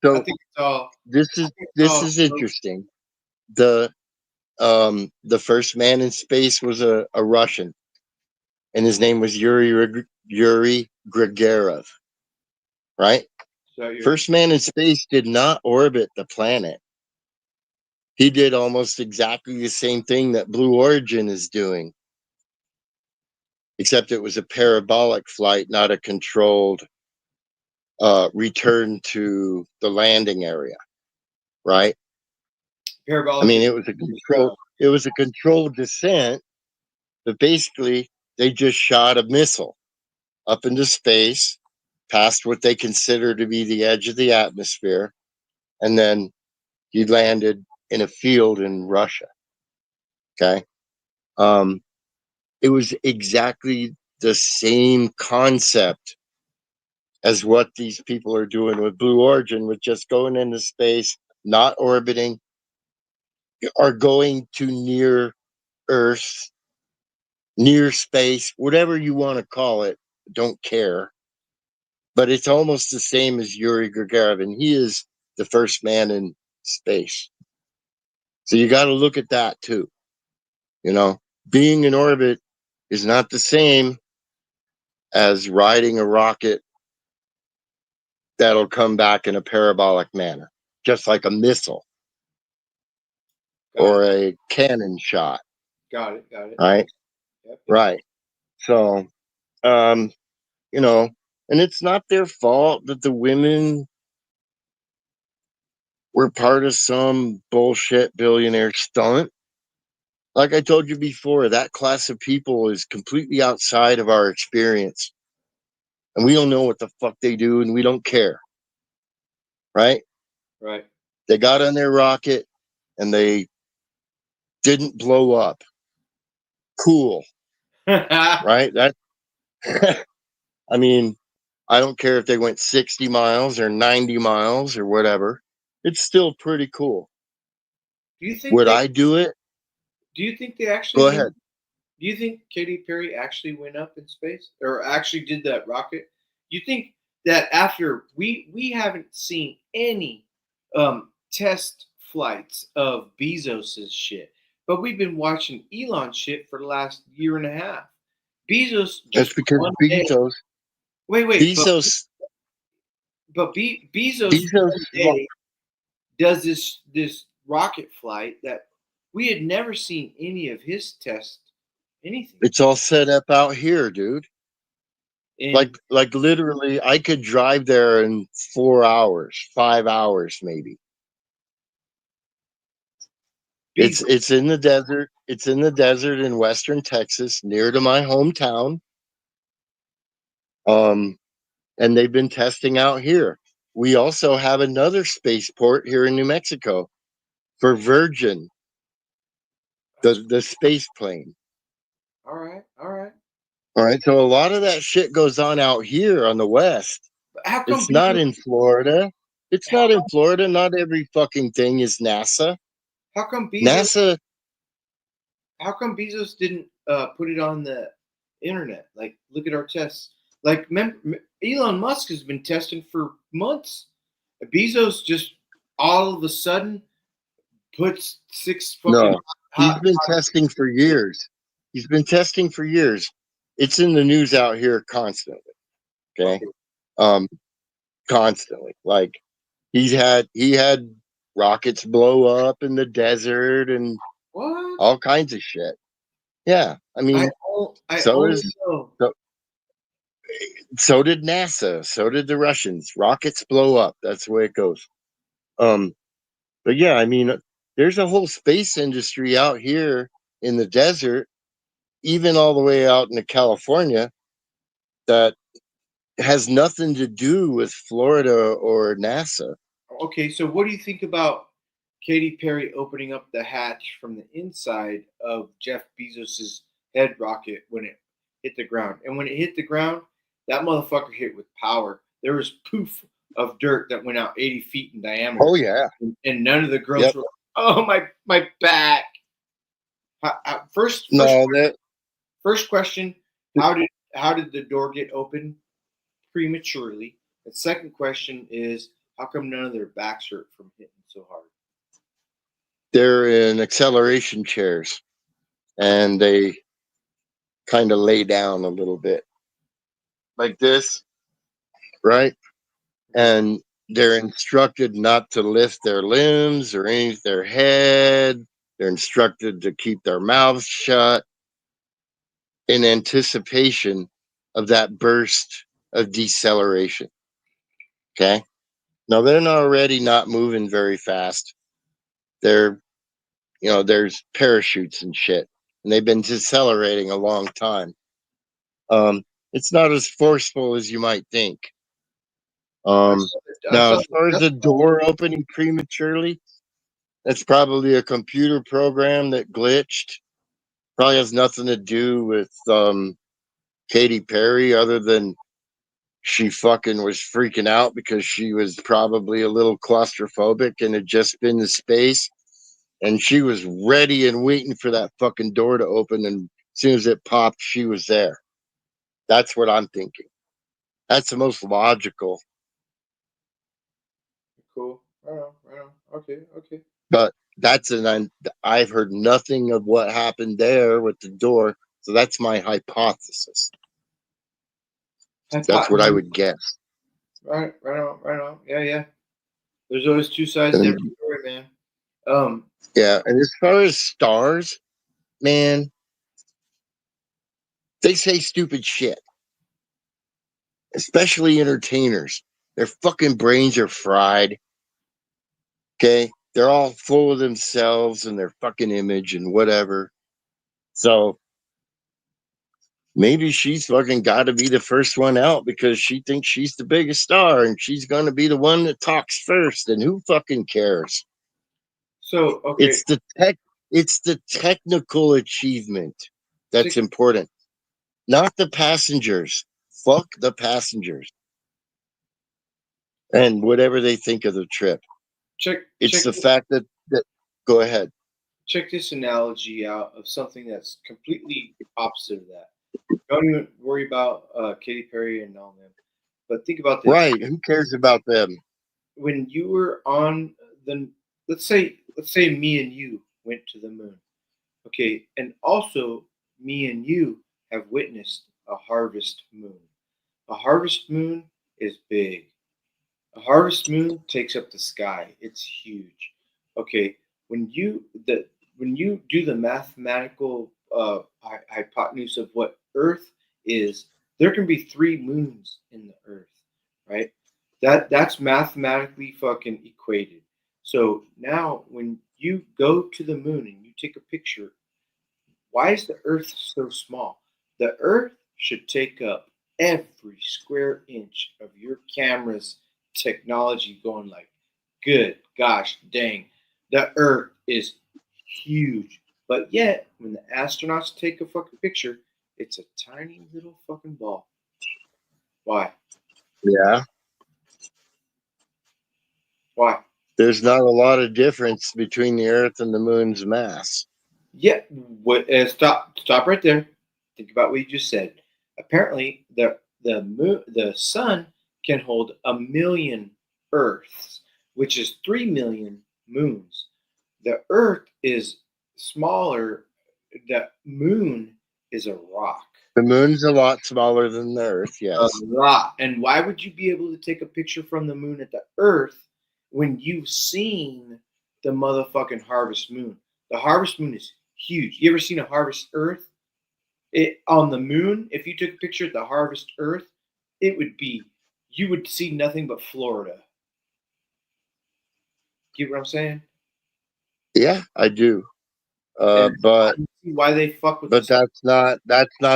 Speaker 4: So
Speaker 1: I think it's all,
Speaker 4: this is interesting. The first man in space was a Russian, and his name was Yuri Gagarin. Right? First man in space did not orbit the planet. He did almost exactly the same thing that Blue Origin is doing, except it was a parabolic flight, not a controlled return to the landing area. Right?
Speaker 1: Parabolic.
Speaker 4: I mean, it was a controlled descent, but basically they just shot a missile up into space, past what they consider to be the edge of the atmosphere, and then he landed in a field in Russia. Okay. It was exactly the same concept as what these people are doing with Blue Origin, with just going into space, not orbiting, or going to near Earth, near space, whatever you want to call it. Don't care. But it's almost the same as Yuri Gagarin. He is the first man in space. So you got to look at that too. You know, being in orbit is not the same as riding a rocket that'll come back in a parabolic manner, just like a missile or a cannon shot.
Speaker 1: Got it.
Speaker 4: Right?
Speaker 1: Yep.
Speaker 4: Right. So, you know, and it's not their fault that the women were part of some bullshit billionaire stunt. Like I told you before, that class of people is completely outside of our experience. And we don't know what the fuck they do and we don't care. Right?
Speaker 1: Right.
Speaker 4: They got on their rocket and they didn't blow up. Cool. Right? That I mean, I don't care if they went 60 miles or 90 miles or whatever. It's still pretty cool.
Speaker 1: Do you think
Speaker 4: Would I do it?
Speaker 1: Do you think they actually
Speaker 4: Go
Speaker 1: went,
Speaker 4: ahead.
Speaker 1: Do you think Katy Perry actually went up in space or actually did that rocket? You think that after we haven't seen any test flights of Bezos's shit, but we've been watching Elon shit for the last year and a half. Bezos
Speaker 4: That's
Speaker 1: just
Speaker 4: because
Speaker 1: one day.
Speaker 4: Bezos.
Speaker 1: Wait,
Speaker 4: Bezos.
Speaker 1: Bezos
Speaker 4: Bezos.
Speaker 1: one day does this rocket flight that we had never seen any of his tests, anything.
Speaker 4: It's all set up out here, dude.
Speaker 1: And
Speaker 4: Like literally, I could drive there in 4 hours, 5 hours, maybe. It's in the desert. It's in the desert in western Texas, near to my hometown. And they've been testing out here. We also have another spaceport here in New Mexico for Virgin, the space plane.
Speaker 1: all right.
Speaker 4: All right. So a lot of that shit goes on out here on the west.
Speaker 1: But how come
Speaker 4: It's not
Speaker 1: Bezos,
Speaker 4: in Florida. It's
Speaker 1: how
Speaker 4: not in
Speaker 1: come,
Speaker 4: Florida. Not every fucking thing is NASA.
Speaker 1: how come Bezos
Speaker 4: NASA.
Speaker 1: how come Bezos didn't put it on the internet? Like, look at our tests. Like, Elon Musk has been testing for months. Bezos just all of a sudden puts 6 fucking
Speaker 4: No, he's been testing for years. He's been testing for years. It's in the news out here constantly. Okay. Constantly. Like he had rockets blow up in the desert and
Speaker 1: what?
Speaker 4: all kinds of shit. Yeah. I mean,
Speaker 1: I
Speaker 4: so
Speaker 1: only
Speaker 4: is
Speaker 1: know.
Speaker 4: so did NASA. So did the Russians. Rockets blow up. That's the way it goes. But yeah, I mean, there's a whole space industry out here in the desert, even all the way out into California, that has nothing to do with Florida or NASA.
Speaker 1: Okay, so what do you think about Katy Perry opening up the hatch from the inside of Jeff Bezos's head rocket when it hit the ground? And when it hit the ground, that motherfucker hit with power. There was poof of dirt that went out 80 feet in diameter.
Speaker 4: Oh yeah,
Speaker 1: and none of the girls were. Oh my back. First question: How did the door get open prematurely? And second question is, how come none of their backs hurt from hitting so hard?
Speaker 4: They're in acceleration chairs, and they kind of lay down a little bit, like this, right? And they're instructed not to lift their limbs or their head. They're instructed to keep their mouths shut in anticipation of that burst of deceleration. Okay. Now they're already not moving very fast. They're, there's parachutes and shit, and they've been decelerating a long time. It's not as forceful as you might think. Now, as far as the door opening prematurely, that's probably a computer program that glitched. Probably has nothing to do with Katy Perry, other than she fucking was freaking out because she was probably a little claustrophobic and had just been to space, and she was ready and waiting for that fucking door to open, and as soon as it popped, she was there. That's what I'm thinking. That's the most logical.
Speaker 1: Cool. Right on. Okay.
Speaker 4: But I've heard nothing of what happened there with the door, so that's my hypothesis. That's what I would guess.
Speaker 1: Right on. Yeah. There's always two sides to every story, man.
Speaker 4: Yeah, and as far as stars, man, they say stupid shit, especially entertainers. Their fucking brains are fried. Okay, they're all full of themselves and their fucking image and whatever. So maybe she's fucking got to be the first one out because she thinks she's the biggest star and she's going to be the one that talks first. And who fucking cares?
Speaker 1: So okay,
Speaker 4: it's the technical achievement that's important, not the passengers. Fuck the passengers and whatever they think of the trip. It's the fact that go ahead.
Speaker 1: Check this analogy out of something that's completely opposite of that. Don't even worry about Katy Perry and all them, but think about this.
Speaker 4: Right? Who cares about them?
Speaker 1: When you were on the, let's say me and you went to the moon, okay, and also me and you have witnessed a harvest moon. A harvest moon is big. A harvest moon takes up the sky. It's huge. Okay, when you do the mathematical hypotenuse of what Earth is, there can be 3 moons in the Earth, right? That's mathematically fucking equated. So now when you go to the moon and you take a picture, why is the Earth so small? The Earth should take up every square inch of your camera's technology going like, good gosh dang, the Earth is huge. But yet, when the astronauts take a fucking picture, it's a tiny little fucking ball. Why?
Speaker 4: Yeah.
Speaker 1: Why?
Speaker 4: There's not a lot of difference between the Earth and the moon's mass.
Speaker 1: Yeah. What? Stop right there. Think about what you just said. Apparently, the sun can hold 1,000,000 Earths, which is 3,000,000 moons. The Earth is smaller. The moon is a rock.
Speaker 4: The moon's a lot smaller than the Earth, yes.
Speaker 1: A lot. And why would you be able to take a picture from the moon at the Earth when you've seen the motherfucking harvest moon? The harvest moon is huge. You ever seen a harvest Earth? On the moon, if you took a picture at the harvest Earth, you would see nothing but Florida. Get what I'm saying?
Speaker 4: Yeah, I do. But
Speaker 1: why they fuck with
Speaker 4: but that's not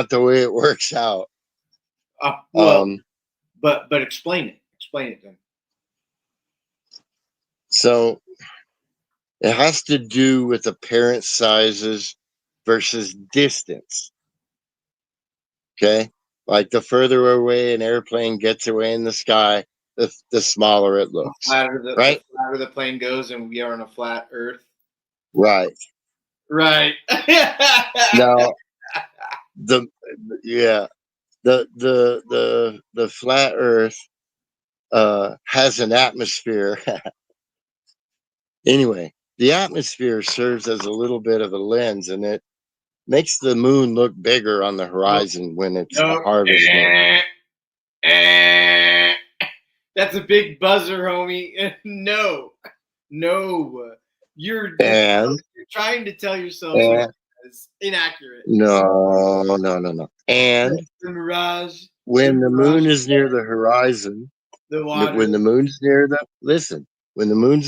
Speaker 4: the way it works out.
Speaker 1: But explain it. Explain it then.
Speaker 4: So it has to do with apparent sizes versus distance. Okay? Like the further away an airplane gets away in the sky, the smaller it looks.
Speaker 1: The
Speaker 4: right?
Speaker 1: flatter the plane goes and we are on a flat Earth.
Speaker 4: Right.
Speaker 1: Right.
Speaker 4: Now the flat Earth has an atmosphere. Anyway, the atmosphere serves as a little bit of a lens, and it makes the moon look bigger on the horizon when it's the harvest moon.
Speaker 1: That's a big buzzer, homie. No. You're trying to tell yourself something that's inaccurate.
Speaker 4: No. And
Speaker 1: the mirage.
Speaker 4: When the moon is near the horizon, when the moon's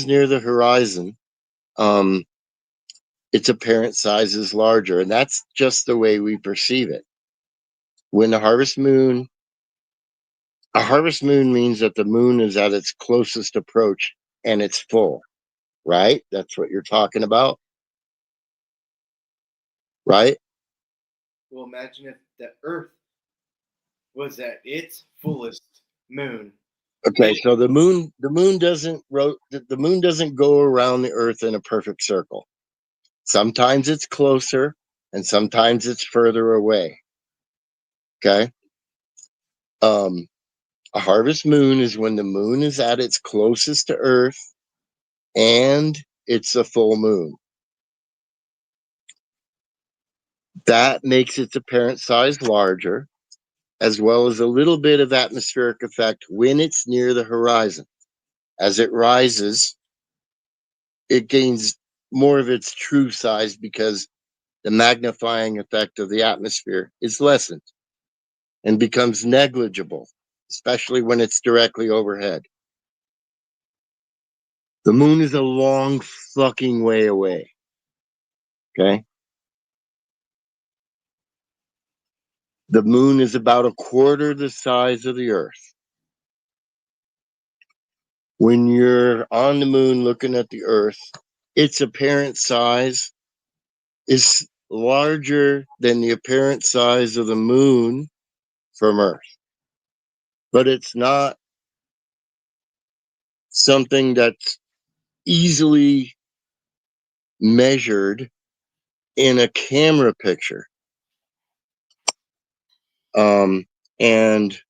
Speaker 4: near the horizon, its apparent size is larger, and that's just the way we perceive it. When a harvest moon means that the moon is at its closest approach and it's full, right? That's what you're talking about, right?
Speaker 1: Well, imagine if the Earth was at its fullest moon.
Speaker 4: Okay, so the moon doesn't go around the Earth in a perfect circle. Sometimes it's closer and sometimes it's further away. Okay. A harvest moon is when the moon is at its closest to Earth and it's a full moon. That makes its apparent size larger, as well as a little bit of atmospheric effect when it's near the horizon. As it rises, it gains more of its true size because the magnifying effect of the atmosphere is lessened and becomes negligible, especially when it's directly overhead. The moon is a long fucking way away. Okay? The moon is about a quarter the size of the Earth. When you're on the moon looking at the Earth, its apparent size is larger than the apparent size of the moon from Earth. But it's not something that's easily measured in a camera picture. And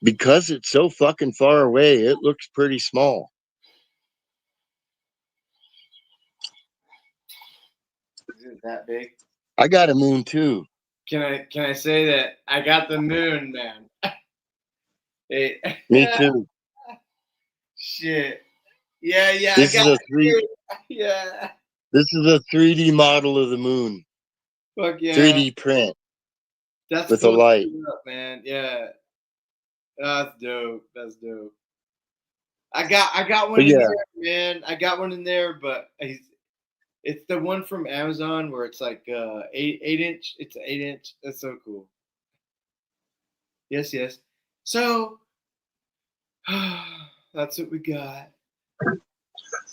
Speaker 4: because it's so fucking far away, it looks pretty small.
Speaker 8: Is it that big?
Speaker 4: I got a moon too.
Speaker 8: Can I say that I got the moon, man? Hey.
Speaker 4: Me too.
Speaker 8: Shit. Yeah,
Speaker 4: This is a
Speaker 8: Yeah.
Speaker 4: This is a 3D model of the moon.
Speaker 8: Fuck yeah.
Speaker 4: 3D print.
Speaker 8: That's
Speaker 4: with
Speaker 8: cool
Speaker 4: a light.
Speaker 8: up, man. Yeah. That's dope. That's dope. I got one
Speaker 4: But
Speaker 8: in
Speaker 4: yeah.
Speaker 8: there, man. I got one in there, but it's the one from Amazon where it's like 8-inch. It's an 8-inch. That's so cool. Yes. So that's what we got.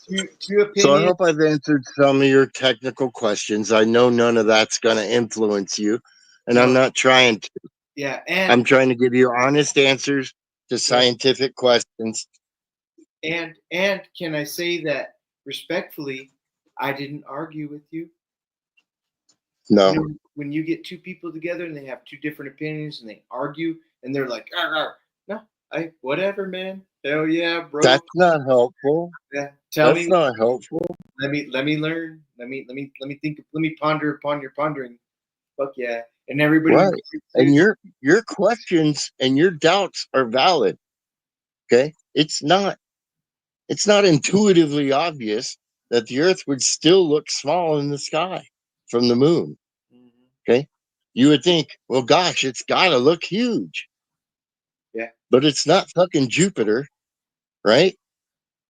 Speaker 8: Two opinions.
Speaker 4: So I hope I've answered some of your technical questions. I know none of that's going to influence you, and I'm not trying to.
Speaker 8: Yeah, and
Speaker 4: I'm trying to give you honest answers to scientific questions.
Speaker 8: And can I say that respectfully, I didn't argue with you?
Speaker 4: No.
Speaker 8: You know, when you get two people together and they have two different opinions and they argue and they're like, no, whatever, man. Hell yeah, bro.
Speaker 4: That's not helpful.
Speaker 8: Yeah,
Speaker 4: That's not helpful.
Speaker 8: Let me learn. Let me think. Let me ponder upon your pondering. Fuck yeah, and everybody.
Speaker 4: Right. And your questions and your doubts are valid. Okay, it's not intuitively obvious that the Earth would still look small in the sky from the moon. Okay, you would think, well, gosh, it's got to look huge.
Speaker 8: Yeah,
Speaker 4: but it's not fucking Jupiter, right?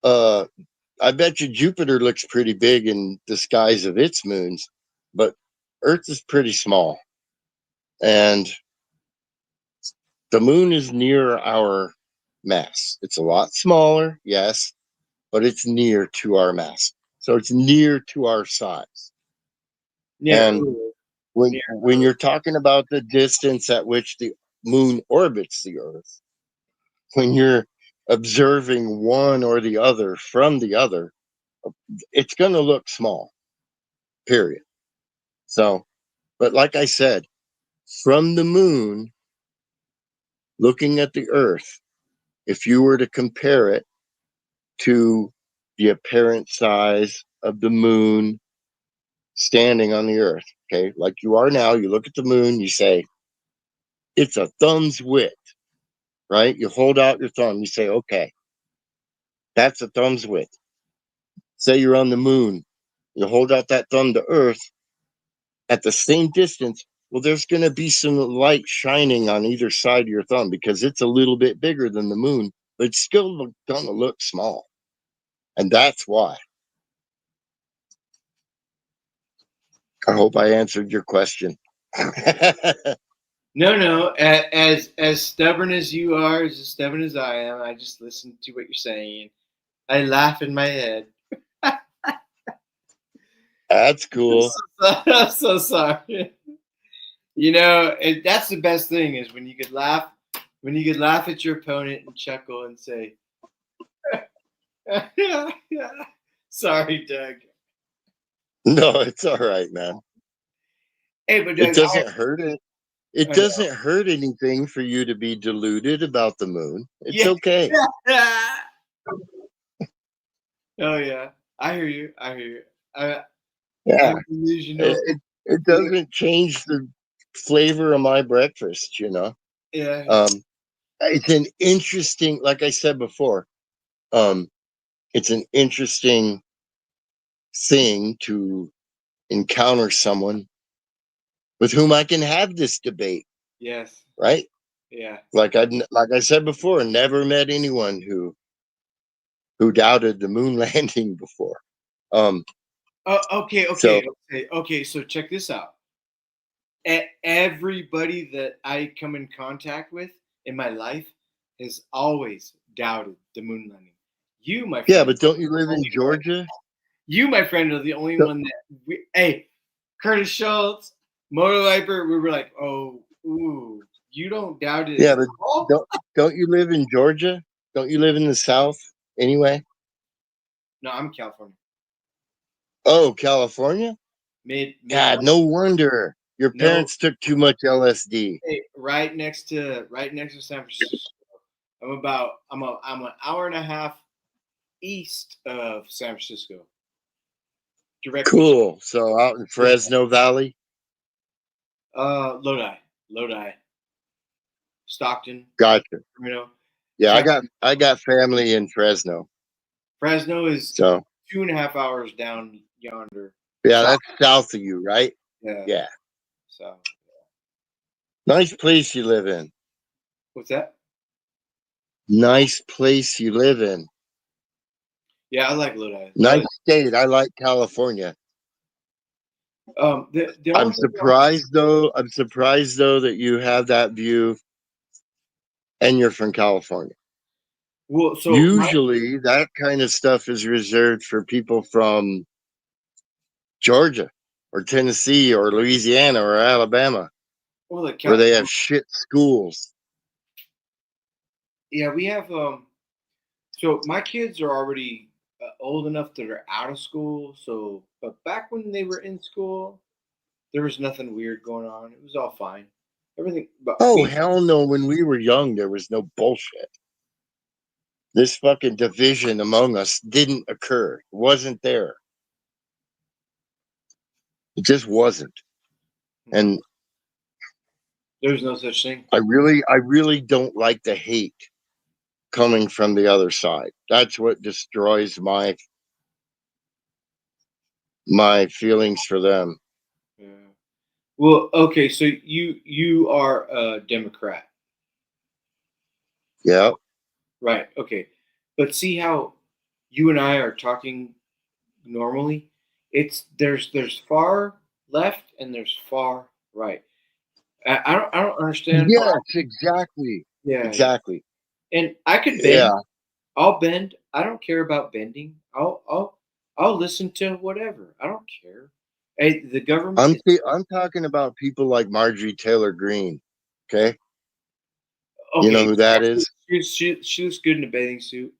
Speaker 4: I bet you Jupiter looks pretty big in the skies of its moons, but Earth is pretty small. And the moon is near our mass. It's a lot smaller, yes, but it's near to our mass. So it's near to our size.
Speaker 8: Yeah.
Speaker 4: And when you're talking about the distance at which the moon orbits the Earth, when you're observing one or the other from the other, it's going to look small, period. So, but like I said, from the moon, looking at the Earth, if you were to compare it to the apparent size of the moon standing on the Earth, okay, like you are now, you look at the moon, you say, it's a thumb's width, right? You hold out your thumb, you say, okay, that's a thumb's width. Say you're on the moon, you hold out that thumb to Earth at the same distance. Well, there's going to be some light shining on either side of your thumb because it's a little bit bigger than the moon, but it's still going to look small. And that's why. I hope I answered your question.
Speaker 8: No. As stubborn as you are, as stubborn as I am, I just listen to what you're saying. I laugh in my head.
Speaker 4: That's cool.
Speaker 8: I'm so sorry. You know, that's the best thing is when you could laugh at your opponent and chuckle and say, sorry, Doug.
Speaker 4: No, it's all right, man.
Speaker 8: Hey, but Doug,
Speaker 4: it doesn't hurt it. It doesn't hurt anything for you to be deluded about the moon. It's okay.
Speaker 1: Oh yeah, I hear you. I hear you. I
Speaker 4: Yeah,
Speaker 1: you know.
Speaker 4: it doesn't change the flavor of my breakfast.
Speaker 1: Yeah.
Speaker 4: It's an interesting, like I said before, it's an interesting thing to encounter someone with whom I can have this debate,
Speaker 1: Yes.
Speaker 4: right?
Speaker 1: Yeah.
Speaker 4: Like I said before, never met anyone who doubted the moon landing before.
Speaker 1: Okay.
Speaker 4: So
Speaker 1: Okay. So check this out. Everybody that I come in contact with in my life has always doubted the moon landing. You, my
Speaker 4: yeah,
Speaker 1: friend,
Speaker 4: but don't you live in Georgia?
Speaker 1: you, my friend, are the only one that hey, Curtis Schultz, Moto Viper, we were like, oh, ooh, you don't doubt it
Speaker 4: Yeah,
Speaker 1: at
Speaker 4: but
Speaker 1: all?
Speaker 4: don't you live in Georgia? Don't you live in the South anyway?
Speaker 1: No, I'm California.
Speaker 4: Oh, California?
Speaker 1: Mid
Speaker 4: God, no wonder your
Speaker 1: No.
Speaker 4: parents took too much LSD.
Speaker 1: Hey, right next to San Francisco. I'm an hour and a half east of San Francisco. Directly.
Speaker 4: Cool. So out in Fresno Valley.
Speaker 1: Lodi, Stockton.
Speaker 4: Gotcha. Yeah,
Speaker 1: Check.
Speaker 4: I got family in Fresno.
Speaker 1: Fresno is
Speaker 4: So
Speaker 1: 2.5 hours down yonder.
Speaker 4: yeah, that's south of you, right?
Speaker 1: Yeah.
Speaker 4: Yeah.
Speaker 1: So
Speaker 4: Nice place you live in.
Speaker 1: what's that?
Speaker 4: Nice place you live in.
Speaker 1: Yeah, I like Lodi.
Speaker 4: Nice state. I like California. I'm surprised though that you have that view and you're from California.
Speaker 1: Well, so
Speaker 4: usually that kind of stuff is reserved for people from Georgia or Tennessee or Louisiana or Alabama, where they have shit schools.
Speaker 1: Yeah, we have. So my kids are already old enough that they're out of school. So, but back when they were in school, there was nothing weird going on. It was all fine. Everything. But
Speaker 4: Oh, hell no. When we were young, there was no bullshit. This fucking division among us didn't occur. It wasn't there. It just wasn't. And
Speaker 1: there's no such thing.
Speaker 4: I really don't like the hate coming from the other side. That's what destroys my feelings for them.
Speaker 1: Yeah. Well, okay, so you are a Democrat.
Speaker 4: Yeah.
Speaker 1: Right. Okay. But see how you and I are talking normally? There's far left and there's far right. I don't understand.
Speaker 4: Yes, exactly.
Speaker 1: Yeah.
Speaker 4: Exactly.
Speaker 1: And I could bend.
Speaker 4: Yeah.
Speaker 1: I'll bend. I don't care about bending. I'll listen to whatever. I don't care. Hey, the government.
Speaker 4: I'm talking about people like Marjorie Taylor Greene. Okay.
Speaker 1: Okay.
Speaker 4: You know who that is?
Speaker 1: She looks good in a bathing suit.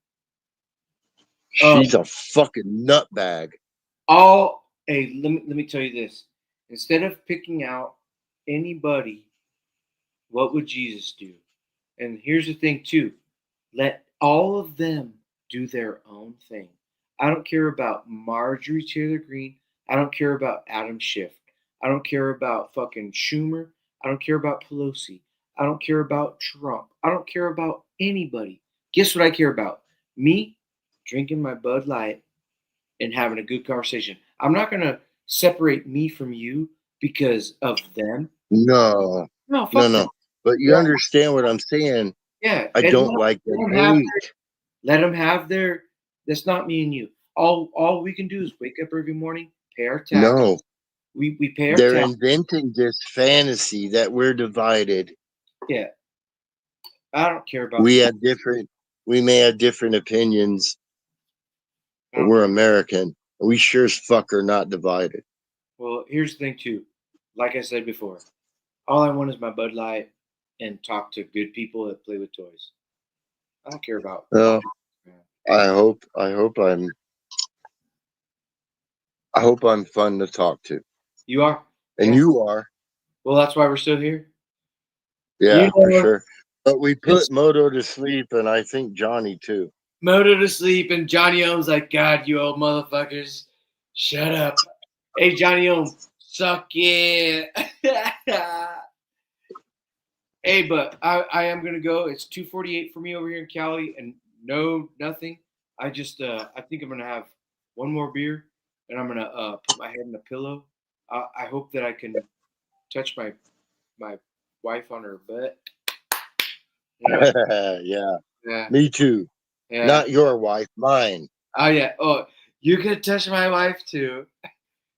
Speaker 4: She's a fucking nutbag.
Speaker 1: Hey, let me tell you this. Instead of picking out anybody, what would Jesus do? And here's the thing too. Let all of them do their own thing. I don't care about Marjorie Taylor Greene. I don't care about Adam Schiff. I don't care about fucking Schumer. I don't care about Pelosi. I don't care about Trump. I don't care about anybody. Guess what I care about? Me drinking my Bud Light and having a good conversation. I'm not going to separate me from you because of them.
Speaker 4: No.
Speaker 1: No, fuck
Speaker 4: no.
Speaker 1: them.
Speaker 4: But you understand what I'm saying?
Speaker 1: Yeah.
Speaker 4: I don't like the hate.
Speaker 1: Let them have their. That's not me and you. All we can do is wake up every morning, pay our taxes.
Speaker 4: No.
Speaker 1: We pay our
Speaker 4: They're
Speaker 1: taxes.
Speaker 4: inventing this fantasy that we're divided.
Speaker 1: Yeah. I don't care about.
Speaker 4: We may have different opinions, but we're American. We sure as fuck are not divided.
Speaker 1: Well, here's the thing too. Like I said before, all I want is my Bud Light and talk to good people that play with toys. I don't care about.
Speaker 4: Well, I hope I'm fun to talk to.
Speaker 1: You are,
Speaker 4: and you are.
Speaker 1: Well, that's why we're still here.
Speaker 4: Yeah, for sure. But we put Moto to sleep, and I think Johnny too.
Speaker 1: Moto to sleep, and Johnny Ohm's like, God, you old motherfuckers, shut up. Hey, Johnny Ohm, suck it. Hey, but I am gonna go. It's 2:48 for me over here in Cali, and nothing. I just I think I'm gonna have one more beer, and I'm gonna put my head in a pillow. I hope that I can touch my wife on her butt.
Speaker 4: Yeah.
Speaker 1: Yeah.
Speaker 4: Me too.
Speaker 1: Yeah.
Speaker 4: Not your wife, mine.
Speaker 1: Oh yeah. Oh, you can touch my wife too.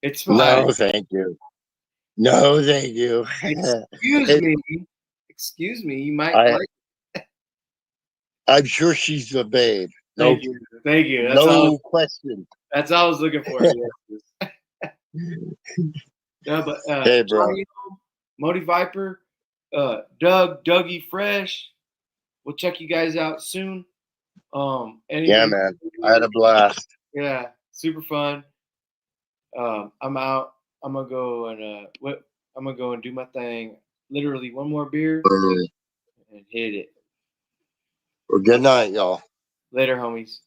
Speaker 1: It's fine.
Speaker 4: No, thank you. No, thank you.
Speaker 1: Excuse me. You might
Speaker 4: I-
Speaker 1: like.
Speaker 4: I'm sure she's the babe. No,
Speaker 1: Thank you. Thank you.
Speaker 4: no question.
Speaker 1: That's all I was looking for. No, but
Speaker 4: Hey, bro.
Speaker 1: Johnny, Modi Viper, Dougie Fresh. We'll check you guys out soon.
Speaker 4: Yeah, man. I had a blast.
Speaker 1: Yeah, super fun. I'm out. I'm gonna go and do my thing. Literally one more beer and hit it.
Speaker 4: Well, good night, y'all.
Speaker 1: Later, homies.